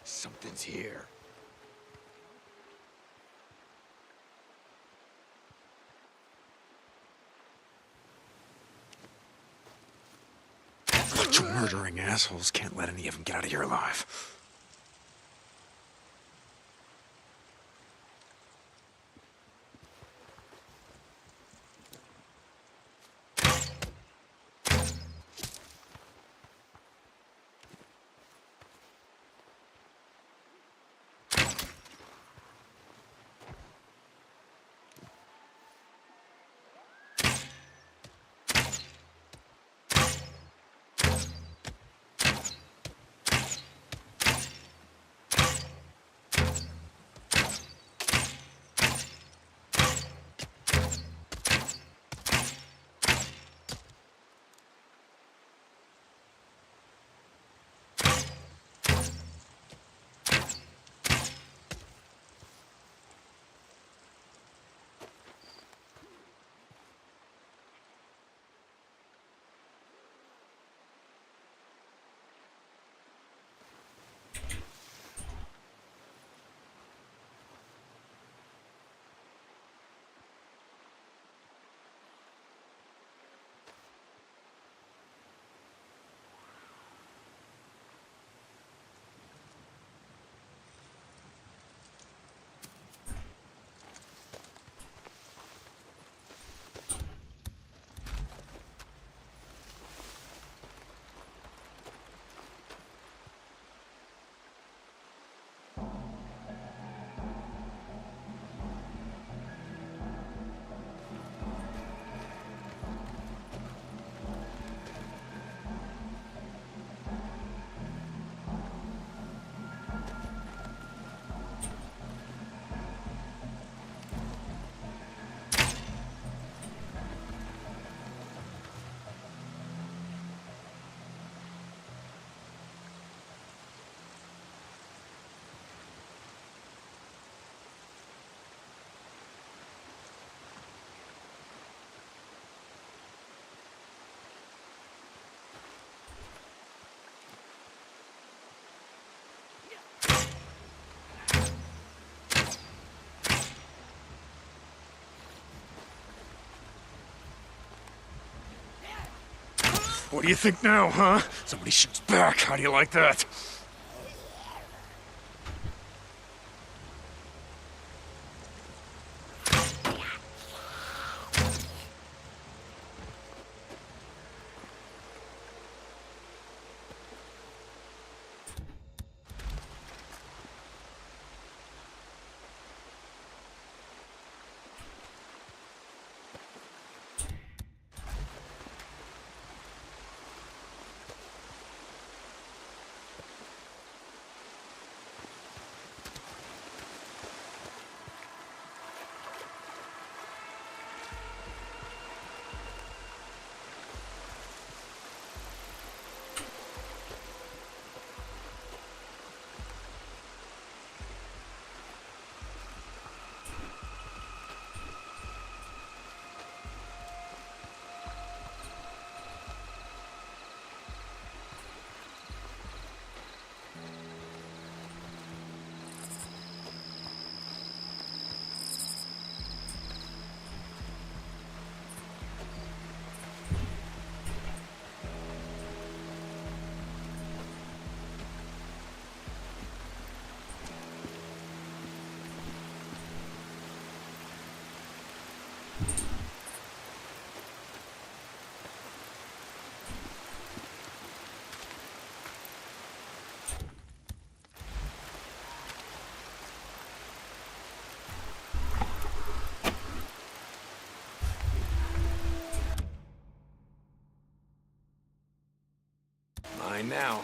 Speaker 3: Something's here. Bunch of murdering assholes. Can't let any of them get out of here alive. What do you think now, huh? Somebody shoots back. How do you like that? mine now.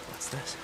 Speaker 3: What's this?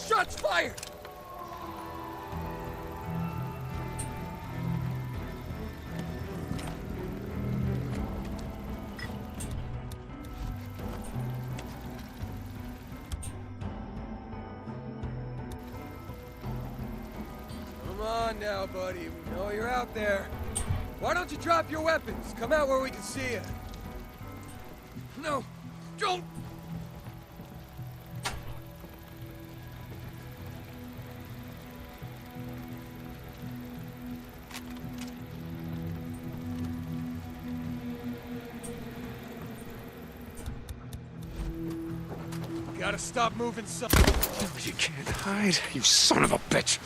Speaker 4: Shots fired! Come on now, buddy. We know you're out there. Why don't you drop your weapons? Come out where we can see you. No, don't! Gotta stop moving, son.
Speaker 3: You can't hide, you son of a bitch!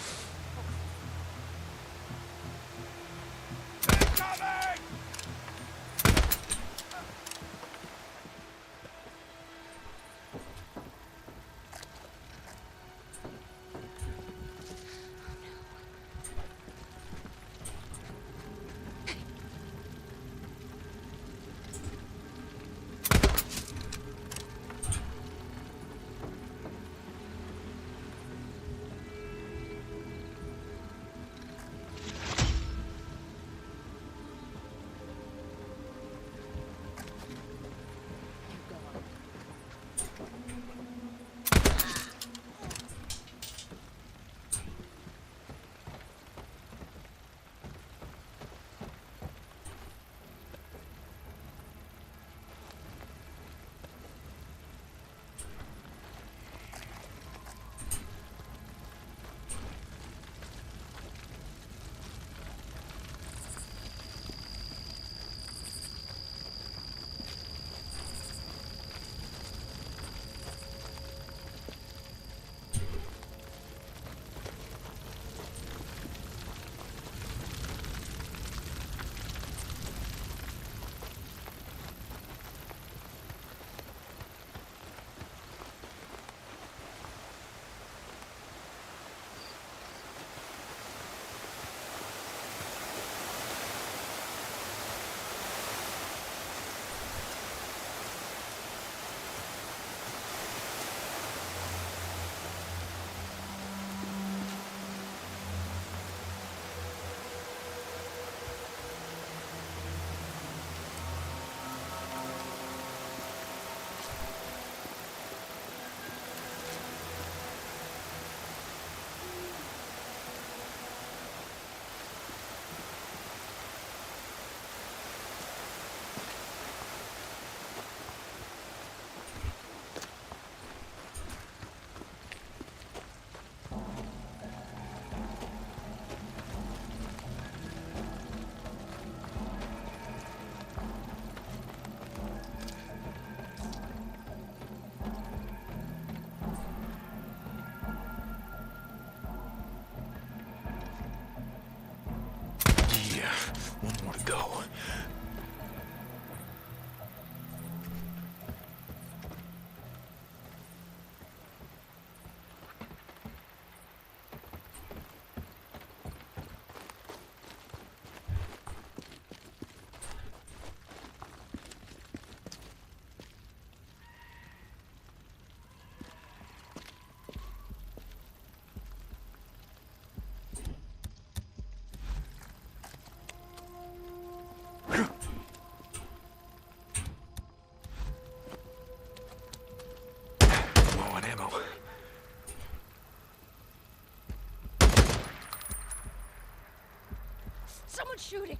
Speaker 18: Someone's shooting!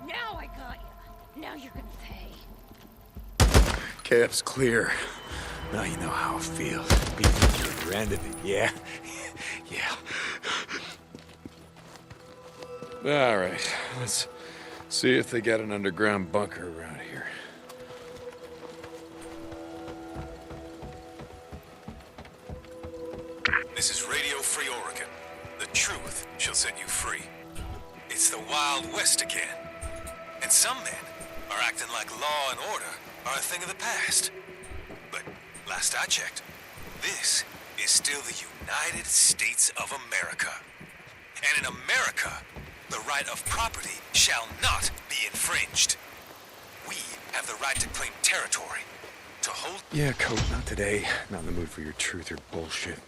Speaker 18: Now I got you. Now you're gonna pay.
Speaker 3: Cab's clear. Now you know how it feels. Being at your end of it, yeah? Yeah. All right, let's see if they got an underground bunker around here.
Speaker 5: This is Radio Free Oregon. The truth shall set you free. It's the Wild West again. And some men are acting like law and order are a thing of the past. But last I checked, this is still the United States of America. And in America, the right of property shall not be infringed. We have the right to claim territory, to hold...
Speaker 3: Yeah, Cope, not today. Not in the mood for your truth or bullshit.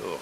Speaker 3: Ugh.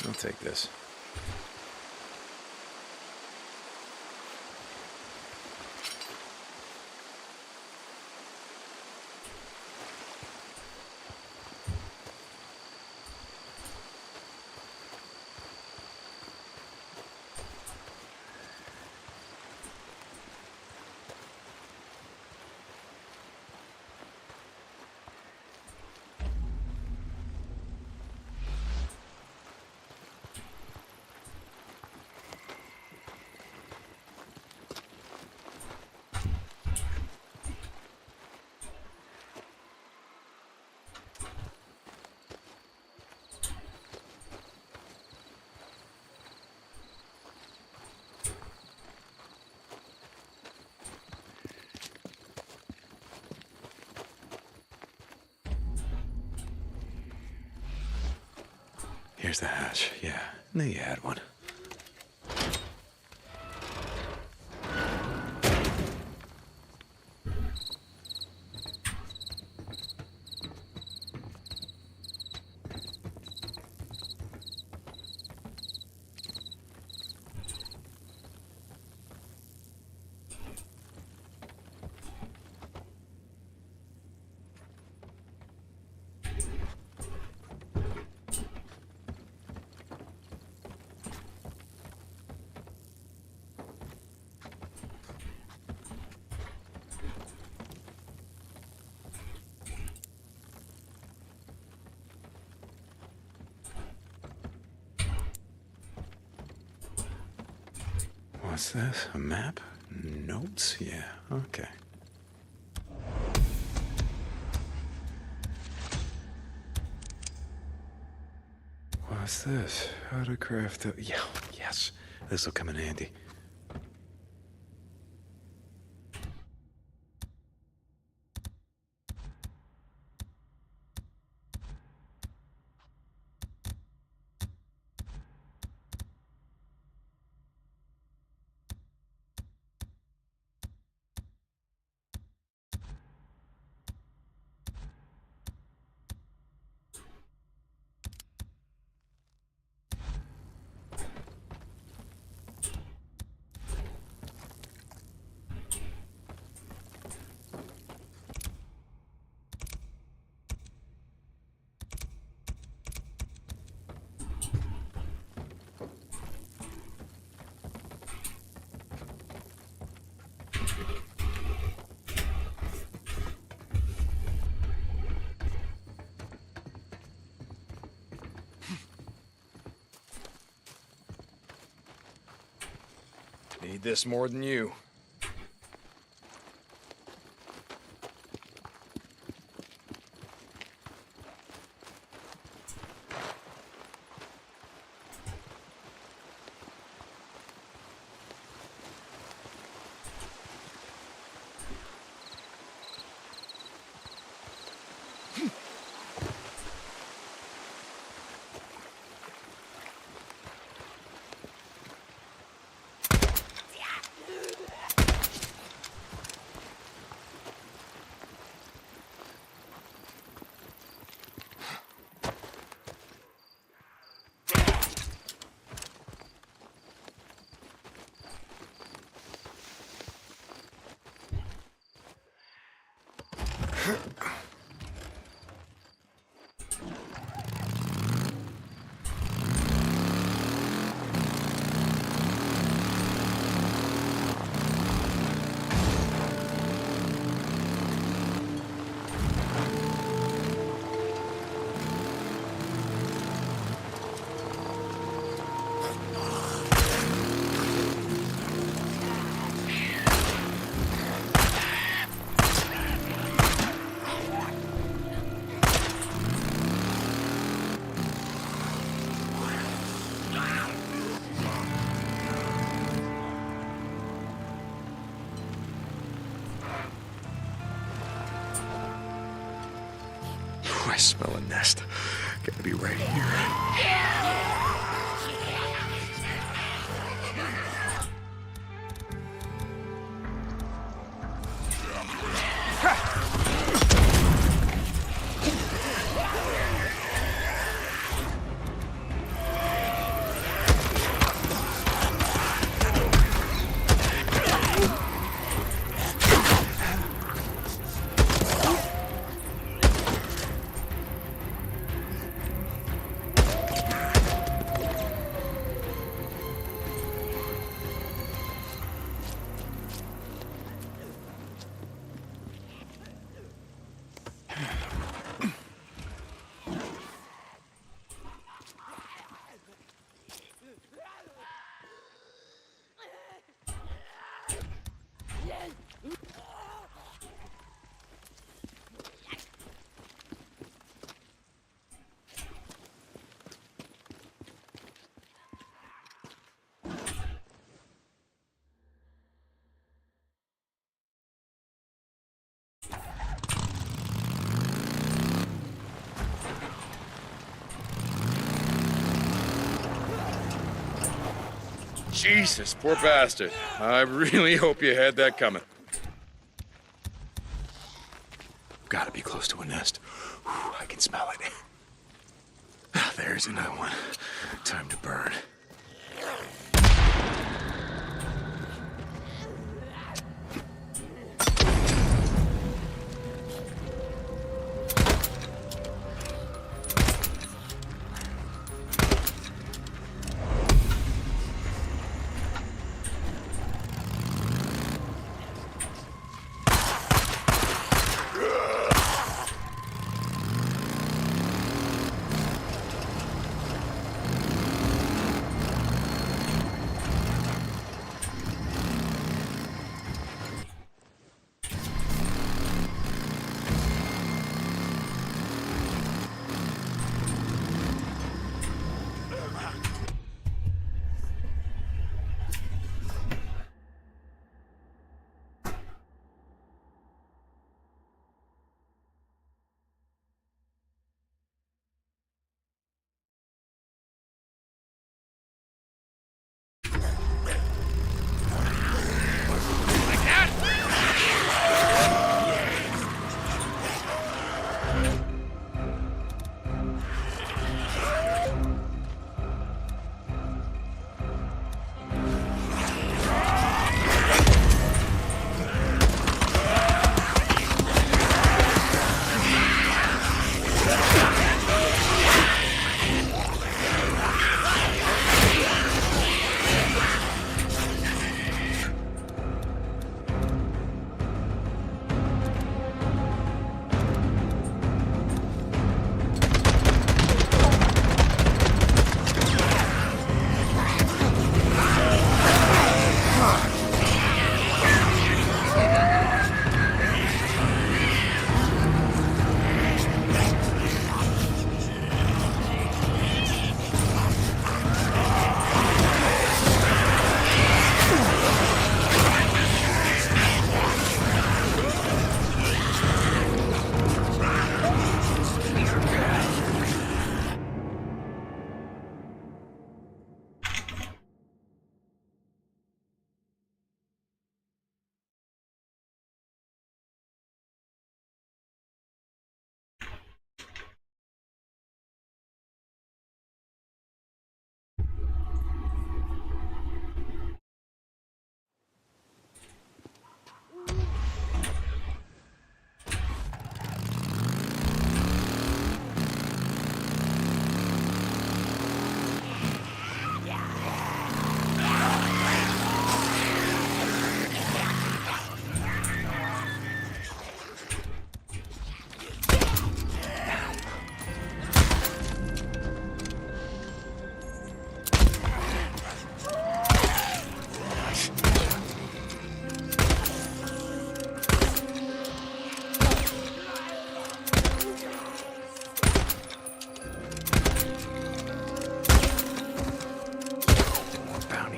Speaker 3: I'll take this. Here's the hatch. Yeah, knew you had one. What's this? A map? Notes? Yeah, okay. What's this? How to craft a... Yeah, yes. This'll come in handy. Need this more than you. I smell a nest. Gotta be right here. Jesus, poor bastard. I really hope you had that coming. Gotta be close to a nest. Whew, I can smell it. There's another one. Time to burn.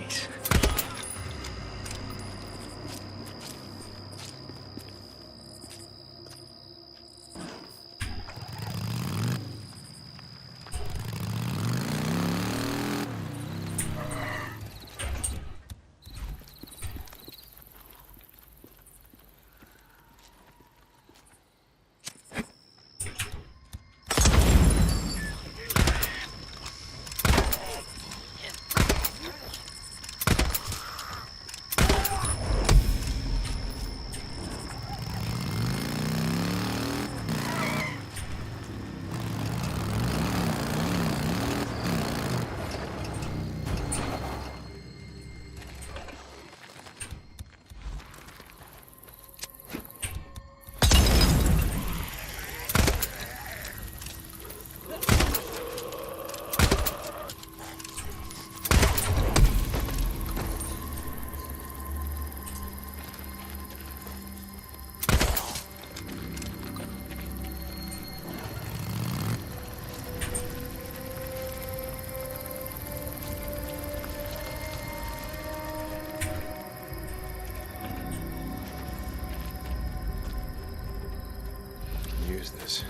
Speaker 3: Nice. Use this.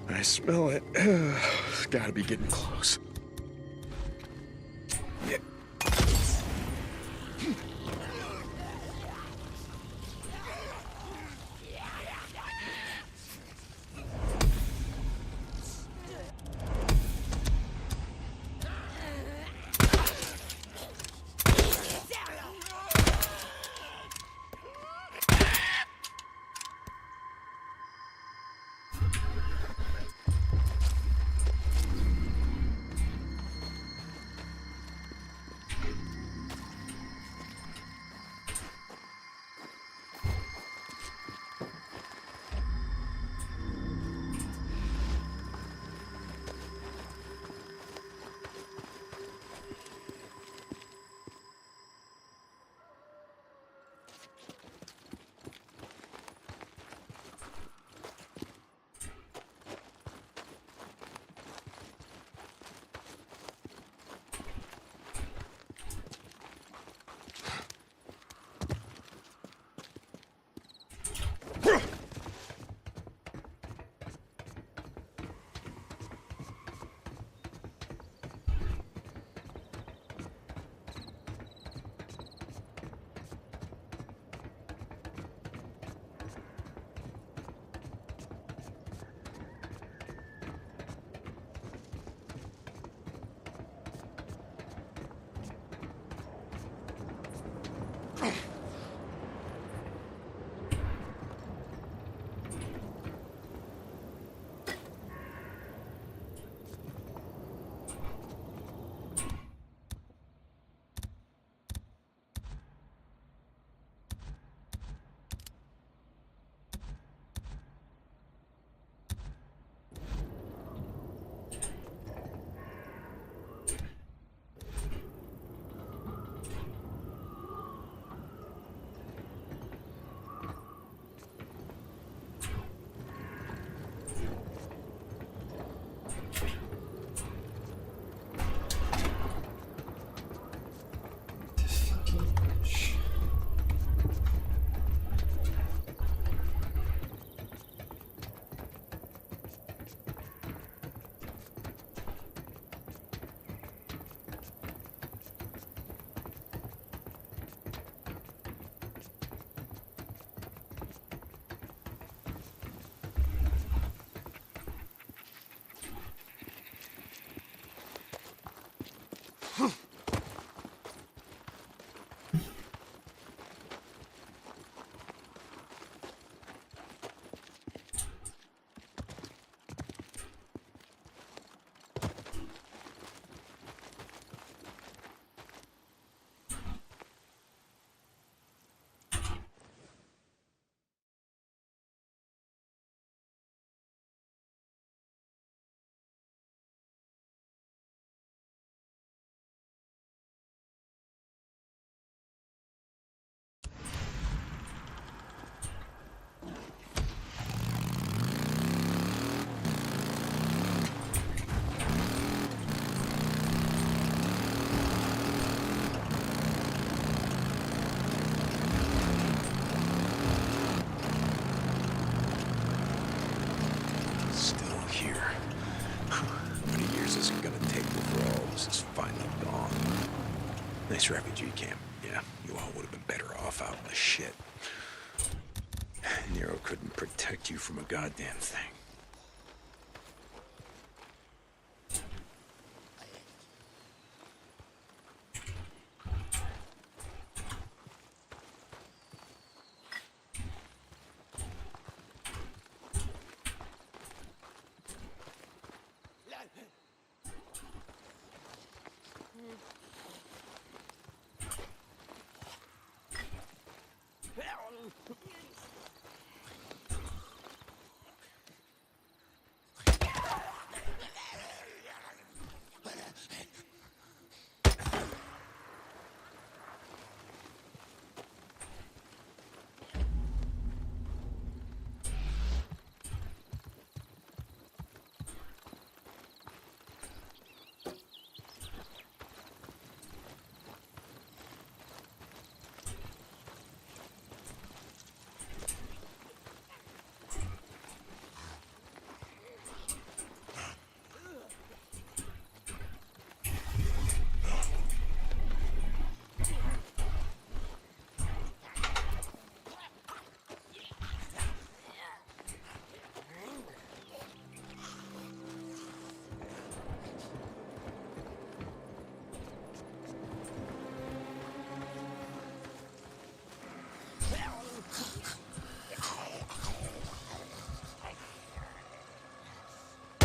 Speaker 3: I smell it. It's gotta be getting close. Yeah. Nice refugee camp. Yeah, you all would have been better off out in the shit. Nero couldn't protect you from a goddamn thing.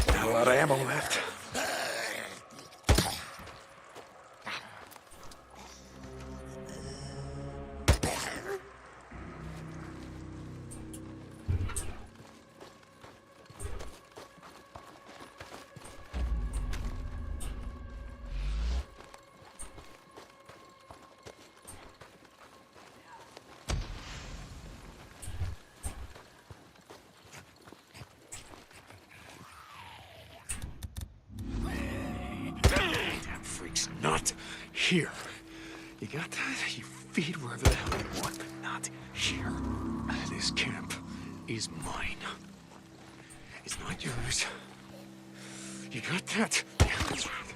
Speaker 3: Not a lot of ammo left. Not here. You got that? You feed wherever the hell you want, but not here. This camp is mine. It's not yours. You got that? Yeah, that's right.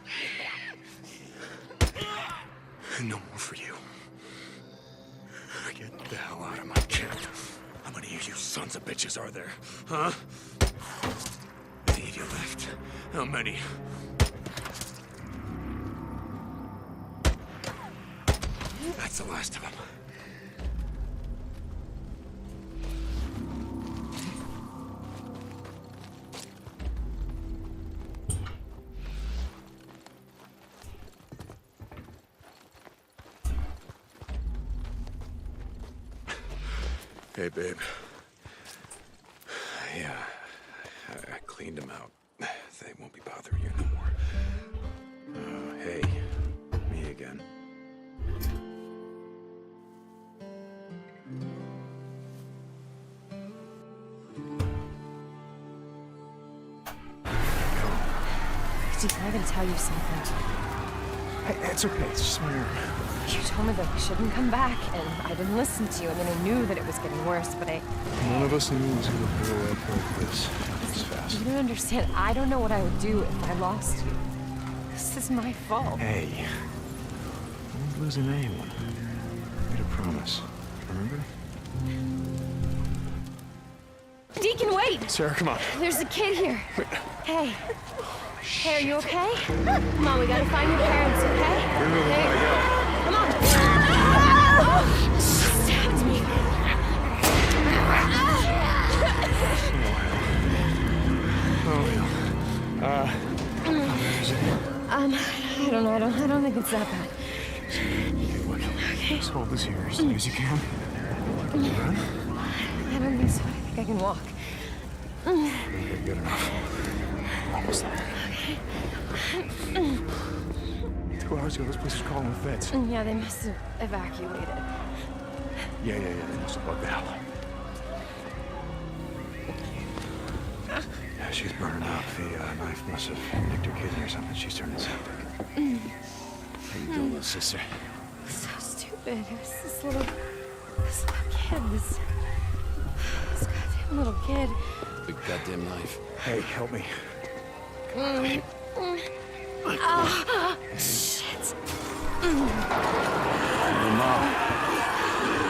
Speaker 3: No more for you. Get the hell out of my camp. How many of you sons of bitches are there? Huh? Any of you left? How many? That's the last of them. Hey, babe. Yeah, I cleaned them out. They won't be bothering you no more. Hey, me again.
Speaker 16: Steve, I gotta tell you something.
Speaker 13: It's okay, it's just my arm.
Speaker 16: You told me that we shouldn't come back, and I didn't listen to you. I mean, I knew that it was getting worse, but
Speaker 13: None of us knew it was gonna blow up like this fast.
Speaker 16: You don't understand. I don't know what I would do if I lost you. This is my fault.
Speaker 13: Hey, no one's losing anyone. I made a promise. Remember?
Speaker 16: Deacon, wait!
Speaker 13: Sarah, come on.
Speaker 16: There's a kid here. Hey. Hey, are you okay? Come on, we gotta find your parents, okay? Hey. Come on. Oh, she stabbed me. I don't know. I don't think it's that bad.
Speaker 13: Okay, just hold this here as long as you can. Run?
Speaker 16: I don't think so. I think I can walk.
Speaker 13: Okay, good enough. Almost there. 2 hours ago, this place was calling the feds.
Speaker 16: Yeah, they must have evacuated.
Speaker 13: Yeah, they must have bugged the hell out. Yeah, she's burning up. The knife must have nicked her kidney or something. She's turning septic. How you doing, little sister?
Speaker 16: So stupid. It was this little kid. This goddamn little kid.
Speaker 17: Big goddamn knife.
Speaker 13: Hey, help me.
Speaker 16: Shit.
Speaker 13: Mom,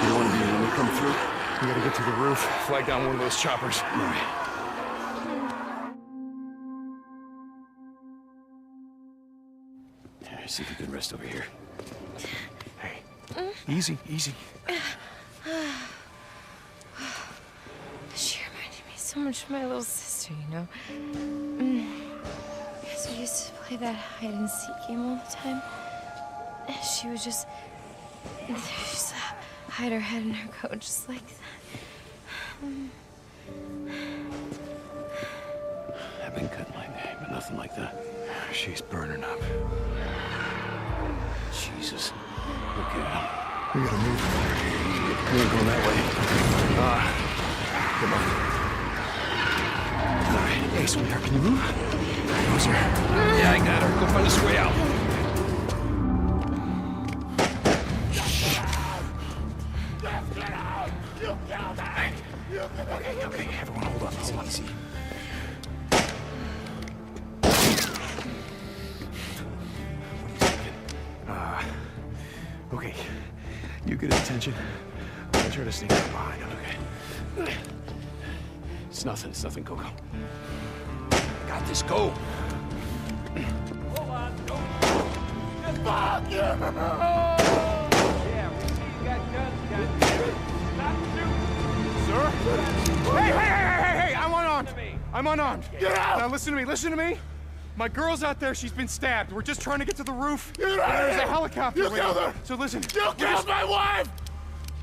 Speaker 13: you don't want to be when we come through?
Speaker 14: We gotta get to the roof, flag down one of those choppers.
Speaker 13: All right. See if you can rest over here.
Speaker 14: Hey, easy, easy.
Speaker 16: She reminded me so much of my little sister, you know? Because we used to play that hide-and-seek game all the time. And she would just hide her head in her coat just like that.
Speaker 13: I've been cut my name, but nothing like that.
Speaker 14: She's burning up.
Speaker 13: Jesus. Okay.
Speaker 14: We gotta move.
Speaker 13: We ain't going that way.
Speaker 14: Come on.
Speaker 13: All right.
Speaker 14: Hey, sweetheart, can you move? Closer. Yeah, I got her. Go find us a way out. Okay, everyone hold on. Easy. Okay, you get his attention. I'll try to sneak up behind him, okay?
Speaker 13: It's nothing, Coco.
Speaker 14: Got this, go!
Speaker 12: Hold on, go! Fuck you!
Speaker 4: Yeah, we see you got guns, Stop shooting!
Speaker 14: Sir? Hey! I'm unarmed.
Speaker 12: Get out!
Speaker 14: Now listen to me. My girl's out there, she's been stabbed. We're just trying to get to the roof.
Speaker 12: Get out!
Speaker 14: There's a helicopter
Speaker 12: You
Speaker 14: waiting.
Speaker 12: killed her!
Speaker 14: So listen.
Speaker 12: You killed my wife!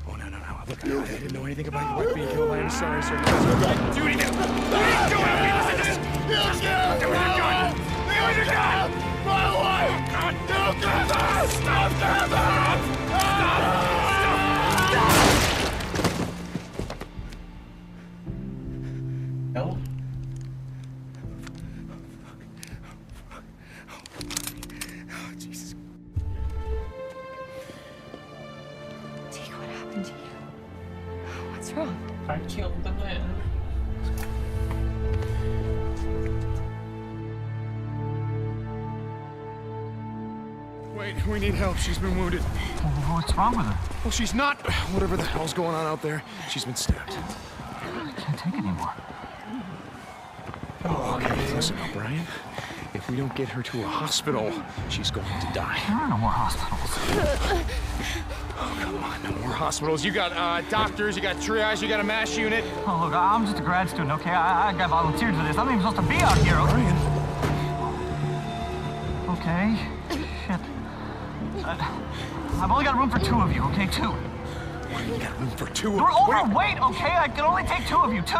Speaker 14: Oh, no. Look, I didn't know anything about your wife being killed. I'm sorry, sir. I didn't do anything. You didn't do anything. Listen to this.
Speaker 12: You killed
Speaker 14: Give me your gun.
Speaker 12: You killed my wife! You killed her! Stop!
Speaker 7: No?
Speaker 14: Oh, Jesus.
Speaker 16: Deke, what happened to you? What's wrong?
Speaker 7: I killed the man.
Speaker 14: Wait, we need help. She's been wounded.
Speaker 7: What's wrong with her?
Speaker 14: Well, she's not. Whatever the hell's going on out there, she's been stabbed.
Speaker 7: I can't take anymore.
Speaker 14: Oh, okay. Listen, O'Brien. If we don't get her to a hospital, she's going to die.
Speaker 7: There are no more hospitals.
Speaker 14: Oh, come on. No more hospitals. You got doctors, you got triage, you got a MASH unit.
Speaker 7: Oh, look, I'm just a grad student, okay? I got volunteered for this. I'm not even supposed to be out here.
Speaker 14: O'Brien.
Speaker 7: Okay. Shit. I've only got room for 2 of you, okay? 2.
Speaker 14: You got room for 2 of
Speaker 7: You're overweight, okay? I can only take 2 of you, 2.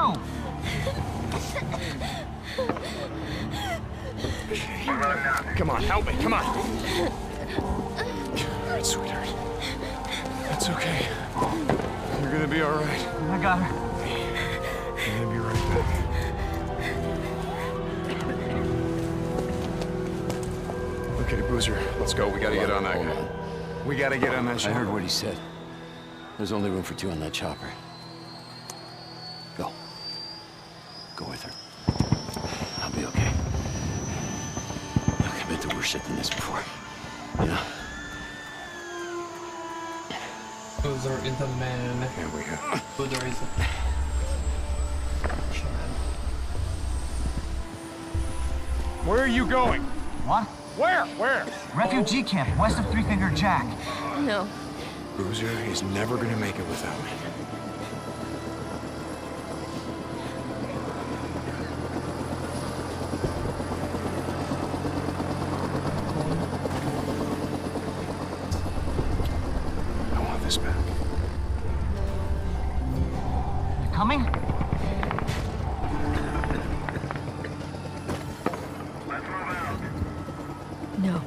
Speaker 14: Come on, help me, come on. All right, sweetheart. That's okay. You're gonna be all right.
Speaker 7: I got her.
Speaker 14: You're gonna be right back. Okay, Boozer, let's go. We gotta get on that guy. We gotta get on that ship.
Speaker 13: I heard what he said. There's only room for 2 on that chopper. Go. Go with her. I'll be okay. Look, I've been through worse shit than this before. You know?
Speaker 7: Boozer is the man.
Speaker 14: Here we go.
Speaker 7: Boozer is the
Speaker 14: Where are you going?
Speaker 7: What?
Speaker 14: Where?
Speaker 7: Refugee camp, west of Three Finger Jack.
Speaker 16: No.
Speaker 14: Boozer is never gonna make it without me. I want this back.
Speaker 7: You coming?
Speaker 16: No.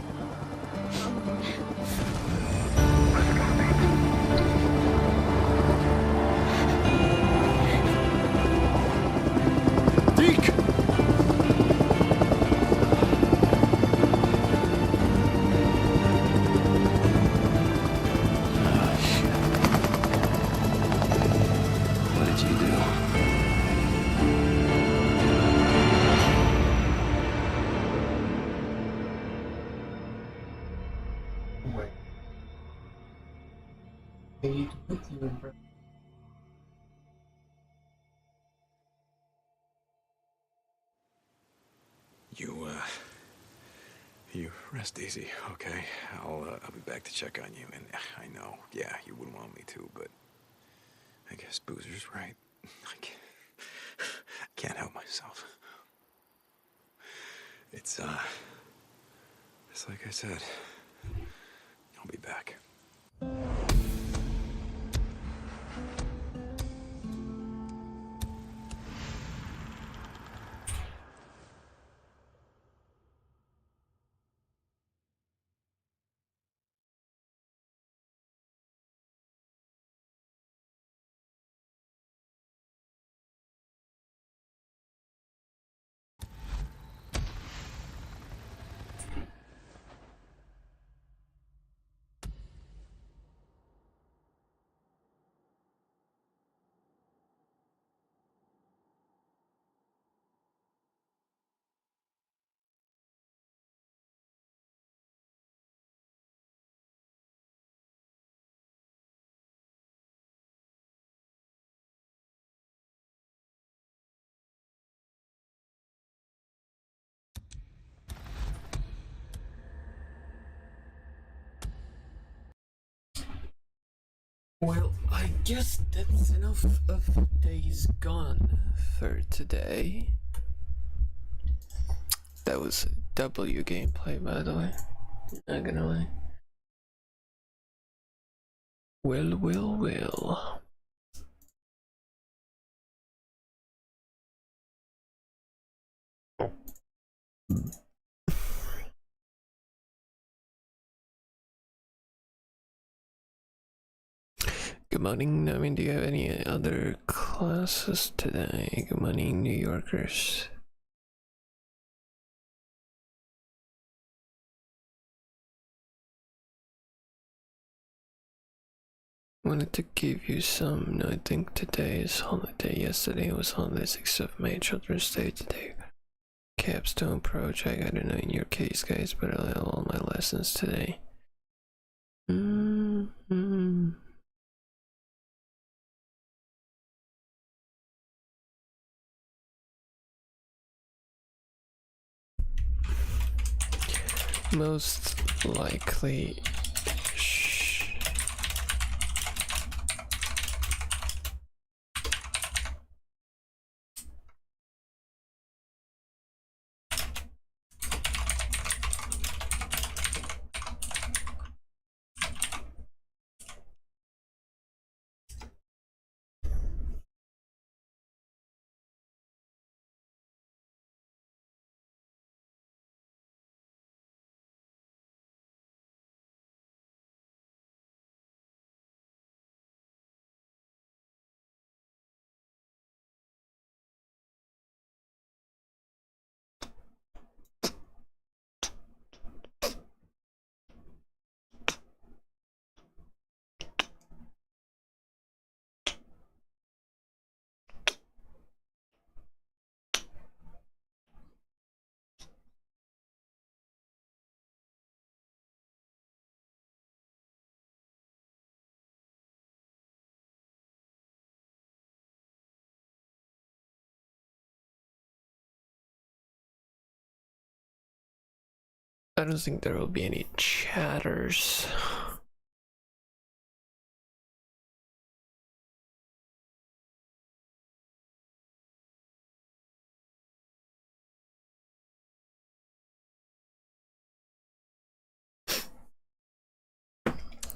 Speaker 1: paid with you in front.
Speaker 3: You rest easy, okay? I'll be back to check on you, and I know, yeah, you wouldn't want me to, but I guess Boozer's right. I can't help myself. It's like I said, I'll be back.
Speaker 1: Well, I guess that's enough of Days Gone for today. That was W gameplay, by the way. Not gonna lie. Well. Good morning. I mean, do you have any other classes today? Good morning, New Yorkers. Wanted to give you some. I think today is holiday. Yesterday was holiday, 6th of May, Children's Day today. Capstone project. I don't know in your case, guys, but I have all my lessons today. Most likely. I don't think there will be any chatters.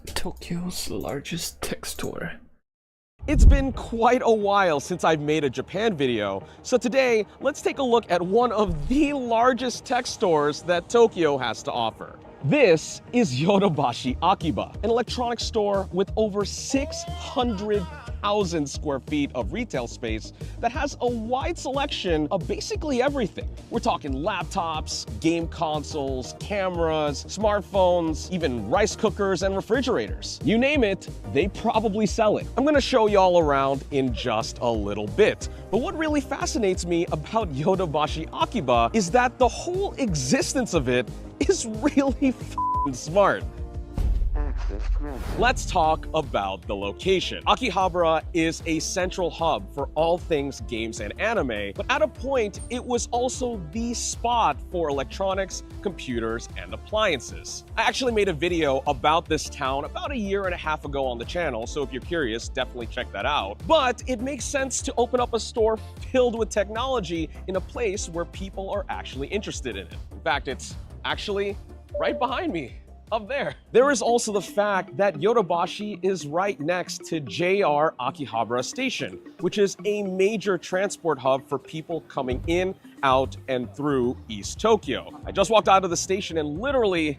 Speaker 1: Tokyo's largest tech store.
Speaker 20: It's been quite a while since I've made a Japan video, so today let's take a look at one of the largest tech stores that Tokyo has to offer. This is Yodobashi Akiba, an electronics store with over 600,000 square feet of retail space that has a wide selection of basically everything. We're talking laptops, game consoles, cameras, smartphones, even rice cookers and refrigerators. You name it, they probably sell it. I'm gonna show you all around in just a little bit. But what really fascinates me about Yodobashi Akiba is that the whole existence of it is really f***ing smart. Let's talk about the location. Akihabara is a central hub for all things games and anime, but at a point, it was also the spot for electronics, computers, and appliances. I actually made a video about this town about a year and a half ago on the channel, so if you're curious, definitely check that out. But it makes sense to open up a store filled with technology in a place where people are actually interested in it. In fact, it's actually right behind me. Up there. There is also the fact that Yodobashi is right next to JR Akihabara Station, which is a major transport hub for people coming in, out, and through East Tokyo. I just walked out of the station and literally,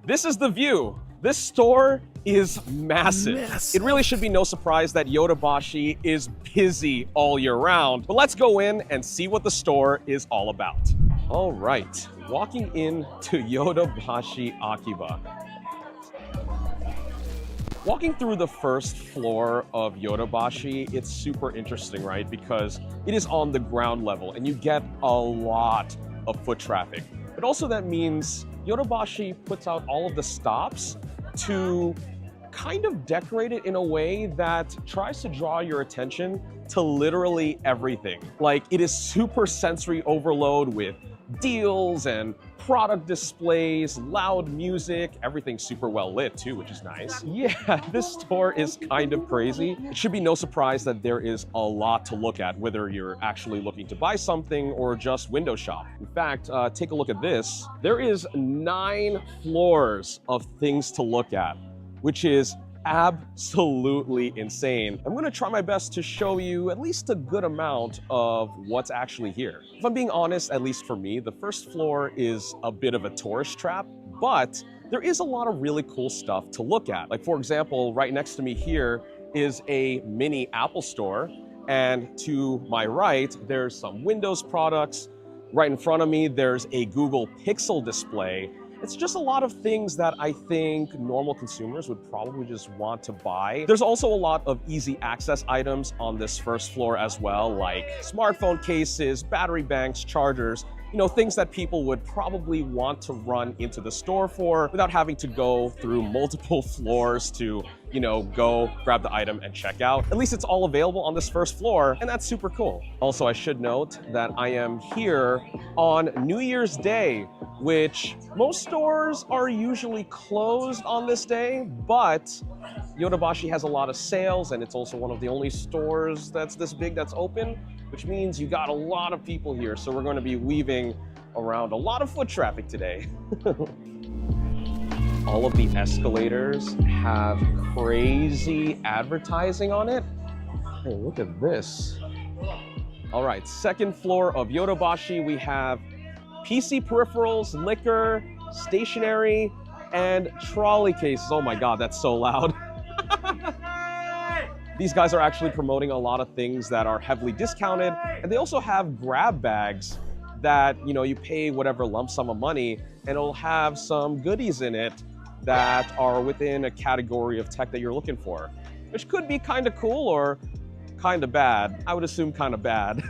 Speaker 20: this is the view. This store is massive. It really should be no surprise that Yodobashi is busy all year round, but let's go in and see what the store is all about. All right, walking into Yodobashi Akiba. Walking through the first floor of Yodobashi, it's super interesting, right? Because it is on the ground level and you get a lot of foot traffic. But also that means Yodobashi puts out all of the stops to kind of decorate it in a way that tries to draw your attention to literally everything. Like, it is super sensory overload with deals and product displays, loud music, everything's super well lit too, which is nice. Yeah, this store is kind of crazy. It should be no surprise that there is a lot to look at, whether you're actually looking to buy something or just window shop. In fact, take a look at this. There is 9 floors of things to look at, which is absolutely insane. I'm gonna try my best to show you at least a good amount of what's actually here. If I'm being honest, at least for me, the first floor is a bit of a tourist trap, but there is a lot of really cool stuff to look at. Like, for example, right next to me here is a mini Apple store, and to my right, there's some Windows products. Right in front of me, there's a Google Pixel display. It's just a lot of things that I think normal consumers would probably just want to buy. There's also a lot of easy access items on this first floor as well, like smartphone cases, battery banks, chargers, you know, things that people would probably want to run into the store for without having to go through multiple floors to, you know, go grab the item and check out. At least it's all available on this first floor, and that's super cool. Also, I should note that I am here on New Year's Day, which most stores are usually closed on this day, but Yodobashi has a lot of sales, and it's also one of the only stores that's this big that's open, which means you got a lot of people here. So we're going to be weaving around a lot of foot traffic today. All of the escalators have crazy advertising on it. Hey, look at this. All right, second floor of Yodobashi, we have PC peripherals, liquor, stationery, and trolley cases. Oh my God, that's so loud. These guys are actually promoting a lot of things that are heavily discounted, and they also have grab bags that, you know, you pay whatever lump sum of money and it'll have some goodies in it that are within a category of tech that you're looking for, which could be kind of cool or kind of bad. I would assume kind of bad.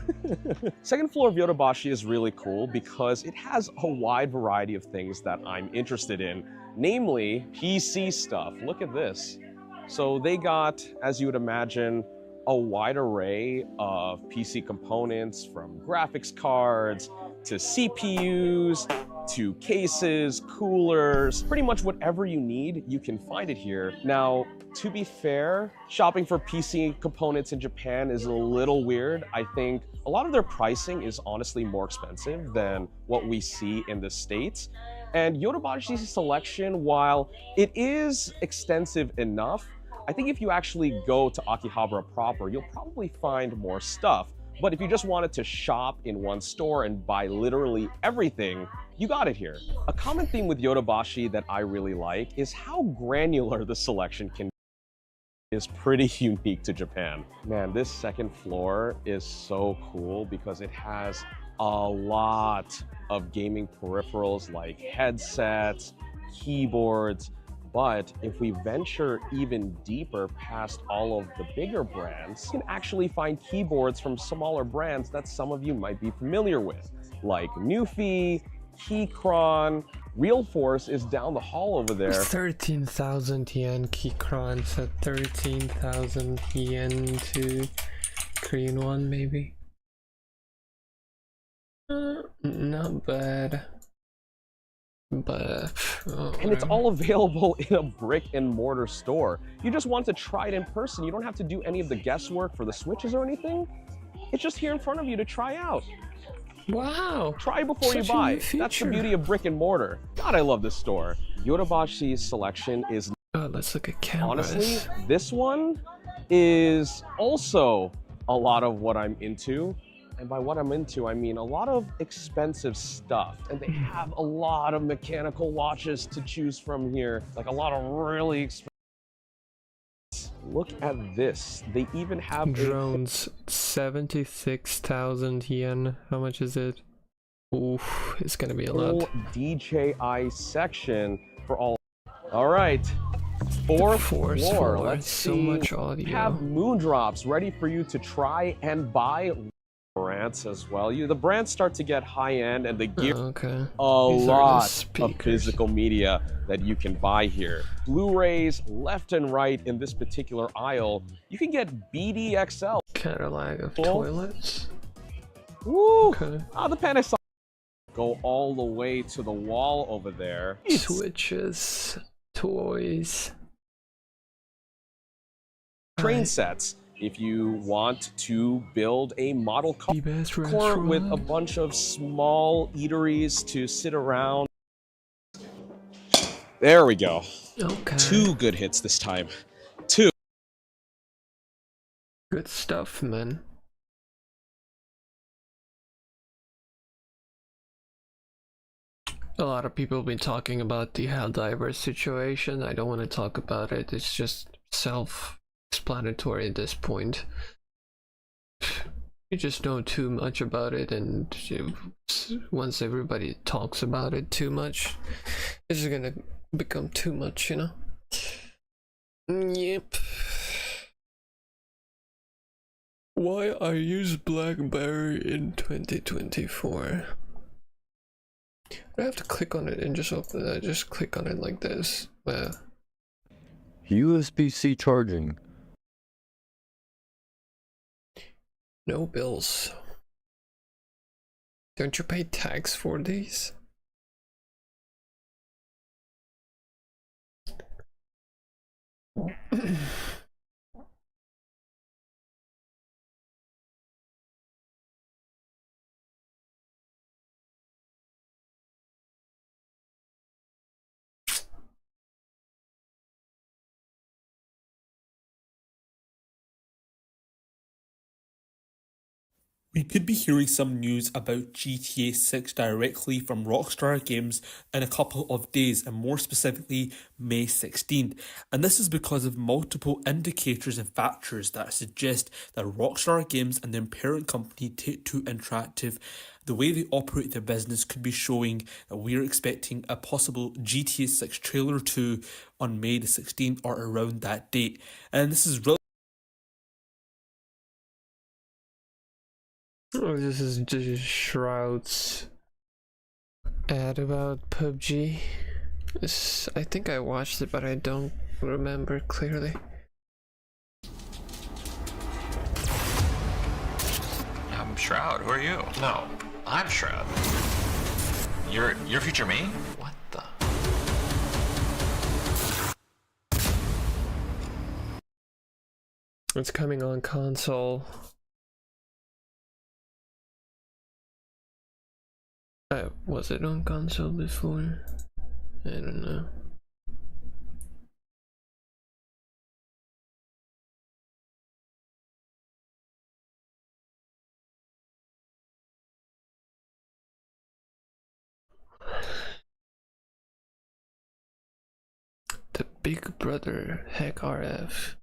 Speaker 20: Second floor of Yodobashi is really cool because it has a wide variety of things that I'm interested in, namely PC stuff. Look at this. So they got, as you would imagine, a wide array of PC components, from graphics cards to CPUs to cases, coolers, pretty much whatever you need, you can find it here. Now, to be fair, shopping for PC components in Japan is a little weird. I think a lot of their pricing is honestly more expensive than what we see in the States. And Yodobashi's selection, while it is extensive enough, I think if you actually go to Akihabara proper, you'll probably find more stuff. But if you just wanted to shop in one store and buy literally everything, you got it here. A common theme with Yodobashi that I really like is how granular the selection can be. Is pretty unique to Japan. Man, this second floor is so cool because it has a lot of gaming peripherals like headsets, keyboards. But if we venture even deeper past all of the bigger brands, you can actually find keyboards from smaller brands that some of you might be familiar with, like Newfie, Keychron. Real Force is down the hall over there.
Speaker 1: 13,000 yen Keychron, so 13,000 yen to Korean won, maybe. Not bad. But
Speaker 20: and it's all available in a brick and mortar store. You just want to try it in person. You don't have to do any of the guesswork for the switches or anything. It's just here in front of you to try out.
Speaker 1: Wow.
Speaker 20: Try before you buy. That's the beauty of brick and mortar. God, I love this store. Yorobashi's selection is...
Speaker 1: Oh, let's look at cameras.
Speaker 20: Honestly, this one is also a lot of what I'm into. And by what I'm into, I mean a lot of expensive stuff. And they have a lot of mechanical watches to choose from here. Like a lot of really expensive. Look at this. They even have
Speaker 1: drones. 76,000 yen. How much is it? Oof, it's gonna be a lot.
Speaker 20: DJI section for all. All right. Fourth floor. Let's see.
Speaker 1: So much audio.
Speaker 20: We have Moondrops ready for you to try and buy. Brands as well. The brands start to get high end, and they give a lot of physical media that you can buy here. Blu-rays left and right in this particular aisle. You can get BDXL.
Speaker 1: Catalog of toilets.
Speaker 20: Woo! Okay. The Panasonic go all the way to the wall over there.
Speaker 1: Switches, toys,
Speaker 20: train sets. If you want to build a model car with a bunch of small eateries to sit around. There we go.
Speaker 1: Okay.
Speaker 20: 2 good hits this time. 2.
Speaker 1: Good stuff, man. A lot of people have been talking about the Helldivers situation. I don't want to talk about it. It's just self-explanatory at this point. You just know too much about it, and once everybody talks about it too much, it's just gonna become too much, you know? Yep. Why I use BlackBerry in 2024? I have to click on it and just open it. I just click on it like this.
Speaker 9: USB-C charging.
Speaker 1: No bills. Don't you pay tax for these?
Speaker 21: We could be hearing some news about GTA 6 directly from Rockstar Games in a couple of days, and more specifically May 16th. And this is because of multiple indicators and factors that suggest that Rockstar Games and their parent company Take-Two Interactive, the way they operate their business, could be showing that we're expecting a possible GTA 6 trailer 2 on May the 16th or around that date. And this is really
Speaker 1: Oh, this is just Shroud's ad about PUBG. I think I watched it, but I don't remember clearly.
Speaker 17: I'm Shroud. Who are you? No, I'm Shroud. You're future me? What the?
Speaker 1: It's coming on console. Was it on console before? I don't know. The Big Brother Hack RF.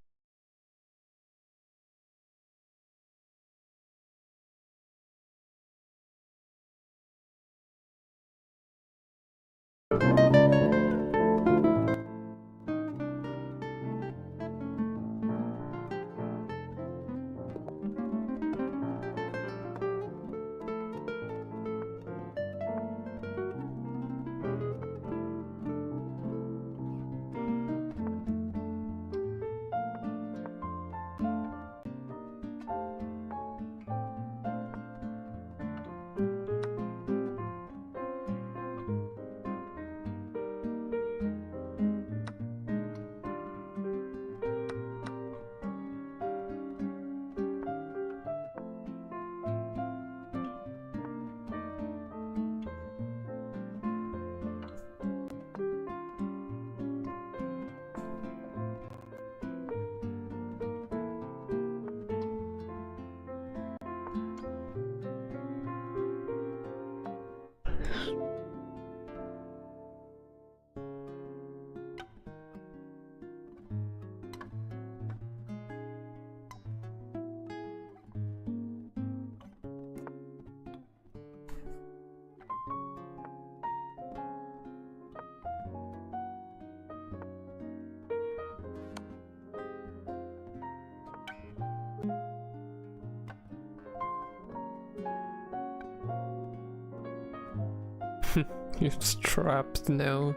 Speaker 1: You're trapped now.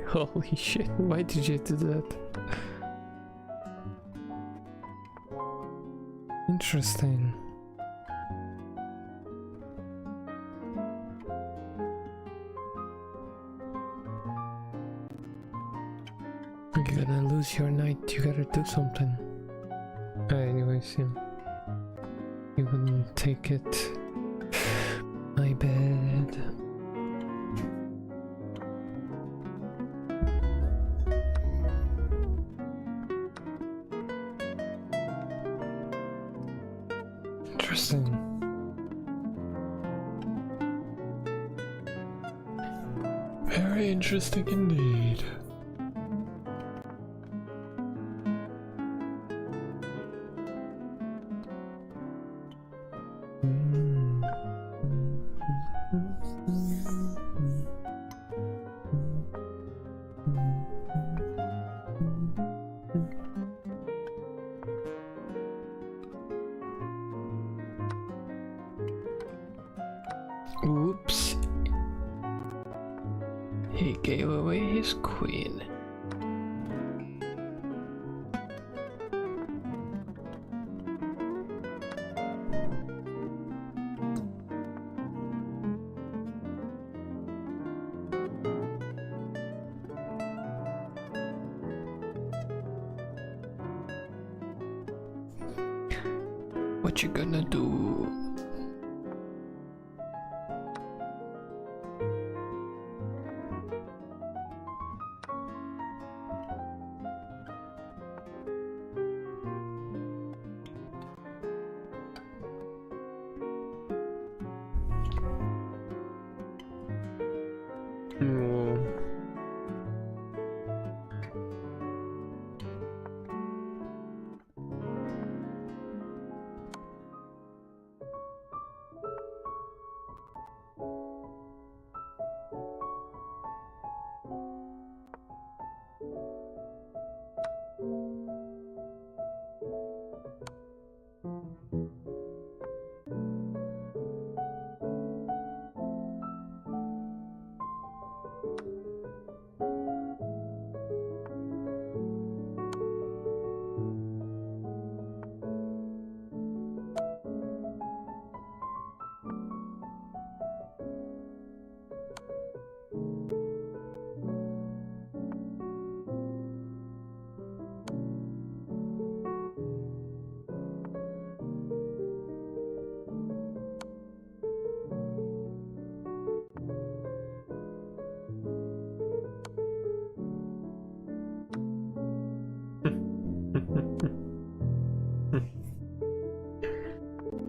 Speaker 1: Holy shit, why did you do that? Interesting. You're gonna lose your night, you gotta do something. Anyways, yeah. You wouldn't take it. My bad. Interesting. Very interesting indeed. Oops. He gave away his queen. What you gonna do?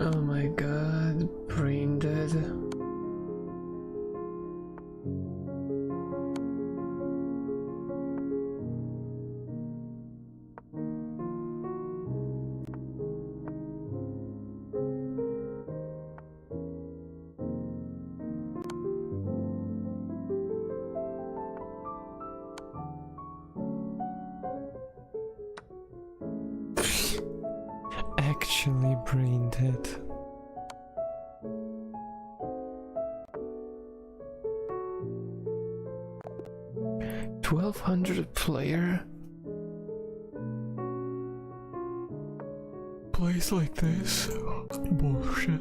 Speaker 1: Oh my god, brain dead. Actually brain dead. $1,200 player plays like this. Bullshit.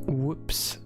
Speaker 1: Whoops.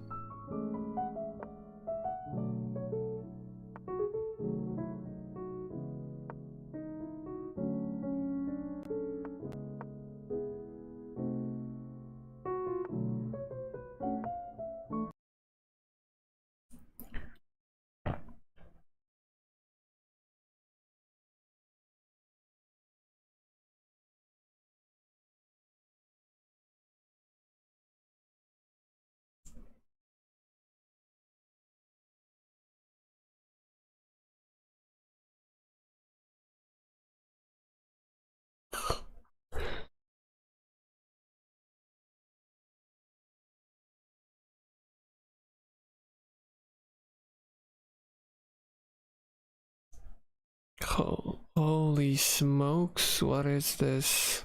Speaker 1: Holy smokes, what is this?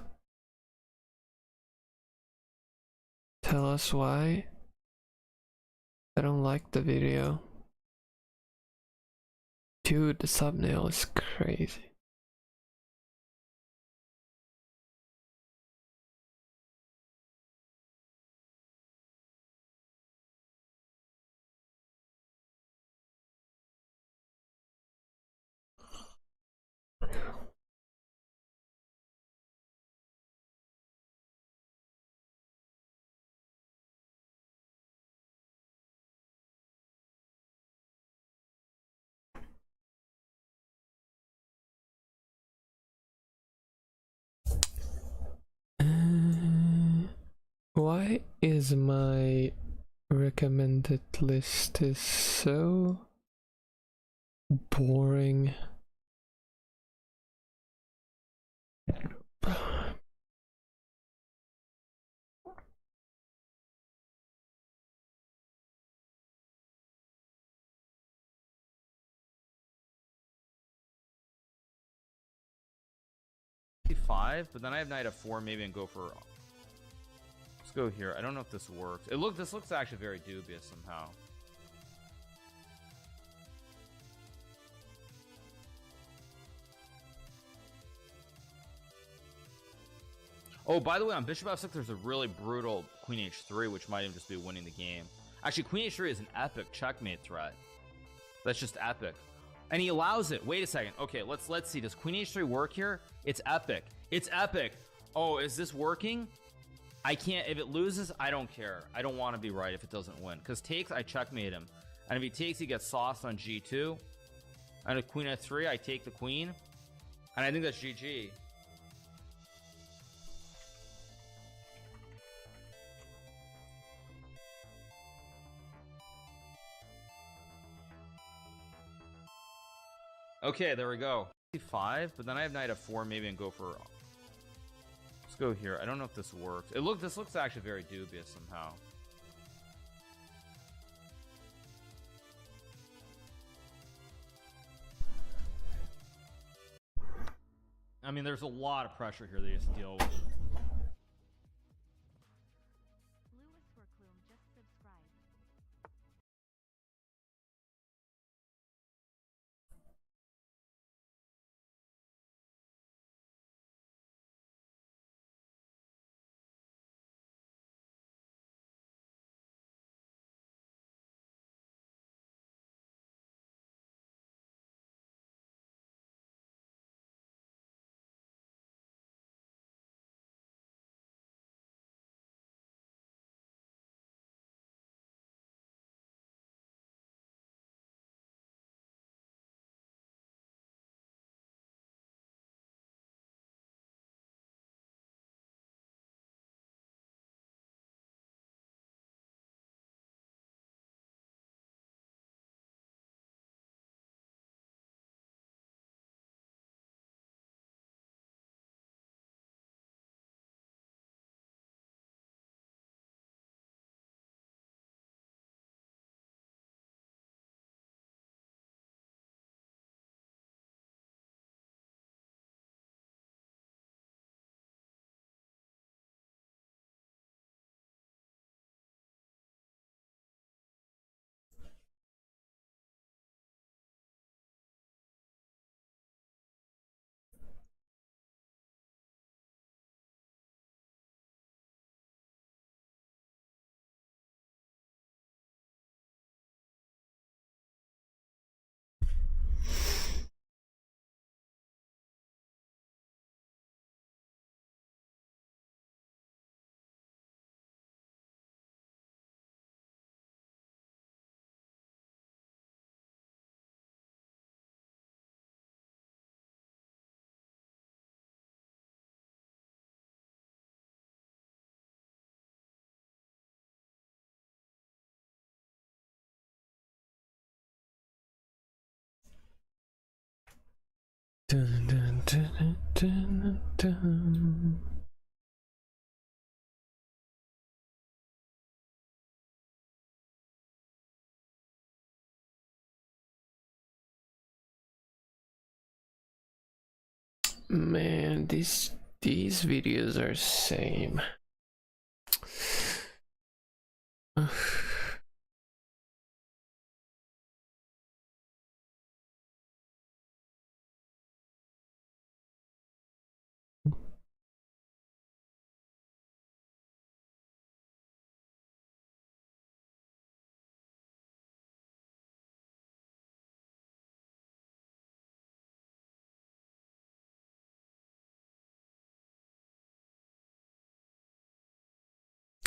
Speaker 1: Tell us why. I don't like the video. Dude, the thumbnail is crazy. Why is my recommended list is so boring?
Speaker 9: Five, but then I have knight f4 maybe and go for. Let's go here. I don't know if this works. This looks actually very dubious somehow. Oh, by the way, on bishop f6, there's a really brutal queen h3, which might even just be winning the game. Actually, queen h3 is an epic checkmate threat. That's just epic. And he allows it. Wait a second. Okay, let's see. Does queen h3 work here? It's epic. It's epic. Oh, is this working? I can't. If it loses, I don't care. I don't want to be right if it doesn't win. Because takes, I checkmate him. And if he takes, he gets sauced on g2. And a queen f3, I take the queen. And I think that's GG. Okay, there we go. 5, but then I have knight f4 maybe and go for. Let's go here. I don't know if this works. This looks actually very dubious somehow. I mean, there's a lot of pressure here that he has to deal with.
Speaker 1: Dun, dun, dun, dun, dun. Man, these videos are same.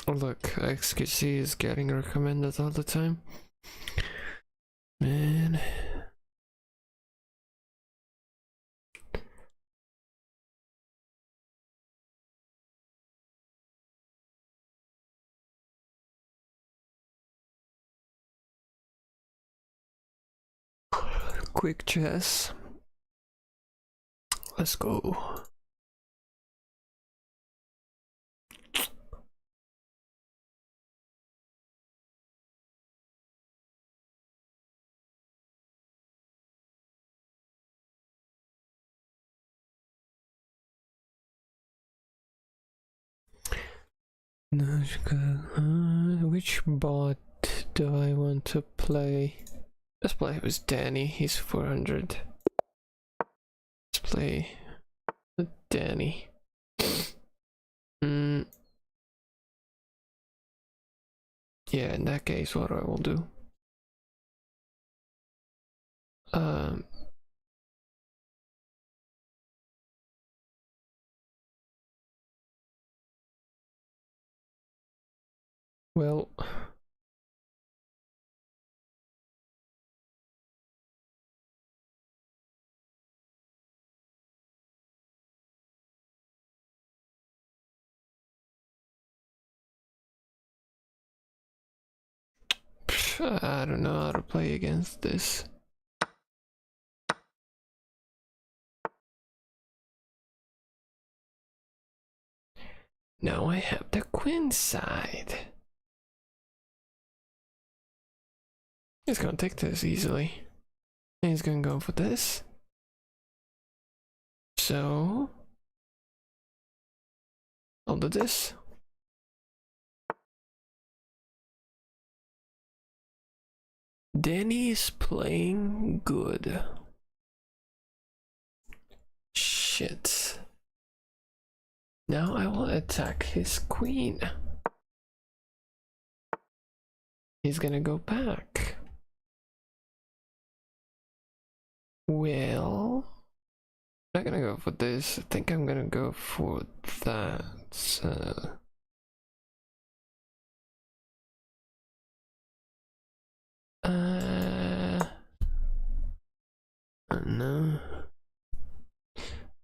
Speaker 1: Look, XQC is getting recommended all the time. Man. Quick chess. Let's go. Which bot do I want to play? Let's play with Danny, he's 400. Let's play with Danny. Yeah, in that case, what I will do. Well, I don't know how to play against this. Now I have the queen side. He's gonna take this easily. And he's gonna go for this. So I'll do this. Danny is playing good. Shit. Now I will attack his queen. He's gonna go back. Well, I'm not gonna go for this. I think I'm gonna go for that. So no.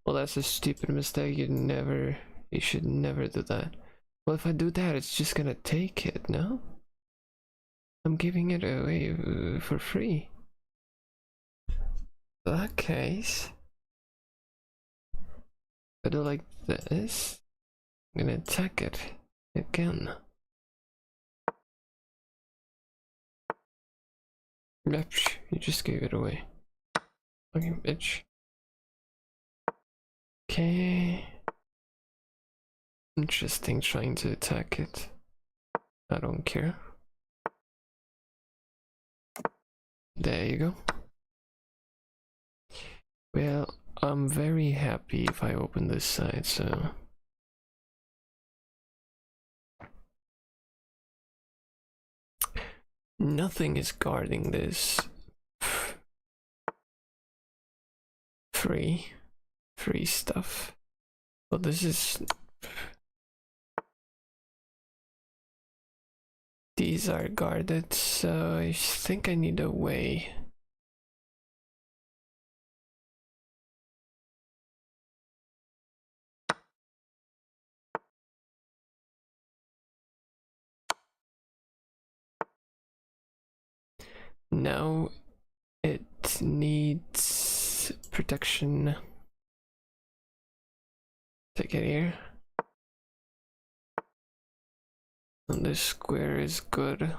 Speaker 1: Well, that's a stupid mistake. You should never do that. Well, if I do that, it's just gonna take it, no? I'm giving it away for free. In that case, if I do like this, I'm gonna attack it again. Yep, you just gave it away. Fucking bitch. Okay. Interesting trying to attack it. I don't care. There you go. Well, I'm very happy if I open this side, so nothing is guarding this. Free stuff. Well, this is. These are guarded, so I think I need a way. Now it needs protection. Take it here. And this square is good.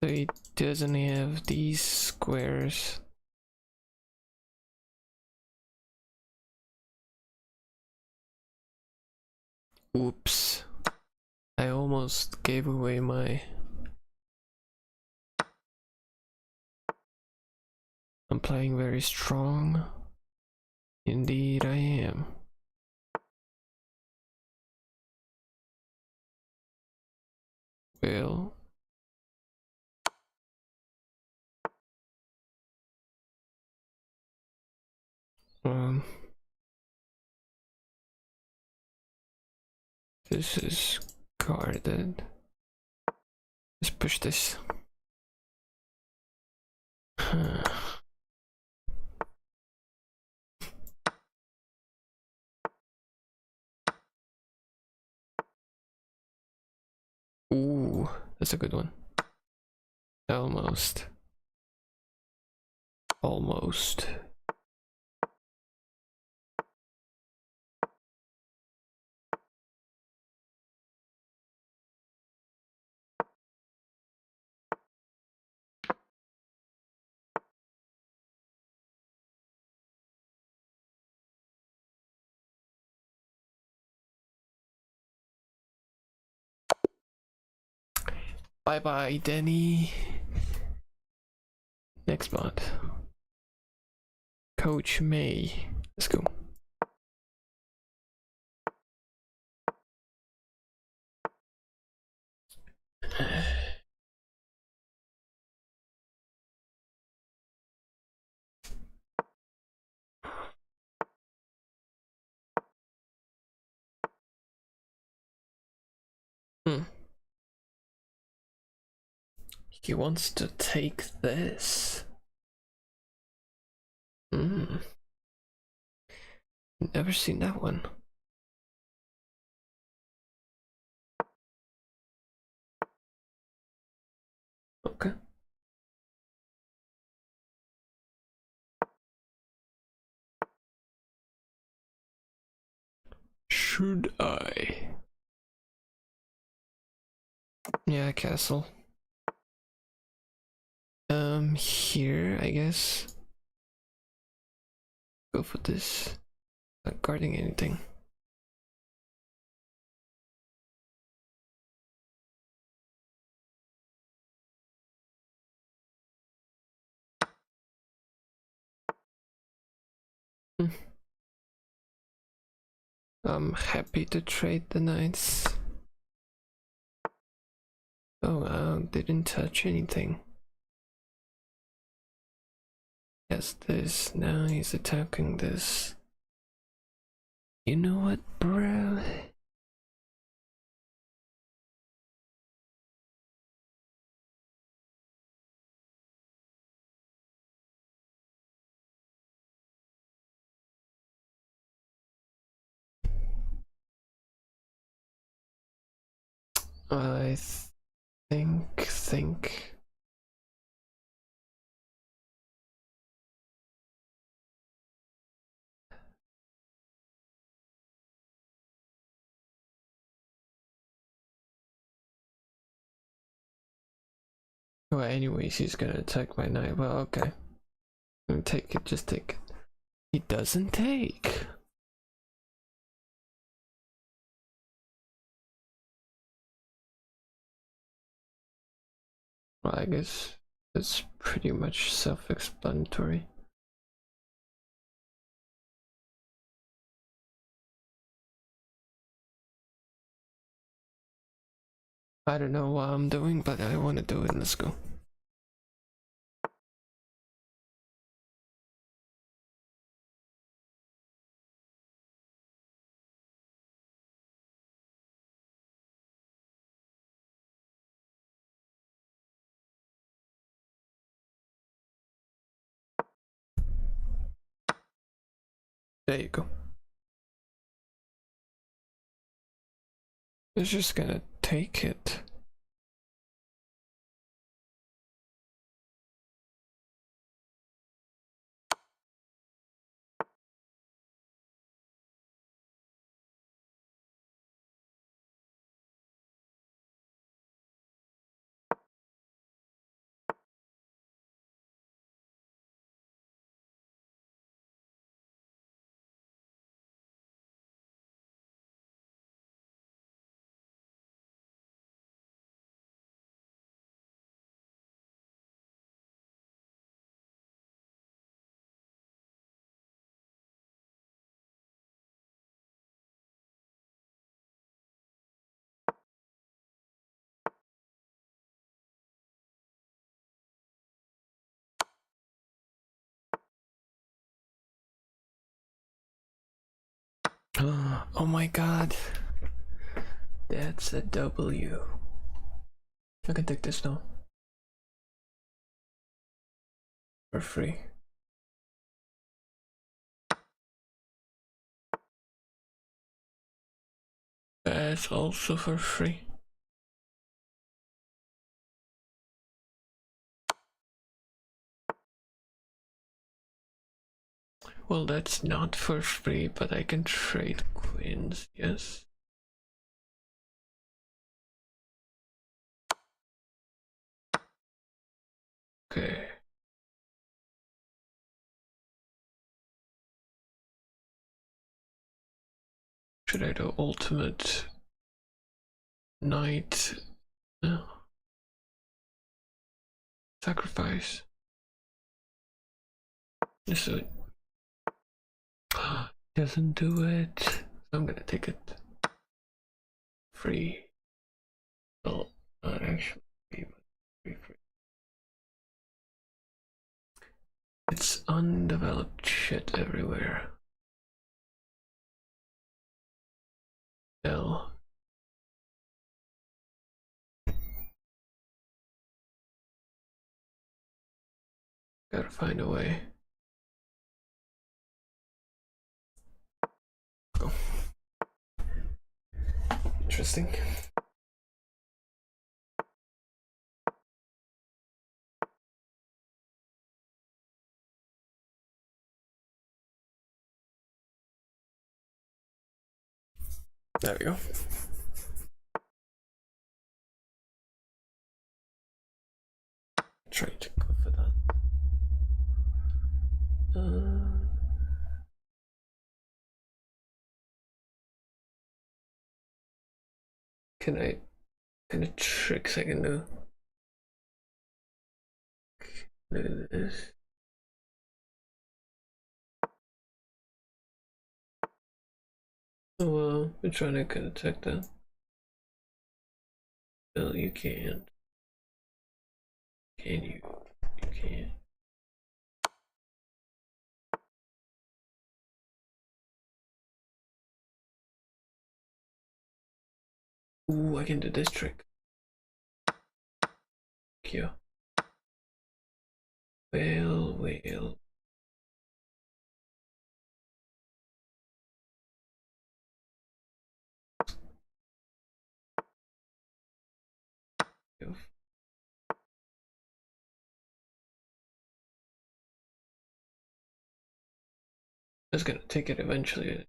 Speaker 1: So he doesn't have these squares. Oops. I almost gave away my... I'm playing very strong. Indeed I am. Well... This is guarded. Let's push this. Ooh, that's a good one. Almost. Almost. Bye bye, Denny. Next bot. Coach May. Let's go. He wants to take this. Never seen that one. Okay. Should I? Yeah, castle. Here, I guess. Go for this. Not guarding anything. I'm happy to trade the knights. Oh, didn't touch anything. Yes, this. Now he's attacking this. You know what, bro? I think. Well, anyways, he's gonna attack my knight. Well, okay. Take it, just take it. He doesn't take. Well, I guess it's pretty much self-explanatory. I don't know what I'm doing, but I want to do it. Let's go. There you go. It's just gonna take it. Oh my god. That's a W. I can take this now. For free. That's also for free. Well, that's not for free, but I can trade queens, yes. Okay. Should I do ultimate knight? No. Sacrifice. This would doesn't do it. So I'm gonna take it free. Well, not actually free, but free. It's undeveloped shit everywhere. L. Gotta find a way. Go. Interesting. There we go. Trying to go for that. Can I? Kind of tricks I can do? Do this. Oh well, we're trying to attack that. No, you can't. Can you? You can't. Ooh, I can do this trick. Cute. Well. I was gonna take it eventually.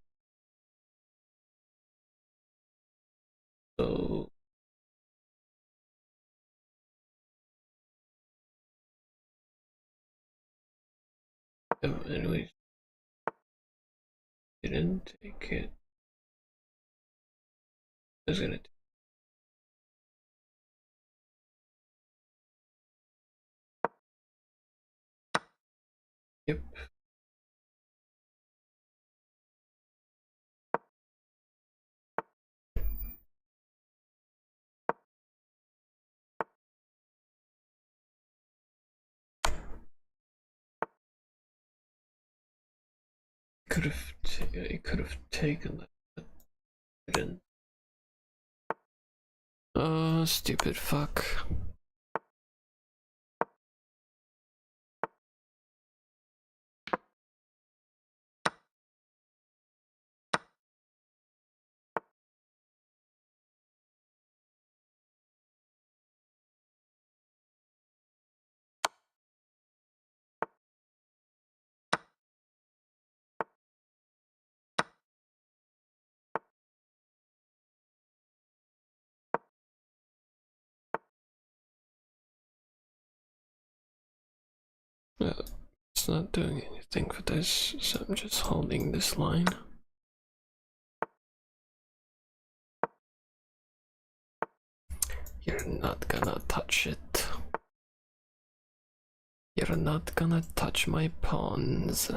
Speaker 1: So anyways, didn't take it. I was gonna. Yep. It could have taken that. Didn't. Oh, stupid fuck. It's not doing anything for this, so I'm just holding this line. You're not gonna touch it. You're not gonna touch my pawns.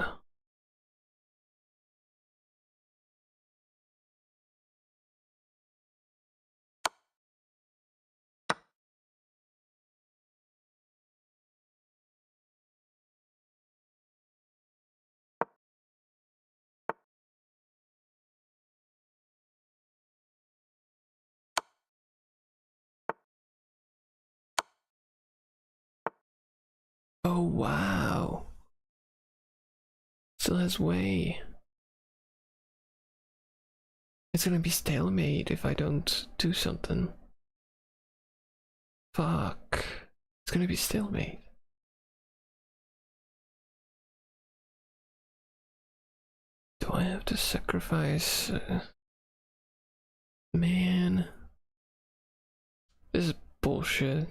Speaker 1: wow. Still has way. It's gonna be stalemate if I don't do something. Fuck. It's gonna be stalemate. Do I have to sacrifice? Man. This is bullshit.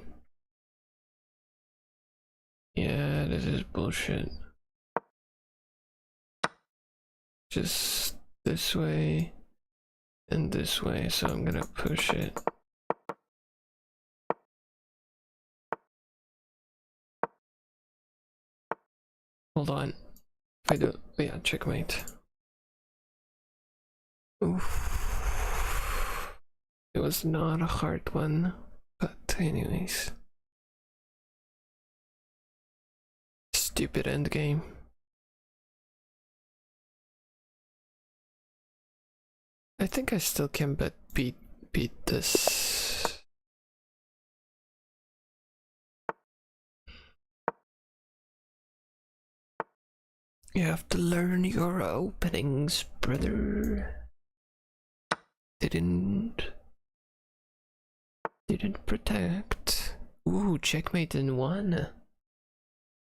Speaker 1: Yeah, this is bullshit. Just this way and this way, so I'm gonna push it. Hold on. If I do, yeah, checkmate. Oof. It was not a hard one, but anyways. Stupid endgame. I think I still can beat this. You have to learn your openings, brother. Didn't protect. Ooh, checkmate in one.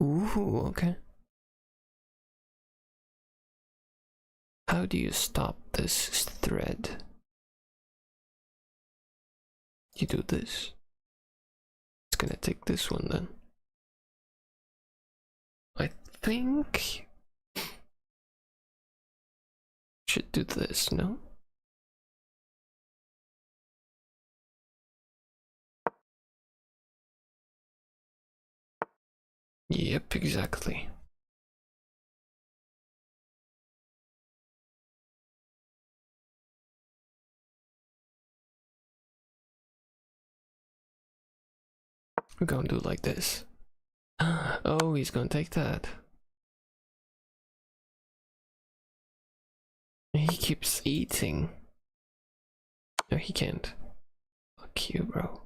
Speaker 1: Ooh, okay. How do you stop this thread? You do this. It's gonna take this one then. I think should do this, no? Yep, exactly. We're gonna do it like this. Oh, he's gonna take that. He keeps eating. No, he can't. Fuck you, bro.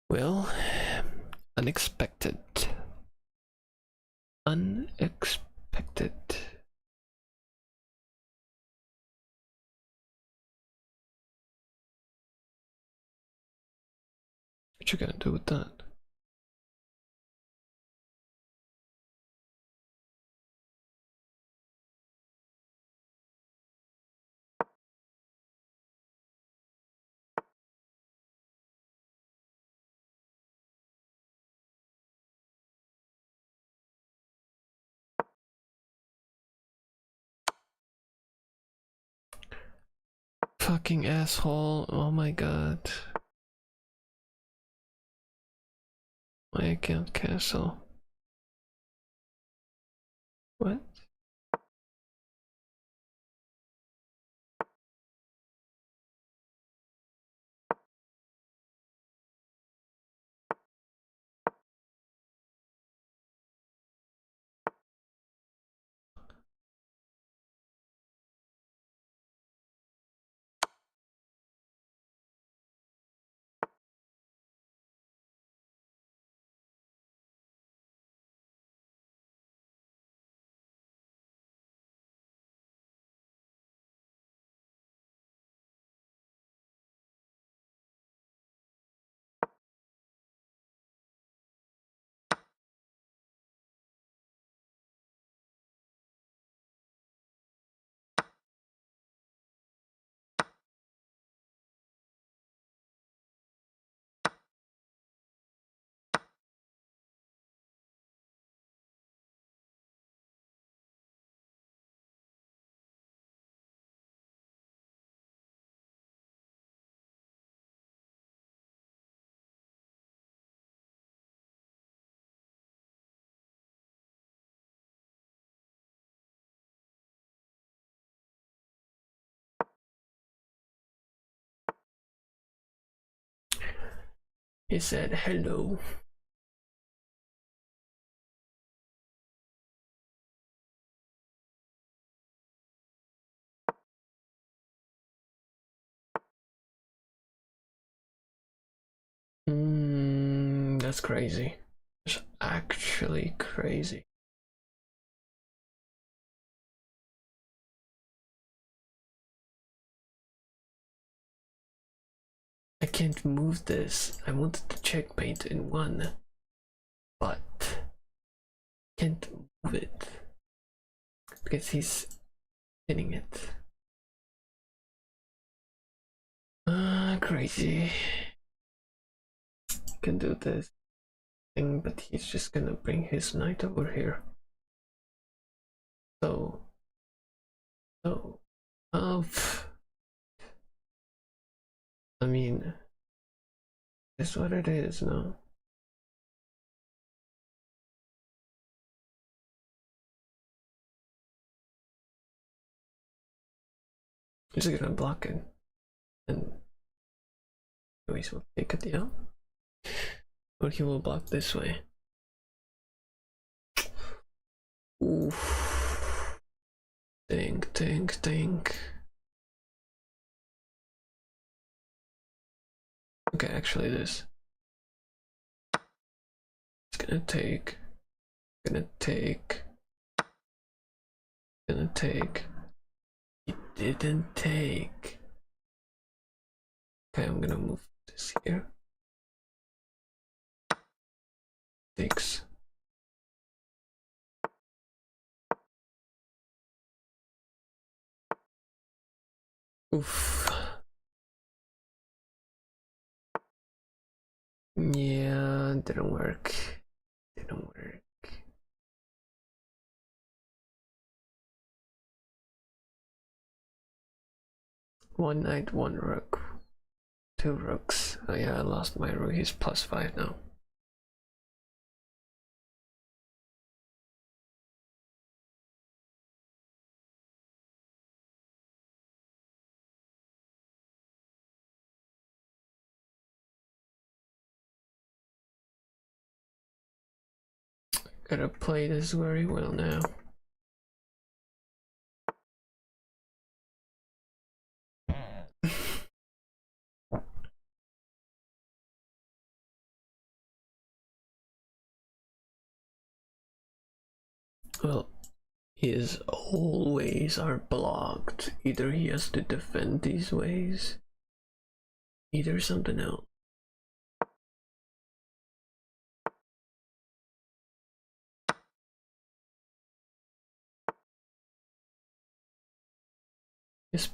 Speaker 1: Well, unexpected. Unexpected. What you gonna do with that? Fucking asshole. Oh my god. My account castle. What? He said hello. That's crazy. It's actually crazy. I can't move this. I wanted to checkmate in one, but can't move it because he's hitting it. Crazy. Can do this thing, but he's just gonna bring his knight over here. So, I mean, it's what it is now. He's gonna block it, and anyways, we'll take it down. Or he will block this way. Oof. Think. Okay, actually this. It's gonna take. It didn't take. Okay, I'm gonna move this here. Takes. Oof. Yeah, didn't work. One knight, one rook. Two rooks. Oh yeah, I lost my rook. He's +5 now. Gotta play this very well now. Well, his whole ways are blocked. Either he has to defend these ways, either something else. Yes.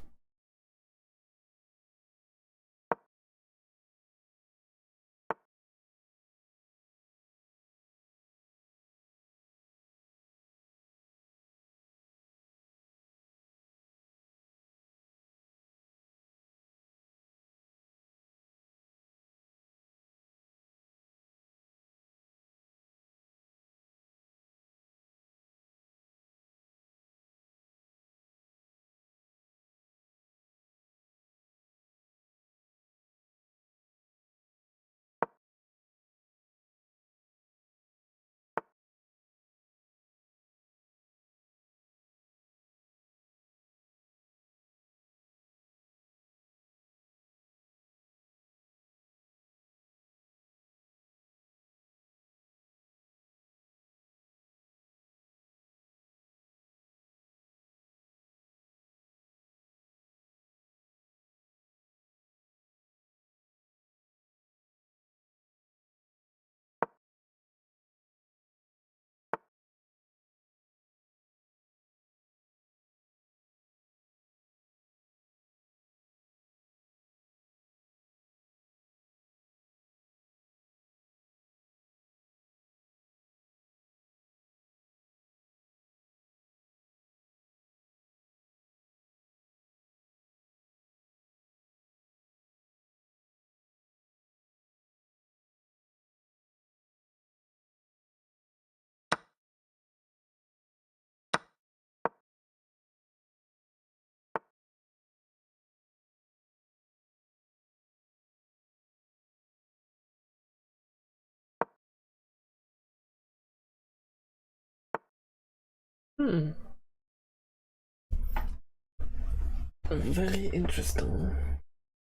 Speaker 1: Very interesting.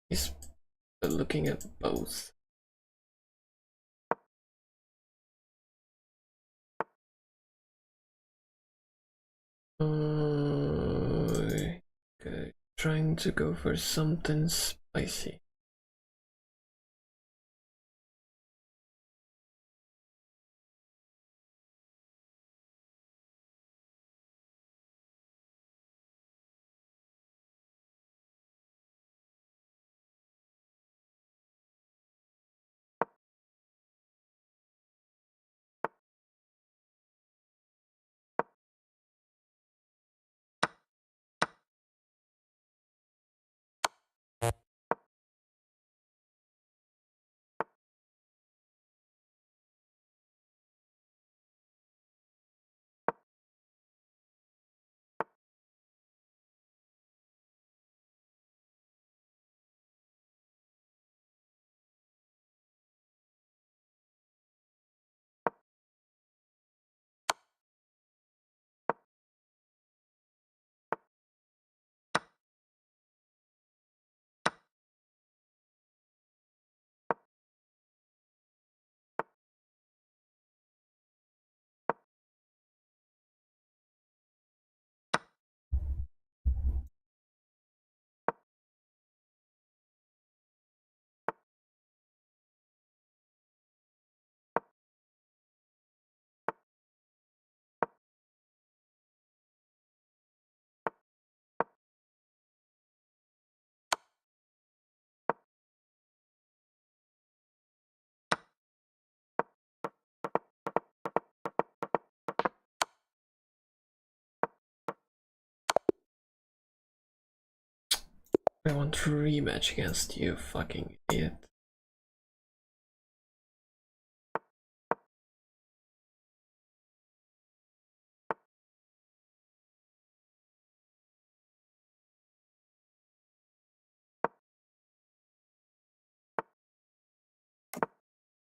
Speaker 1: He's looking at both. Okay, trying to go for something spicy. I want to rematch against you, fucking idiot.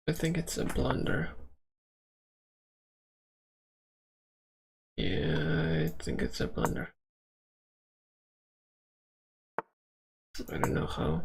Speaker 1: I think it's a blunder. Yeah, I think it's a blunder. I don't know how.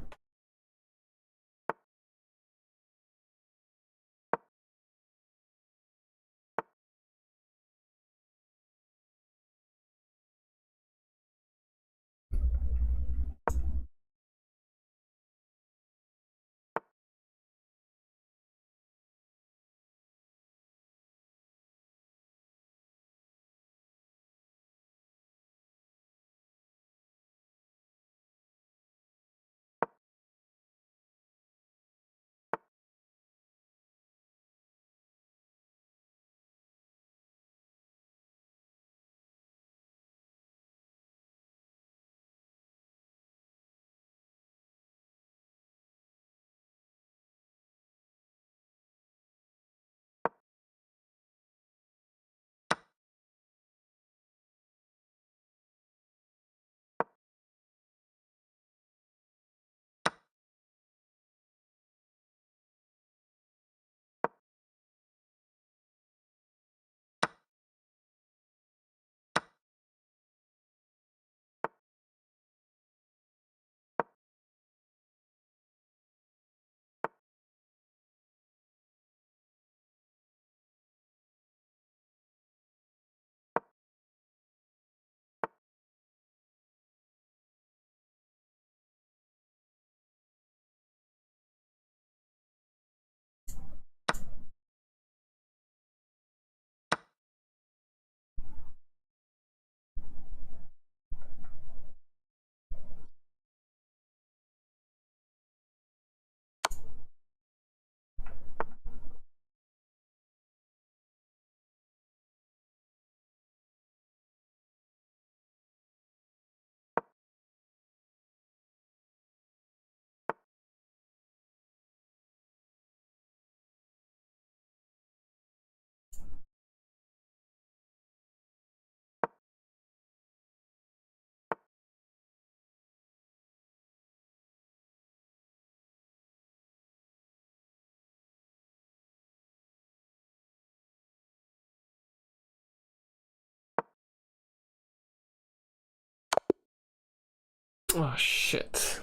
Speaker 1: Oh shit.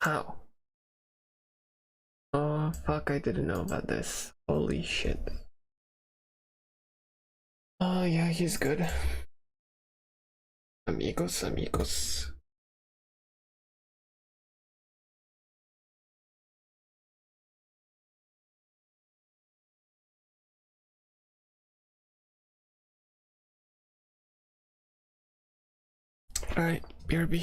Speaker 1: How? Oh fuck, I didn't know about this. Holy shit. Oh yeah, he's good. Amigos, amigos. Alright, BRB.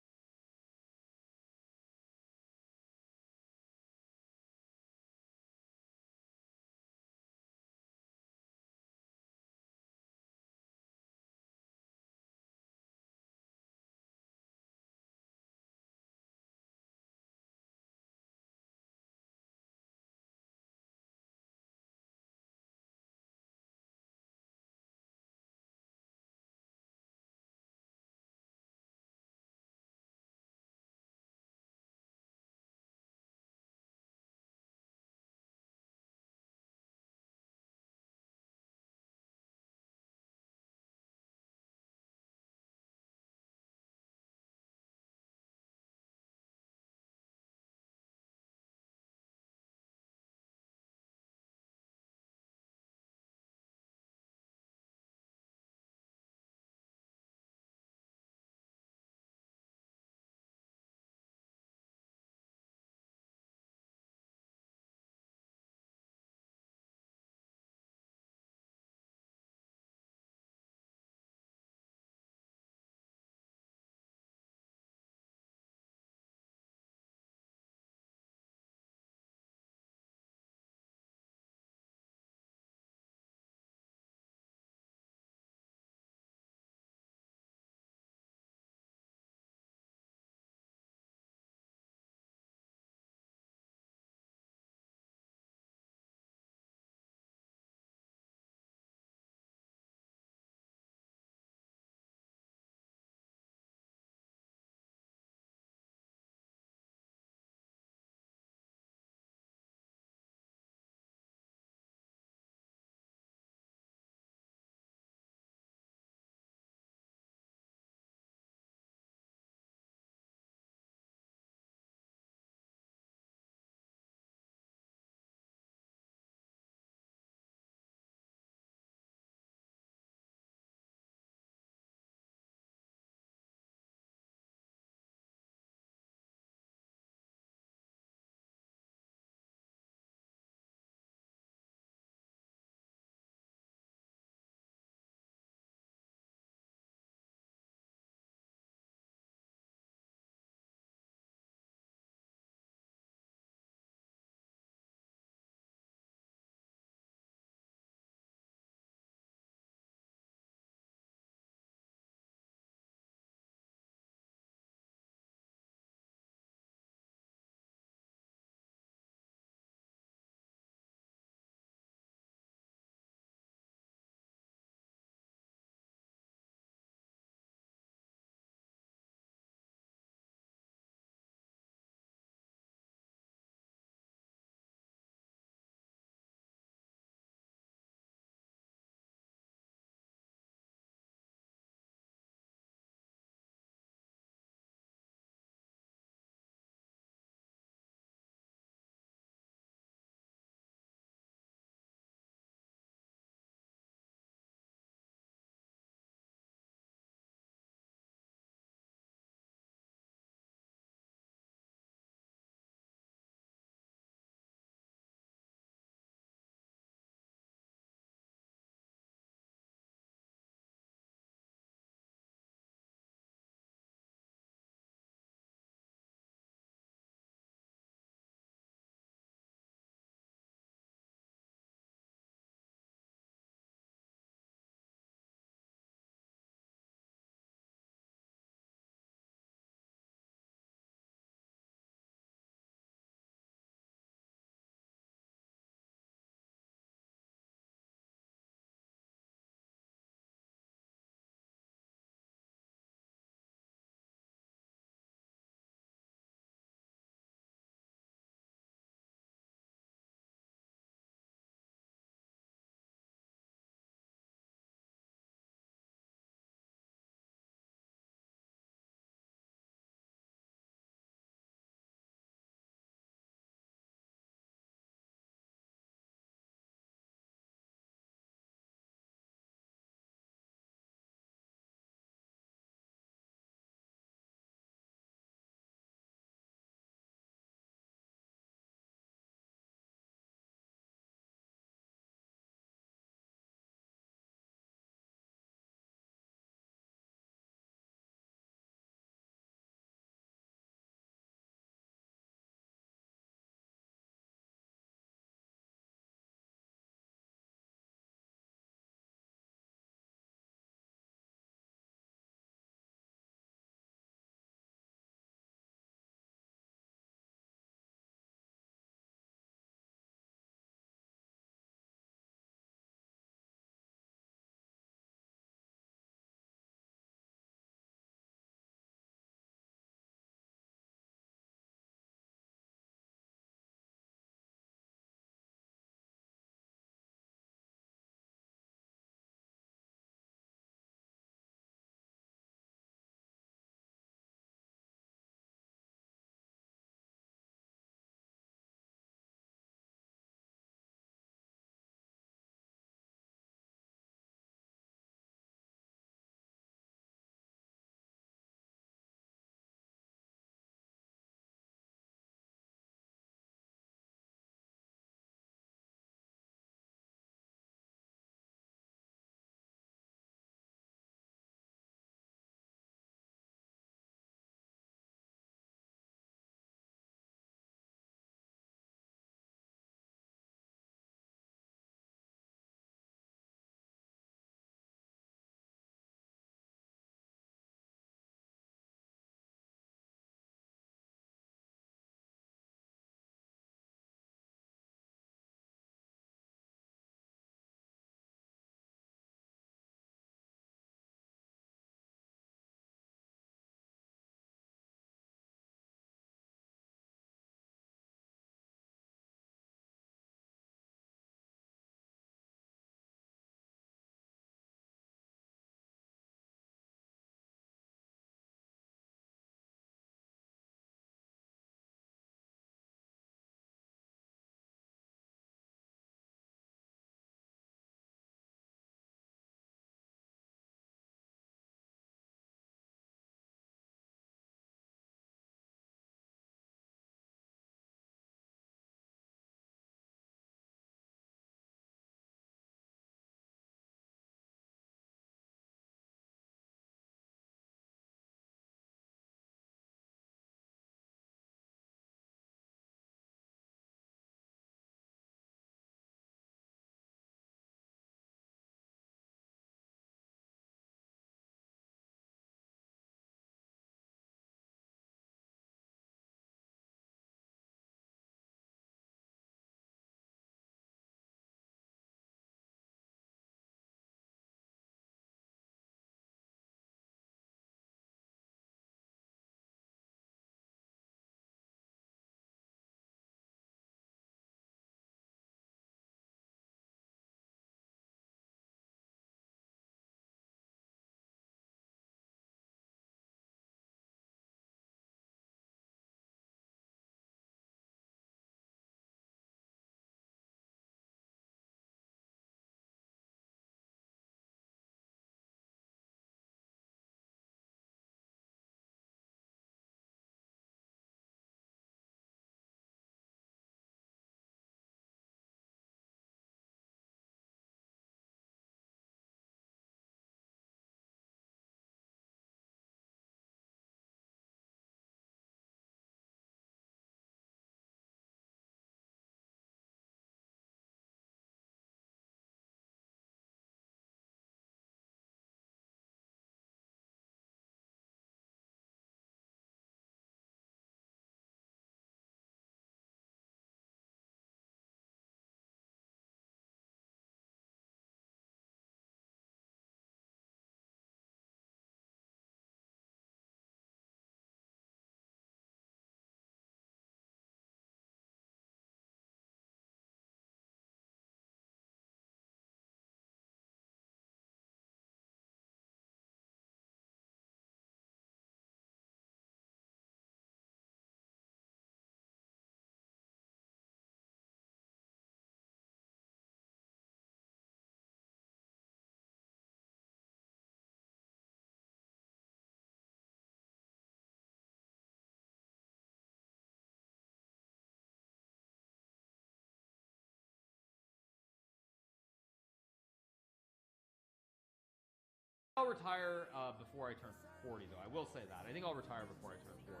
Speaker 9: I'll retire before I turn 40, though. I will say that. I think I'll retire before I turn 40.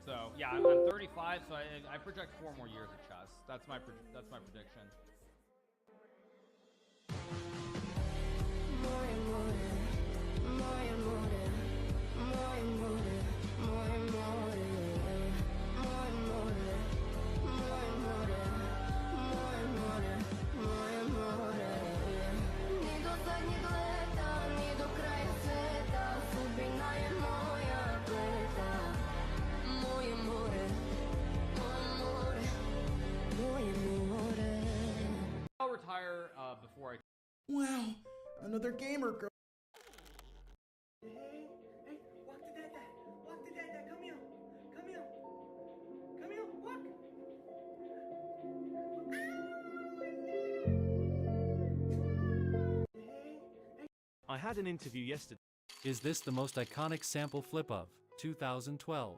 Speaker 9: So yeah, I'm 35, so I project 4 more years of chess. That's my prediction. I'll retire before I.
Speaker 19: Wow, another gamer girl.
Speaker 22: I had an interview yesterday. Is this the most iconic sample flip of 2012?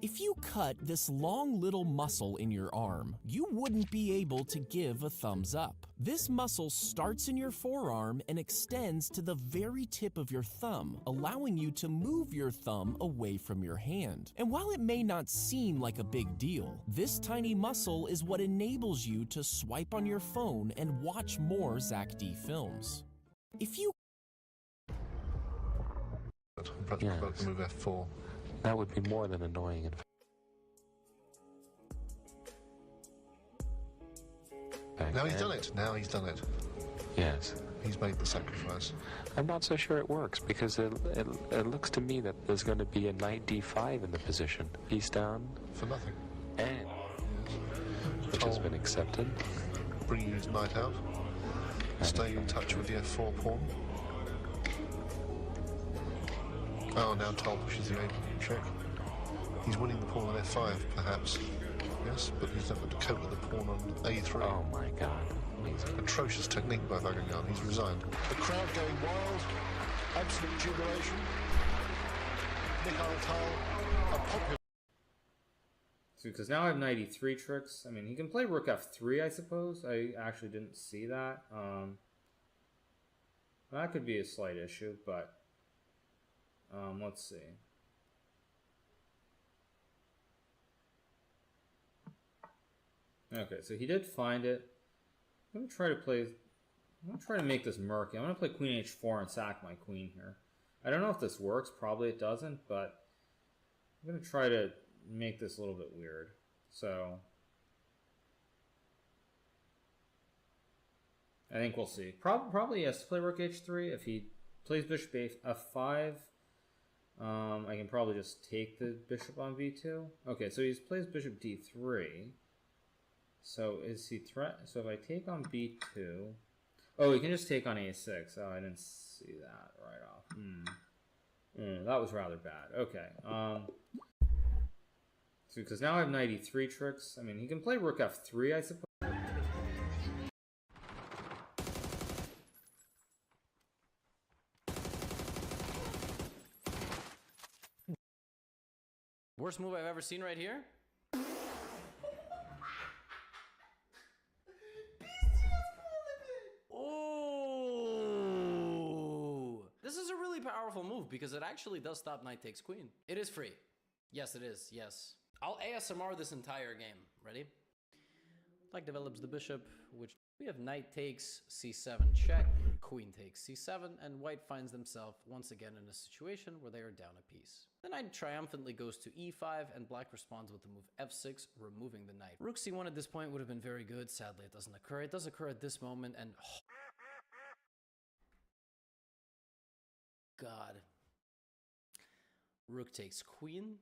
Speaker 23: If you cut this long little muscle in your arm, you wouldn't be able to give a thumbs up. This muscle starts in your forearm and extends to the very tip of your thumb, allowing you to move your thumb away from your hand. And while it may not seem like a big deal, this tiny muscle is what enables you to swipe on your phone and watch more Zach D films. If you
Speaker 12: About to move F4.
Speaker 24: That would be more than annoying. In fact,
Speaker 12: Now he's done it. Now he's done it.
Speaker 24: Yes.
Speaker 12: He's made the sacrifice.
Speaker 24: I'm not so sure it works because it looks to me that there's going to be a knight d5 in the position. He's down.
Speaker 12: For nothing.
Speaker 24: And which has been accepted.
Speaker 12: Bring his knight out. Stay in touch with the F4 pawn. Oh, now Tol pushes the A check. He's winning the pawn on F5, perhaps. Yes, but he's not going to cope with the pawn on A3.
Speaker 24: Oh my god. Amazing.
Speaker 12: Atrocious technique by Vagangan. He's resigned. The crowd going wild. Absolute jubilation. Mikhail Tal, a popular...
Speaker 9: Because now I have knight e3 tricks. I mean, he can play rook f3, I suppose. I actually didn't see that. That could be a slight issue, but... let's see. Okay, so he did find it. I'm gonna try to make this murky. I'm gonna play queen h4 and sack my queen here. I don't know if this works. Probably it doesn't, but I'm gonna try to make this a little bit weird. So I think we'll see. Probably he has to play rook h3. If he plays bishop f5, I can probably just take the bishop on v2. Okay, so he plays bishop d3. So is he so if I take on b2, oh, he can just take on a6. Oh, I didn't see that right off. That was rather bad. Okay. So because now I have knight e3 tricks. I mean, he can play rook f3, I suppose.
Speaker 25: Worst move I've ever seen right here? Oh! This is a really powerful move because it actually does stop knight takes queen. It is free. Yes, it is. Yes. I'll ASMR this entire game. Ready? Black develops the bishop, which we have knight takes c7 check, queen takes c7, and white finds themselves once again in a situation where they are down a piece. The knight triumphantly goes to e5, and black responds with the move f6, removing the knight. Rook c1 at this point would have been very good. Sadly, it doesn't occur. It does occur at this moment, and God. Rook takes queen,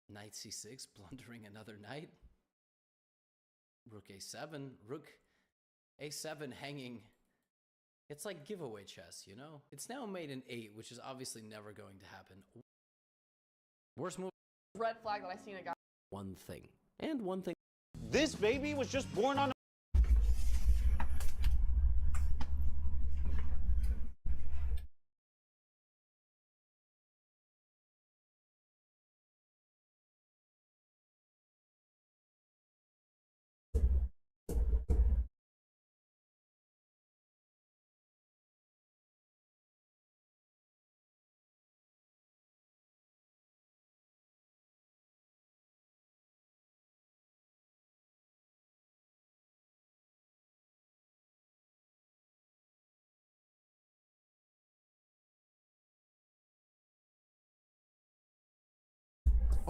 Speaker 25: knight c6, blundering another knight. Rook a7, rook a7 hanging. It's like giveaway chess, you know? It's now mate in 8, which is obviously never going to happen. Worst move.
Speaker 11: Red flag that I seen a guy.
Speaker 25: One thing. And one thing.
Speaker 26: This baby was just born on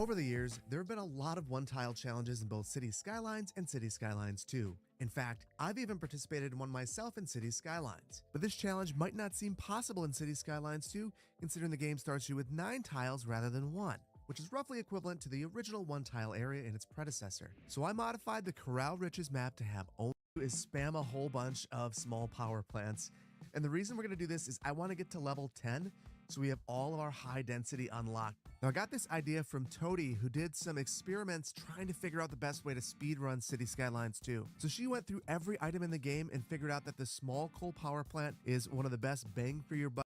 Speaker 2: Over the years, there have been a lot of one-tile challenges in both City Skylines and City Skylines 2. In fact, I've even participated in one myself in City Skylines. But this challenge might not seem possible in City Skylines 2, considering the game starts you with 9 tiles rather than 1, which is roughly equivalent to the original 1-tile area in its predecessor. So I modified the Corral Riches map to have only is spam a whole bunch of small power plants. And the reason we're going to do this is I want to get to level 10, so we have all of our high density unlocked. Now I got this idea from Toadie, who did some experiments trying to figure out the best way to speedrun City Skylines 2. So she went through every item in the game and figured out that the small coal power plant is one of the best bang for your buck.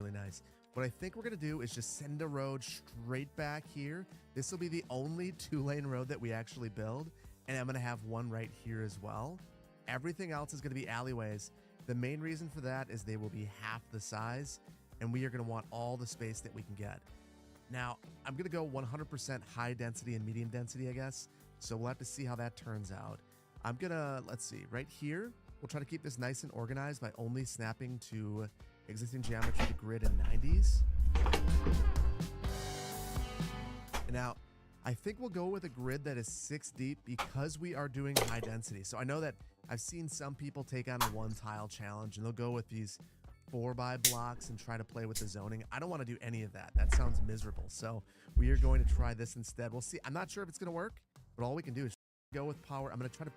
Speaker 2: Really nice. What I think we're gonna do is just send a road straight back here. This will be the only 2-lane road that we actually build, and I'm gonna have one right here as well. Everything else is gonna be alleyways. The main reason for that is they will be half the size, and we are gonna want all the space that we can get. Now, I'm gonna go 100% high density and medium density, I guess. So we'll have to see how that turns out. I'm gonna, let's see, right here, we'll try to keep this nice and organized by only snapping to existing geometry to grid in 90s. And now, I think we'll go with a grid that is 6 deep because we are doing high density. So I know that I've seen some people take on a 1-tile challenge and they'll go with these 4x blocks and try to play with the zoning. I don't want to do any of that. That sounds miserable. So we are going to try this instead. We'll see. I'm not sure if it's going to work, but all we can do is go with power. I'm going to try to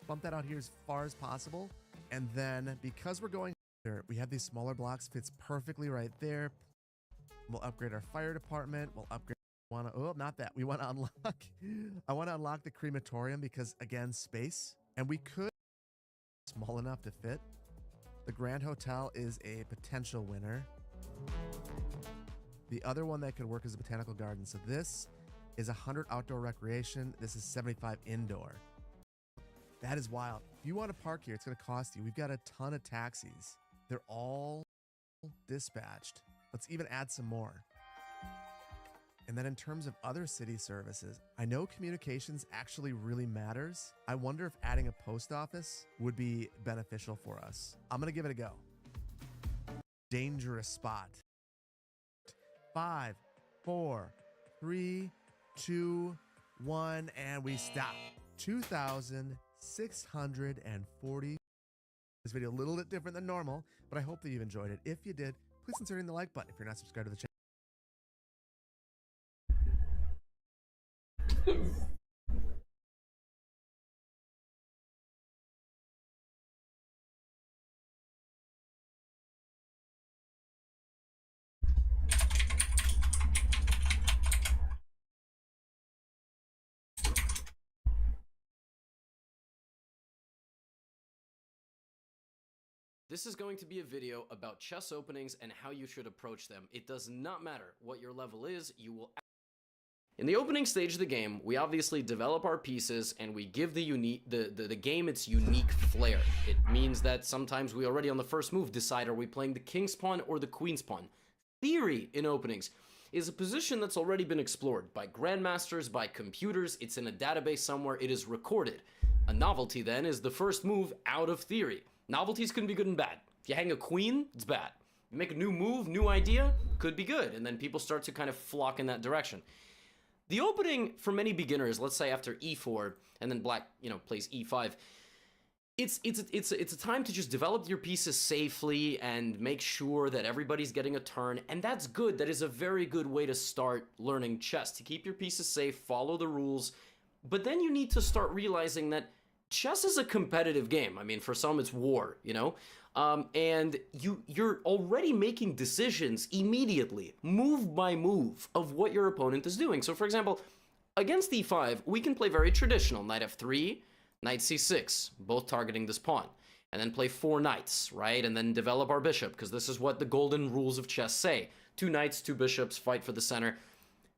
Speaker 2: bump that out here as far as possible. And then because we're going here, we have these smaller blocks, fits perfectly right there. We'll upgrade our fire department. We'll upgrade. Oh, not that. We want to unlock. I want to unlock the crematorium because, again, space. And we could small enough to fit. The Grand Hotel is a potential winner. The other one that could work is a botanical garden. So this is 100 outdoor recreation. This is 75 indoor. That is wild. If you want to park here, it's going to cost you. We've got a ton of taxis. They're all dispatched. Let's even add some more. And then in terms of other city services, I know communications actually really matters. I wonder if adding a post office would be beneficial for us. I'm gonna give it a go. Dangerous spot. 5, 4, 3, 2, 1, and we stop. 2,640. This video a little bit different than normal, but I hope that you've enjoyed it. If you did, please consider hitting the like button if you're not subscribed to the channel.
Speaker 25: This is going to be a video about chess openings and how you should approach them. It does not matter what your level is, you will... In the opening stage of the game, we obviously develop our pieces and we give the game its unique flair. It means that sometimes we already on the first move decide are we playing the king's pawn or the queen's pawn. Theory in openings is a position that's already been explored by grandmasters, by computers. It's in a database somewhere, it is recorded. A novelty then is the first move out of theory. Novelties can be good and bad. If you hang a queen, it's bad. You make a new move, new idea, could be good, and then people start to kind of flock in that direction. The opening for many beginners, let's say after e4, and then black, plays e5, it's a time to just develop your pieces safely and make sure that everybody's getting a turn, and that's good. That is a very good way to start learning chess, to keep your pieces safe, follow the rules, but then you need to start realizing that chess is a competitive game. I mean, for some it's war, and you're already making decisions immediately, move by move, of what your opponent is doing. So for example, against e5, we can play very traditional, knight f3, knight c6, both targeting this pawn, and then play 4 knights, right? And then develop our bishop, because this is what the golden rules of chess say. 2 knights, 2 bishops, fight for the center.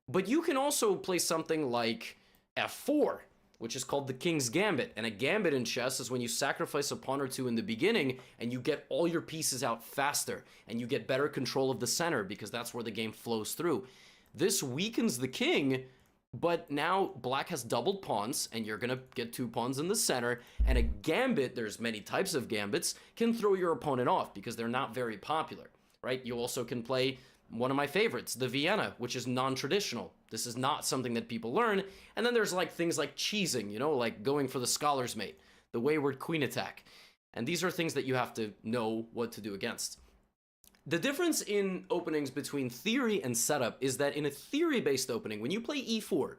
Speaker 25: But you can also play something like f4, which is called the King's Gambit. And a gambit in chess is when you sacrifice a pawn or 2 in the beginning and you get all your pieces out faster and you get better control of the center because that's where the game flows through. This weakens the king, but now black has doubled pawns and you're gonna get 2 pawns in the center, and a gambit, there's many types of gambits, can throw your opponent off because they're not very popular, right? You also can play one of my favorites, the Vienna, which is non-traditional. This is not something that people learn. And then there's like things like cheesing, you know, like going for the scholar's mate, the wayward queen attack. And these are things that you have to know what to do against. The difference in openings between theory and setup is that in a theory-based opening, when you play e4,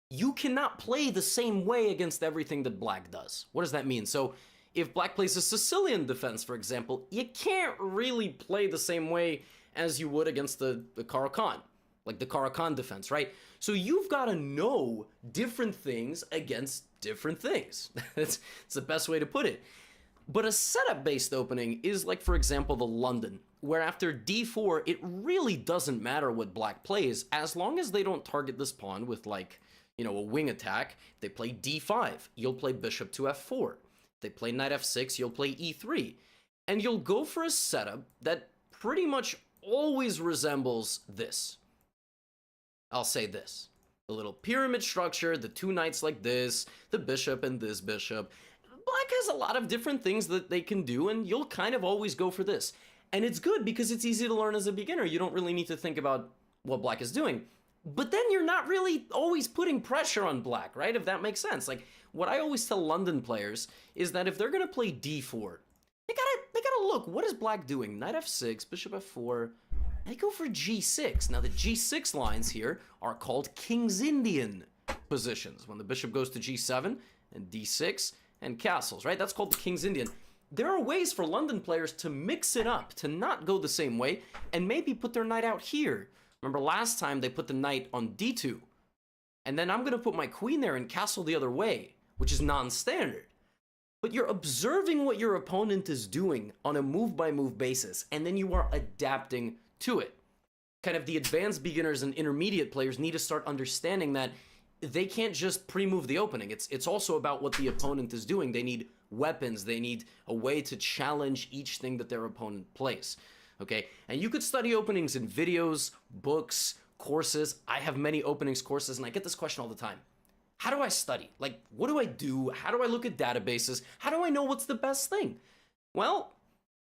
Speaker 25: you cannot play the same way against everything that black does. What does that mean? So if black plays a Sicilian defense, for example, you can't really play the same way as you would against the Caro-Kann, like the Caro-Kann defense, right? So you've got to know different things against different things. That's the best way to put it. But a setup-based opening is like, for example, the London, where after d4, it really doesn't matter what black plays, as long as they don't target this pawn with, like, you know, a wing attack. If they play d5, you'll play bishop to f4. If they play knight f6, you'll play e3. And you'll go for a setup that pretty much always resembles this. I'll say this. The little pyramid structure, the two knights like this, the bishop and this bishop. Black has a lot of different things that they can do, and you'll kind of always go for this. And it's good because it's easy to learn as a beginner. You don't really need to think about what black is doing. But then you're not really always putting pressure on black, right? If that makes sense. Like, what I always tell London players is that if they're going to play d4, they gotta look, what is black doing? Knight f6, bishop f4, they go for g6. Now, the g6 lines here are called King's Indian positions. When the bishop goes to g7 and d6, and castles, right? That's called the King's Indian. There are ways for London players to mix it up, to not go the same way, and maybe put their knight out here. Remember last time they put the knight on d2, and then I'm gonna put my queen there and castle the other way, which is non-standard. But you're observing what your opponent is doing on a move-by-move basis, and then you are adapting to it. Kind of the advanced beginners and intermediate players need to start understanding that they can't just pre-move the opening. It's also about what the opponent is doing. They need weapons. They need a way to challenge each thing that their opponent plays, okay? And you could study openings in videos, books, courses. I have many openings courses, and I get this question all the time. How do I study? Like, what do I do? How do I look at databases? How do I know what's the best thing? Well,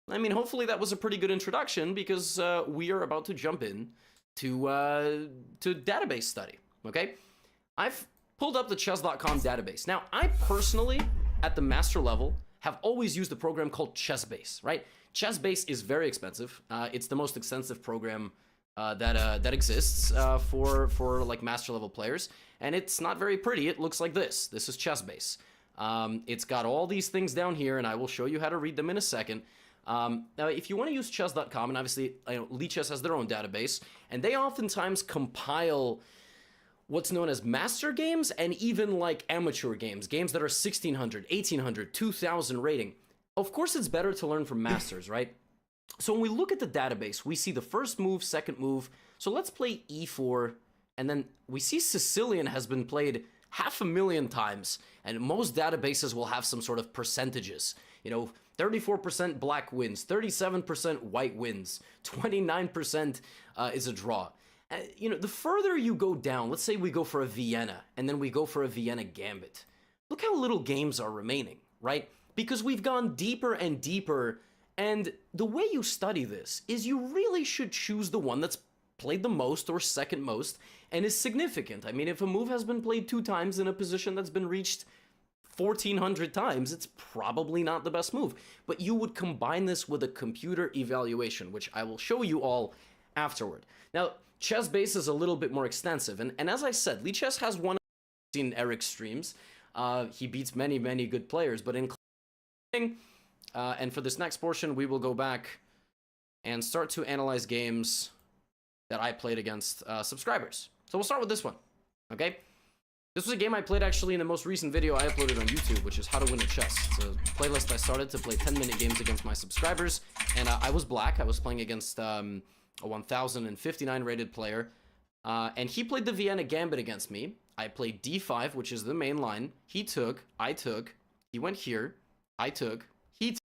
Speaker 25: I mean, hopefully that was a pretty good introduction because we are about to jump in to database study, okay? I've pulled up the chess.com database. Now, I personally, at the master level, have always used a program called ChessBase, right? ChessBase is very expensive. It's the most extensive program that exists for like master level players, and it's not very pretty. It looks like this. This is ChessBase. It's got all these things down here, and I will show you how to read them in a second. Now, if you want to use chess.com, and obviously Lichess has their own database, and they oftentimes compile what's known as master games and even like amateur games, games that are 1600, 1800, 2000 rating. Of course, it's better to learn from masters, right? So when we look at the database, we see the first move, second move. So let's play e4, and then we see Sicilian has been played 500,000 times, and most databases will have some sort of percentages. You know, 34% black wins, 37% white wins, 29% is a draw. You know, the further you go down, let's say we go for a Vienna, and then we go for a Vienna Gambit. Look how little games are remaining, right? Because we've gone deeper and deeper, and the way you study this is you really should choose the one that's played the most or second most and is significant. I mean, if a move has been played 2 times in a position that's been reached 1,400 times, it's probably not the best move. But you would combine this with a computer evaluation, which I will show you all afterward. Now, ChessBase is a little bit more extensive, and as I said, Lichess has one of seen Eric's streams. He beats many, many good players, but in and for this next portion, we will go back and start to analyze games that I played against subscribers. So we'll start with this one, okay? This was a game I played actually in the most recent video I uploaded on YouTube, which is How to Win at Chess. It's a playlist I started to play 10-minute games against my subscribers, and I was black. I was playing against a 1,059 rated player, and he played the Vienna Gambit against me. I played d5, which is the main line. He took, I took, he went here, I took, he took.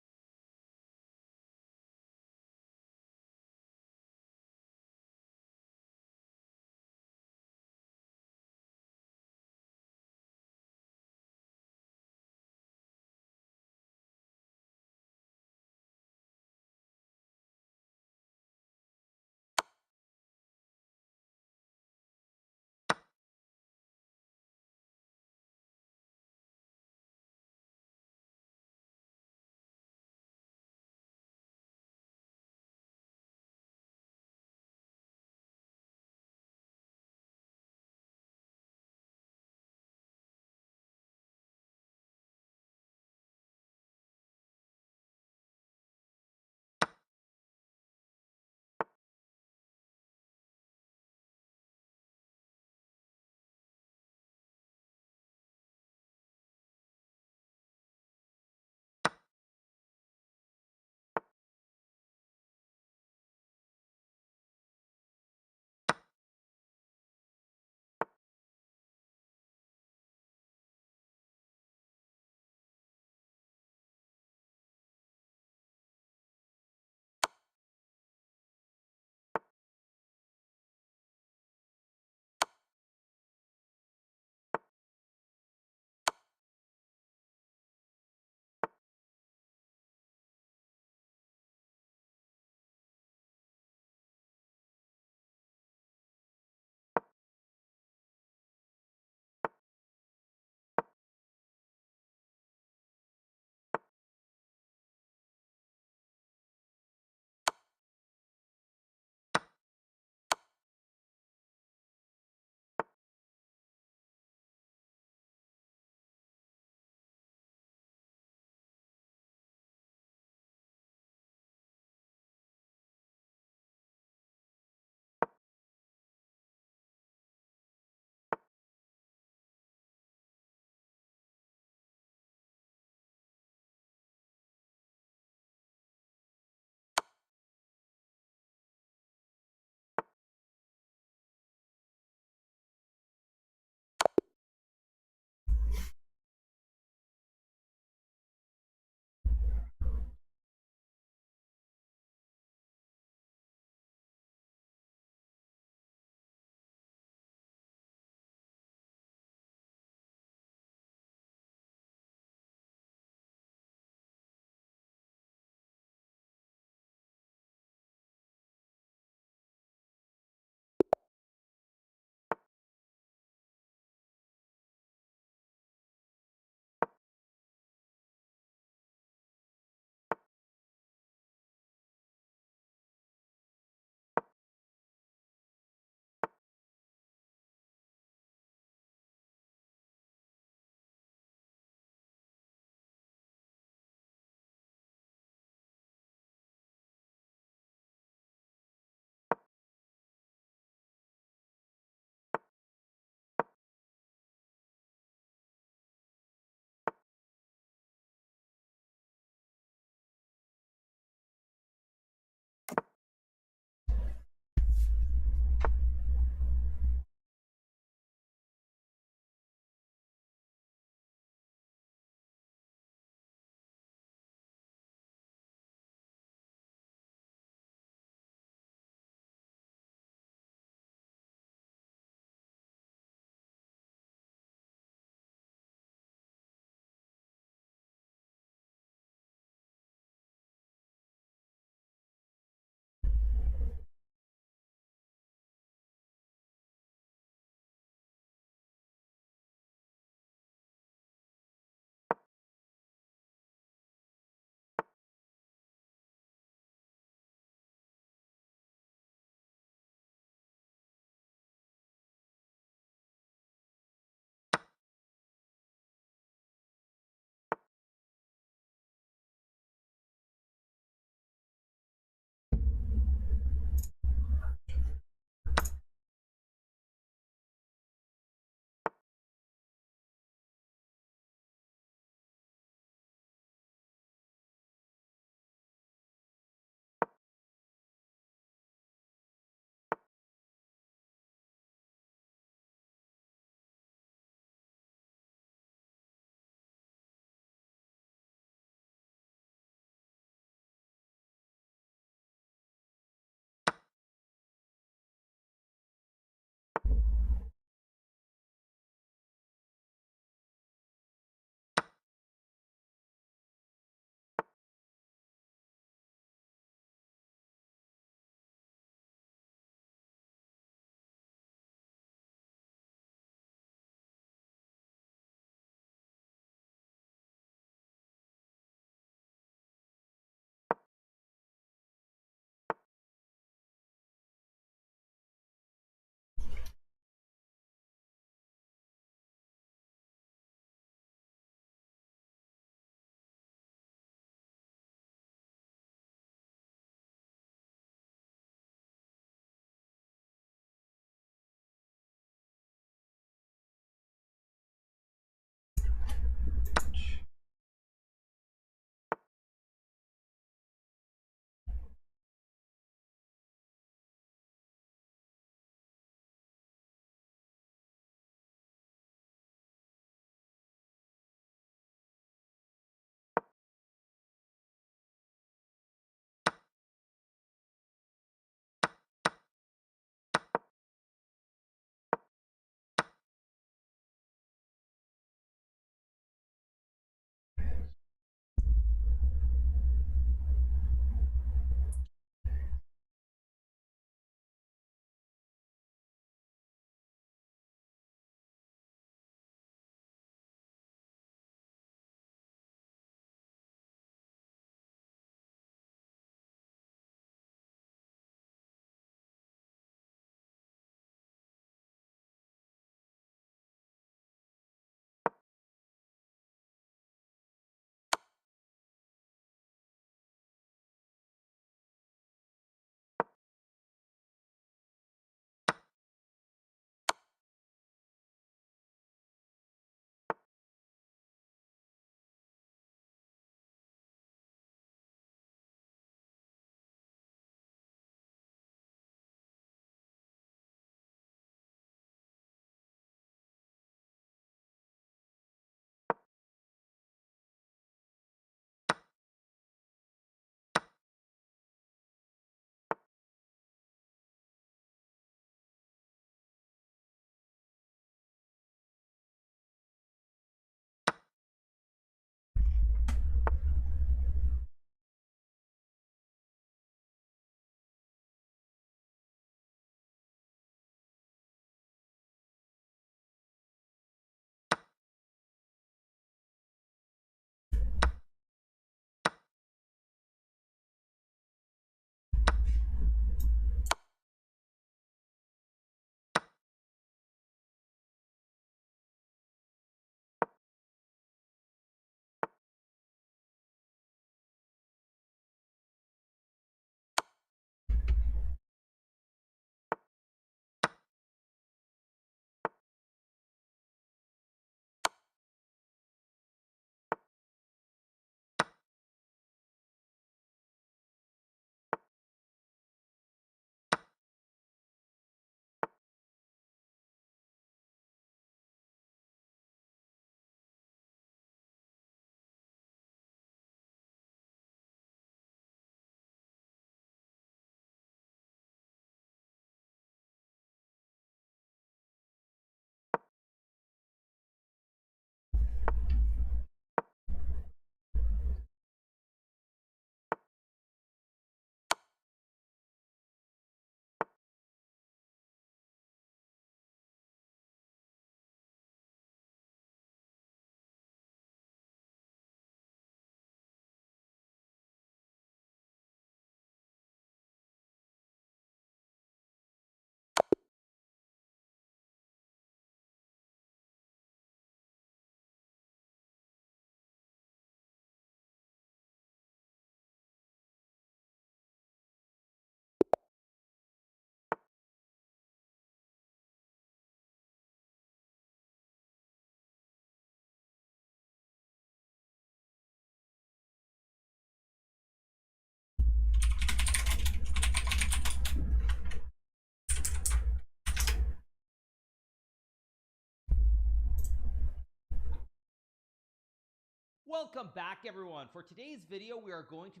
Speaker 9: Welcome back, everyone. For today's video, we are going to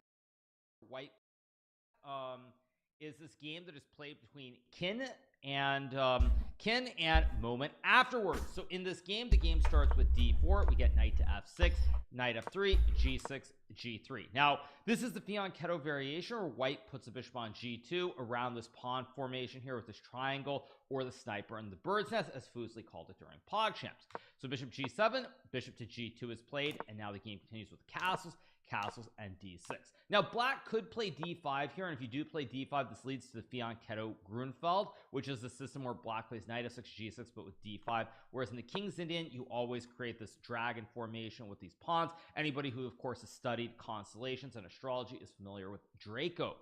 Speaker 9: white is this game that is played between Kin and Moment Afterwards. So in this game, the game starts with d4. We get knight to f6, knight f3, g6, g3. Now, this is the fianchetto variation where white puts a bishop on g2 around this pawn formation here with this triangle, or the sniper and the bird's nest, as Fuseli called it during PogChamps. So bishop g7, bishop to g2 is played, and now the game continues with castles, and d6. Now, black could play d5 here, and if you do play d5, this leads to the fianchetto Grunfeld, which is the system where black plays knight f6, g6, but with d5, whereas in the King's Indian, you always create this dragon formation with these pawns. Anybody who, of course, has studied constellations and astrology is familiar with Draco.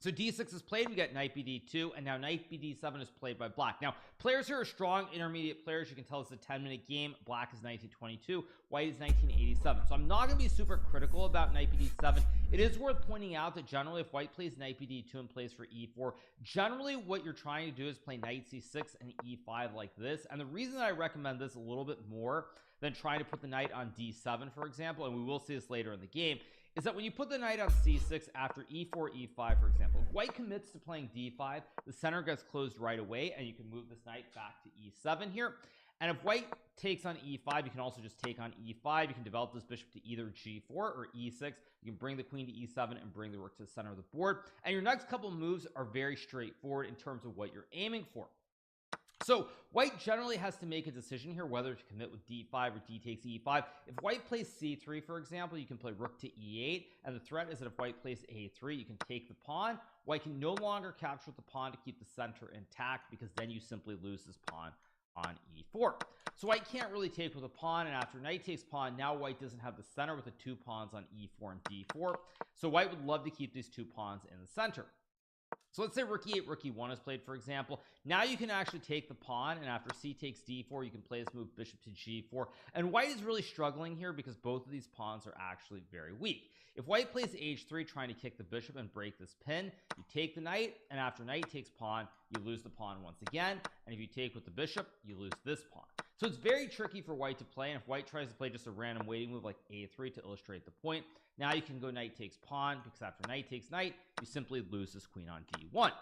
Speaker 9: So d6 is played, we get knight bd2, and now knight bd7 is played by black. Now, players here are strong intermediate players. You can tell it's a 10-minute game. Black is 1922, white is 1987. So I'm not going to be super critical about knight bd7. It is worth pointing out that generally if white plays knight bd2 and plays for e4, generally what you're trying to do is play knight c6 and e5 like this. And the reason that I recommend this a little bit more than trying to put the knight on d7, for example, and we will see this later in the game, is that when you put the knight on c6 after e4, e5, for example, if white commits to playing d5, the center gets closed right away, and you can move this knight back to e7 here. And if white takes on e5, you can also just take on e5. You can develop this bishop to either g4 or e6. You can bring the queen to e7 and bring the rook to the center of the board. And your next couple moves are very straightforward in terms of what you're aiming for. So white generally has to make a decision here whether to commit with d5 or d takes e5. If white plays c3, for example, you can play rook to e8, and the threat is that if white plays a3, you can take the pawn. White can no longer capture with the pawn to keep the center intact, because then you simply lose this pawn on e4. So white can't really take with a pawn, and after knight takes pawn, now white doesn't have the center with the two pawns on e4 and d4. So white would love to keep these two pawns in the center. So let's say rook e8, rook e1 is played, for example. Now you can actually take the pawn, and after c takes d4, you can play this move bishop to g4. And white is really struggling here because both of these pawns are actually very weak. If white plays h3, trying to kick the bishop and break this pin, you take the knight, and after knight takes pawn, you lose the pawn once again. And if you take with the bishop, you lose this pawn. So it's very tricky for white to play, and if white tries to play just a random waiting move like a3 to illustrate the point, now you can go knight takes pawn, because after knight takes knight, you simply lose this queen on d1.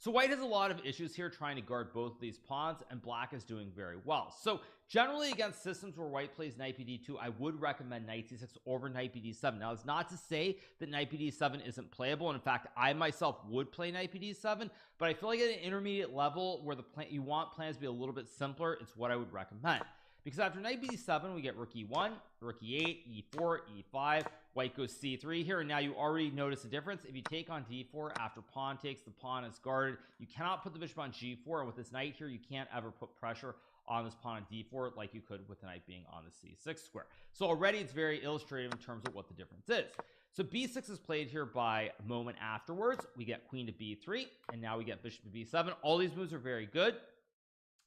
Speaker 9: So white has a lot of issues here trying to guard both of these pawns, and black is doing very well. So generally against systems where white plays knight bd2, I would recommend knight c6 over knight bd7. Now, it's not to say that knight bd7 isn't playable, and in fact, I myself would play knight bd7, but I feel like at an intermediate level where you want plans to be a little bit simpler, it's what I would recommend. Because after knight bd7, we get rook e1, rook e8, e4, e5, white goes c3 here, and now you already notice the difference. If you take on d4, after pawn takes, the pawn is guarded. You cannot put the bishop on g4, and with this knight here, you can't ever put pressure on this pawn on d4 like you could with the knight being on the c6 square. So already it's very illustrative in terms of what the difference is. So b6 is played here by Moment Afterwards. We get queen to b3, and now we get bishop to b7. All these moves are very good.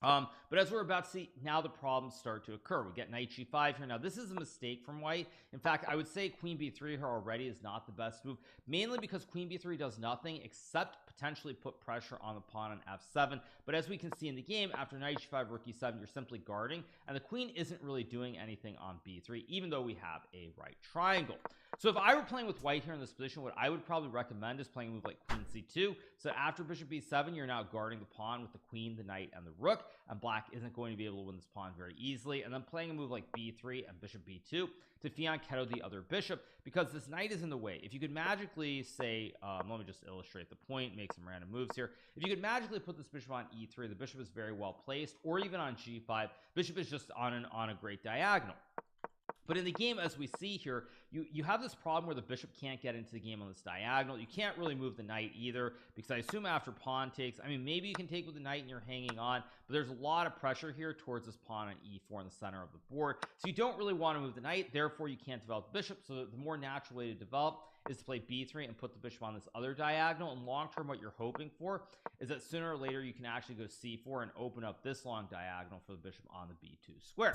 Speaker 9: But as we're about to see, now the problems start to occur. We get knight g5 here. Now, this is a mistake from white. In fact, I would say queen b3 here already is not the best move, mainly because queen b3 does nothing except potentially put pressure on the pawn on f7. But as we can see in the game, after knight g5, rook e7, you're simply guarding, and the queen isn't really doing anything on b3, even though we have a right triangle. So if I were playing with white here in this position, what I would probably recommend is playing a move like queen c2. So after bishop b7, you're now guarding the pawn with the queen, the knight, and the rook, and black isn't going to be able to win this pawn very easily. And then playing a move like b3 and bishop b2 to fianchetto the other bishop, because this knight is in the way. If you could magically say, let me just illustrate the point, make some random moves here. If you could magically put this bishop on e3, the bishop is very well placed, or even on g5, bishop is just on a great diagonal. But in the game, as we see here, you have this problem where the bishop can't get into the game on this diagonal. You can't really move the knight either, because I assume after pawn takes, I mean, maybe you can take with the knight and you're hanging on, but there's a lot of pressure here towards this pawn on e4 in the center of the board. So you don't really want to move the knight, therefore you can't develop the bishop. So the more natural way to develop is to play b3 and put the bishop on this other diagonal. And long term, what you're hoping for is that sooner or later you can actually go c4 and open up this long diagonal for the bishop on the b2 square.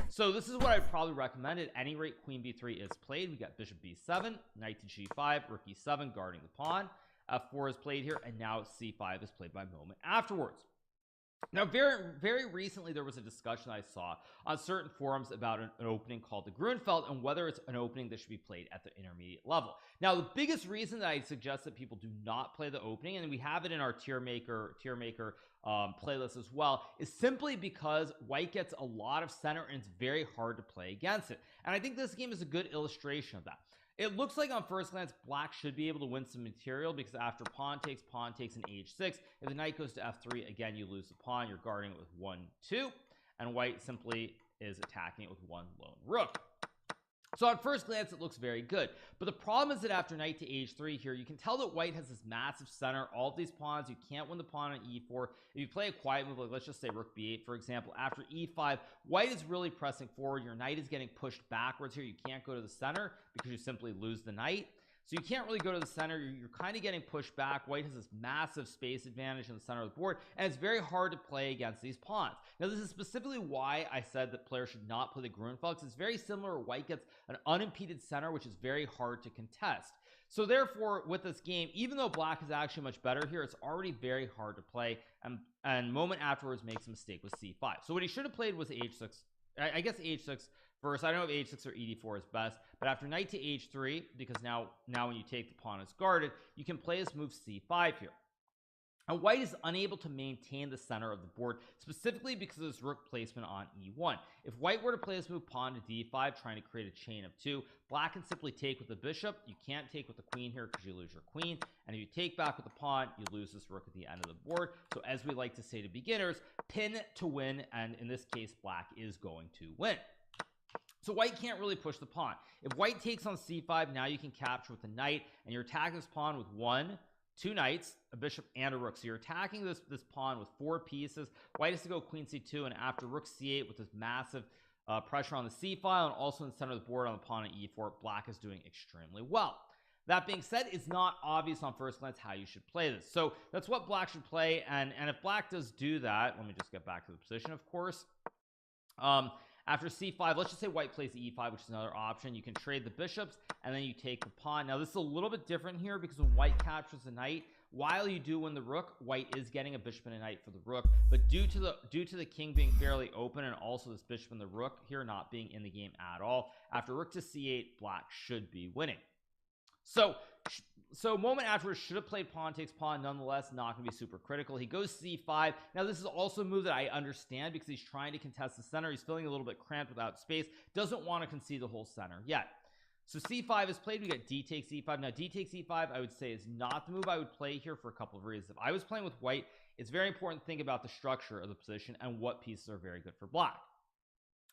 Speaker 9: So this is what I'd probably recommend. At any rate, queen b3 is played. We got bishop b7, knight to g5, rook e7 guarding the pawn. f4 is played here, and now c5 is played by Moment Afterwards. Now, very recently, there was a discussion I saw on certain forums about an opening called the Grunfeld and whether it's an opening that should be played at the intermediate level. Now, the biggest reason that I suggest that people do not play the opening, and we have it in our tier maker playlist as well, is simply because white gets a lot of center and it's very hard to play against it. And I think this game is a good illustration of that. It looks like on first glance black should be able to win some material because after pawn takes an h6, if the knight goes to f3, again you lose the pawn, you're guarding it with 1-2, and white simply is attacking it with one lone rook. So at first glance it looks very good, but the problem is that after knight to h3 here, you can tell that white has this massive center, all of these pawns, you can't win the pawn on e4. If you play a quiet move, like let's just say rook b8 for example, after e5, white is really pressing forward, your knight is getting pushed backwards here, you can't go to the center because you simply lose the knight. So you can't really go to the center, you're kind of getting pushed back. White has this massive space advantage in the center of the board, and it's very hard to play against these pawns. Now this is specifically why I said that players should not play the Grunfeld. It's very similar. White gets an unimpeded center, which is very hard to contest. So therefore, with this game, even though black is actually much better here, it's already very hard to play, and moment afterwards makes a mistake with c5. So what he should have played was h6, I guess h6 first. I don't know if h6 or e4 is best, but after knight to h3, because now when you take the pawn is guarded, you can play this move c5 here. And white is unable to maintain the center of the board, specifically because of this rook placement on e1. If white were to play this move pawn to d5, trying to create a chain of two, black can simply take with the bishop. You can't take with the queen here because you lose your queen, and if you take back with the pawn, you lose this rook at the end of the board. So as we like to say to beginners, pin to win, and in this case black is going to win. So white can't really push the pawn. If white takes on c5, now you can capture with the knight, and you're attacking this pawn with 2 knights, a bishop, and a rook. So you're attacking this pawn with 4 pieces. White has to go queen c2, and after rook c8 with this massive pressure on the c file, and also in the center of the board on the pawn at e4, black is doing extremely well. That being said, it's not obvious on first glance how you should play this. So that's what black should play, and if black does do that, let me just get back to the position, of course. After c5, let's just say white plays e5, which is another option. You can trade the bishops, and then you take the pawn. Now, this is a little bit different here because when white captures the knight, while you do win the rook, white is getting a bishop and a knight for the rook. But due to the king being fairly open and also this bishop and the rook here not being in the game at all, after rook to c8, black should be winning. So moment afterwards should have played pawn takes pawn, nonetheless not going to be super critical. He goes c5. Now this is also a move that I understand because he's trying to contest the center. He's feeling a little bit cramped without space, doesn't want to concede the whole center yet. So c5 is played. We get d takes e5. Now d takes e5 I would say is not the move I would play here for a couple of reasons. If I was playing with white, it's very important to think about the structure of the position and what pieces are very good for black.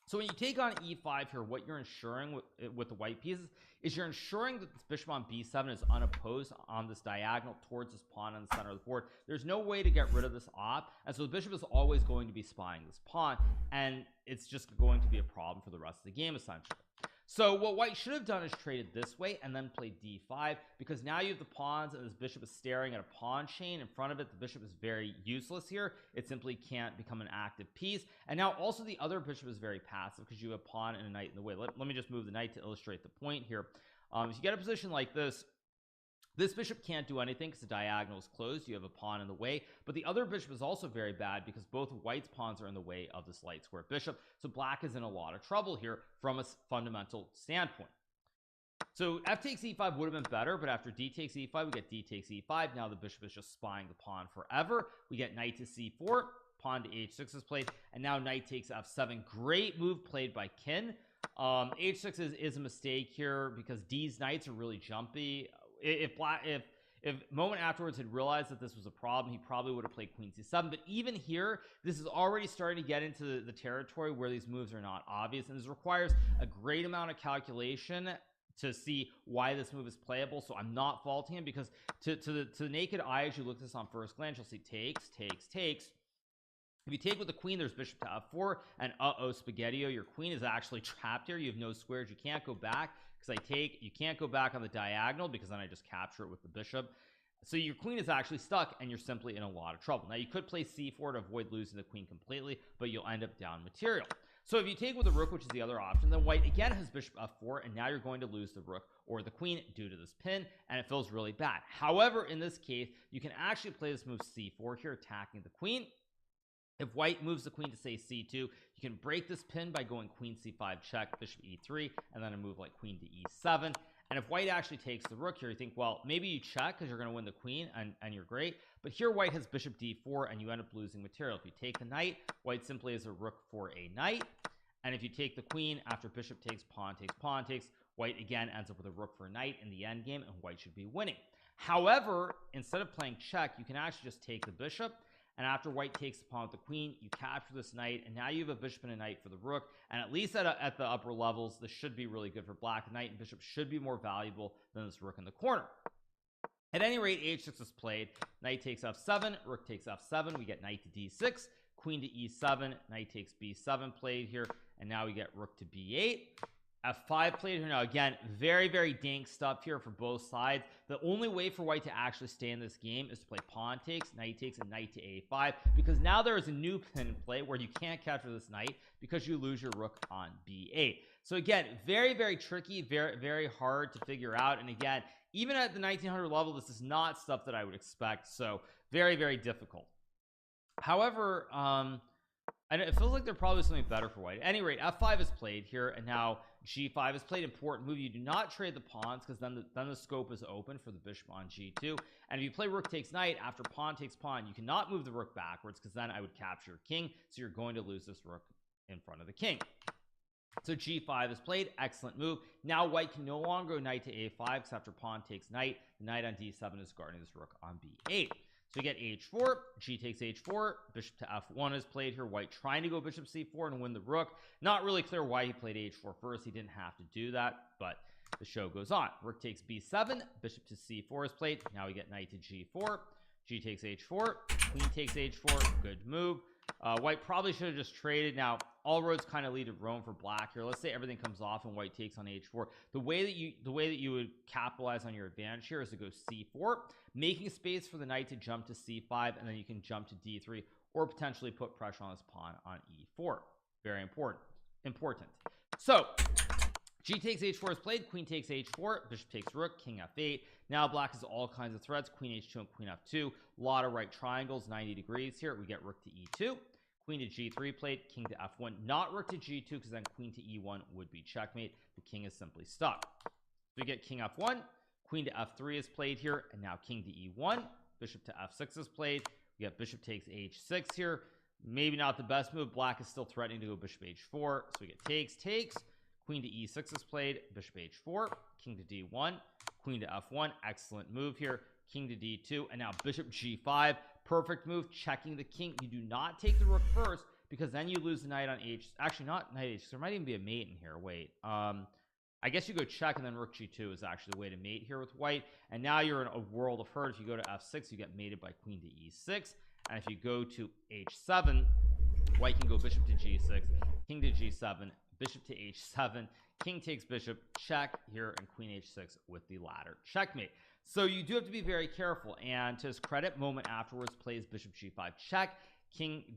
Speaker 9: So when you take on e5 here, what you're ensuring with the white pieces is you're ensuring that this bishop on b7 is unopposed on this diagonal towards this pawn in the center of the board. There's no way to get rid of this op, and so the bishop is always going to be spying this pawn, and it's just going to be a problem for the rest of the game essentially. So what white should have done is traded this way and then played d5, because now you have the pawns and this bishop is staring at a pawn chain in front of it. The bishop is very useless here. It simply can't become an active piece. And now also the other bishop is very passive because you have a pawn and a knight in the way. Let me just move the knight to illustrate the point here. If you get a position like this, this bishop can't do anything because the diagonal is closed. You have a pawn in the way, but the other bishop is also very bad because both of white's pawns are in the way of this light square bishop. So black is in a lot of trouble here from a fundamental standpoint. So f takes e5 would have been better, but after d takes e5, we get d takes e5. Now the bishop is just spying the pawn forever. We get knight to c4, pawn to h6 is played, and now knight takes f7. Great move played by Qin. H6 is a mistake here because D's knights are really jumpy. If moment afterwards had realized that this was a problem, he probably would have played queen c7. But even here, this is already starting to get into the territory where these moves are not obvious, and this requires a great amount of calculation to see why this move is playable. So I'm not faulting him, because to the naked eye, as you look at this on first glance, you'll see takes. If you take with the queen, there's bishop to f4, and spaghetti-o, your queen is actually trapped here. You have no squares. You can't go back because I take. You can't go back on the diagonal because then I just capture it with the bishop. So your queen is actually stuck, and you're simply in a lot of trouble. Now you could play c4 to avoid losing the queen completely, but you'll end up down material. So if you take with the rook, which is the other option, then white again has bishop f4, and now you're going to lose the rook or the queen due to this pin, and it feels really bad. However, in this case, you can actually play this move c4 here, attacking the queen. If white moves the queen to say c2, you can break this pin by going queen c5 check, bishop e3, and then a move like queen to e7. And if white actually takes the rook here, you think, well, maybe you check because you're going to win the queen and you're great. But here white has bishop d4 and you end up losing material. If you take the knight, white simply has a rook for a knight. And if you take the queen after bishop takes, pawn takes, white again ends up with a rook for a knight in the end game, and white should be winning. However, instead of playing check, you can actually just take the bishop, and after white takes the pawn with the queen, you capture this knight, and now you have a bishop and a knight for the rook. And at least at the upper levels, this should be really good for black. Knight and bishop should be more valuable than this rook in the corner. At any rate, h6 is played. Knight takes f7, rook takes f7. We get knight to d6, queen to e7, knight takes b7 played here, and now we get rook to b8. f5 played here. Now again, very, very dank stuff here for both sides. The only way for white to actually stay in this game is to play pawn takes, and knight to a5, because now there is a new pin in play where you can't capture this knight because you lose your rook on b8. So again, very, very tricky, very, very hard to figure out. And again, even at the 1900 level, this is not stuff that I would expect. So very, very difficult. However, and it feels like there's probably something better for white. At any rate, f5 is played here, and now g5 is played. Important move. You do not trade the pawns because then the scope is open for the bishop on g2. And if you play rook takes knight after pawn takes pawn, you cannot move the rook backwards because then I would capture king. So you're going to lose this rook in front of the king. So g5 is played. Excellent move. Now white can no longer go knight to a5 because after pawn takes knight, the knight on d7 is guarding this rook on b8. So we get h4, g takes h4, bishop to f1 is played here. White trying to go bishop c4 and win the rook. Not really clear why he played h4 first. He didn't have to do that, but the show goes on. Rook takes b7, bishop to c4 is played. Now we get knight to g4, g takes h4, queen takes h4. Good move. White probably should have just traded. Now all roads kind of lead to Rome for black here. Let's say everything comes off and white takes on h4. The way that you would capitalize on your advantage here is to go c4, making space for the knight to jump to c5, and then you can jump to d3 or potentially put pressure on this pawn on e4. Very important. So g takes h4 is played. Queen takes h4, bishop takes rook, king f8. Now black has all kinds of threats. Queen h2 and queen f2. A lot of right triangles, 90 degrees here. We get rook to e2, queen to g3 played, king to f1. Not rook to g2 because then queen to e1 would be checkmate. The king is simply stuck. So we get king f1, queen to f3 is played here, and now king to e1, bishop to f6 is played. We get bishop takes h6 here. Maybe not the best move. Black is still threatening to go bishop h4. So we get takes, queen to e6 is played, bishop h4, king to d1, queen to f1. Excellent move here, king to d2, and now bishop g5. Perfect move, checking the king. You do not take the rook first because then you lose the knight on h. Actually, not knight h. There might even be a mate in here. Wait, I guess you go check and then rook g2 is actually the way to mate here with white. And now you're in a world of hurt. If you go to f6, you get mated by queen to e6. And if you go to h7, white can go bishop to g6, king to g7, bishop to h7, king takes bishop, check here, and queen h6 with the ladder checkmate. So you do have to be very careful. And to his credit, moment afterwards plays bishop g5 check.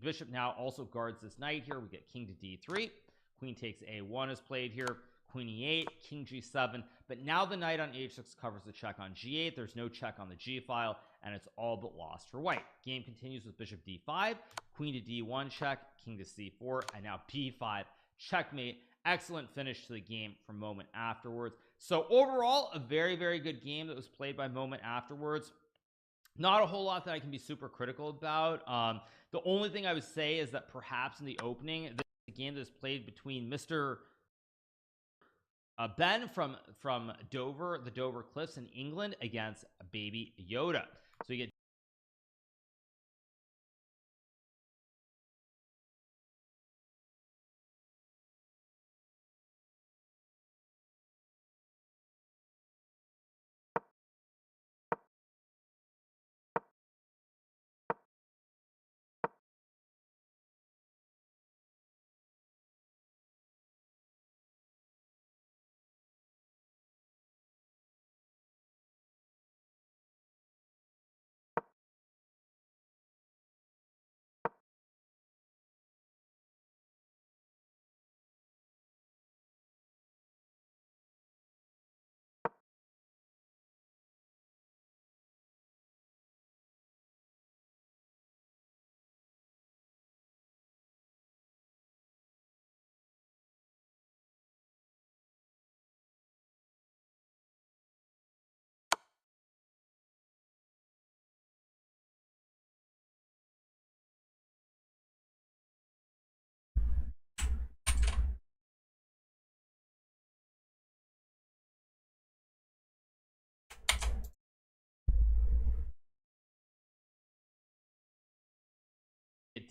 Speaker 9: Bishop now also guards this knight here. We get king to d3, queen takes a1 is played here, queen e8, king g7. But now the knight on h6 covers the check on g8. There's no check on the g file, and it's all but lost for white. Game continues with bishop d5, queen to d1 check, king to c4, and now b5 checkmate. Excellent finish to the game from moment afterwards. So overall, a very, very good game that was played by moment afterwards. Not a whole lot that I can be super critical about. The only thing I would say is that perhaps in the opening, this is a game that is played between Mr. Ben from Dover, the Dover Cliffs in England, against Baby Yoda. So you get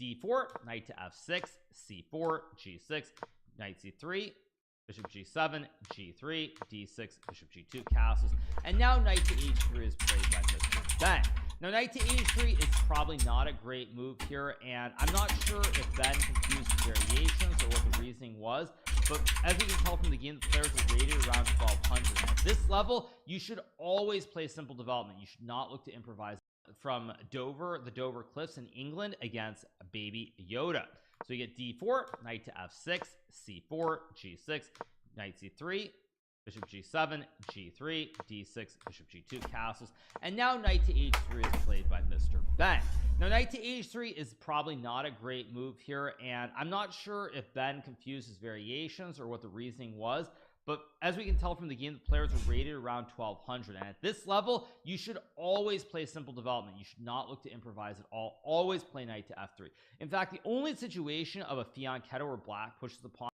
Speaker 9: d4, knight to f6, c4, g6, knight c3, bishop g7, g3, d6, bishop g2, castles, and now knight to h3 is played by Mr. Ben. Now, knight to h3 is probably not a great move here, and I'm not sure if Ben confused variations or what the reasoning was, but as we can tell from the game, the players are rated around 1200. At this level, you should always play simple development. You should not look to improvise. From Dover, the Dover Cliffs in England against Baby Yoda. So you get d4, knight to f6, c4, g6, knight c3, bishop g7, g3, d6, bishop g2, castles, and now knight to h3 is played by Mr. Ben. Now, knight to h3 is probably not a great move here, and I'm not sure if Ben confused his variations or what the reasoning was, but as we can tell from the game, the players are rated around 1200, and at this level, you should always play simple development. You should not look to improvise at all. Always play knight to f3. In fact, the only situation of a fianchetto where black pushes the pawn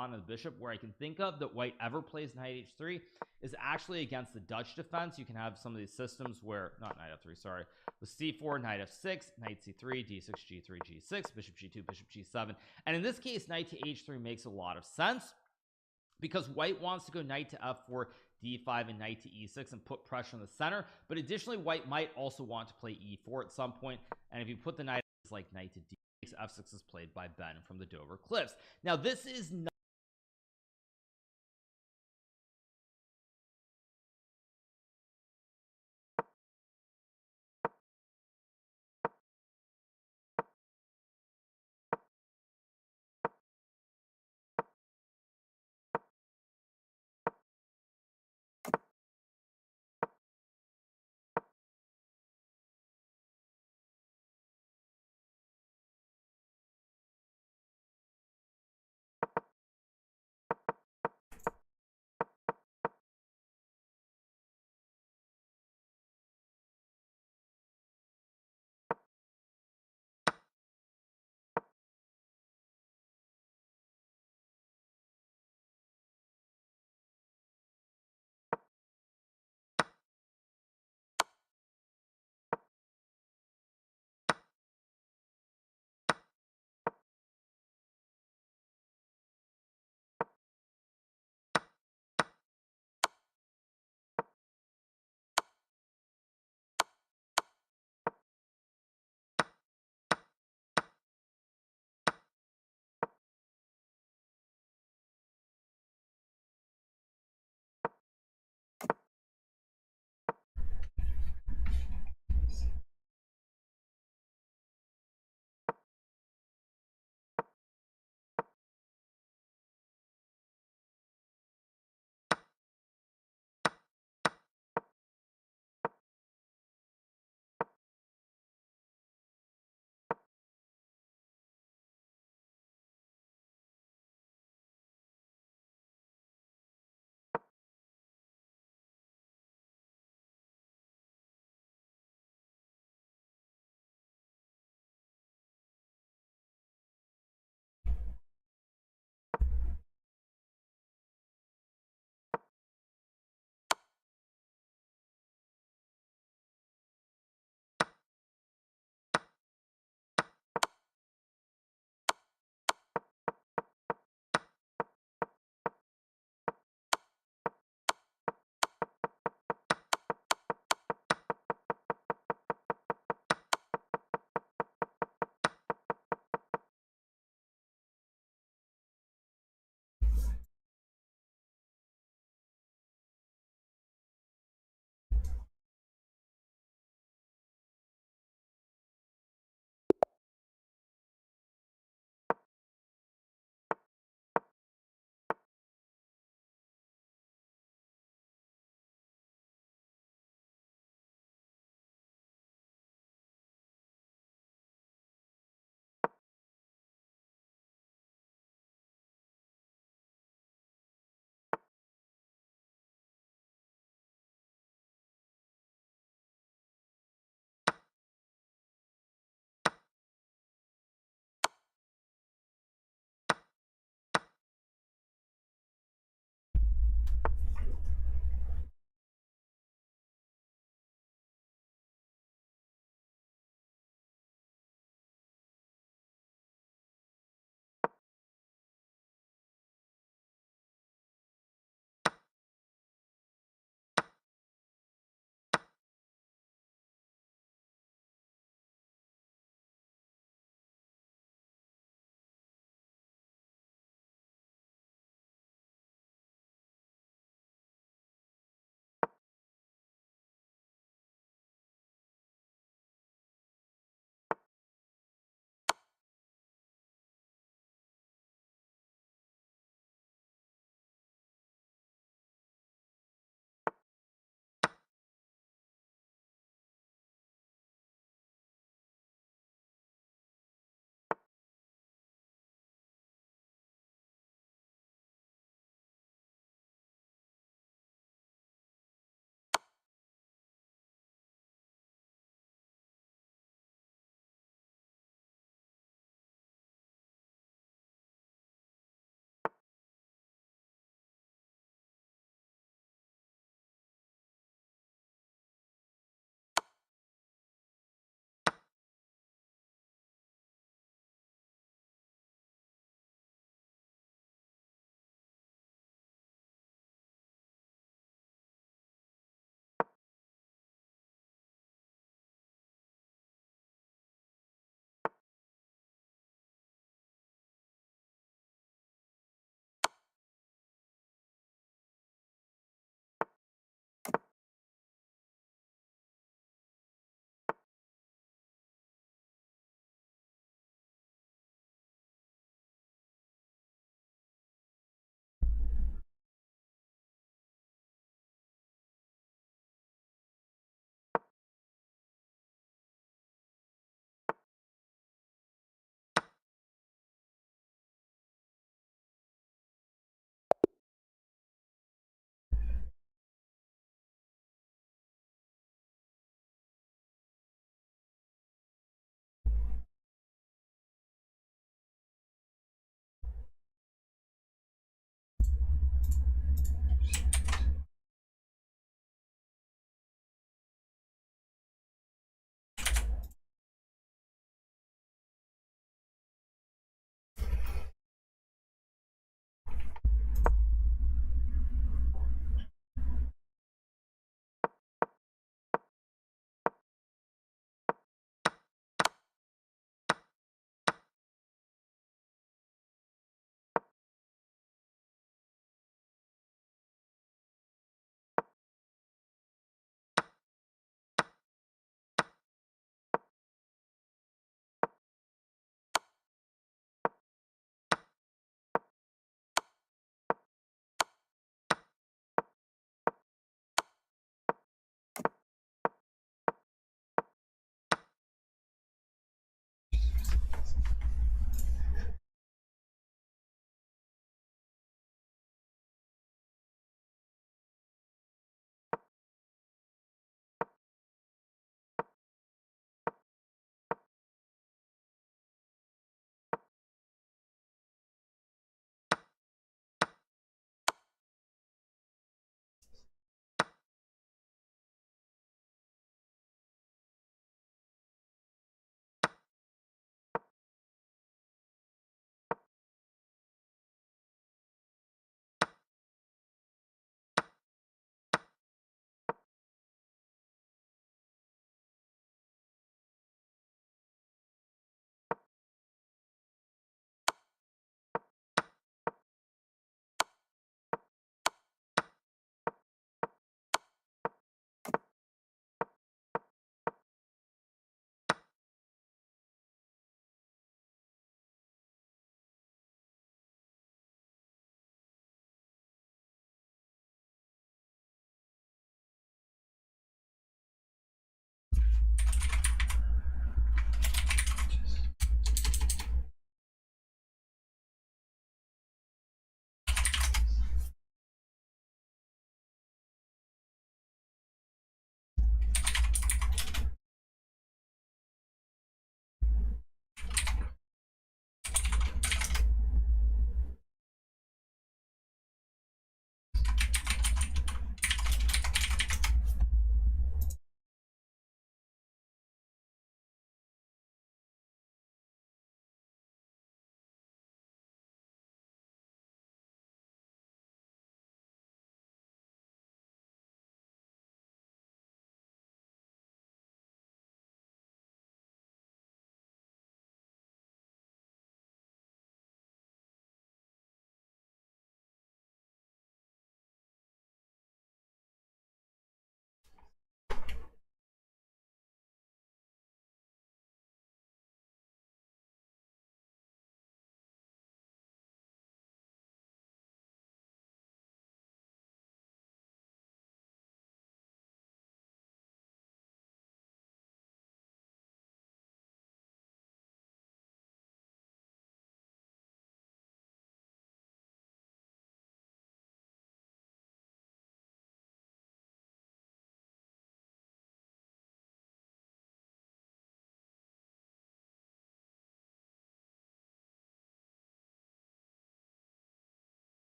Speaker 9: pawn and the bishop. Where I can think of that white ever plays knight h3 is actually against the Dutch defense. You can have some of these systems where, not knight f3, sorry, with c4, knight f6, knight c3, d6, g3, g6, bishop g2, bishop g7. And in this case, knight to h3 makes a lot of sense because white wants to go knight to f4, d5, and knight to e6 and put pressure on the center. But additionally, white might also want to play e4 at some point. And if you put the knight, it's like knight to d6, f6 is played by Ben from the Dover Cliffs. Now, this is not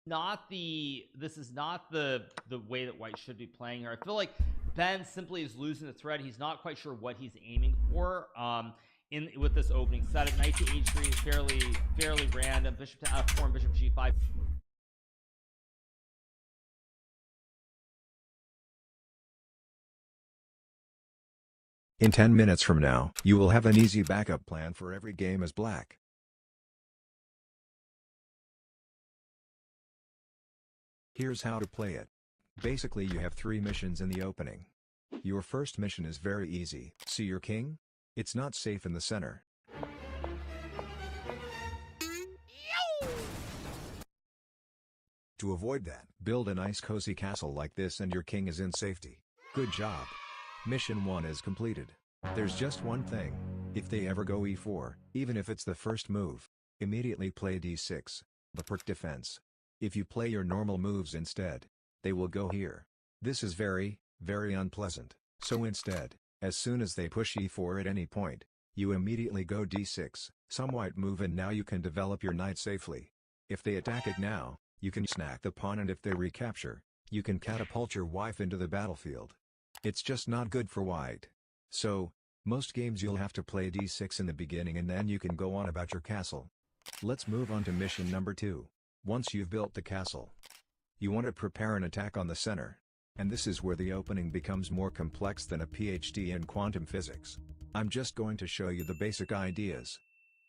Speaker 9: not the way that white should be playing here. I feel like Ben simply is losing the thread. He's not quite sure what he's aiming for. With this opening setup, knight to h3 is fairly random. Bishop to f4 and bishop g5.
Speaker 13: In 10 minutes from now, you will have an easy backup plan for every game as black. Here's how to play it. Basically, you have 3 missions in the opening. Your first mission is very easy. See your king? It's not safe in the center. To avoid that, build a nice cozy castle like this and your king is in safety. Good job. Mission 1 is completed. There's just one thing. If they ever go e4, even if it's the first move, immediately play d6, the perk defense. If you play your normal moves instead, they will go here. This is very, very unpleasant. So instead, as soon as they push e4 at any point, you immediately go d6, some white move, and now you can develop your knight safely. If they attack it now, you can snack the pawn, and if they recapture, you can catapult your wife into the battlefield. It's just not good for white. So, most games you'll have to play d6 in the beginning and then you can go on about your castle. Let's move on to mission number 2. Once you've built the castle, you want to prepare an attack on the center. And this is where the opening becomes more complex than a PhD in quantum physics. I'm just going to show you the basic ideas.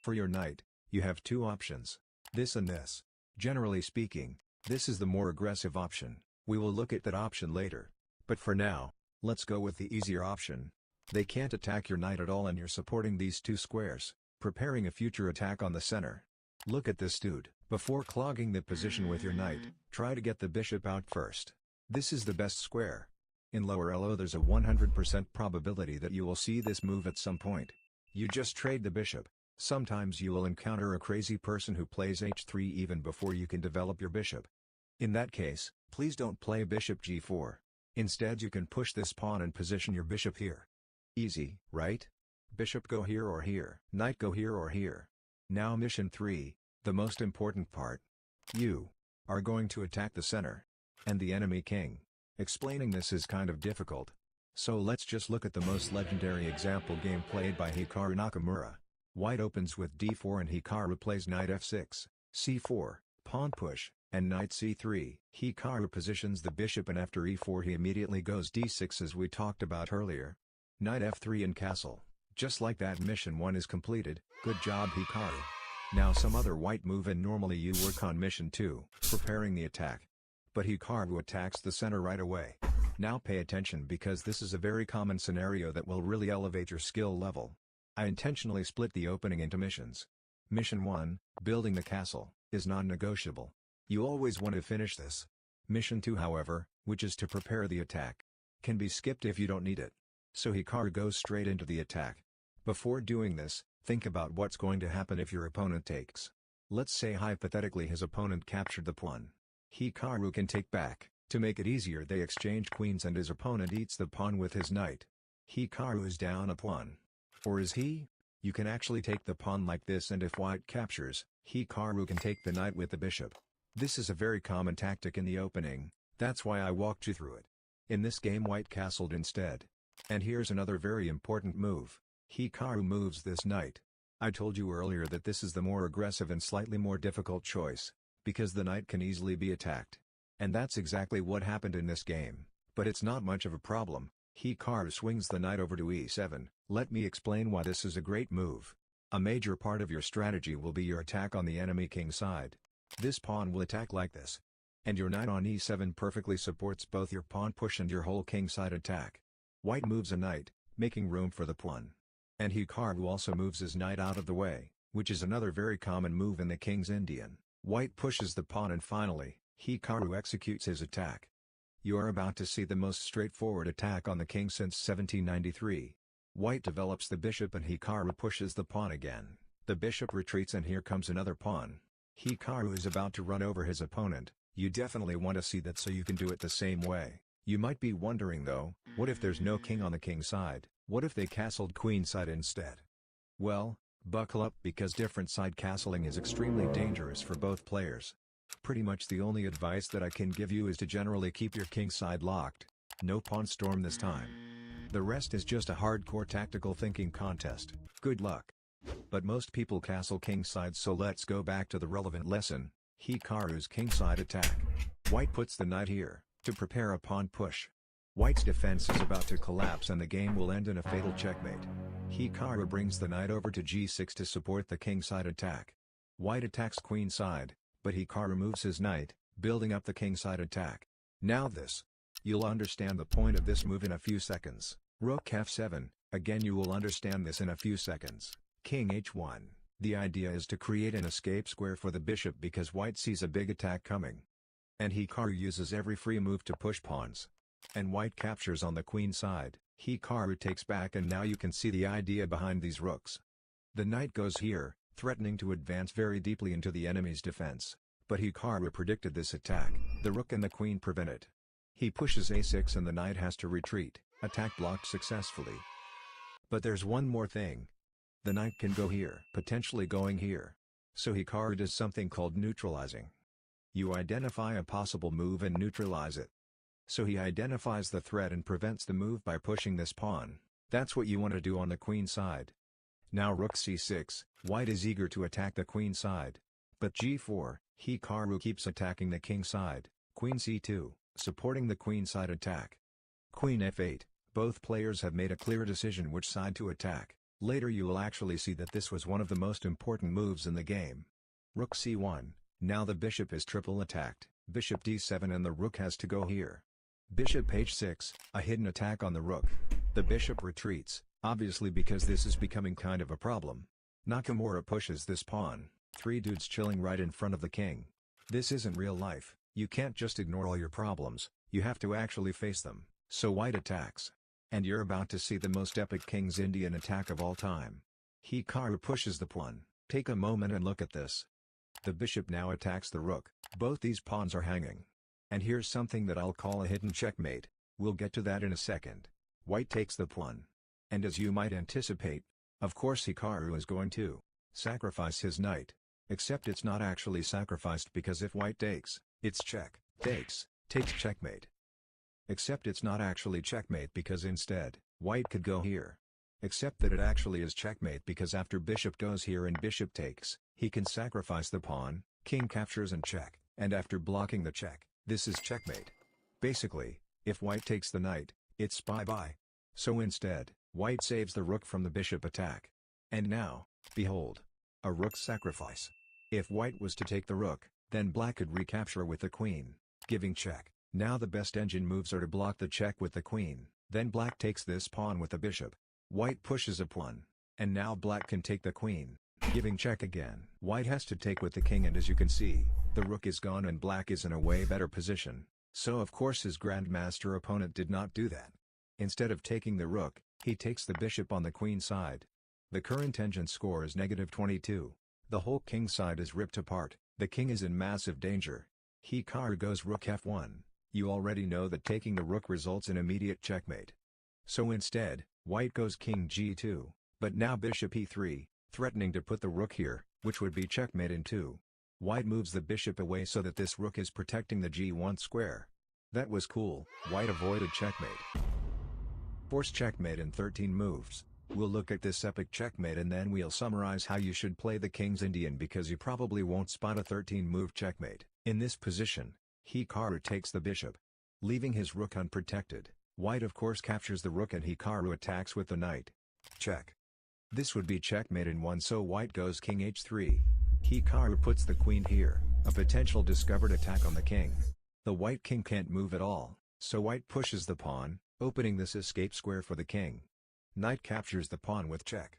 Speaker 13: For your knight, you have 2 options. This and this. Generally speaking, this is the more aggressive option. We will look at that option later. But for now, let's go with the easier option. They can't attack your knight at all and you're supporting these 2 squares, preparing a future attack on the center. Look at this dude. Before clogging the position with your knight, try to get the bishop out first. This is the best square. In lower elo there's a 100% probability that you will see this move at some point. You just trade the bishop. Sometimes you will encounter a crazy person who plays h3 even before you can develop your bishop. In that case, please don't play bishop g4. Instead you can push this pawn and position your bishop here. Easy, right? Bishop go here or here, knight go here or here. Now mission 3, the most important part. You are going to attack the center and the enemy king. Explaining this is kind of difficult. So let's just look at the most legendary example game played by Hikaru Nakamura. White opens with d4 and Hikaru plays knight f6, c4, pawn push, and knight c3. Hikaru positions the bishop and after e4 he immediately goes d6 as we talked about earlier. Knight f3 and castle. Just like that, mission 1 is completed. Good job Hikaru. Now some other white move and normally you work on mission 2, preparing the attack. But Hikaru attacks the center right away. Now pay attention because this is a very common scenario that will really elevate your skill level. I intentionally split the opening into missions. Mission 1, building the castle, is non-negotiable. You always want to finish this. Mission 2 however, which is to prepare the attack, can be skipped if you don't need it. So Hikaru goes straight into the attack. Before doing this, think about what's going to happen if your opponent takes. Let's say hypothetically his opponent captured the pawn. Hikaru can take back. To make it easier they exchange queens and his opponent eats the pawn with his knight. Hikaru is down a pawn. Or is he? You can actually take the pawn like this and if white captures, Hikaru can take the knight with the bishop. This is a very common tactic in the opening, that's why I walked you through it. In this game white castled instead. And here's another very important move. Hikaru moves this knight. I told you earlier that this is the more aggressive and slightly more difficult choice, because the knight can easily be attacked. And that's exactly what happened in this game, but it's not much of a problem. Hikaru swings the knight over to e7, let me explain why this is a great move. A major part of your strategy will be your attack on the enemy king side. This pawn will attack like this. And your knight on e7 perfectly supports both your pawn push and your whole king side attack. White moves a knight, making room for the pawn. And Hikaru also moves his knight out of the way, which is another very common move in the King's Indian. White pushes the pawn and finally, Hikaru executes his attack. You are about to see the most straightforward attack on the king since 1793. White develops the bishop and Hikaru pushes the pawn again. The bishop retreats and here comes another pawn. Hikaru is about to run over his opponent. You definitely want to see that so you can do it the same way. You might be wondering though, what if there's no king on the king side? What if they castled queen side instead? Well, buckle up because different side castling is extremely dangerous for both players. Pretty much the only advice that I can give you is to generally keep your king side locked. No pawn storm this time. The rest is just a hardcore tactical thinking contest. Good luck. But most people castle kingside, so let's go back to the relevant lesson. Hikaru's kingside attack. White puts the knight here, to prepare a pawn push. White's defense is about to collapse and the game will end in a fatal checkmate. Hikaru brings the knight over to g6 to support the kingside attack. White attacks queenside, but Hikaru moves his knight, building up the kingside attack. Now this. You'll understand the point of this move in a few seconds. Rook f7, again you will understand this in a few seconds. King h1. The idea is to create an escape square for the bishop because white sees a big attack coming. And Hikaru uses every free move to push pawns. And white captures on the queen side. Hikaru takes back and now you can see the idea behind these rooks. The knight goes here, threatening to advance very deeply into the enemy's defense. But Hikaru predicted this attack, the rook and the queen prevent it. He pushes a6 and the knight has to retreat, attack blocked successfully. But there's one more thing. The knight can go here, potentially going here. So Hikaru does something called neutralizing. You identify a possible move and neutralize it. So he identifies the threat and prevents the move by pushing this pawn. That's what you want to do on the queen side. Now rook c6, white is eager to attack the queen side. But g4, Hikaru keeps attacking the king side, queen c2, supporting the queen side attack. Queen f8, both players have made a clear decision which side to attack. Later you will actually see that this was one of the most important moves in the game. Rook c1, now the bishop is triple attacked, bishop d7 and the rook has to go here. Bishop h6, a hidden attack on the rook. The bishop retreats, obviously because this is becoming kind of a problem. Nakamura pushes this pawn, 3 dudes chilling right in front of the king. This isn't real life, you can't just ignore all your problems, you have to actually face them. So white attacks. And you're about to see the most epic King's Indian attack of all time. Hikaru pushes the pawn. Take a moment and look at this. The bishop now attacks the rook, both these pawns are hanging. And here's something that I'll call a hidden checkmate, we'll get to that in a second. White takes the pawn. And as you might anticipate, of course Hikaru is going to sacrifice his knight. Except it's not actually sacrificed because if white takes, it's check, takes checkmate. Except it's not actually checkmate because instead, white could go here. Except that it actually is checkmate because after bishop goes here and bishop takes, he can sacrifice the pawn, king captures and check, and after blocking the check, this is checkmate. Basically, if white takes the knight, it's bye-bye. So instead, white saves the rook from the bishop attack. And now, behold, a rook sacrifice. If white was to take the rook, then black could recapture with the queen, giving check. Now the best engine moves are to block the check with the queen, then black takes this pawn with the bishop. White pushes a pawn, and now black can take the queen, giving check again. White has to take with the king and as you can see, the rook is gone and black is in a way better position. So of course his grandmaster opponent did not do that. Instead of taking the rook, he takes the bishop on the queen side. The current engine score is -22. The whole king side is ripped apart, the king is in massive danger. Hikaru goes rook f1. You already know that taking the rook results in immediate checkmate. So instead, white goes king g2, but now bishop e3, threatening to put the rook here, which would be checkmate in 2. White moves the bishop away so that this rook is protecting the g1 square. That was cool, white avoided checkmate. Force checkmate in 13 moves. We'll look at this epic checkmate and then we'll summarize how you should play the King's Indian because you probably won't spot a 13-move checkmate. In this position, Hikaru takes the bishop, leaving his rook unprotected. White of course captures the rook and Hikaru attacks with the knight. Check. This would be checkmate in 1 so white goes king h3. Hikaru puts the queen here, a potential discovered attack on the king. The white king can't move at all, so white pushes the pawn, opening this escape square for the king. Knight captures the pawn with check.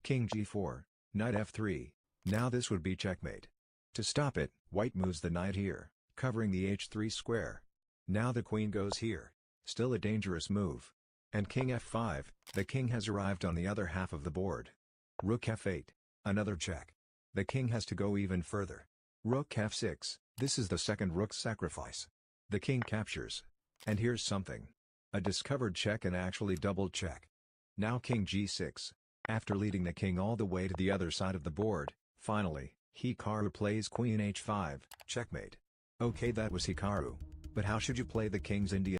Speaker 13: King g4, knight f3, now this would be checkmate. To stop it, white moves the knight here, covering the h3 square. Now the queen goes here, still a dangerous move. And king f5, the king has arrived on the other half of the board. Rook f8, another check. The king has to go even further. Rook f6, this is the second rook sacrifice. The king captures. And here's something. A discovered check and actually double check. Now king g6. After leading the king all the way to the other side of the board, finally, Hikaru plays queen h5, checkmate. Okay, that was Hikaru. But how should you play the king's India